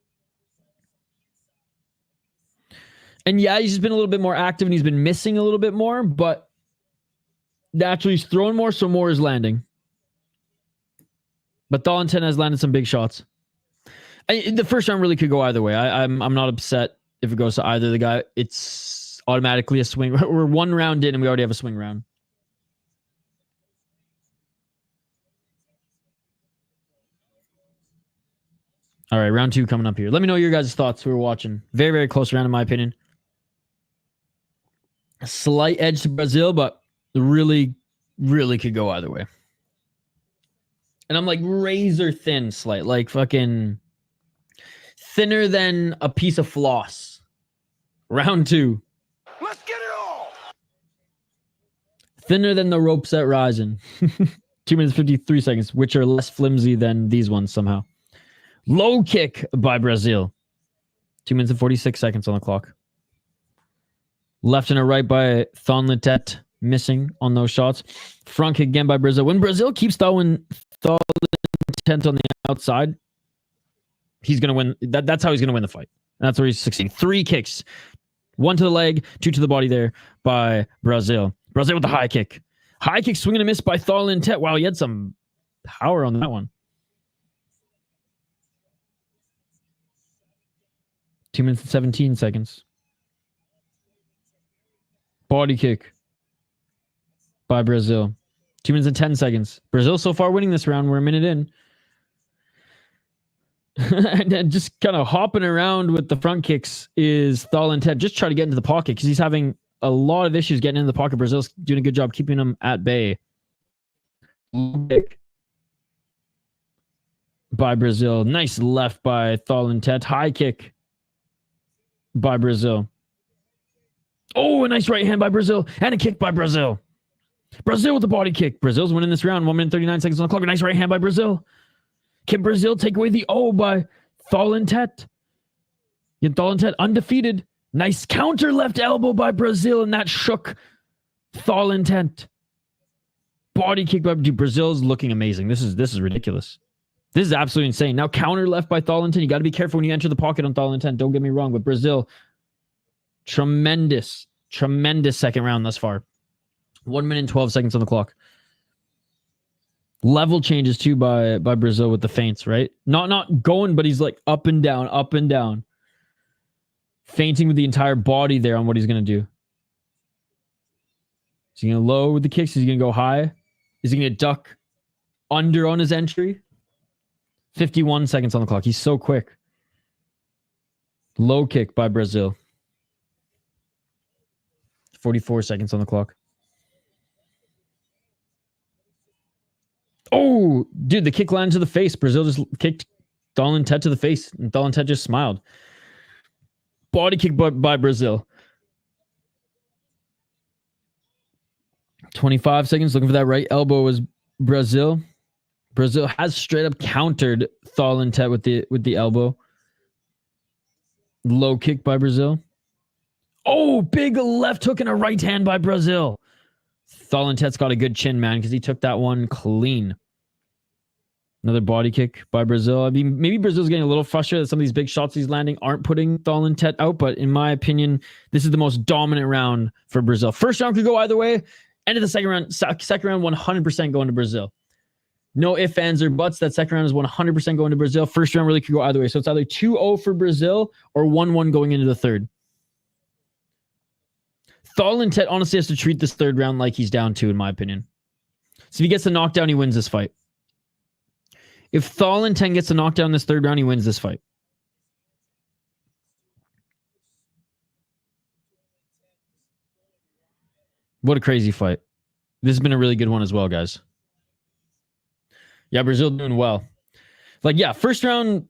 And yeah, he's just been a little bit more active and he's been missing a little bit more, but naturally he's throwing more, so more is landing. But Htet has landed some big shots. The first round really could go either way. I'm not upset if it goes to either the guy. It's automatically a swing. We're one round in and we already have a swing round. All right, round 2 coming up here. Let me know your guys' thoughts who are watching. Very, very close round in my opinion. A slight edge to Brazil, but really, really could go either way. And I'm like razor thin slight, like fucking thinner than a piece of floss. Round 2. Let's get it all. Thinner than the ropes at Ryzen. 2 minutes 53 seconds, which are less flimsy than these ones somehow. Low kick by Brazil. 2 minutes and 46 seconds on the clock. Left and a right by Htet, missing on those shots. Front kick again by Brazil. When Brazil keeps throwing Htet on the outside, he's going to win. That's how he's going to win the fight. And that's where he's succeeding. 3 kicks. 1 to the leg, 2 to the body there by Brazil. Brazil with the high kick. High kick, swing and a miss by Htet. Wow, he had some power on that one. 2 minutes and 17 seconds. Body kick by Brazil. 2 minutes and 10 seconds. Brazil so far winning this round. We're a minute in. And just kind of hopping around with the front kicks is Htet. Just try to get into the pocket because he's having a lot of issues getting into the pocket. Brazil's doing a good job keeping him at bay. Kick by Brazil. Nice left by Htet. High kick by Brazil. Oh, a nice right hand by Brazil. And a kick by Brazil. Brazil with the body kick. Brazil's winning this round. 1 minute 39 seconds on the clock. A nice right hand by Brazil. Can Brazil take away the O by Htet? Htet undefeated. Nice counter left elbow by Brazil, and that shook Htet. Body kick by Brazil's looking amazing. This is ridiculous. This is absolutely insane. Now counter left by Htet. You got to be careful when you enter the pocket on Htet. Don't get me wrong, but Brazil, tremendous second round thus far. 1 minute and 12 seconds on the clock. Level changes too by Brazil with the feints, right? Not going, but he's like up and down. Feinting with the entire body there on what he's going to do. Is he going to low with the kicks? Is he going to go high? Is he going to duck under on his entry? 51 seconds on the clock. He's so quick. Low kick by Brazil. 44 seconds on the clock. Oh, dude, the kick landed to the face. Brazil just kicked Htet to the face, and Htet just smiled. Body kick by Brazil. 25 seconds. Looking for that right elbow is Brazil. Brazil has straight up countered Htet with the elbow. Low kick by Brazil. Oh, big left hook and a right hand by Brazil. Htet's got a good chin, man, because he took that one clean. Another body kick by Brazil. I mean, maybe Brazil's getting a little frustrated that some of these big shots he's landing aren't putting Htet out, but in my opinion, this is the most dominant round for Brazil. First round could go either way. End of the second round 100% going to Brazil. No ifs, ands, or buts. That second round is 100% going to Brazil. First round really could go either way. So it's either 2-0 for Brazil or 1-1 going into the third. Htet honestly has to treat this third round like he's down 2, in my opinion. So if he gets the knockdown, he wins this fight. If Htet gets a knockdown this third round, he wins this fight. What a crazy fight. This has been a really good one as well, guys. Yeah, Brazil doing well. Like, yeah, first round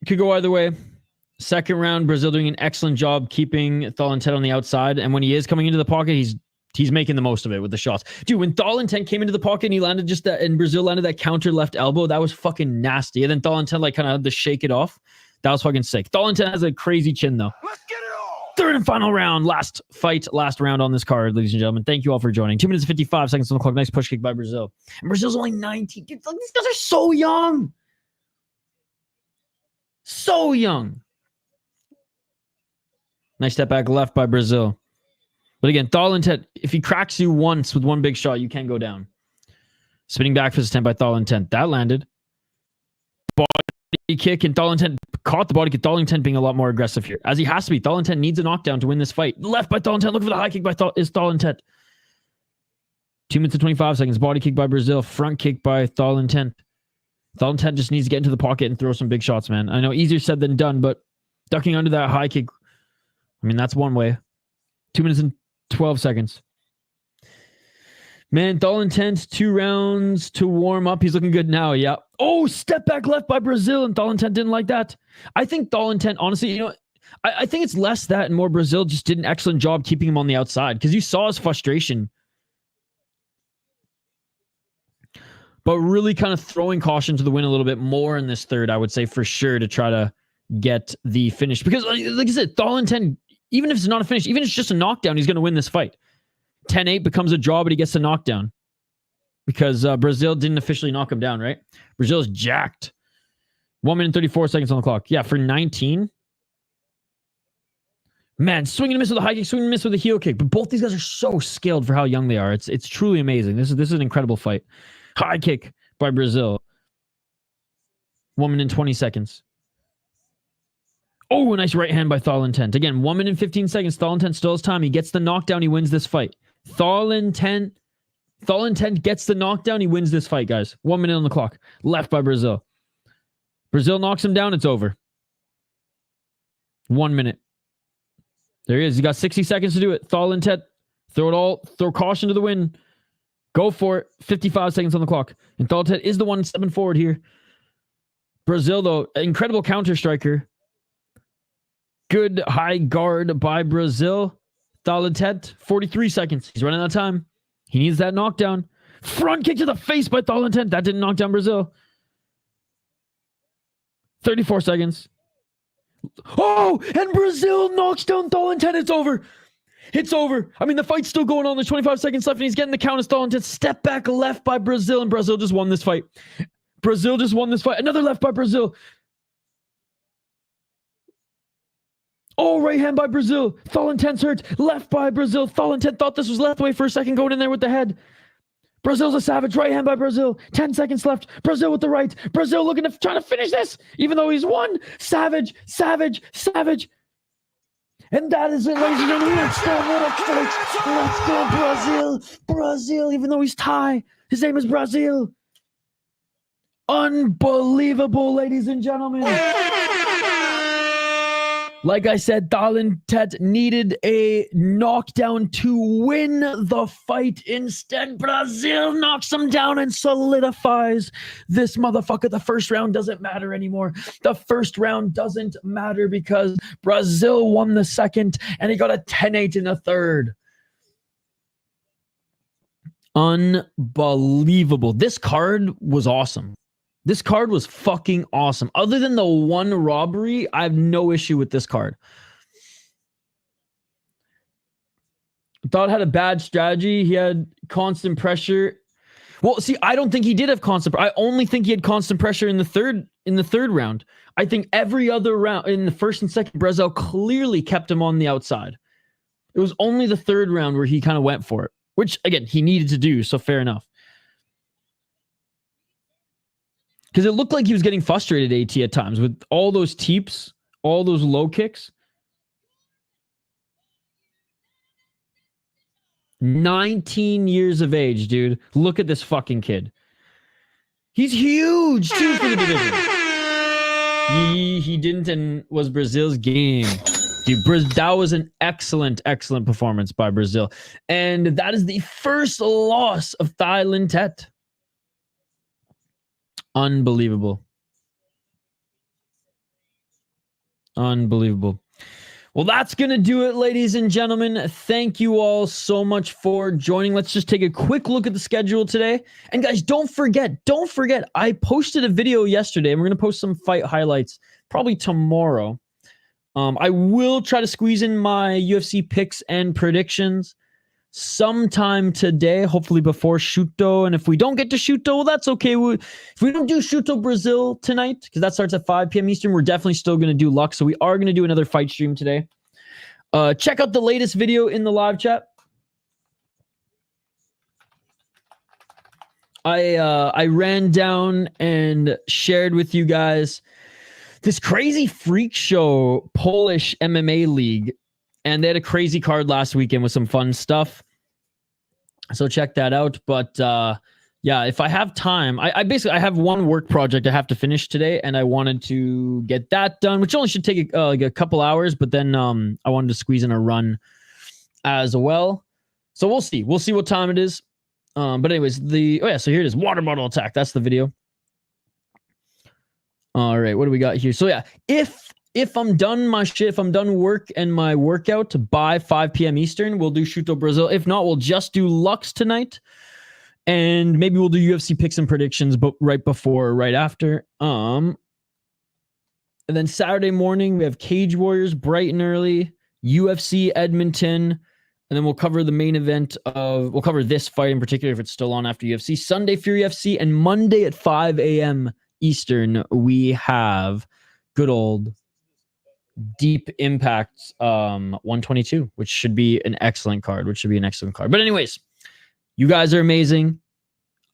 could go either way. Second round, Brazil doing an excellent job keeping Htet on the outside. And when he is coming into the pocket, he's making the most of it with the shots. Dude, when Htet came into the pocket and he landed just that, and Brazil landed that counter left elbow, that was fucking nasty. And then Htet like kind of had to shake it off. That was fucking sick. Htet has a crazy chin though. Let's get it all. Third and final round. Last round on this card, ladies and gentlemen. Thank you all for joining. 2 minutes and 55 seconds on the clock. Nice push kick by Brazil. And Brazil's only 19. Dude, like, these guys are so young. So young. Nice step back left by Brazil. But again, Htet, if he cracks you once with one big shot, you can go down. Spinning back fist attempt by Htet. That landed. Body kick, and Htet caught the body kick. Htet being a lot more aggressive here, as he has to be. Htet needs a knockdown to win this fight. Left by Htet. Look for the high kick by Htet. 2 minutes and 25 seconds. Body kick by Brazil. Front kick by Htet. Htet just needs to get into the pocket and throw some big shots, man. I know easier said than done, but ducking under that high kick, I mean, that's one way. 2 minutes and 12 seconds. Man, Htet, 2 rounds to warm up. He's looking good now. Yeah. Oh, step back left by Brazil, and Htet didn't like that. I think Htet, honestly, you know, I think it's less that and more Brazil just did an excellent job keeping him on the outside, because you saw his frustration. But really kind of throwing caution to the wind a little bit more in this third, I would say, for sure, to try to get the finish. Because, like I said, Htet, even if it's not a finish, even if it's just a knockdown, he's going to win this fight. 10-8 becomes a draw, but he gets a knockdown. Because Brazil didn't officially knock him down, right? Brazil's jacked. 1 minute and 34 seconds on the clock. Yeah, for 19. Man, swing and miss with a high kick, swing and miss with a heel kick. But both these guys are so skilled for how young they are. It's truly amazing. This is an incredible fight. High kick by Brazil. 1 minute and 20 seconds. Oh, a nice right hand by Thailand. Again, 1 minute and 15 seconds. Thailand still has time. He gets the knockdown. He wins this fight. Thailand gets the knockdown. He wins this fight, guys. 1 minute on the clock. Left by Brazil. Brazil knocks him down. It's over. 1 minute. There he is. He got 60 seconds to do it. Thailand, throw caution to the wind. Go for it. 55 seconds on the clock. And Thailand is the one stepping forward here. Brazil, though, incredible counter striker. Good high guard by Brazil. Thailand, 43 seconds. He's running out of time. He needs that knockdown. Front kick to the face by Thailand. That didn't knock down Brazil. 34 seconds. Oh, and Brazil knocks down Thailand. It's over. It's over. I mean, the fight's still going on. There's 25 seconds left, and he's getting the count as Thailand. Step back left by Brazil, and Brazil just won this fight. Brazil just won this fight. Another left by Brazil. Oh, right hand by Brazil. Thailand's hurt. Left by Brazil. Thailand thought this was left way for a second, going in there with the head. Brazil's a savage. Right hand by Brazil. 10 seconds left. Brazil with the right. Brazil looking to try to finish this, even though he's won. Savage, savage, savage. And that is it, ladies and gentlemen. Let's go, what a fight. Let's go, Brazil. Brazil, even though he's Thai. His name is Brazil. Unbelievable, ladies and gentlemen. Like I said, Thailand needed a knockdown to win the fight. Instead, Brazil knocks him down and solidifies this motherfucker. The first round doesn't matter anymore. The first round doesn't matter because Brazil won the second and he got a 10-8 in the third. Unbelievable. This card was awesome. This card was fucking awesome. Other than the one robbery, I have no issue with this card. Thought had a bad strategy. He had constant pressure. Well, see, I don't think he did have constant. I only think he had constant pressure in the third round. I think every other round in the first and second, Brazil clearly kept him on the outside. It was only the third round where he kind of went for it, which again he needed to do. So fair enough. Because it looked like he was getting frustrated at times with all those teeps, all those low kicks. 19 years of age, dude. Look at this fucking kid. He's huge, too, for the division. He didn't and was Brazil's game. Dude, that was an excellent, excellent performance by Brazil. And that is the first loss of Thailand Htet. Unbelievable. Unbelievable. Well, that's going to do it, ladies and gentlemen. Thank you all so much for joining. Let's just take a quick look at the schedule today. And guys, don't forget, I posted a video yesterday, and we're going to post some fight highlights probably tomorrow. I will try to squeeze in my UFC picks and predictions sometime today, hopefully before Shuto. And if we don't get to Shuto, well, that's okay. If we don't do Shuto Brazil tonight, because that starts at 5 p.m. Eastern, we're definitely still going to do Lux. So we are going to do another fight stream today. Check out the latest video in the live chat. I ran down and shared with you guys this crazy freak show Polish MMA league. And they had a crazy card last weekend with some fun stuff. So check that out. But yeah, if I have time, I basically have one work project I have to finish today, and I wanted to get that done, which only should take like a couple hours. But then I wanted to squeeze in a run as well. So we'll see. We'll see what time it is. But anyways, so here it is. Water bottle attack. That's the video. All right, what do we got here? So yeah, if I'm done my shit, if I'm done work and my workout by 5 p.m. Eastern, we'll do Shuto Brazil. If not, we'll just do Lux tonight. And maybe we'll do UFC picks and predictions, but right before or right after. And then Saturday morning, we have Cage Warriors bright and early, UFC Edmonton, and then we'll cover the main event we'll cover this fight in particular if it's still on after UFC. Sunday, Fury FC, and Monday at 5 a.m. Eastern, we have good old Deep Impact 122, which should be an excellent card. But anyways, you guys are amazing.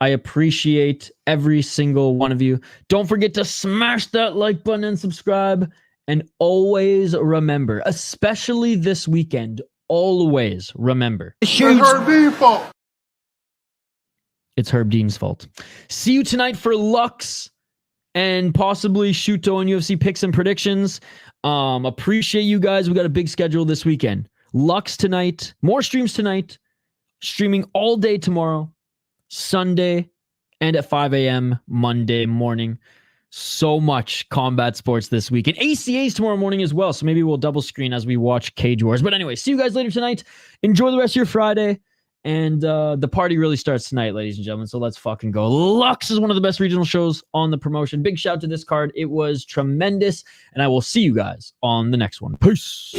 I appreciate every single one of you. Don't forget to smash that like button and subscribe. And always remember, especially this weekend, always remember. It's Herb Dean's fault. See you tonight for Lux and possibly Shuto and UFC picks and predictions. Appreciate you guys. We got a big schedule this weekend. Lux tonight, more streams tonight, streaming all day tomorrow, Sunday, and at 5 a.m. Monday morning. So much combat sports this week. And ACAs tomorrow morning as well. So maybe we'll double screen as we watch Cage Wars. But anyway, see you guys later tonight. Enjoy the rest of your Friday. And the party really starts tonight, ladies and gentlemen. So let's fucking go. Lux is one of the best regional shows on the promotion. Big shout to this card. It was tremendous. And I will see you guys on the next one. Peace.